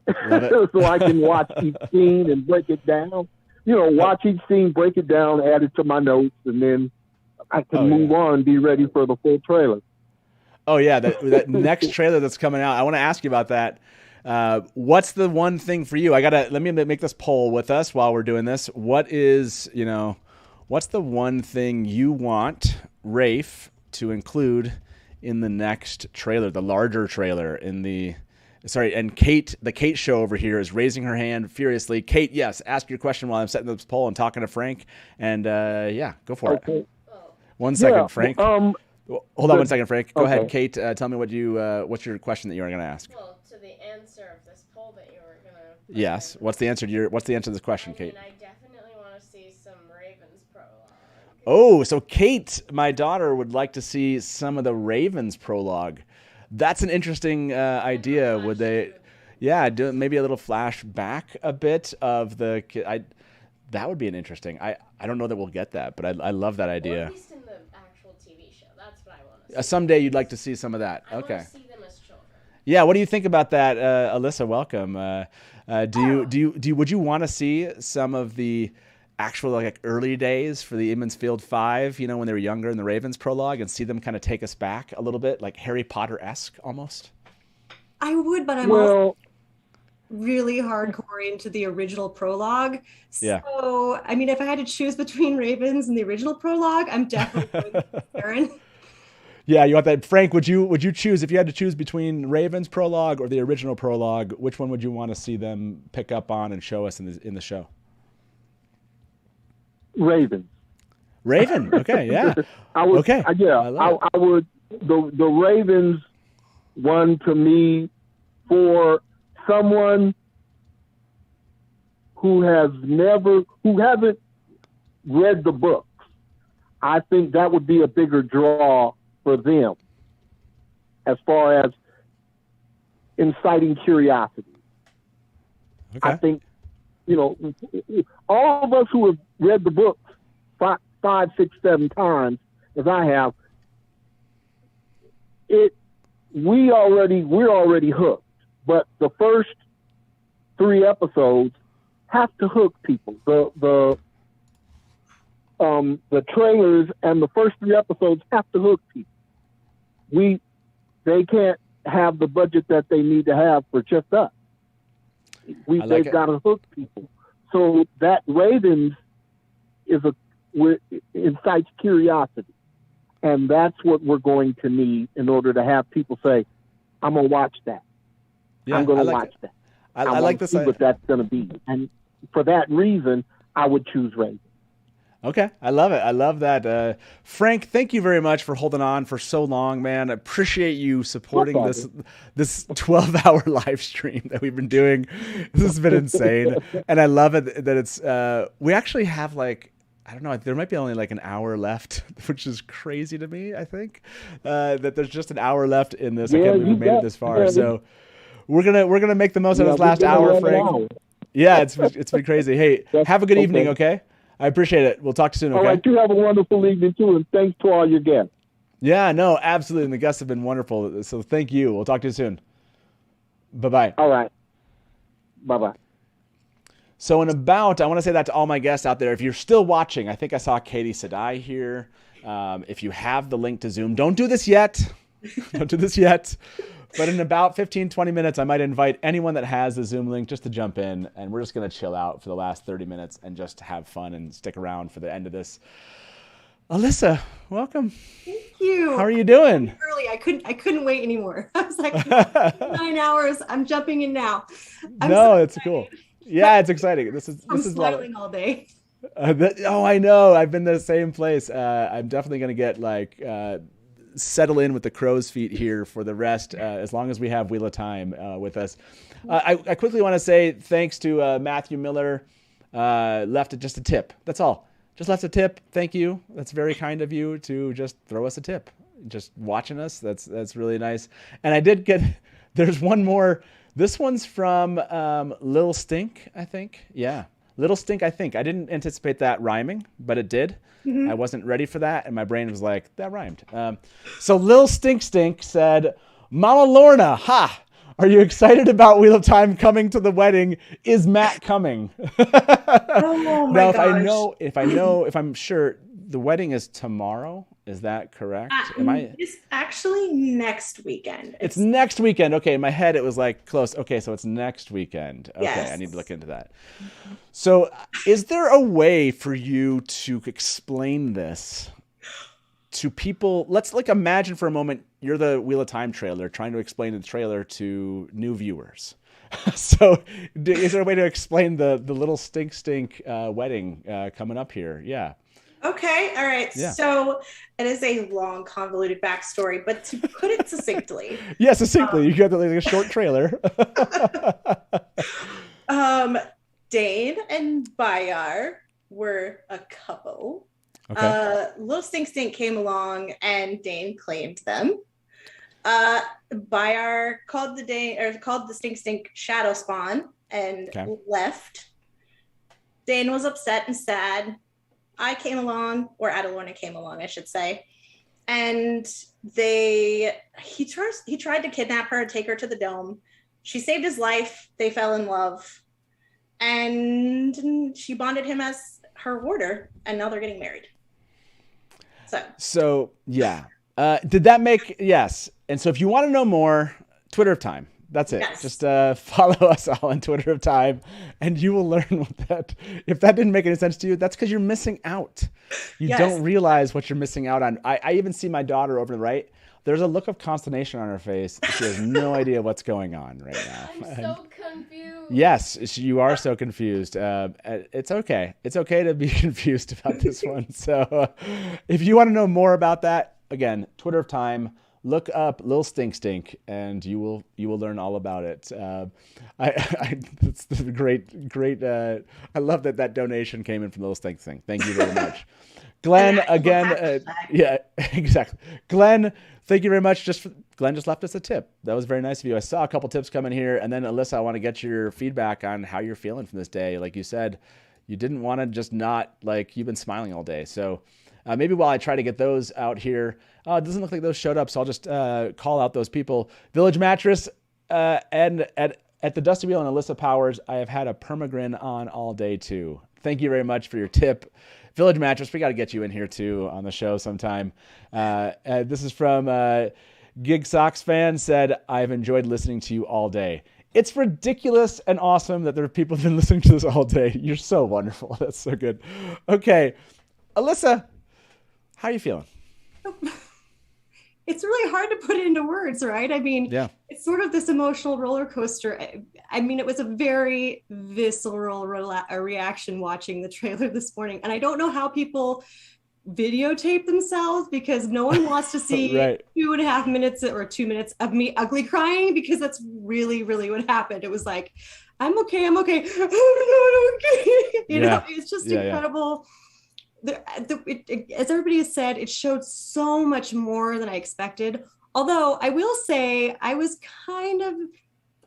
So I can watch each scene and break it down. Watch each scene, break it down, add it to my notes, and then I can move on and be ready for the full trailer. Oh, yeah, that next trailer that's coming out, I want to ask you about that. What's the one thing for you? Let me make this poll with us while we're doing this. What's the one thing you want Rafe to include in the next trailer, the larger trailer and Kate, the Kate show over here, is raising her hand furiously. Kate, yes, ask your question while I'm setting this poll and talking to Frank. And go for it. 1 second, Frank. Hold on 1 second, Frank. Go ahead, Kate. Tell me what's your question that you were going to ask. Well, to the answer of this poll that you were going to. Yes. What's the answer to this question, Kate? I definitely want to see some Ravens prologue. Oh, so Kate, my daughter, would like to see some of the Ravens prologue. That's an interesting idea. Would they? Yeah, do maybe a little flashback a bit of the. That would be an interesting. I don't know that we'll get that, but I love that idea. Or at least in the actual TV show. That's what I want to see. Someday you'd like to see some of that. I okay. want to see them as children. Yeah. What do you think about that, Alyssa? Welcome. Would you want to see some of the actual early days for the Emond's Field 5, when they were younger in the Ravens prologue, and see them kind of take us back a little bit, like Harry Potter-esque almost? I would, but I'm also really hardcore into the original prologue. Yeah. So, I mean, if I had to choose between Ravens and the original prologue, I'm definitely going with Aaron. Yeah, you want that. Frank, would you choose, if you had to choose between Ravens prologue or the original prologue, which one would you want to see them pick up on and show us in the show? Raven. Okay, yeah. I would. The Ravens one to me, for someone who hasn't read the books, I think that would be a bigger draw for them as far as inciting curiosity. Okay. I think, all of us who have read the books 5, 6, 7 times, as I have, we're already hooked. But the first 3 episodes have to hook people. The trailers and the first 3 episodes have to hook people. They can't have the budget that they need to have for just us. They've got to hook people. So that Ravens incites curiosity. And that's what we're going to need in order to have people say, I'm going to watch that. Yeah, I'm going to watch that. I like this. See what that's going to be. And for that reason, I would choose Ravens. Okay, I love it. I love that. Frank, thank you very much for holding on for so long, man. I appreciate you supporting this 12-hour live stream that we've been doing. This has been insane. And I love it that it's we actually have I don't know, there might be only an hour left, which is crazy to me, I think. That there's just an hour left in this. I can't believe we made it this far. Yeah, so we're gonna make the most of this last hour, Frank. Yeah, it's been crazy. Hey, have a good evening, okay? I appreciate it. We'll talk to you soon, okay? All right, you have a wonderful evening, too, and thanks to all your guests. Yeah, no, absolutely. And the guests have been wonderful. So thank you. We'll talk to you soon. Bye-bye. All right. Bye-bye. So I want to say that to all my guests out there. If you're still watching, I think I saw Katie Sadai here. If you have the link to Zoom, don't do this yet. Don't do this yet. But in about 15, 20 minutes, I might invite anyone that has the Zoom link just to jump in, and we're just going to chill out for the last 30 minutes and just have fun and stick around for the end of this Alyssa, welcome. Thank you. How are you doing? Early, I couldn't wait anymore. I was like, 9 hours. I'm jumping in now. It's cool. Yeah, it's exciting. This is smiling all day. I know. I've been in the same place. I'm definitely gonna get settle in with the crow's feet here for the rest, as long as we have Wheel of Time with us. I quickly want to say thanks to Matthew Miller. Left just a tip. That's all. Just left a tip. Thank you. That's very kind of you to just throw us a tip. Just watching us. That's really nice. And I did get. There's one more. This one's from Lil Stink, I think. Yeah, Little Stink. I think I didn't anticipate that rhyming, but it did. I wasn't ready for that, and my brain was like, that rhymed. So Lil Stink said, "Mama Lorna, ha! Are you excited about Wheel of Time coming to the wedding? Is Matt coming?" Oh my now, gosh. if I'm sure, the wedding is tomorrow. Is that correct? It's actually next weekend. It's next weekend. Okay, in my head it was like close. Okay, so it's next weekend. Okay, Yes. I need to look into that. So, is there a way for you to explain this to people? Let's imagine for a moment you're the Wheel of Time trailer trying to explain the trailer to new viewers. So, is there a way to explain the little stink wedding coming up here? Yeah. Okay, all right. Yeah. So it is a long, convoluted backstory, but to put it succinctly, Yeah, succinctly. You got a short trailer. Dane and Bayar were a couple. Okay. Little Stink came along and Dane claimed them. Bayar called the Stink shadow spawn and left. Dane was upset and sad. I came along, or Adalorna came along, I should say, and he tried to kidnap her and take her to the dome. She saved his life. They fell in love, and she bonded him as her warder, and now they're getting married. So yeah, did that make yes? And so if you want to know more, Twitter of Time. That's it. Yes. Just follow us all on Twitter of Time, and you will learn what that. If that didn't make any sense to you, that's because you're missing out. You don't realize what you're missing out on. I even see my daughter over the right. There's a look of consternation on her face. She has no idea what's going on right now. I'm so confused. Yes, you are so confused. It's okay. It's okay to be confused about this one. So if you want to know more about that, again, Twitter of Time. Look up Lil Stink, and you will learn all about it. It's great. I love that donation came in from Lil Stink. Thank you very much, Glenn. Again, yeah, exactly. Glenn, thank you very much. Glenn just left us a tip. That was very nice of you. I saw a couple tips come in here, and then Alyssa, I want to get your feedback on how you're feeling from this day. Like you said, you didn't want to just not you've been smiling all day, so. Maybe while I try to get those out here, it doesn't look like those showed up, so I'll just call out those people. Village Mattress and at the Dusty Wheel and Alyssa Powers, I have had a permagrin on all day too. Thank you very much for your tip. Village Mattress, we got to get you in here too on the show sometime. This is from Gig Sox fan, said, "I've enjoyed listening to you all day." It's ridiculous and awesome that there are people who've been listening to this all day. You're so wonderful. That's so good. Okay, Alyssa. How are you feeling? It's really hard to put into words, right? I mean, It's sort of this emotional roller coaster. I mean, it was a very visceral reaction watching the trailer this morning. And I don't know how people videotape themselves because no one wants to see 2.5 minutes or 2 minutes of me ugly crying, because that's really, really what happened. It was like, I'm okay. Oh, no, I'm okay. You know, it's just incredible. As everybody has said, it showed so much more than I expected. Although I will say I was kind of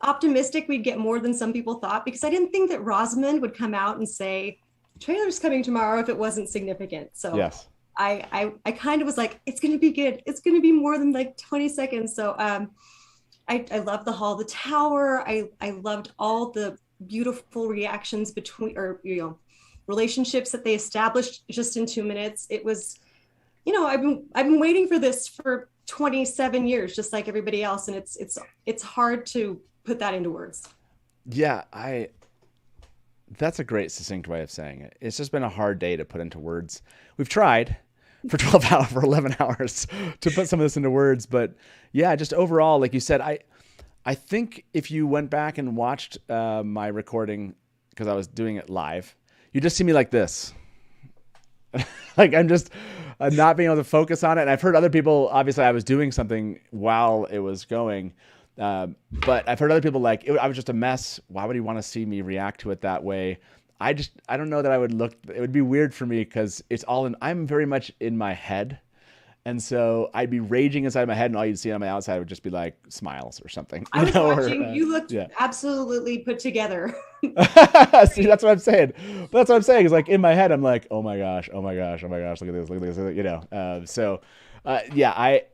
optimistic we'd get more than some people thought, because I didn't think that Rosamund would come out and say, trailer's coming tomorrow, if it wasn't significant. So I kind of was like, it's going to be good. It's going to be more than like 20 seconds. So I love the hall, the tower. I loved all the beautiful reactions between, relationships that they established just in 2 minutes. It was, I've been waiting for this for 27 years, just like everybody else. And it's hard to put that into words. Yeah, that's a great succinct way of saying it. It's just been a hard day to put into words. We've tried. for 11 hours to put some of this into words. But yeah, just overall, like you said, I think if you went back and watched my recording, because I was doing it live, you just see me like this. Like I'm not being able to focus on it. And I've heard other people, obviously I was doing something while it was going. But I've heard other people like, I was just a mess. Why would he want to see me react to it that way? I don't know that I would look, it would be weird for me because I'm very much in my head. And so I'd be raging inside my head and all you'd see on my outside would just be like smiles or something. I was watching, you looked absolutely put together. See, that's what I'm saying. That's what I'm saying is like in my head, I'm like, oh my gosh, look at this, you know?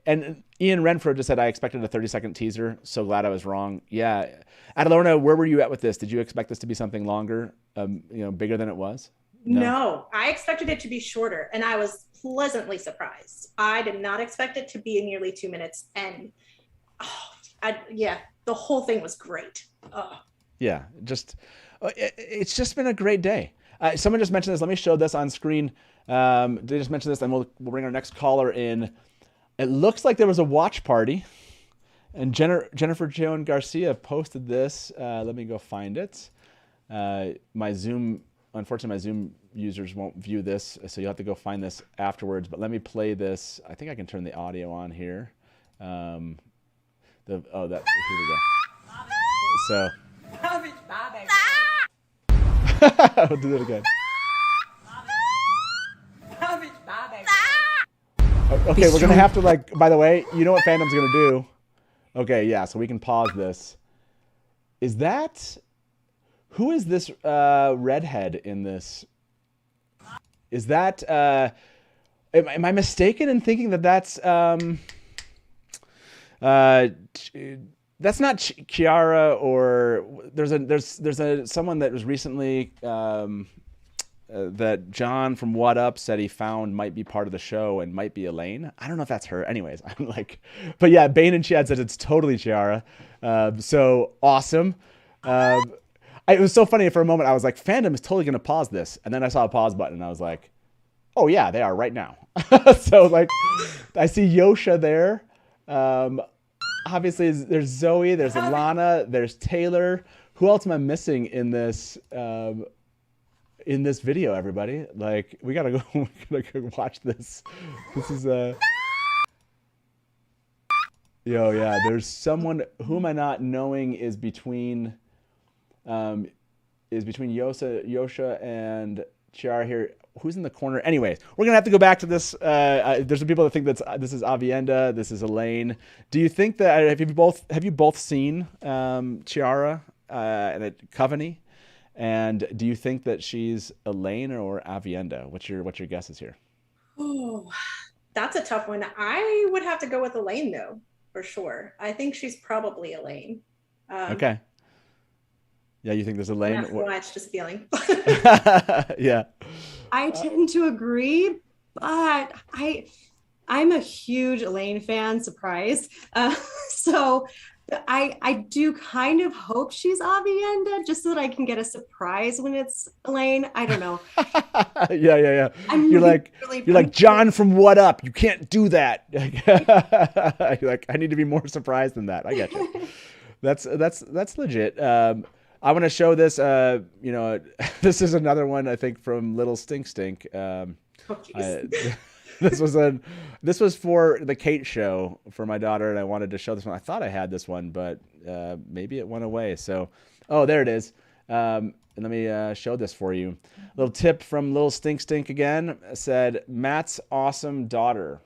And Ian Renfro just said, I expected a 30-second teaser. So glad I was wrong. Yeah. Adalorna, where were you at with this? Did you expect this to be something longer, bigger than it was? No, I expected it to be shorter and I was pleasantly surprised. I did not expect it to be nearly 2 minutes. And the whole thing was great. Yeah, it's just been a great day. Someone just mentioned this. Let me show this on screen. They just mentioned this, and we'll bring our next caller in. It looks like there was a watch party, and Jennifer Joan Garcia posted this. Let me go find it. Unfortunately, my Zoom users won't view this, so you'll have to go find this afterwards. But let me play this. I think I can turn the audio on here. Here we go. So. I'll do that again. Okay, we're gonna have to by the way, you know what Fandom's gonna do? Okay, yeah, so we can pause this. Who is this redhead in this? Is that am I mistaken in thinking that's not Chiara, or there's someone that was recently that John from What Up said he found might be part of the show and might be Elaine. I don't know if that's her. Anyways, I'm like, but yeah, Bane and Chad said it's totally Chiara. So awesome. It was so funny for a moment. I was like, Fandom is totally going to pause this. And then I saw a pause button and I was like, oh yeah, they are right now. So like, I see Yosha there. Obviously there's Zoe, there's Alana, there's Taylor. Who else am I missing in this video, everybody? Like, we gotta go watch this. This is there's someone, who am I not knowing is between Yosha and Chiara here. Who's in the corner? Anyways, we're gonna have to go back to this. There's some people that think this is Avienda, this is Elaine. Do you think that have you both seen Chiara and Coveney? And do you think that she's Elaine or Avienda? What's your guesses here? Oh, that's a tough one. I would have to go with Elaine though, for sure. I think she's probably Elaine. Okay. Yeah, you think there's Elaine? It's just feeling. Yeah. I tend to agree, but I'm a huge Elaine fan. Surprise. So I do kind of hope she's Avienda just so that I can get a surprise when it's Elaine. I don't know. Yeah. You're like John from What Up. You can't do that. You're like, I need to be more surprised than that. I get you. That's legit. I want to show this. This is another one I think from Little Stink Stink. This was for the Kate show for my daughter, and I wanted to show this one. I thought I had this one, but maybe it went away. So, there it is. And let me show this for you. Little tip from Little Stink Stink again. Said, Matt's awesome daughter.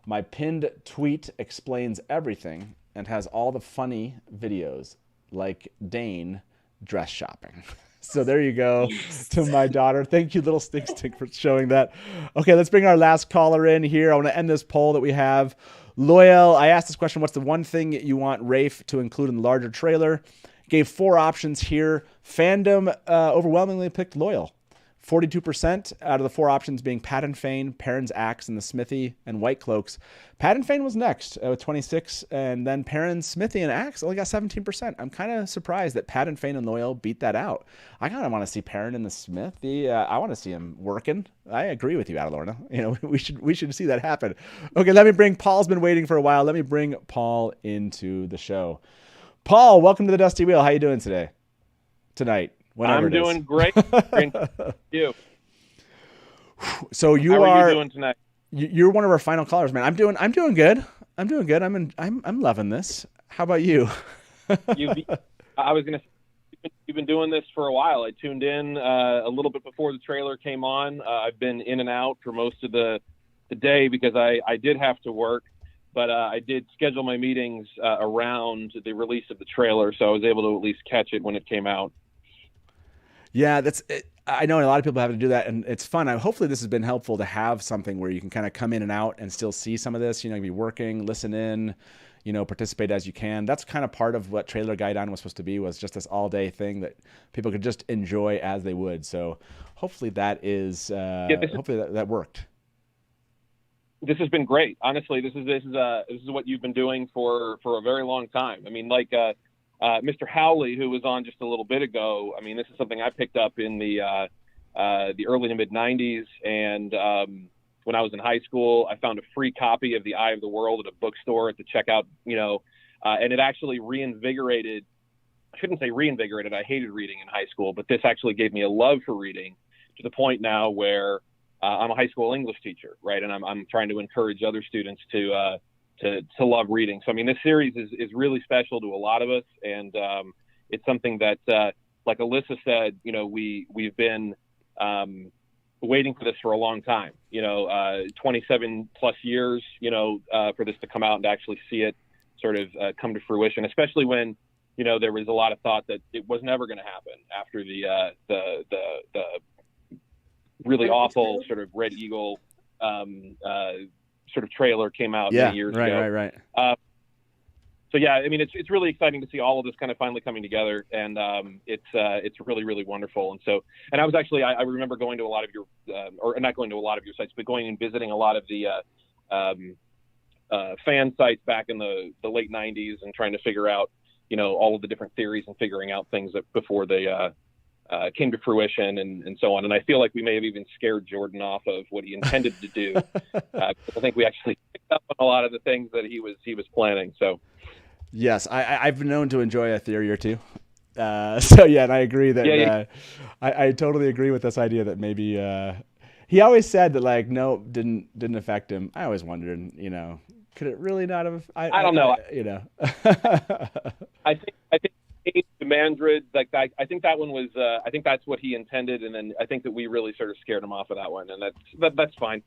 My pinned tweet explains everything and has all the funny videos like Dane dress shopping. So there you go to my daughter. Thank you, Little Stink Stink, for showing that. Okay, let's bring our last caller in here. I want to end this poll that we have. Loyal, I asked this question, what's the one thing you want Rafe to include in the larger trailer? Gave 4 options here. Fandom overwhelmingly picked Loyal 42% out of the 4 options being Pat and Fane, Perrin's Axe, and the Smithy, and White Cloaks. Pat and Fane was next with 26, and then Perrin's Smithy and Axe only got 17%. I'm kind of surprised that Pat and Fane and Loyal beat that out. I kind of want to see Perrin and the Smithy. I want to see him working. I agree with you, Adalorna. You know, we should see that happen. Okay, let me bring Paul's been waiting for a while. Let me bring Paul into the show. Paul, welcome to the Dusty Wheel. How you doing tonight? I'm doing great. Thank you. So How are you doing tonight? You're one of our final callers, man. I'm doing good. I'm loving this. How about you? I was gonna say, you've been doing this for a while. I tuned in a little bit before the trailer came on. I've been in and out for most of the day because I did have to work, but I did schedule my meetings around the release of the trailer, so I was able to at least catch it when it came out. Yeah, that's it. I know a lot of people have to do that, and it's fun. Hopefully this has been helpful to have something where you can kind of come in and out and still see some of this. You know, be working, listen in, you know, participate as you can. That's kind of part of what Trailer Guidon was supposed to be, was just this all-day thing that people could just enjoy as they would. So hopefully that is hopefully that worked. This has been great. Honestly, this is what you've been doing for a very long time. I mean, like Mr. Howley, who was on just a little bit ago, I mean, this is something I picked up in the early to mid 90s. And when I was in high school, I found a free copy of The Eye of the World at a bookstore at the checkout, you know, and it actually reinvigorated. I shouldn't say reinvigorated. I hated reading in high school, but this actually gave me a love for reading to the point now where I'm a high school English teacher, right? And I'm trying to encourage other students to love reading. So, I mean, this series is really special to a lot of us. And it's something that, like Alyssa said, you know, we've been waiting for this for a long time, you know, 27 plus years, you know, for this to come out and to actually see it sort of come to fruition, especially when, you know, there was a lot of thought that it was never going to happen after the really awful sort of Red Eagle sort of trailer came out many years ago. Right. So yeah, I mean, it's really exciting to see all of this kind of finally coming together, and it's really, really wonderful. And so, and I was actually, I remember going to a lot of your, or not going to a lot of your sites, but going and visiting a lot of the fan sites back in the late 90s and trying to figure out, you know, all of the different theories and figuring out things that before they came to fruition and so on. And I feel like we may have even scared Jordan off of what he intended to do. I think we actually picked up on a lot of the things that he was planning. So yes, I've been known to enjoy a theory or two. So yeah, and I agree that I totally agree with this idea that maybe he always said that, like, no, didn't affect him. I always wondered, you know, could it really not have? I don't know. You know, I think the Mandrid, like I think that one was I think that's what he intended, and then I think that we really sort of scared him off of that one, and that's fine.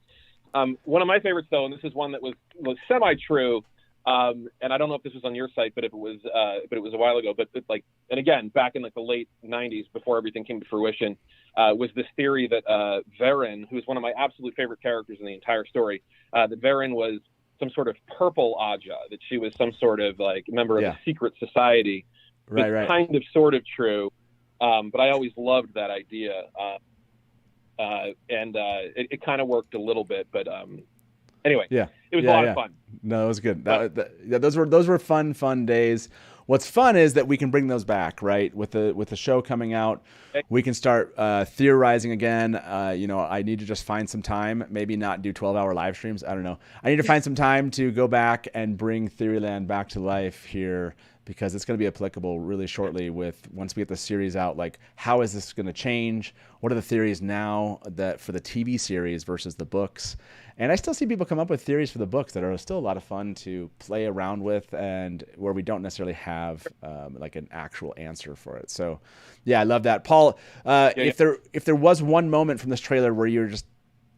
One of my favorites, though, and this is one that was semi-true, and I don't know if this was on your site, but it was a while ago. But like, and again, back in like the late 90s, before everything came to fruition, was this theory that Varen, who is one of my absolute favorite characters in the entire story, that Varen was some sort of purple Aja, that she was some sort of like member of a secret society. It's kind of sort of true, but I always loved that idea, and it kind of worked a little bit. But anyway, it was a lot of fun. No, it was good. Those were fun days. What's fun is that we can bring those back, right? With the show coming out, we can start theorizing again. You know, I need to just find some time, maybe not do 12-hour live streams. I don't know. I need to find some time to go back and bring Theoryland back to life here, because it's going to be applicable really shortly once we get the series out. Like, how is this going to change? What are the theories now that for the TV series versus the books? And I still see people come up with theories for the books that are still a lot of fun to play around with, and where we don't necessarily have like an actual answer for it. So yeah, I love that. Paul, if there was one moment from this trailer where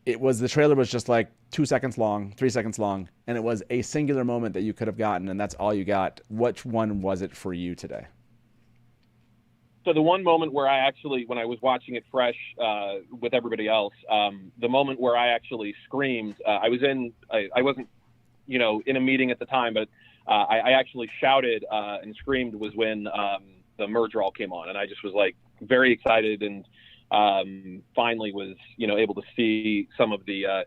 the trailer was just like 2 seconds long, 3 seconds long, and it was a singular moment that you could have gotten, and that's all you got, which one was it for you today? So the one moment where I actually, when I was watching it fresh with everybody else, the moment where I actually screamed, I wasn't, you know, in a meeting at the time, but I actually shouted and screamed was when the merge roll came on, and I just was like very excited and finally was, able to see some of the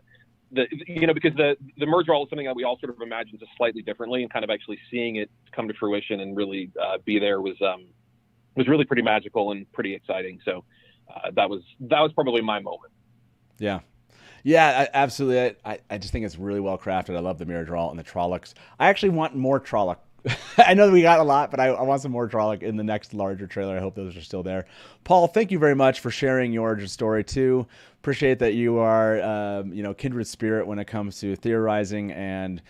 because the merge roll is something that we all sort of imagined just slightly differently, and kind of actually seeing it come to fruition and really be there was really pretty magical and pretty exciting. So that was probably my moment. Yeah. Yeah, absolutely. I just think it's really well crafted. I love the mirror draw and the Trollocs. I actually want more Trolloc. I know that we got a lot, but I want some more Trolloc in the next larger trailer. I hope those are still there. Paul, thank you very much for sharing your origin story too. Appreciate that you are, kindred spirit when it comes to theorizing and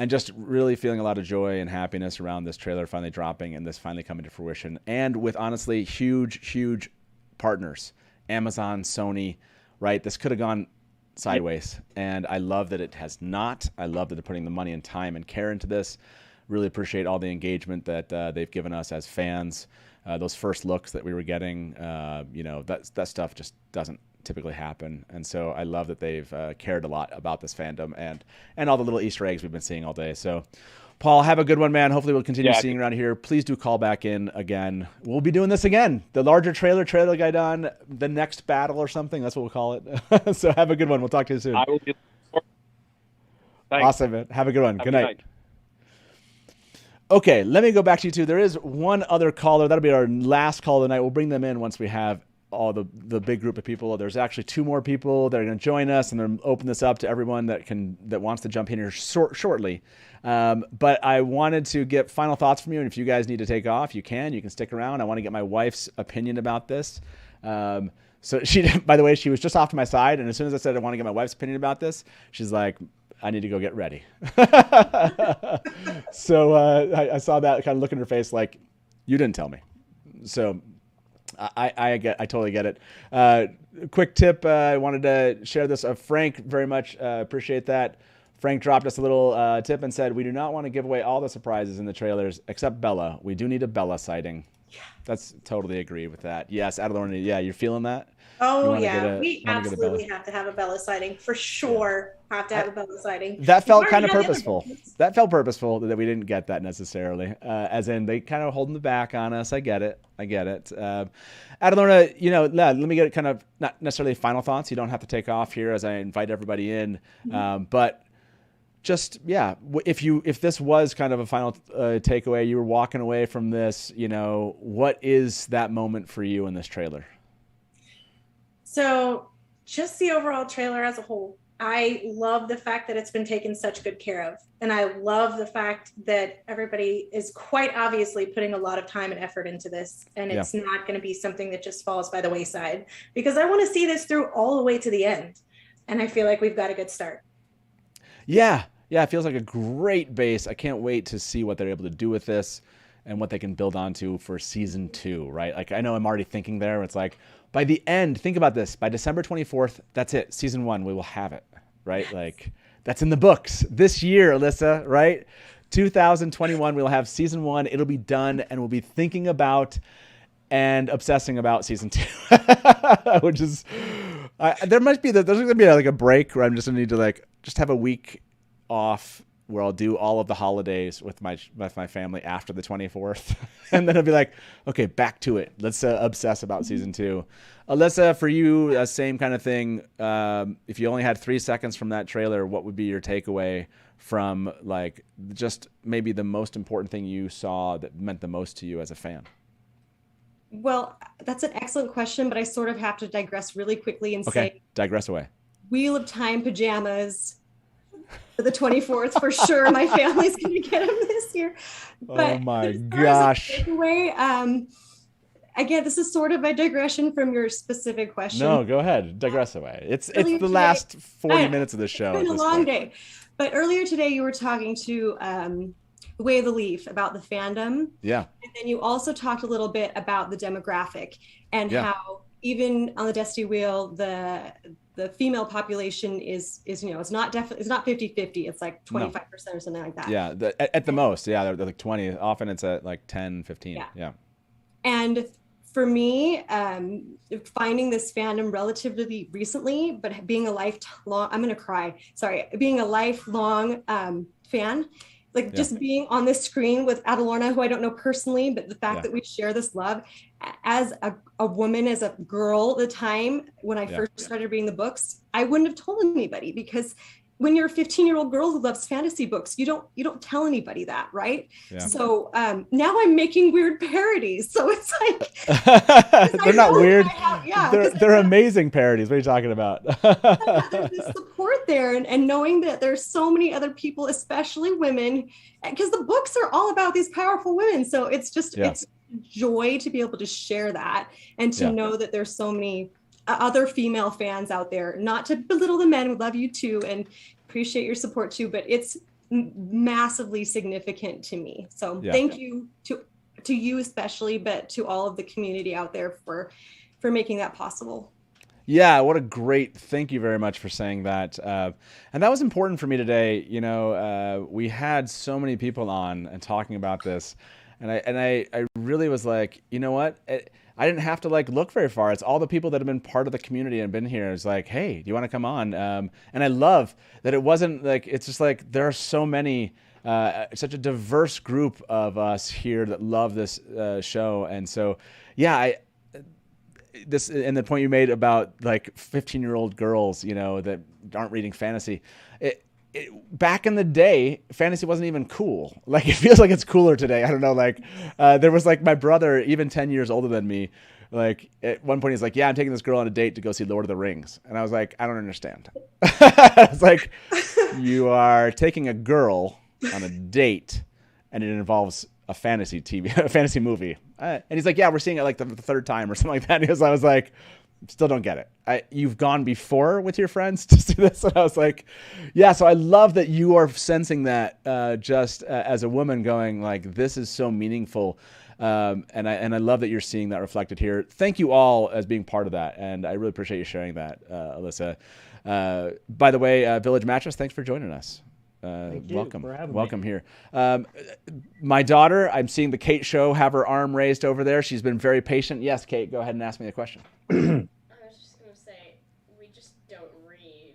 just really feeling a lot of joy and happiness around this trailer finally dropping and this finally coming to fruition. And with honestly huge partners, Amazon, Sony, right? This could have gone sideways, and I love that it has not. I love that they're putting the money and time and care into this. Really appreciate all the engagement that they've given us as fans. Those first looks that we were getting, that stuff just doesn't typically happen, and so I love that they've cared a lot about this fandom and all the little Easter eggs we've been seeing all day. So, Paul, have a good one, man. Hopefully we'll continue seeing around here. Please do call back in again. We'll be doing this again. The larger trailer guide on the next battle or something. That's what we'll call it. So have a good one. We'll talk to you soon. I will be. Thanks. Awesome, man. Have a good one. Good night. Okay, let me go back to you two. There is one other caller. That'll be our last call of the night. We'll bring them in once we have all the big group of people. There's actually two more people that are going to join us, and they'll open this up to everyone that wants to jump in here shortly. But I wanted to get final thoughts from you, and if you guys need to take off, you can stick around. I want to get my wife's opinion about this. So she, by the way, she was just off to my side, and as soon as I said I want to get my wife's opinion about this, she's like, I need to go get ready. So I saw that kind of look in her face like, you didn't tell me. So I totally get it. Quick tip, I wanted to share this. Frank, very much appreciate that. Frank dropped us a little tip and said, we do not want to give away all the surprises in the trailers except Bella. We do need a Bella sighting. Yeah. That's totally agree with that. Yes, Adalorna, yeah, you're feeling that? Oh, yeah. We absolutely have to have a Bella sighting. For sure. Have to have a Bella sighting. That felt kind of purposeful. That felt purposeful that we didn't get that necessarily. As in, they kind of holding the back on us. I get it. Adalorna, let me get kind of not necessarily final thoughts. You don't have to take off here as I invite everybody in. But just, if this was kind of a final takeaway, you were walking away from this, what is that moment for you in this trailer? So just the overall trailer as a whole, I love the fact that it's been taken such good care of. And I love the fact that everybody is quite obviously putting a lot of time and effort into this. And it's not going to be something that just falls by the wayside, because I want to see this through all the way to the end. And I feel like we've got a good start. Yeah, it feels like a great base. I can't wait to see what they're able to do with this and what they can build onto for season 2, right? Like, I know I'm already thinking there. It's like, by the end, think about this. By December 24th, that's it. Season 1, we will have it, right? Like, that's in the books this year, Alyssa, right? 2021, we'll have season 1. It'll be done, and we'll be thinking about and obsessing about season 2, which is, there's going to be like a break where I'm just going to need to just have a week off where I'll do all of the holidays with my family after the 24th. And then I'll be like, okay, back to it. Let's obsess about season 2. Alyssa, for you, same kind of thing. If you only had 3 seconds from that trailer, what would be your takeaway from just maybe the most important thing you saw that meant the most to you as a fan? Well, that's an excellent question, but I sort of have to digress really quickly and say, digress away. Wheel of Time pajamas for the 24th for sure. My family's going to get them this year. But oh my gosh. Takeaway, again, this is sort of a digression from your specific question. No, go ahead. Digress away. It's the last 40 minutes of the show. It's been a long day. But earlier today, you were talking to The Way of the Leaf about the fandom. Yeah. And then you also talked a little bit about the demographic and how even on the Destiny Wheel, the female population is it's not 50-50. It's like 25% or something like that. Yeah, at the most. Yeah, they're like 20. Often it's at like 10, 15. Yeah. And for me, finding this fandom relatively recently, but being a lifelong, I'm going to cry. Sorry, being a lifelong fan, Like just being on this screen with Adalorna, who I don't know personally, but the fact that we share this love as a woman, as a girl, the time when I first started reading the books, I wouldn't have told anybody, because when you're a 15-year-old girl who loves fantasy books, you don't tell anybody that, right? Yeah. So now I'm making weird parodies. So it's like they're not weird. They're amazing parodies. What are you talking about? There's this support there, and knowing that there's so many other people, especially women, because the books are all about these powerful women. So it's just it's joy to be able to share that, and to know that there's so many other female fans out there. Not to belittle the men, we love you too and appreciate your support too, but it's massively significant to me. So thank you to you especially, but to all of the community out there for making that possible. Yeah, what a great, thank you very much for saying that. And that was important for me today. You know, we had so many people on and talking about this, and I really was like, you know what? I didn't have to like look very far. It's all the people that have been part of the community and been here. It's like, hey, do you want to come on? And I love that it wasn't like, it's just like, there are so many, such a diverse group of us here that love this show. And so, yeah, this, and the point you made about like 15-year-old girls, you know, that aren't reading fantasy, back in the day, fantasy wasn't even cool. Like, it feels like it's cooler today. I don't know. Like, there was like my brother, even 10 years older than me. Like, at one point he's like, yeah, I'm taking this girl on a date to go see Lord of the Rings. And I was like, I don't understand. It's like, you are taking a girl on a date and it involves a fantasy movie. And he's like, yeah, we're seeing it like the third time or something like that. Because I was like, still don't get it. You've gone before with your friends to see this, and I was like, yeah. So I love that you are sensing that just as a woman, going like, this is so meaningful, and I love that you're seeing that reflected here. Thank you all as being part of that, and I really appreciate you sharing that, Alyssa. By the way, Village Mattress, thanks for joining us. Welcome here. My daughter, I'm seeing the Kate show have her arm raised over there. She's been very patient. Yes, Kate, go ahead and ask me the question. I was just going to say, we just don't read.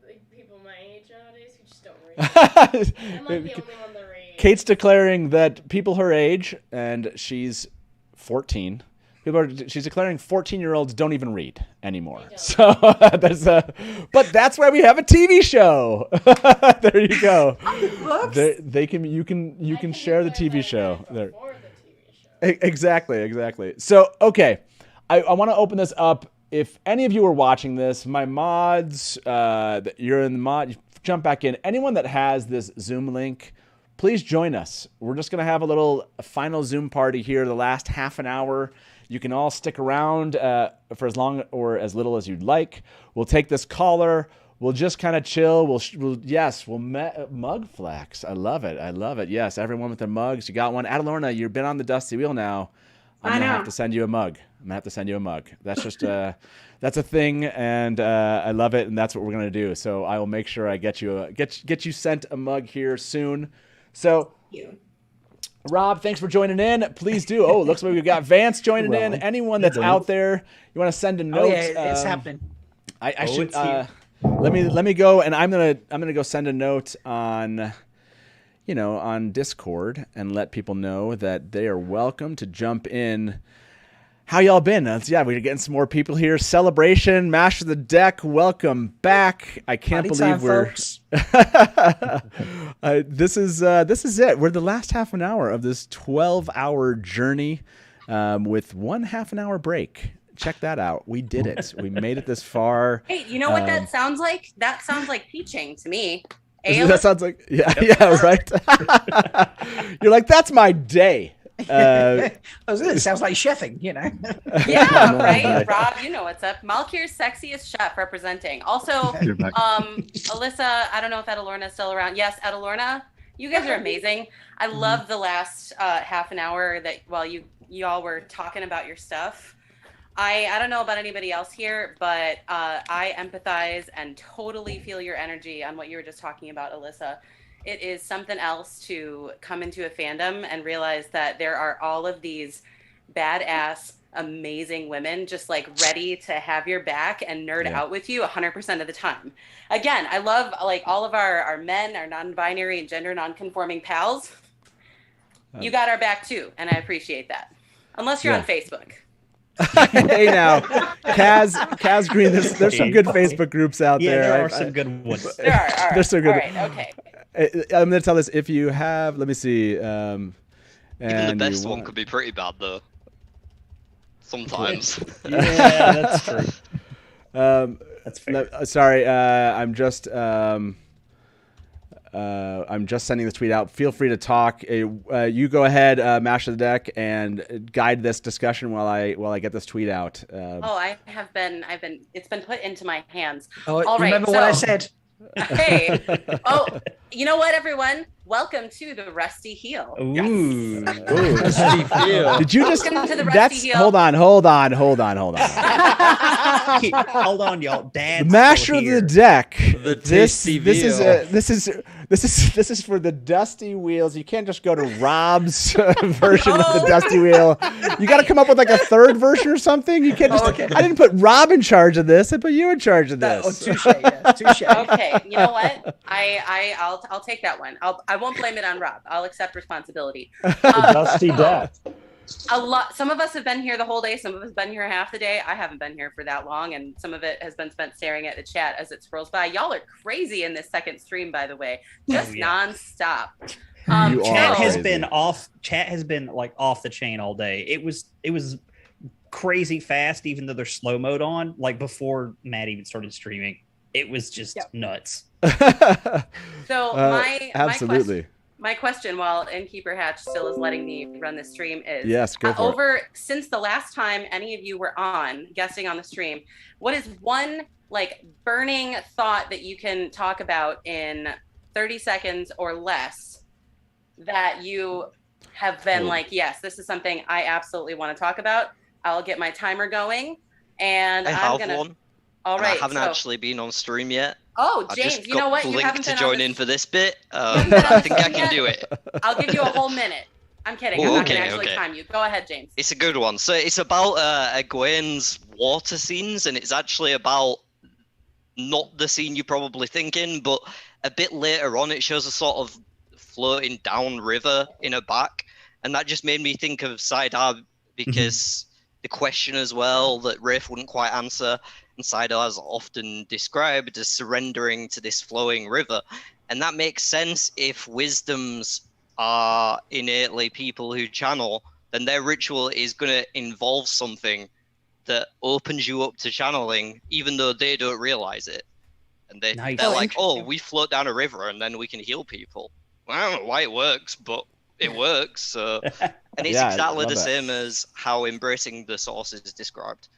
Like, people my age nowadays who just don't read. I'm like the only one that reads. Kate's declaring that people her age, and she's 14, she's declaring 14-year-olds don't even read anymore. So but that's why we have a TV show. There you go. You can share the TV show there. Exactly. So okay, I want to open this up. If any of you are watching this, my mods, you're in the mod, jump back in. Anyone that has this Zoom link, please join us. We're just gonna have a final Zoom party here, the last half an hour. You can all stick around for as long or as little as you'd like. We'll take this caller. We'll just kind of chill. We'll mug flex. I love it. Yes, everyone with their mugs. You got one. Adalorna, you've been on the Dusty Wheel now. I'm going to have to send you a mug. That's just that's a thing, and I love it, and that's what we're going to do. So I will make sure I get you sent a mug here soon. So Thank you. Rob, thanks for joining in. Please do. Oh, looks like we've got Vance joining in. Anyone that's out there, you want to send a note? Oh yeah, it's happening. I should. Let me go, and I'm gonna go send a note on Discord and let people know that they are welcome to jump in. How y'all been? We're getting some more people here. Celebration, Master the Deck, welcome back. I can't believe we're. This is it. We're the last half an hour of this 12-hour journey, with one half an hour break. Check that out. We did it. We made it this far. Hey, you know what that sounds like? That sounds like teaching to me. That sounds like right. You're like, that's my day. It sounds like chefing, you know. Yeah, right. Rob, you know what's up. Malkir's sexiest chef representing. Also, Alyssa, I don't know if Adalorna's still around. Yes, Adalorna, you guys are amazing. I love the last half an hour that while you all were talking about your stuff. I don't know about anybody else here, but I empathize and totally feel your energy on what you were just talking about, Alyssa. It is something else to come into a fandom and realize that there are all of these badass, amazing women just like ready to have your back and nerd out with you 100% of the time. Again, I love like all of our men, our non-binary and gender non-conforming pals. You got our back too, and I appreciate that. Unless you're on Facebook. Hey now, Kaz Green. There's some good Facebook groups out there. There are some good ones. There are. All right. There's some good. All right. Okay. I'm going to tell this. If you have, let me see. Even the best one could be pretty bad though. Sometimes. Yeah, that's true. That's fair. Sorry, I'm just sending this tweet out. Feel free to talk. You go ahead, mash the deck, and guide this discussion while I get this tweet out. I've been. It's been put into my hands. Oh, all right. Remember what I said? Hey. Oh, you know what, everyone? Welcome to the Rusty Heel. Ooh. Yes. Ooh. Rusty Heel. Did you just? Welcome to the Rusty Heel. Hold on, Hold on, y'all. Dance. Masher the deck. The tasty this is for the Dusty Wheels. You can't just go to Rob's version of the Dusty Wheel. You got to come up with like a third version or something. You can't just. Okay. I didn't put Rob in charge of this. I put you in charge of this. Touche. Yeah, touche. Okay, you know what? I'll take that one. I won't blame it on Rob. I'll accept responsibility. Dusty deck. Some of us have been here the whole day. Some of us have been here half the day. I haven't been here for that long, and some of it has been spent staring at the chat as it scrolls by. Y'all are crazy in this second stream, by the way, just nonstop. Chat has been off. Chat has been like off the chain all day. It was crazy fast, even though there's slow mode on. Like before Matt even started streaming, it was just nuts. So absolutely. My question, while Innkeeper Hatch still is letting me run the stream, is yes, go for it. Since the last time any of you were on guesting on the stream, what is one like burning thought that you can talk about in 30 seconds or less that you have been like, yes, this is something I absolutely want to talk about. I'll get my timer going, and I'm gonna. One. All right. I haven't actually been on stream yet. Oh, James, you know what? You haven't been to join in for this bit. I think I can do it. I'll give you a whole minute. I'm kidding. I'm not going to actually time you. Go ahead, James. It's a good one. So it's about Egwene's water scenes, and it's actually about not the scene you're probably thinking, but a bit later on it shows a sort of floating down river in her back, and that just made me think of Shadar because the question as well that Rafe wouldn't quite answer, and Shadar is often described as surrendering to this flowing river, and that makes sense if wisdoms are innately people who channel, then their ritual is going to involve something that opens you up to channeling, even though they don't realize it. And they're like, oh, we float down a river and then we can heal people. Well, I don't know why it works, but it works. So, and it's exactly the same as how embracing the source is described.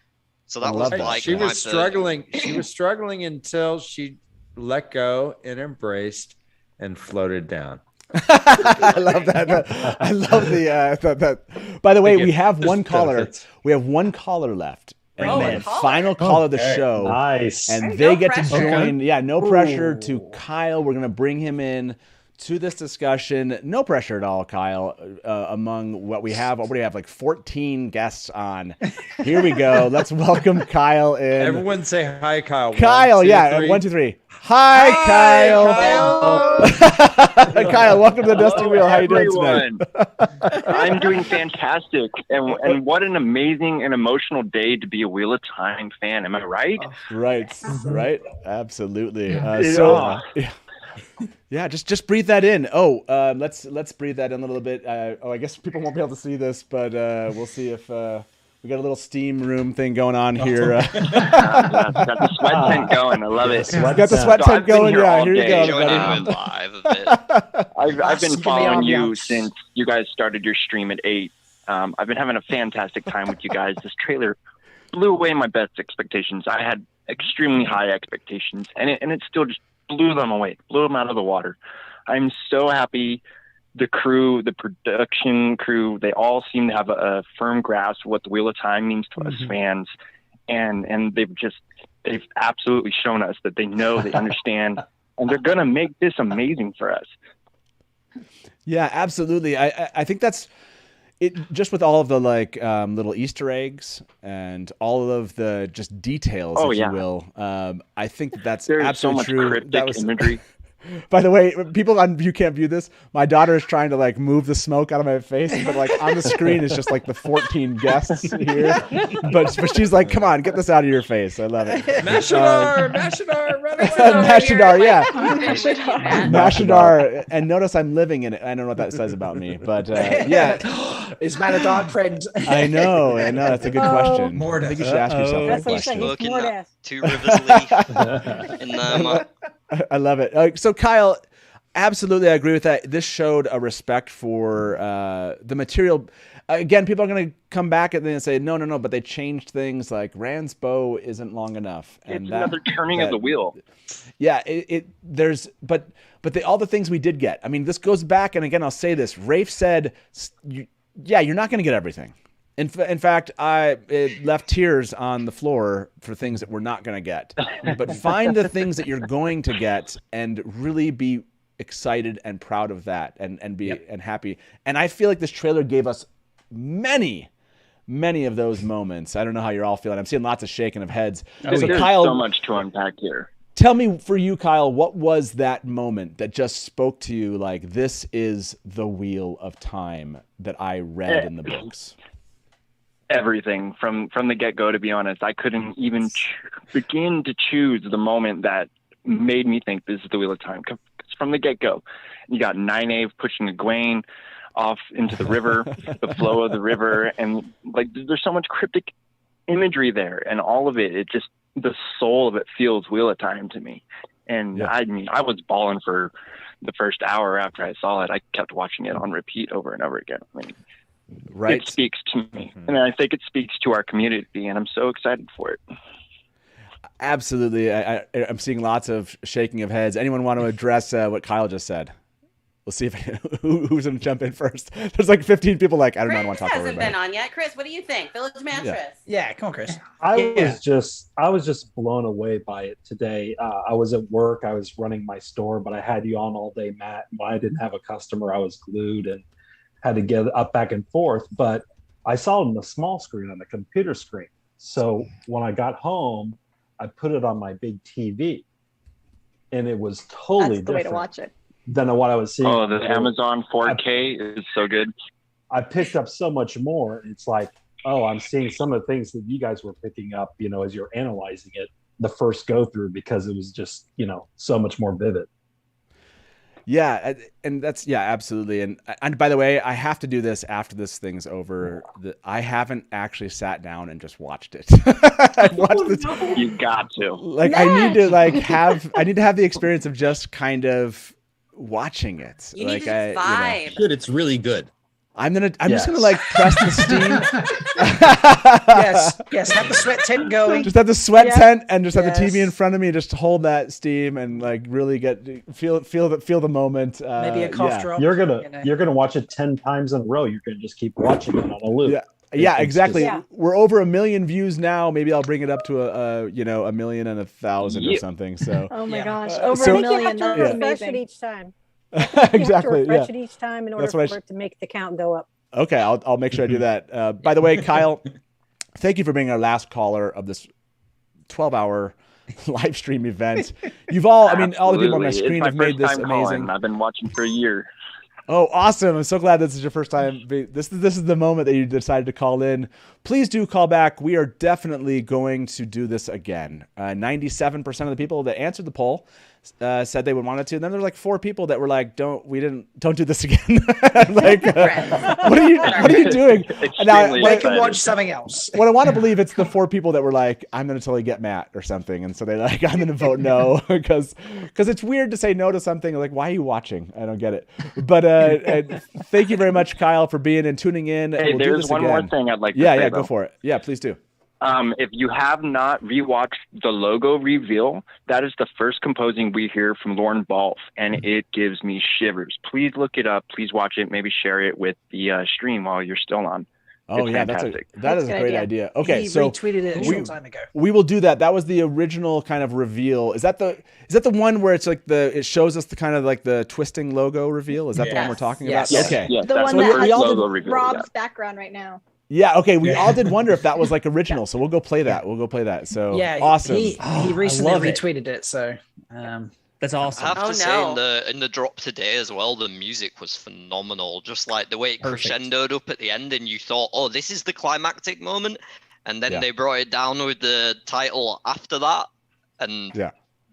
So that was like she was struggling. She was struggling until she let go and embraced and floated down. I love that. I love that. By the way, we have one caller. We have one caller left. And final call of the show. Nice. And they get to join. Yeah, no pressure to Kyle. We're going to bring him in to this discussion. No pressure at all, Kyle. Among what we have, like 14 guests on. Here we go. Let's welcome Kyle in. Everyone say hi, Kyle. Kyle, 1, 2, 3. Hi, Kyle. Kyle, welcome to the Dusty Wheel. How you doing tonight? I'm doing fantastic, and what an amazing and emotional day to be a Wheel of Time fan. Am I right? Right. Absolutely. Yeah, just breathe that in. Let's breathe that in a little bit. I guess people won't be able to see this, but we'll see if we got a little steam room thing going on here. Got the sweat tent going. I love it. Got the sweat tent going. Yeah, here you go, everybody. I've been following you since you guys started your stream at 8. I've been having a fantastic time with you guys. This trailer blew away my best expectations. I had extremely high expectations, and it still just blew them away, blew them out of the water. I'm so happy. The crew, the production crew, they all seem to have a firm grasp of what the Wheel of Time means to us fans. And they've absolutely shown us that they know, they understand, and they're going to make this amazing for us. Yeah, absolutely. I think it just with all of the like little Easter eggs and all of the just details, if you will. I think that's There's absolutely so much true. cryptic That was imagery. By the way, people on you can't view this. My daughter is trying to like move the smoke out of my face, but like on the screen is just like the 14 guests here. But she's like, "Come on, get this out of your face." I love it. Mashadar, run away. Mashadar, yeah. Mashadar. And notice I'm living in it. I don't know what that says about me, but yeah. Is Matt a dark friend? I know. That's a good question. Mortis. I think you should ask yourself that question. Smoking that Two Rivers leaf in there. I love it. So Kyle, absolutely, I agree with that. This showed a respect for the material. Again, people are going to come back and then say, no, but they changed things. Like Rand's bow isn't long enough, and It's another turning of the wheel. Yeah, but all the things we did get. I mean, this goes back, and again, I'll say this. Rafe said, you're not going to get everything. In fact, it left tears on the floor for things that we're not going to get. But find the things that you're going to get and really be excited and proud of that and be and happy. And I feel like this trailer gave us many of those moments. I don't know how you're all feeling. I'm seeing lots of shaking of heads. There's Kyle, so much to unpack here. Tell me, for you, Kyle, what was that moment that just spoke to you like, this is the Wheel of Time that I read in the books? Everything from the get-go, to be honest. I couldn't even begin to choose the moment that made me think this is the Wheel of Time. 'Cause from the get-go, you got Nynaeve pushing Egwene off into the river, the flow of the river, and like there's so much cryptic imagery there, and all of it just the soul of it feels Wheel of Time to me. And I mean, I was bawling for the first hour after I saw it. I kept watching it on repeat over and over again. I mean, it speaks to me, and I think it speaks to our community, and I'm so excited for it. Absolutely. I'm seeing lots of shaking of heads. Anyone want to address what Kyle just said? We'll see if who's going to jump in first. There's like 15 people like, I don't know, I want to talk over Hasn't been on yet. Chris, what do you think? Village Mattress. Yeah, come on, Chris. I was just blown away by it today. I was at work. I was running my store, but I had you on all day, Matt. When I didn't have a customer, I was glued and had to get up back and forth. But I saw it on the small screen, on the computer screen. So when I got home, I put it on my big TV, and it was totally That's the way to different watch it. than what I was seeing. Oh, the Amazon 4K is so good. I picked up so much more. It's like, oh, I'm seeing some of the things that you guys were picking up, as you're analyzing it the first go through, because it was just, so much more vivid. Yeah, and that's absolutely. And by the way, I have to do this after this thing's over. I haven't actually sat down and just watched it. I've watched this. You got to. Like, I need to have the experience of just kind of watching it. You need to vibe. Good, it's really good. I'm just gonna like press the steam. yes, have the sweat tent going. Just have the sweat tent and just have the TV in front of me. Just hold that steam and like really feel the moment. Maybe a cough drop. You're gonna watch it 10 times in a row. You're gonna just keep watching it on a loop. Yeah, exactly. We're over 1 million views now. Maybe I'll bring it up to 1,000,000 or something. So. Oh my gosh, over 1 million. That's amazing. Each time. Exactly. You have to refresh it each time in order for it to make the count go up. Okay, I'll make sure I do that. By the way, Kyle, thank you for being our last caller of this 12-hour live stream event. You've all, all the people on my screen have made this amazing. I've been watching for a year. Oh, awesome. I'm so glad this is your first time. This is the moment that you decided to call in. Please do call back. We are definitely going to do this again. 97% of the people that answered the poll said they would want it to. And then there were like 4 people that were like, don't do this again. Like, what are you doing? Now, they can watch something else. What I want to believe, it's the 4 people that were like, I'm going to totally get Matt or something. And so they're like, I'm going to vote no because it's weird to say no to something. Like, why are you watching? I don't get it. But thank you very much, Kyle, for being and tuning in. Hey, there's one more thing I'd like to say. Yeah, go for it. Yeah, please do. If you have not rewatched the logo reveal, that is the first composing we hear from Lorne Balfe, and it gives me shivers. Please look it up. Please watch it. Maybe share it with the stream while you're still on. Oh It's yeah, fantastic. that is a great idea. Okay, He so retweeted it a short time ago. we will do that. That was the original kind of reveal. Is that the one where it's like it shows us the kind of like the twisting logo reveal? Is that the one we're talking about? Yes. Okay. Yes, The that's one that first has logo reveal, Rob's background right now. Yeah. Okay. We all did wonder if that was like original, so we'll go play that. We'll go play that. So Yeah, awesome. He recently love it. retweeted it, so that's awesome. I have Oh, to say in the drop today as well, the music was phenomenal. Just like the way it crescendoed up at the end, and you thought, "Oh, this is the climactic moment," and then they brought it down with the title after that, and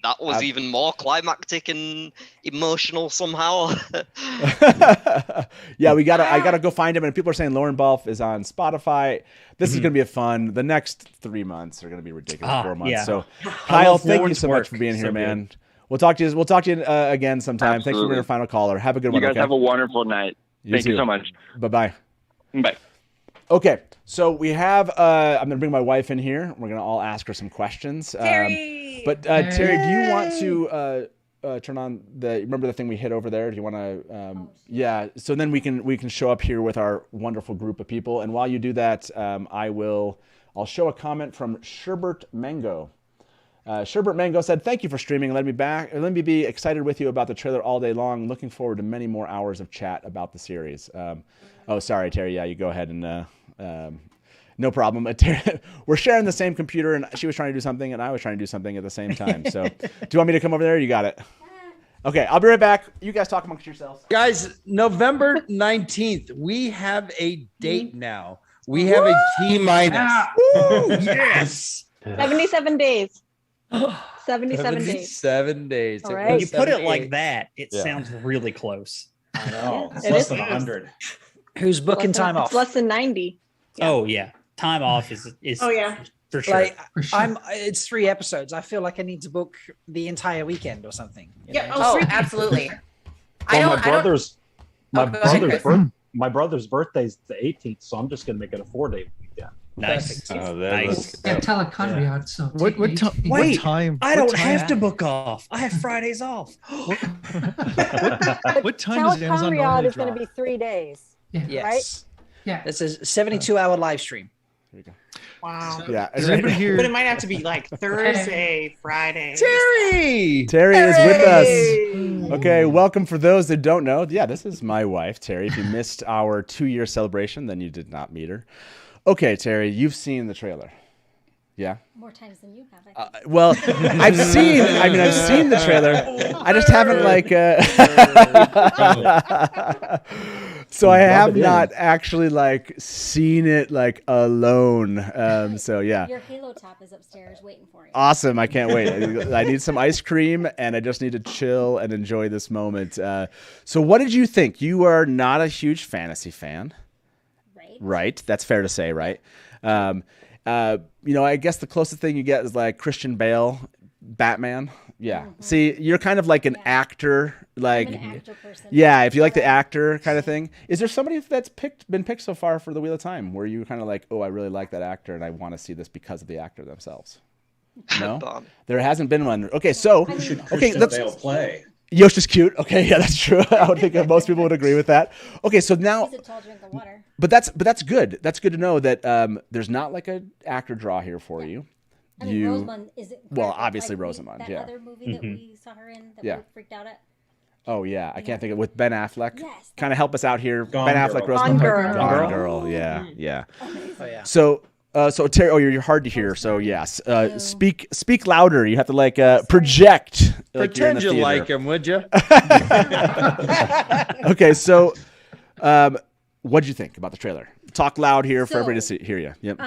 that was even more climactic and emotional somehow. Yeah, I gotta go find him. And people are saying Lauren Balfe is on Spotify. This is gonna be fun. The next 3 months are gonna be ridiculous. 4 months. Yeah. So, I Kyle, love thank you Lauren's so much work. for being here, So man. good. We'll talk to you again sometime. Thanks for Absolutely. being our final caller. Have a good You one. guys Okay? have a wonderful night. Thank you too. so much. Bye-bye. Bye. Okay, so we have. I'm gonna bring my wife in here. We're gonna all ask her some questions. Terry. But Terry, do you want to turn on the? Remember the thing we hit over there? Do you want to? Yeah. So then we can show up here with our wonderful group of people. And while you do that, I'll show a comment from Sherbert Mango. Sherbert Mango said, "Thank you for streaming. Let me be excited with you about the trailer all day long. Looking forward to many more hours of chat about the series." Oh, sorry, Terry. Yeah, you go ahead and no problem. We're sharing the same computer, and she was trying to do something, and I was trying to do something at the same time. So, do you want me to come over there? You got it. Okay, I'll be right back. You guys talk amongst yourselves. Guys, November 19th, we have a date now. We have a T-minus. Yes. 77 days. 77 days. 7 days. All When right. you put it 78. like that, it Yeah. sounds really close. I know. It's It less is. than 100. Who's booking time It's off? less than 90. Oh yeah, time off is Oh, yeah. for sure. Like it's 3 episodes. I feel like I need to book the entire weekend or something. you know? Oh, absolutely. Well, my go ahead, my brother's birthday's the 18th, so I'm just gonna make it a Oh,4-day weekend. Nice. Yeah, teleconriad. So What Wait, time? I don't have to book off. I have Fridays off. What time does Amazon Teleconriad normally is going to drop? be 3 days. Yes. Right? Yeah. This is 72-hour live stream. Wow. Yeah. But it might have to be like Thursday, Friday. Terry is with us. Okay, welcome for those that don't know. Yeah, this is my wife, Terry. If you missed our 2-year celebration, then you did not meet her. Okay, Terry, you've seen the trailer. Yeah. More times than you have. I think. Well, I've seen the trailer. I just haven't so I have not actually seen it alone. So yeah. Your Halo top is upstairs waiting for you. Awesome. I can't wait. I need some ice cream and I just need to chill and enjoy this moment. So what did you think? You are not a huge fantasy fan. Right. That's fair to say, right? I guess the closest thing you get is like Christian Bale, Batman. Yeah. Mm-hmm. See, you're kind of like an actor, like I'm an actor person. Yeah, if you like the actor kind of thing. Is there somebody that's been picked so far for the Wheel of Time where you kind of like, oh, I really like that actor and I want to see this because of the actor themselves? No, there hasn't been one. Okay, so Christian Bale play. Yosh is cute. Okay, yeah, that's true. I would think most people would agree with that. Okay, so now, He's a tall drink of water. But that's good. That's good to know that there's not like an actor draw here for you. I mean, Rosamund is it? Well, obviously like Rosamund. That yeah. other movie that we saw her in that we freaked out at. Oh yeah, I can't think of with Ben Affleck. Yes. Kind of help us out here. Gone Ben Girl. Affleck, Rosamund. Gone Girl. Yeah, yeah. Oh yeah. So Terry, you're hard to hear. So yes, speak louder. You have to project. Pretend you like him, would you? Okay, so what'd you think about the trailer? Talk loud here for everybody to hear you. Yep.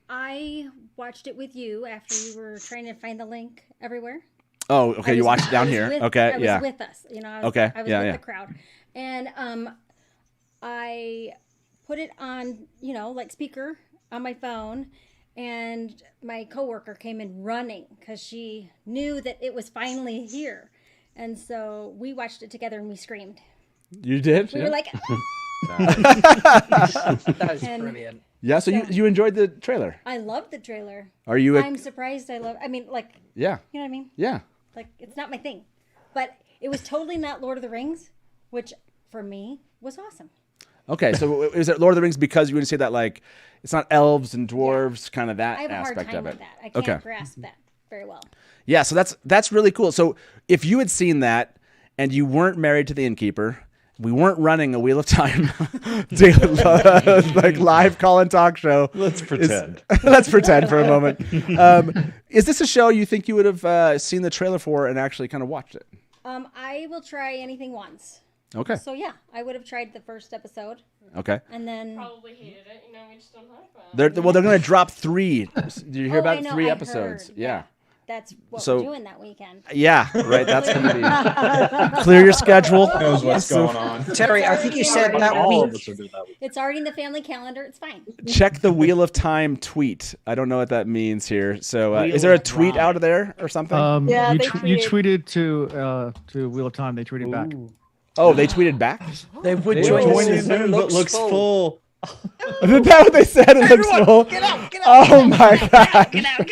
I watched it with you after you were trying to find the link everywhere. Oh, okay. You watched it down here. Okay, I was with us. I was with the crowd, and I put it on, like speaker on my phone, and my coworker came in running because she knew that it was finally here, and so we watched it together and we screamed. You did? We were like, that was brilliant. Yeah, so you enjoyed the trailer. I loved the trailer. Are you? I'm surprised. Yeah. You know what I mean? Yeah. Like, it's not my thing, but it was totally not Lord of the Rings, which for me was awesome. Okay, so is it Lord of the Rings because you would say that like it's not elves and dwarves, kind of that I have a hard aspect time of it? with that. I can't grasp that very well. Yeah, so that's really cool. So if you had seen that and you weren't married to the Innkeeper, we weren't running a Wheel of Time daily, like live call and talk show. Let's pretend. Let's pretend for a moment. Is this a show you think you would have seen the trailer for and actually kind of watched it? I will try anything once. Okay. So yeah, I would have tried the first episode. Okay. And then probably hated it. You know, we just don't talk about They're it. Well, they're going to drop 3. Did you hear about I know, 3 I episodes? heard. Yeah. That's what So- we're doing that weekend. Yeah, right. That's going to be clear your schedule. Knows what's going on. Terry, I think you said that week. It's already in the family calendar. It's fine. Check the Wheel of Time tweet. I don't know what that means here. So, is there a tweet out of there or something? Yeah, you, they you tweeted. tweeted to Wheel of Time. They tweeted back. Oh, they tweeted back? They would They join joined the the Zoom, but looks full. Isn't that what they said? It looks full. Get out! Oh my god! Get out!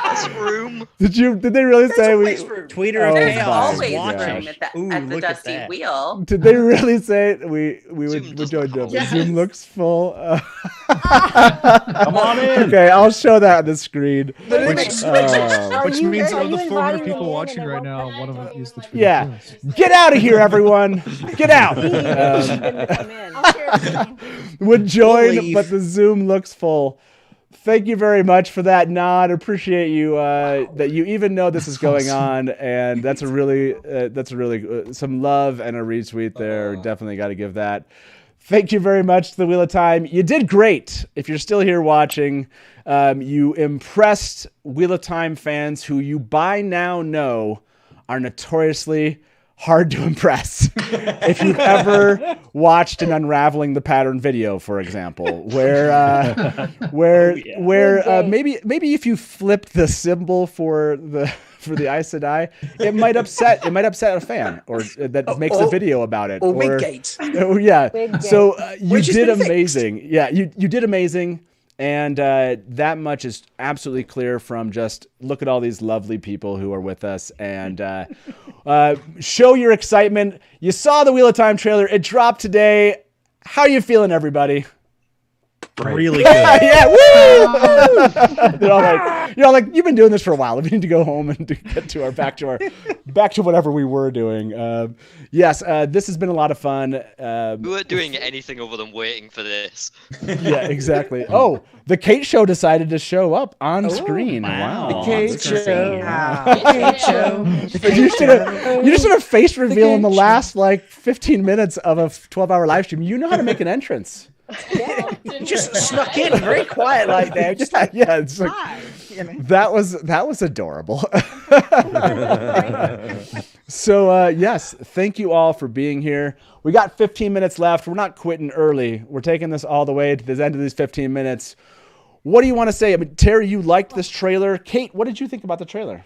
This room. Did they really say we? Tweeter Oh of There's my chaos. always gosh. room at the, Ooh, at the look at Dusty that. Wheel. Did they really say we would Zoom join doesn't the hold. Zoom looks full? Come on in. Okay, I'll show that on the screen. Are Which you- means are of the you 400 inviting them people in watching and they right won't now, come one of in? them is the tweet. Yeah, get out of here, everyone! Get out. Come in. I'll share the screen. Would join, Leave. but the Zoom looks full. Thank you very much for that nod. Appreciate you that you even know this is going on, and that's a really some love and a retweet there. Definitely got to give that. Thank you very much to the Wheel of Time. You did great. If you're still here watching, you impressed Wheel of Time fans who you by now know are notoriously hard to impress. If you've ever watched an Unraveling the Pattern video, for example, where maybe if you flipped the symbol for the Aes Sedai, it might upset a fan or that makes a video about it. Or Wigate. Oh, yeah. Wigate. So you Which has did been fixed. amazing. Yeah, you did amazing. And that much is absolutely clear from just look at all these lovely people who are with us and show your excitement. You saw the Wheel of Time trailer. It dropped today. How you feeling, everybody? Really good. Yeah, woo! You're all like, you've been doing this for a while. We need to go home and get to back to whatever we were doing. Yes, this has been a lot of fun. We weren't doing anything other than waiting for this. Yeah, exactly. Oh, the Kate Show decided to show up on screen. wow. Wow. The Kate Show. You just did a face reveal in the last like 15 minutes of a 12-hour live stream. You know how to make an entrance. Just snuck in very quiet like that. Just Yeah, it's like, that was adorable. So yes, thank you all for being here. We got 15 minutes left. We're not quitting early. We're taking this all the way to the end of these 15 minutes. What do you want to say? I mean, Terry, you liked this trailer. Kate, what did you think about the trailer?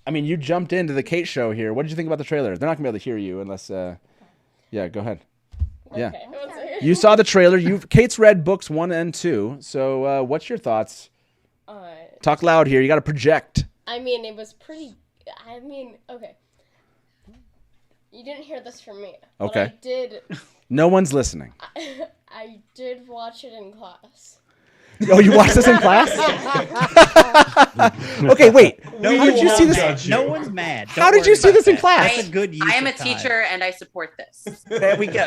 I mean, you jumped into the Kate Show here. What did you think about the trailer? They're not gonna be able to hear you unless. Yeah, go ahead. Yeah. Okay, one second. You saw the trailer. Kate's read books 1 and 2. So, what's your thoughts? Talk loud here. You got to project. I mean, it was pretty. I mean, okay. You didn't hear this from me. But Okay. I did. No one's listening. I did watch it in class. Oh, you watched this in class? Okay, wait. How did you see this? No one's mad. How did you see this in class? That's a good use I am a of time. teacher and I support this. There we go.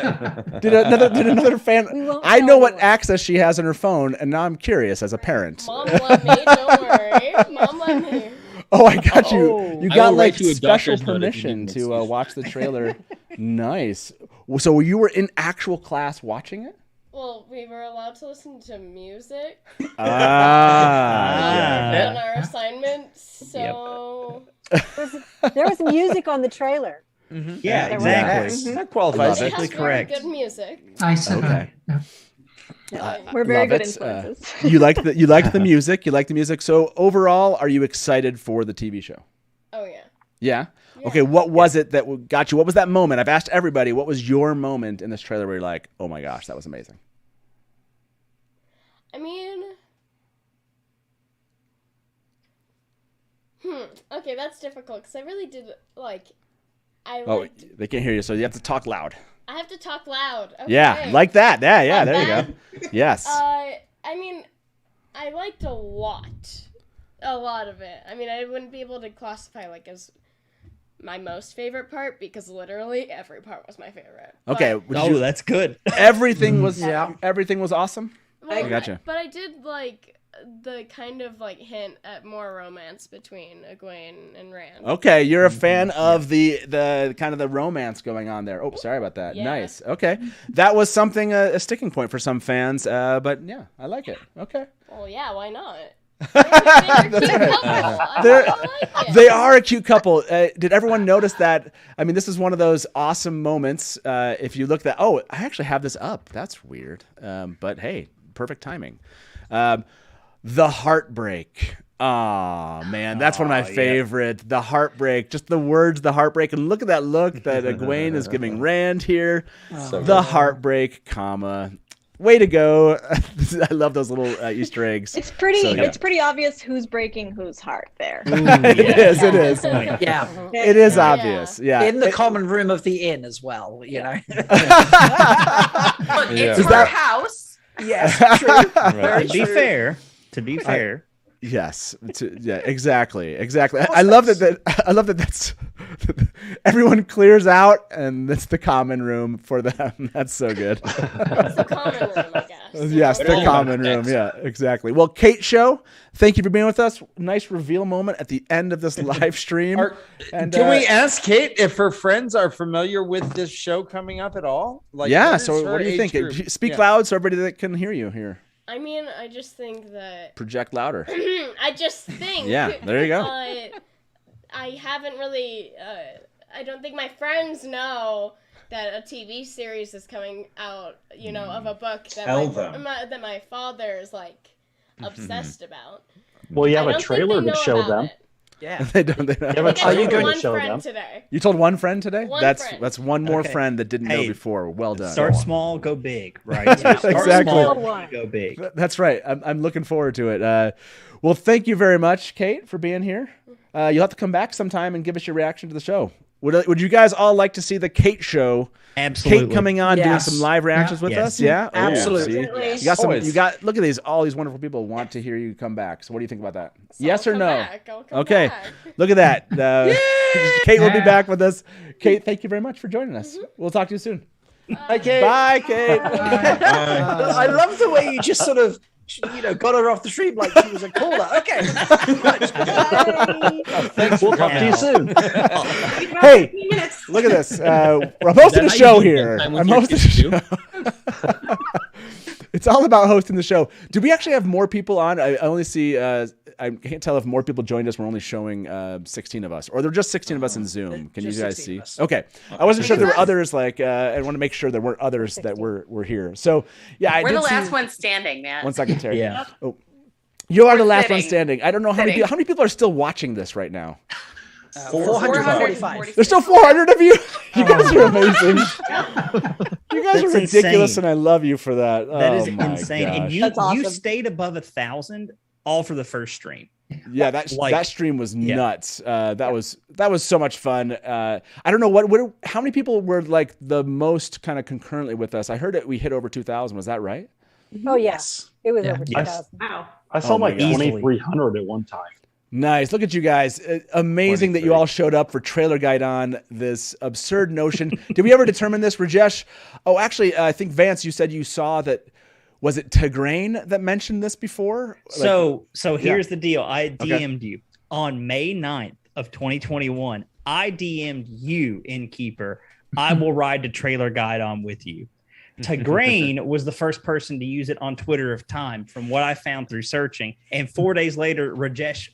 Did another fan? I know what access she has on her phone, and now I'm curious as a parent. Mom let me. Don't worry. Mom let me. Oh, I got you. You I got will like write you a special doctor's note if you permission need to this. watch the trailer. Nice. So you were in actual class watching it? Well, we were allowed to listen to music on our assignments, so. There was music on the trailer. Yeah, There exactly. was. That qualifies. It Exactly has correct. very good music. I said Okay. We're very Love good it. influences. You like the music. You like the music. So overall, are you excited for the TV show? Oh, yeah. Yeah. Okay. What was it that got you? What was that moment? I've asked everybody. What was your moment in this trailer where you're like, "Oh my gosh, that was amazing"? I mean, okay, that's difficult because I really did like They can't hear you, so you have to talk loud. I have to talk loud. Okay. Yeah, like that. Yeah, there you go. Yes. I mean, I liked a lot of it. I mean, I wouldn't be able to classify like as my most favorite part because literally every part was my favorite. Okay. That's good. Everything was awesome. Well, I gotcha. But I did like the kind of like hint at more romance between Egwene and Rand. Okay, you're a fan of the kind of the romance going on there. Oh, sorry about that. Yeah. Nice. Okay, that was something a sticking point for some fans. But yeah, I like it. Okay. Well, yeah, why not? They are a cute couple. Did everyone notice that? I mean, this is one of those awesome moments. If you look I actually have this up. That's weird. But hey, perfect timing. The heartbreak. Oh man, that's one of my favorite. The heartbreak, just the words, the heartbreak, and look at that look that Egwene is giving Rand here. The heartbit, comma. Way to go! I love those little Easter eggs. It's pretty. It's pretty obvious who's breaking whose heart there. It is. Yeah, it is obvious. Yeah, in the common room of the inn as well. You know. Look, it's her house. Yes, true. Right. To be fair. Yes. Exactly. I love that. I love that. That's everyone clears out, and that's the common room for them. That's so good. It's the common room, I guess. Yes, the common room. Yeah, exactly. Well, Kate Show, thank you for being with us. Nice reveal moment at the end of this live stream. Can we ask Kate if her friends are familiar with this show coming up at all? So what do you think? Speak loud so everybody that can hear you here. I mean, I just think that... Project louder. I just think... Yeah, there you go. I haven't really... I don't think my friends know that a TV series is coming out, of a book that my father is, obsessed about. Well, you have a trailer to show them. Yeah. They don't. Are you going to show them? Today. You told one friend today? That's one more friend that didn't know before. Well done. Start small, go big, right? Exactly. Small, go big. That's right. I'm looking forward to it. Well, thank you very much, Kate, for being here. You'll have to come back sometime and give us your reaction to the show. Would you guys all like to see the Kate Show? Absolutely. Kate coming on, doing some live reactions with us. Yeah, absolutely. You got some. You got. Look at these. All these wonderful people want to hear you come back. So, what do you think about that? Yes or no? Okay. Back. Look at that. Kate will be back with us. Kate, thank you very much for joining us. We'll talk to you soon. Bye, Kate. Bye, Kate. I love the way you just sort of, got her off the stream like she was a caller. Okay. Thanks. We'll talk to you soon. Hey, look at this. I'm hosting a show here. I'm hosting a show. It's all about hosting the show. Do we actually have more people on? I only see. I can't tell if more people joined us. We're only showing 16 of us, or there are just 16 of us in Zoom. Can you guys see? Okay, I wasn't sure if there were others. I want to make sure there weren't others that were here. So yeah, we're the last one standing, man. One second, Terry. Yeah. Oh, you are the last one standing. I don't know how many people are still watching this right now. 445. There's still 400 of you. You guys are amazing. You guys are ridiculous, and I love you for that. That is insane. Gosh. And you stayed above 1,000 all for the first stream. Yeah, that stream was nuts. That was so much fun. I don't know how many people were the most kind of concurrently with us. I heard we hit over 2,000. Was that right? Oh yes, it was over 2,000. Wow. I saw 2,300 at one time. Nice. Look at you guys. Amazing that you all showed up for Trailer Guide on this absurd notion. Did we ever determine this, Rajesh? Oh, actually, I think Vance, you said you saw that. Was it Tigraine that mentioned this before? So here's the deal. I DM'd you on May 9th of 2021. I DM'd you, Innkeeper. I will ride the Trailer Guide on with you. Tigraine was the first person to use it on Twitter of time, from what I found through searching. And 4 days later, Rajesh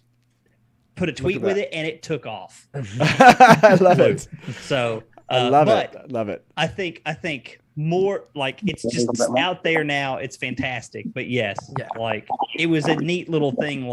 put a tweet with it, and it took off. I love it. So I love it. I think more it's just out there now. It's fantastic. But yes, it was a neat little thing.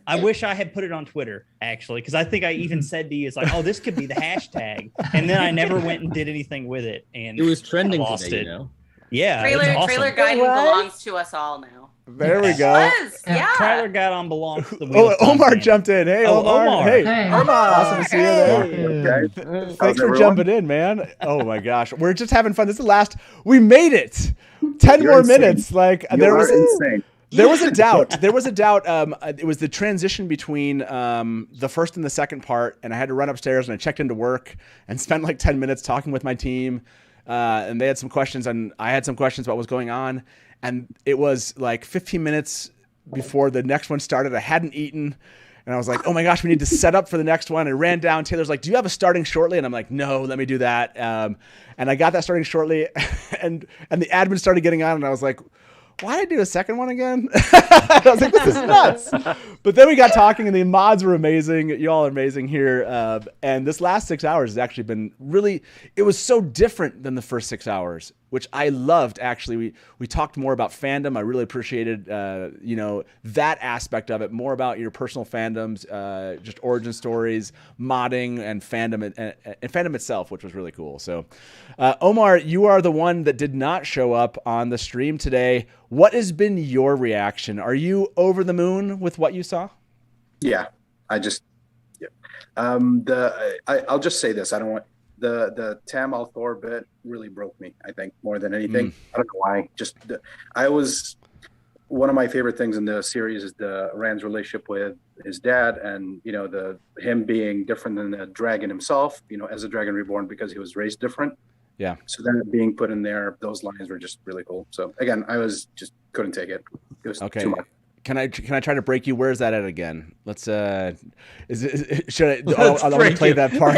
I wish I had put it on Twitter actually, because I think I even said to you, it's oh, this could be the hashtag, and then I never went and did anything with it. And it was trending today, Yeah, Trailer Guide belongs to us all now. There we go. Yeah. Trailer Guide belongs to the Wheel Omar jumped in. Hey, Omar. Hey, awesome to see you there. Thanks for jumping in, man. Oh my gosh, we're just having fun. This is the last. We made it. 10 more minutes. Like there was insane. There was a doubt. There was a doubt. It was the transition between the first and the second part, and I had to run upstairs and I checked into work and spent like 10 minutes talking with my team. And they had some questions, and I had some questions about what was going on. And it was like 15 minutes before the next one started. I hadn't eaten. And I was like, oh my gosh, we need to set up for the next one. I ran down. Taylor's like, do you have a starting shortly? And I'm like, no, let me do that. And I got that starting shortly. and the admin started getting on. And I was like, why did I do a second one again? I was like, this is nuts. But then we got talking, and the mods were amazing. You all are amazing here. And this last 6 hours has actually been really, it was so different than the first 6 hours, which I loved, actually. We talked more about fandom. I really appreciated, that aspect of it, more about your personal fandoms, just origin stories, modding, and fandom, and fandom itself, which was really cool. So, Omar, you are the one that did not show up on the stream today. What has been your reaction? Are you over the moon with what you saw? Yeah, I'll just say this. I don't want the Tam Althor bit really broke me, I think, more than anything. I don't know why. One of my favorite things in the series is Rand's relationship with his dad, and him being different than the dragon himself, as a dragon reborn, because he was raised different. Yeah. So then being put in there, those lines were just really cool. So again, I couldn't take it. It was too much. Can I try to break you? Where is that at again? Let's I'll play that part.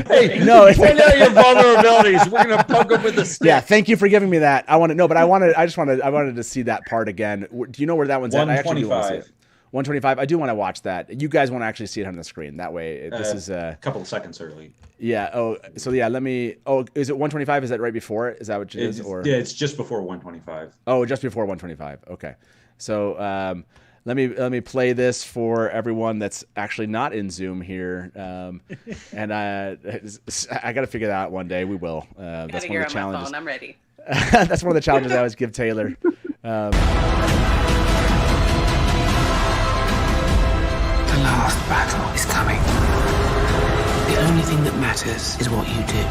Hey, no, point out your vulnerabilities. We're gonna poke them with the stick. Yeah, thank you for giving me that. I wanted to see that part again. Do you know where that one's at? 125. 125. I do want to watch that. You guys want to actually see it on the screen. That way, this is a couple of seconds early. Yeah. Oh, so yeah. Let me. Oh, is it 125? Is that right before it? Is that what it is? Or yeah, it's just before 125. Oh, just before 125. Okay. So let me play this for everyone that's actually not in Zoom here, and I got to figure that out one day. We will. That's one of the challenges. I'm ready. That's one of the challenges I always give Taylor. The last battle is coming. The only thing that matters is what you do.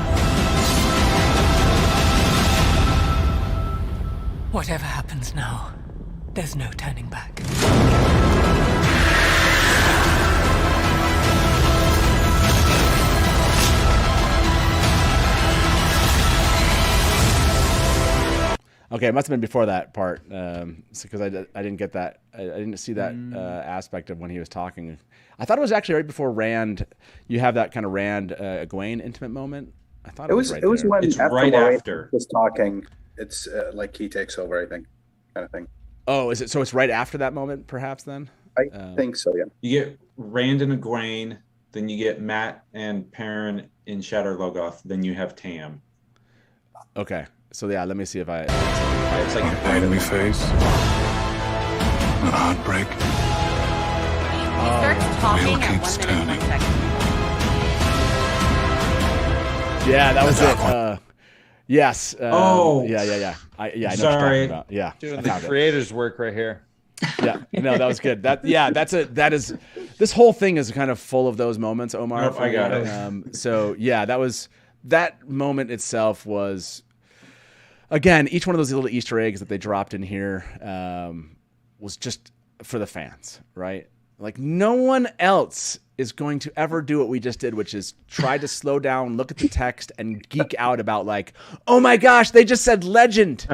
Whatever happens now, there's no turning back. Okay, it must have been before that part, because I didn't get that. I didn't see that aspect of when he was talking. I thought it was actually right before Rand. You have that kind of Rand Egwene intimate moment. I thought it was right. It was when it's after right Moiraine after was talking. It's like he takes over, I think, kind of thing. Oh, is it? So it's right after that moment, perhaps? Then I think so. Yeah. You get Rand and Egwene, then you get Matt and Perrin in Shadar Logoth, then you have Tam. Okay. So yeah, let me see if I. It's like the pain we face, the heartbreak. He starts talking at 1 minute, 1 second. Yeah, that was it. Yes. Yeah. I know what you're talking about. Yeah. Doing the creator's work right here. Yeah. No, that was good. This whole thing is kind of full of those moments, Omar. Nope, I got it. So yeah, that moment itself was. Again, each one of those little Easter eggs that they dropped in here was just for the fans, right? Like no one else is going to ever do what we just did, which is try to slow down, look at the text, and geek out about like, oh my gosh, they just said legend.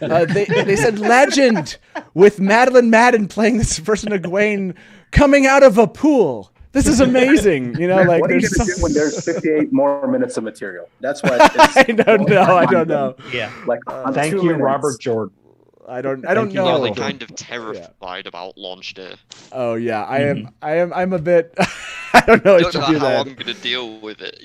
They said legend with Madeline Madden playing this person Egwene coming out of a pool. This is amazing, Like, what are you going to do when there's 58 more minutes of material? That's what. I don't know. Yeah. Like, thank you, Robert Jordan. I don't know. Yeah, they're kind of terrified about launch day. Oh yeah, I'm a bit. I don't know. I don't know how I'm going to deal with it.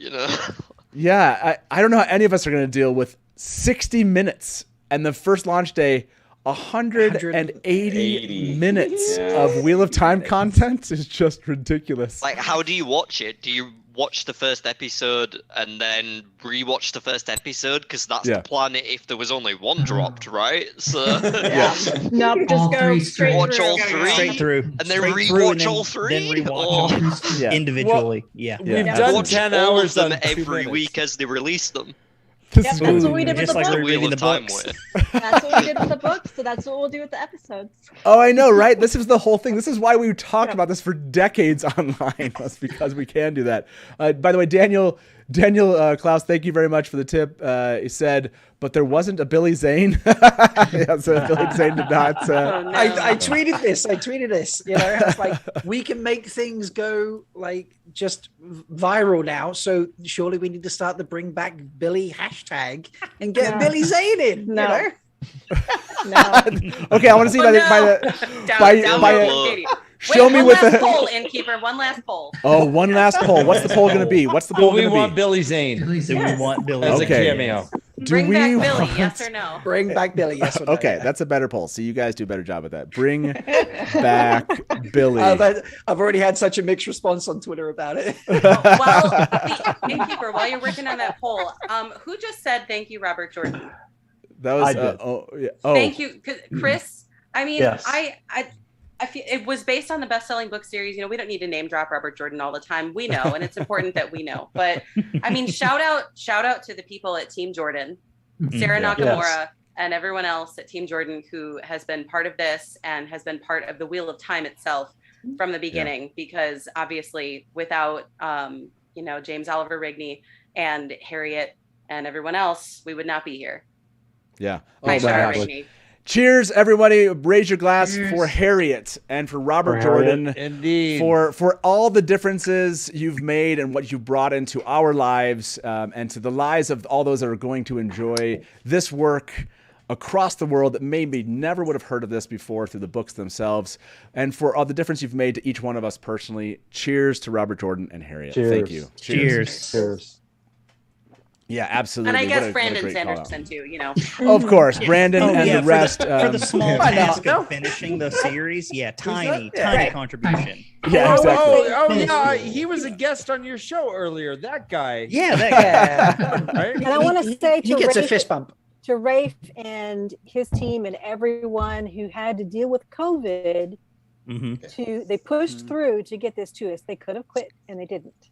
Yeah, I don't know how any of us are going to deal with 60 minutes and the first launch day. 180 minutes of Wheel of Time content is just ridiculous. Like, how do you watch it? Do you watch the first episode and then rewatch the first episode, because that's the plan if there was only one dropped, right? So Nope, just go straight watch through. all three, Straight through, and then Straight through rewatch and then- all three. then rewatch them individually. We've done watch 10 all hours of them on 2 every minutes. week as they release them. Yep, that's what we did with Just the like book. we're reading the Time books. with. That's what we did with the books, so that's what we'll do with the episodes. Oh, I know, right? This is the whole thing. This is why we talked about this for decades online. That's because we can do that. By the way, Daniel Klaus, thank you very much for the tip. He said, but there wasn't a Billy Zane. Yeah, so Billy Zane did not. I tweeted this. You know, it's like, we can make things go like just viral now. So surely we need to start the Bring Back Billy hashtag and get Billy Zane in. No. You know? Okay, I want to see show me with the poll, Innkeeper. One last poll. Oh, one last poll. What's the poll going to be? What's the poll we going to be? want Billy Zane. Do we want Billy as a Okay. cameo? Bring back Billy, yes or no? Bring back Billy, yes or no? Okay, that's a better poll. So you guys do a better job at that. Bring back Billy. I've already had such a mixed response on Twitter about it. Innkeeper, while you're working on that poll, who just said thank you, Robert Jordan? That was I did. Thank you, Chris. I mean, Yes. I feel it was based on the best-selling book series. You know, we don't need to name drop Robert Jordan all the time. We know, and it's important that we know. But I mean, shout out to the people at Team Jordan, Sarah Nakamura, and everyone else at Team Jordan who has been part of this and has been part of the Wheel of Time itself from the beginning. Because obviously, without James Oliver Rigney and Harriet and everyone else, we would not be here. Yeah. Hi, Shadar Exactly. Rigney. Cheers, everybody. Raise your glass for Harriet and for Robert Jordan. Indeed. For all the differences you've made and what you've brought into our lives and to the lives of all those that are going to enjoy this work across the world that maybe never would have heard of this before through the books themselves. And for all the difference you've made to each one of us personally. Cheers to Robert Jordan and Harriet. Cheers. Thank you. Cheers. Yeah, absolutely. And I guess What a Brandon great call-out. Sanderson too, you know. Of course, Brandon and the rest. For the small task no. of finishing the series, tiny Right. contribution. Yeah, exactly. Yeah, he was a guest on your show earlier. That guy. Yeah, that guy. Right? And I want to say He gets a fist bump. to Rafe and his team and everyone who had to deal with COVID, they pushed through to get this to us. They could have quit and they didn't.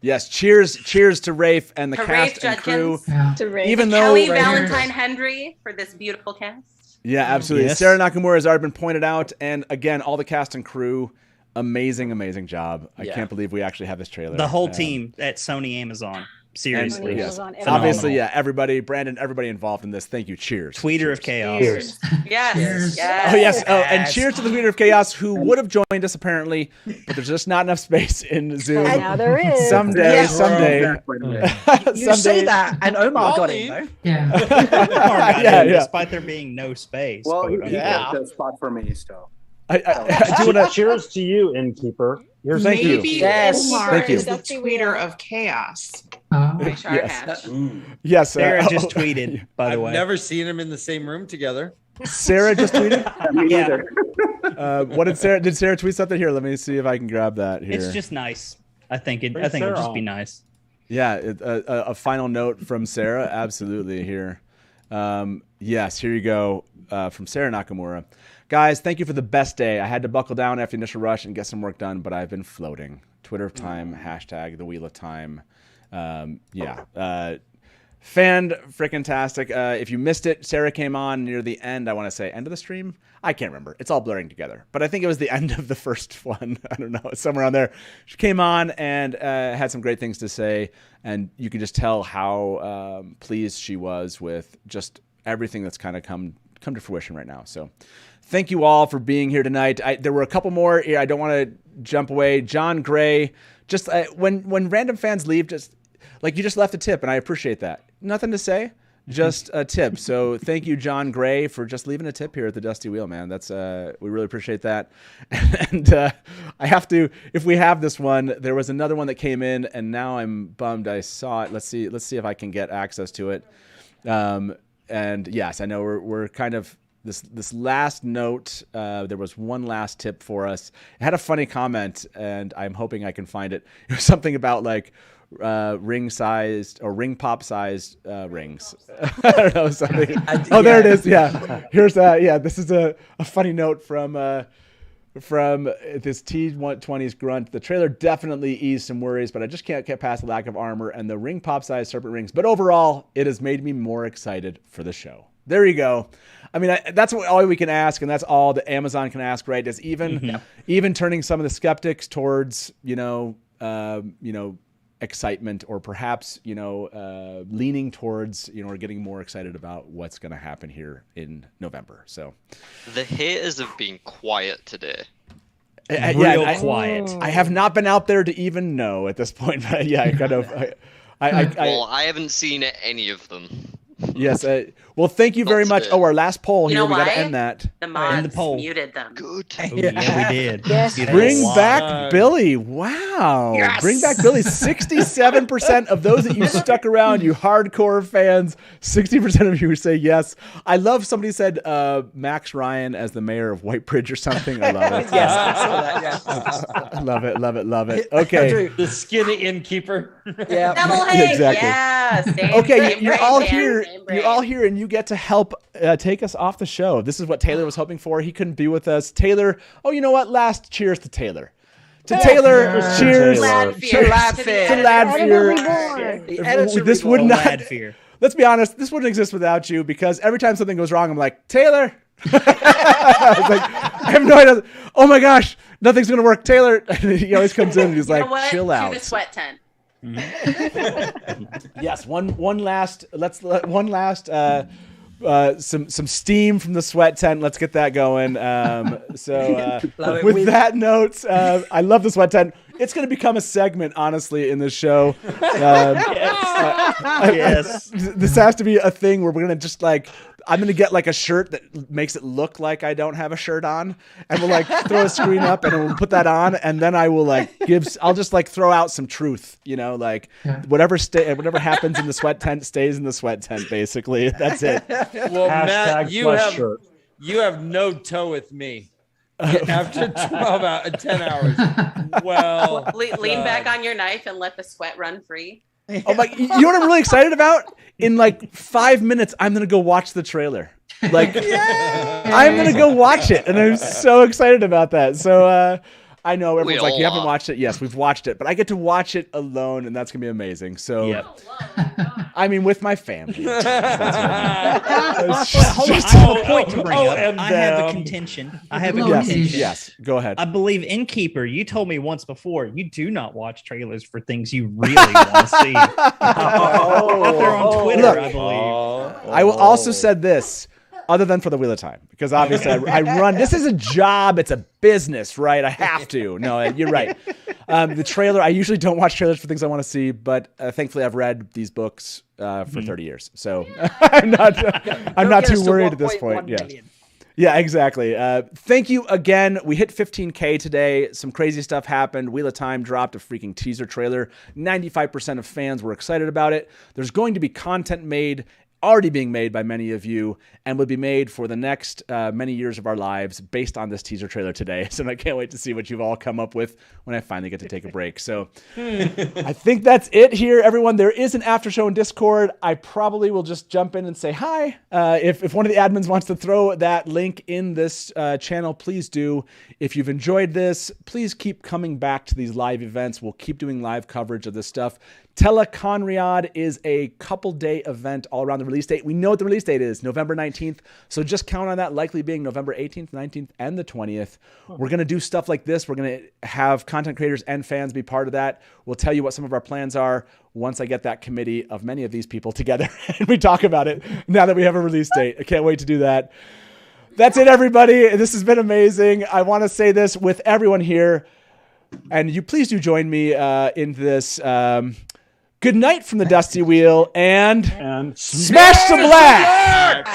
Yes, cheers to Rafe and the To cast Rafe and crew. Judkins. To Rafe. Even though Kelly Valentine Henry for this beautiful cast. Yeah, absolutely. Yes. Sarah Nakamura has already been pointed out, and again, all the cast and crew, amazing job. I can't believe we actually have this trailer. The whole team at Sony Amazon. Seriously. And, yes, Amazon, obviously, yeah. Everybody, Brandon, everybody involved in this. Thank you. Cheers. Tweeter of Chaos. Cheers. Yes. Oh yes. Oh, and cheers to the Tweeter of Chaos, who would have joined us apparently, but there's just not enough space in Zoom. And now there is. Someday. You say that, and Omar got in, though. Yeah. Yeah. Despite there being no space. Well, quote he unquote. got the spot for me, so. I do want to. Cheers to you, Innkeeper. Here's Thank you. Maybe Yes. Omar Thank you. is the tweeter of chaos. Yes. Yes. Sarah just tweeted, by the I've way. never seen him in the same room together. Sarah just tweeted. Me neither. What did Sarah? Did Sarah tweet something here? Let me see if I can grab that here. It's just nice. I think it would just be nice. Yeah, a final note from Sarah. Absolutely here. Yes, here you go from Sarah Nakamura. Guys, thank you for the best day. I had to buckle down after the initial rush and get some work done, but I've been floating. Twitter of time, hashtag the Wheel of Time. Fan-frickin-tastic. If you missed it, Sarah came on near the end. I want to say end of the stream. I can't remember. It's all blurring together. But I think it was the end of the first one. I don't know. It's somewhere on there. She came on and had some great things to say. And you can just tell how pleased she was with just everything that's kind of come to fruition right now. So thank you all for being here tonight. There were a couple more. I don't want to jump away. John Gray, just when random fans leave, just like you just left a tip, and I appreciate that. Nothing to say, just a tip. So thank you, John Gray, for just leaving a tip here at the Dusty Wheel, man. That's we really appreciate that. And I have to, if we have this one, there was another one that came in, and now I'm bummed I saw it. Let's see if I can get access to it. And yes, I know we're kind of this last note. There was one last tip for us. It had a funny comment, and I'm hoping I can find it. It was something about like ring sized or ring pop sized rings. I don't know something. There it is. Yeah, here's this is a funny note from this T-120's grunt. The trailer definitely eased some worries, but I just can't get past the lack of armor and the ring pop sized serpent rings. But overall, it has made me more excited for the show. There you go. I mean, that's all we can ask, and that's all that Amazon can ask, right? Is even turning some of the skeptics towards excitement, or perhaps leaning towards or getting more excited about what's going to happen here in November. So the haters have been quiet today. Quiet. I have not been out there to even know at this point, but I kind of. I haven't seen any of them. Yes. Well, thank you very much. Oh, our last poll here. We got to end that. The mods muted them. Good. Yeah, we did. Yes. Bring back Billy. Wow. Yes. Bring back Billy. 67% of those that you stuck around, you hardcore fans, 60% of you say yes. I love somebody said Max Ryan as the mayor of Whitebridge or something. I love it. Yes, I saw that. Yeah. Love it. Okay. The skinny innkeeper. Yeah. Double hate. Exactly. Yeah. Okay, you're all here. You're all here, and you get to help take us off the show. This is what Taylor was hoping for. He couldn't be with us. Taylor, you know what? Last cheers to Taylor. To Taylor, cheers. To Ladfear. This would not. Let's be honest. This wouldn't exist without you, because every time something goes wrong, I'm like, Taylor. I was like, I have no idea. Oh my gosh, nothing's gonna work. Taylor. He always comes in and he's like, chill out. To the sweat tent. Yes, one last some steam from the sweat tent. Let's get that going. With that note, I love the sweat tent. It's going to become a segment, honestly, in this show. Yes. This has to be a thing where we're going to just I'm going to get a shirt that makes it look like I don't have a shirt on, and we'll throw a screen up and we'll put that on, and then I will I'll just throw out some truth, whatever happens in the sweat tent stays in the sweat tent, basically. That's it. Well, Matt, you have no toe with me. After 10 hours. Well, lean back on your knife and let the sweat run free. Oh my! You know what I'm really excited about? In 5 minutes, I'm gonna go watch the trailer. I'm gonna go watch it, and I'm so excited about that. So I know everyone's like, "You haven't watched it?" Yes, we've watched it, but I get to watch it alone, and that's gonna be amazing. So, I mean, with my family. Hold on, I have a point to bring up. I have a contention. Yes, go ahead. I believe Innkeeper, you told me once before, you do not watch trailers for things you really want to see. They're on Twitter, look, I believe. I will also said this. Other than for the Wheel of Time, because obviously I run. This is a job. It's a business, right? I have to. No, you're right. The trailer. I usually don't watch trailers for things I want to see, but thankfully I've read these books for 30 years, so I'm not too worried at this point. Yeah, exactly. Thank you again. We hit 15K today. Some crazy stuff happened. Wheel of Time dropped a freaking teaser trailer. 95% of fans were excited about it. There's going to be content already being made by many of you, and will be made for the next many years of our lives based on this teaser trailer today. So I can't wait to see what you've all come up with when I finally get to take a break. So I think that's it here, everyone. There is an after show in Discord. I probably will just jump in and say hi. If one of the admins wants to throw that link in this channel, please do. If you've enjoyed this, please keep coming back to these live events. We'll keep doing live coverage of this stuff. Teleconriad is a couple-day event all around the release date. We know what the release date is, November 19th. So just count on that likely being November 18th, 19th, and the 20th. We're going to do stuff like this. We're going to have content creators and fans be part of that. We'll tell you what some of our plans are once I get that committee of many of these people together and we talk about it now that we have a release date. I can't wait to do that. That's it, everybody. This has been amazing. I want to say this with everyone here, and you please do join me in this... Good night from the Dusty Wheel, and smash the black!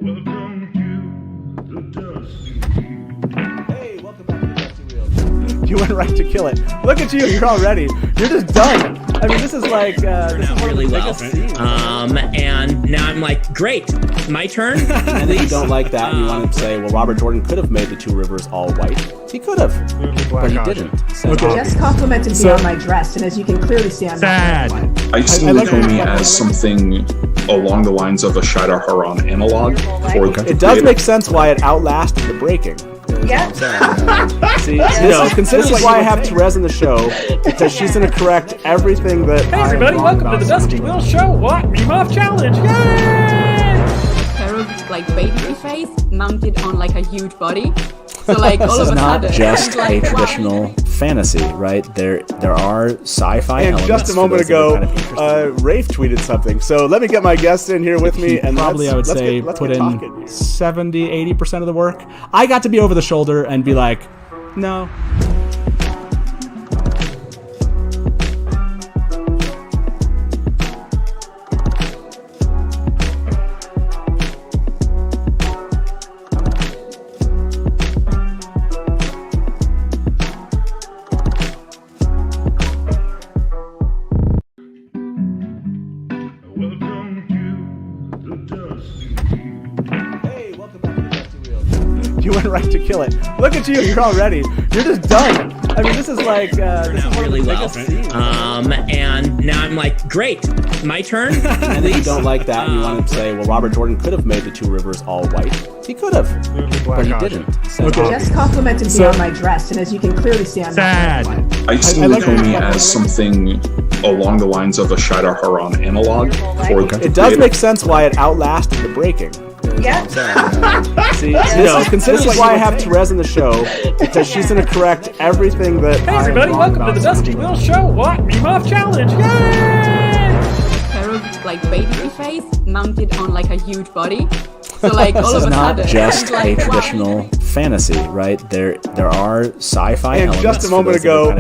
Welcome to the Dusty Wheel. Hey, welcome back to the Dusty Wheel. Do You went right to kill it. Look at you. You're all ready. You're just done. I mean, this is like this is really well. And now I'm like, great, my turn. And if you don't like that and you want to say, well, Robert Jordan could have made the two rivers all white. He could have, but he didn't. So, Just complimented me on my dress, and as you can clearly see, I'm sad. not I see Nakomi as something along the lines of a Shadar Haran analog. It does make sense why it outlasted the breaking. Yeah. See, this is why I have Therese in the show, because she's going to correct everything that. Hey everybody, welcome to the Dusty Wheel Show. What? Meme Off Challenge! Yay! Pharaoh's like baby face mounted on like a huge body. So like all of a sudden, this is not just a traditional fantasy, right? There are sci-fi elements. And just a moment ago, Rafe tweeted something. So let me get my guest in here with me, and probably I would say put in 70-80% of the work. I got to be over the shoulder and be like, no. You went right to kill it. Look at you. You're all ready. You're just done. I mean, this is like this is really well. And now I'm like, great, my turn. And if you don't like that and you want to say, well, Robert Jordan could have made the two rivers all white. He could have, but he didn't. So, Just complimented me on my dress, and as you can clearly see, I'm sad. I see Nakomi as something along the lines of a Shadar Haran analog. It does make sense why it outlasted the breaking. Yeah. See, this is why I have Therese in the show, because she's going to correct everything that. Hey everybody, welcome to the Dusty Wheel Show. What? Meme Off Challenge! Yay! Pharaoh's like baby face mounted on like a huge body. So like all of a sudden, this is not just a traditional fantasy, right? There are sci-fi elements. And just a moment ago,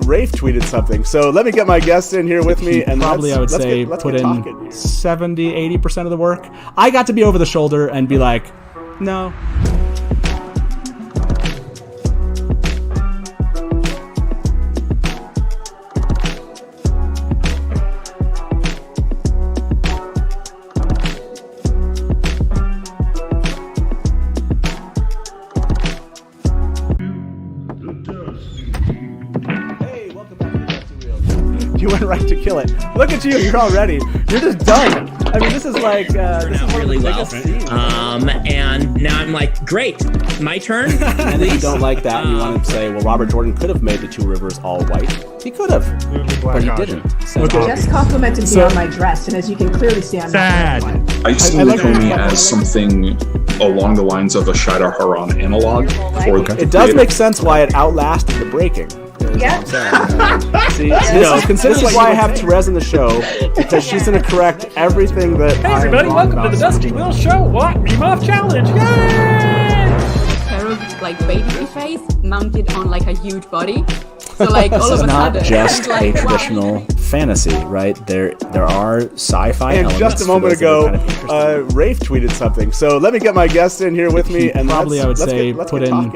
Rafe tweeted something. So let me get my guest in here with me, and probably I would say put in 70-80% of the work. I got to be over the shoulder and be like, no. You went right to kill it. Look at you. You're all ready. You're just done. I mean, this is like this is really well. And now I'm like, great, my turn. And if you don't like that and you want to say, well, Robert Jordan could have made the two rivers all white. He could have, but he didn't. So, Just complimented me on my dress, and as you can clearly see, I'm sad. I see Nakomi as something along the lines of a Shadar Haran analog. It does make sense why it outlasted the breaking. Yeah. See, this is why I have Therese in the show, because she's going to correct everything that. Hey everybody, welcome to the Dusty Wheel Show. What? Meme Off Challenge! Yay! Pharaoh's like baby face mounted on like a huge body. So like all of a sudden, this is not just a traditional fantasy, right? There are sci-fi elements. And just a moment ago, Rafe tweeted something. So let me get my guest in here with me, and probably I would say put in